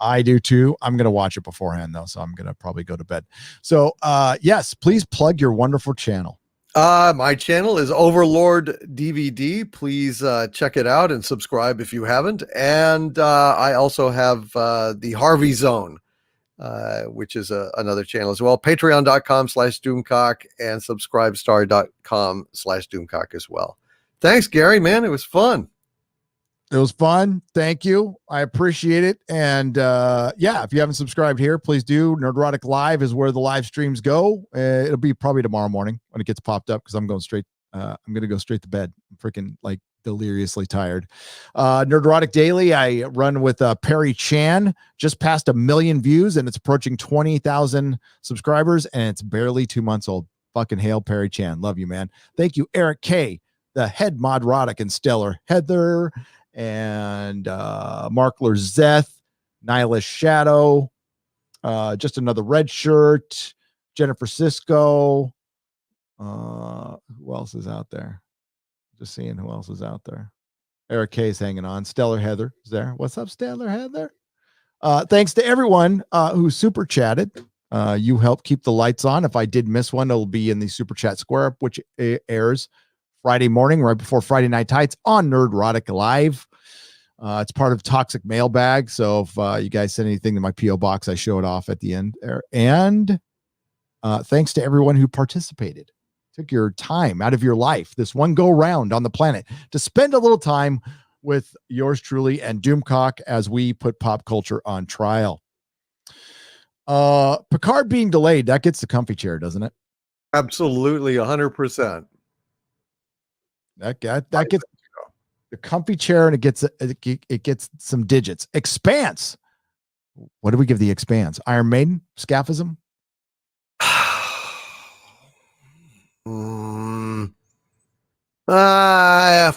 I do too. I'm going to watch it beforehand though, so I'm going to probably go to bed. So yes, please plug your wonderful channel. My channel is Overlord DVD. Please check it out and subscribe if you haven't. And I also have the Harvey Zone, which is another channel as well. Patreon.com/Doomcock and subscribestar.com/Doomcock as well. Thanks, Gary, man. It was fun. It was fun. Thank you. I appreciate it. And yeah, if you haven't subscribed here, please do. Nerdrotic Live is where the live streams go. It'll be probably tomorrow morning when it gets popped up because I'm going to go straight to bed. I'm freaking like deliriously tired. Nerdrotic Daily, I run with Perry Chan, just past 1 million views, and it's approaching 20,000 subscribers, and it's barely 2 months old. Fucking hail Perry Chan. Love you, man. Thank you, Eric K., the head Modrotic and Stellar Heather, and Mark Lerzeth, Nihilist Shadow, just another red shirt, Jennifer Cisco. Who else is out there? Just seeing who else is out there. Eric K is hanging on. Stellar Heather is there. What's up, Stellar Heather? Thanks to everyone who super chatted. You helped keep the lights on. If I did miss one, it'll be in the Super Chat Square Up, which airs Friday morning, right before Friday Night Tights on Nerdrotic Live. It's part of Toxic Mailbag. So if you guys send anything to my P.O. box, I show it off at the end there. And thanks to everyone who participated. Took your time out of your life, this one go round on the planet, to spend a little time with yours truly and Doomcock as we put pop culture on trial. Picard being delayed, that gets the comfy chair, doesn't it? Absolutely, 100%. That gets the comfy chair, and it gets some digits. Expanse. What do we give the Expanse? Iron Maiden? Scaphism?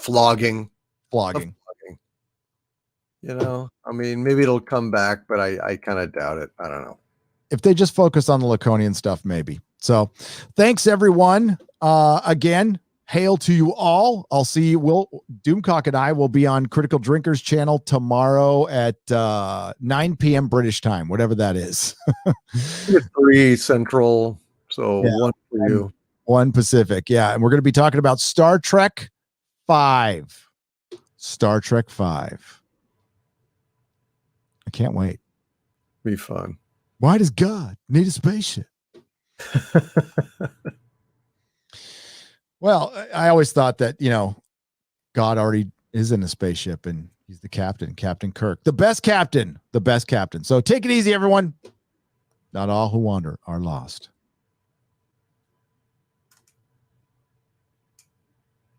Flogging. You know, I mean, maybe it'll come back, but I kind of doubt it. I don't know. If they just focus on the Laconian stuff, maybe. So thanks, everyone. Again, hail to you all. I'll see you. Doomcock and I will be on Critical Drinkers channel tomorrow at 9 p.m. British time, whatever that is. 3 Central, so yeah. 1 for you. 1 Pacific. Yeah. And we're going to be talking about Star Trek 5. Star Trek 5. I can't wait. Be fun. Why does God need a spaceship? Well, I always thought that, God already is in a spaceship and he's the captain, Captain Kirk, the best captain. So take it easy, everyone. Not all who wander are lost.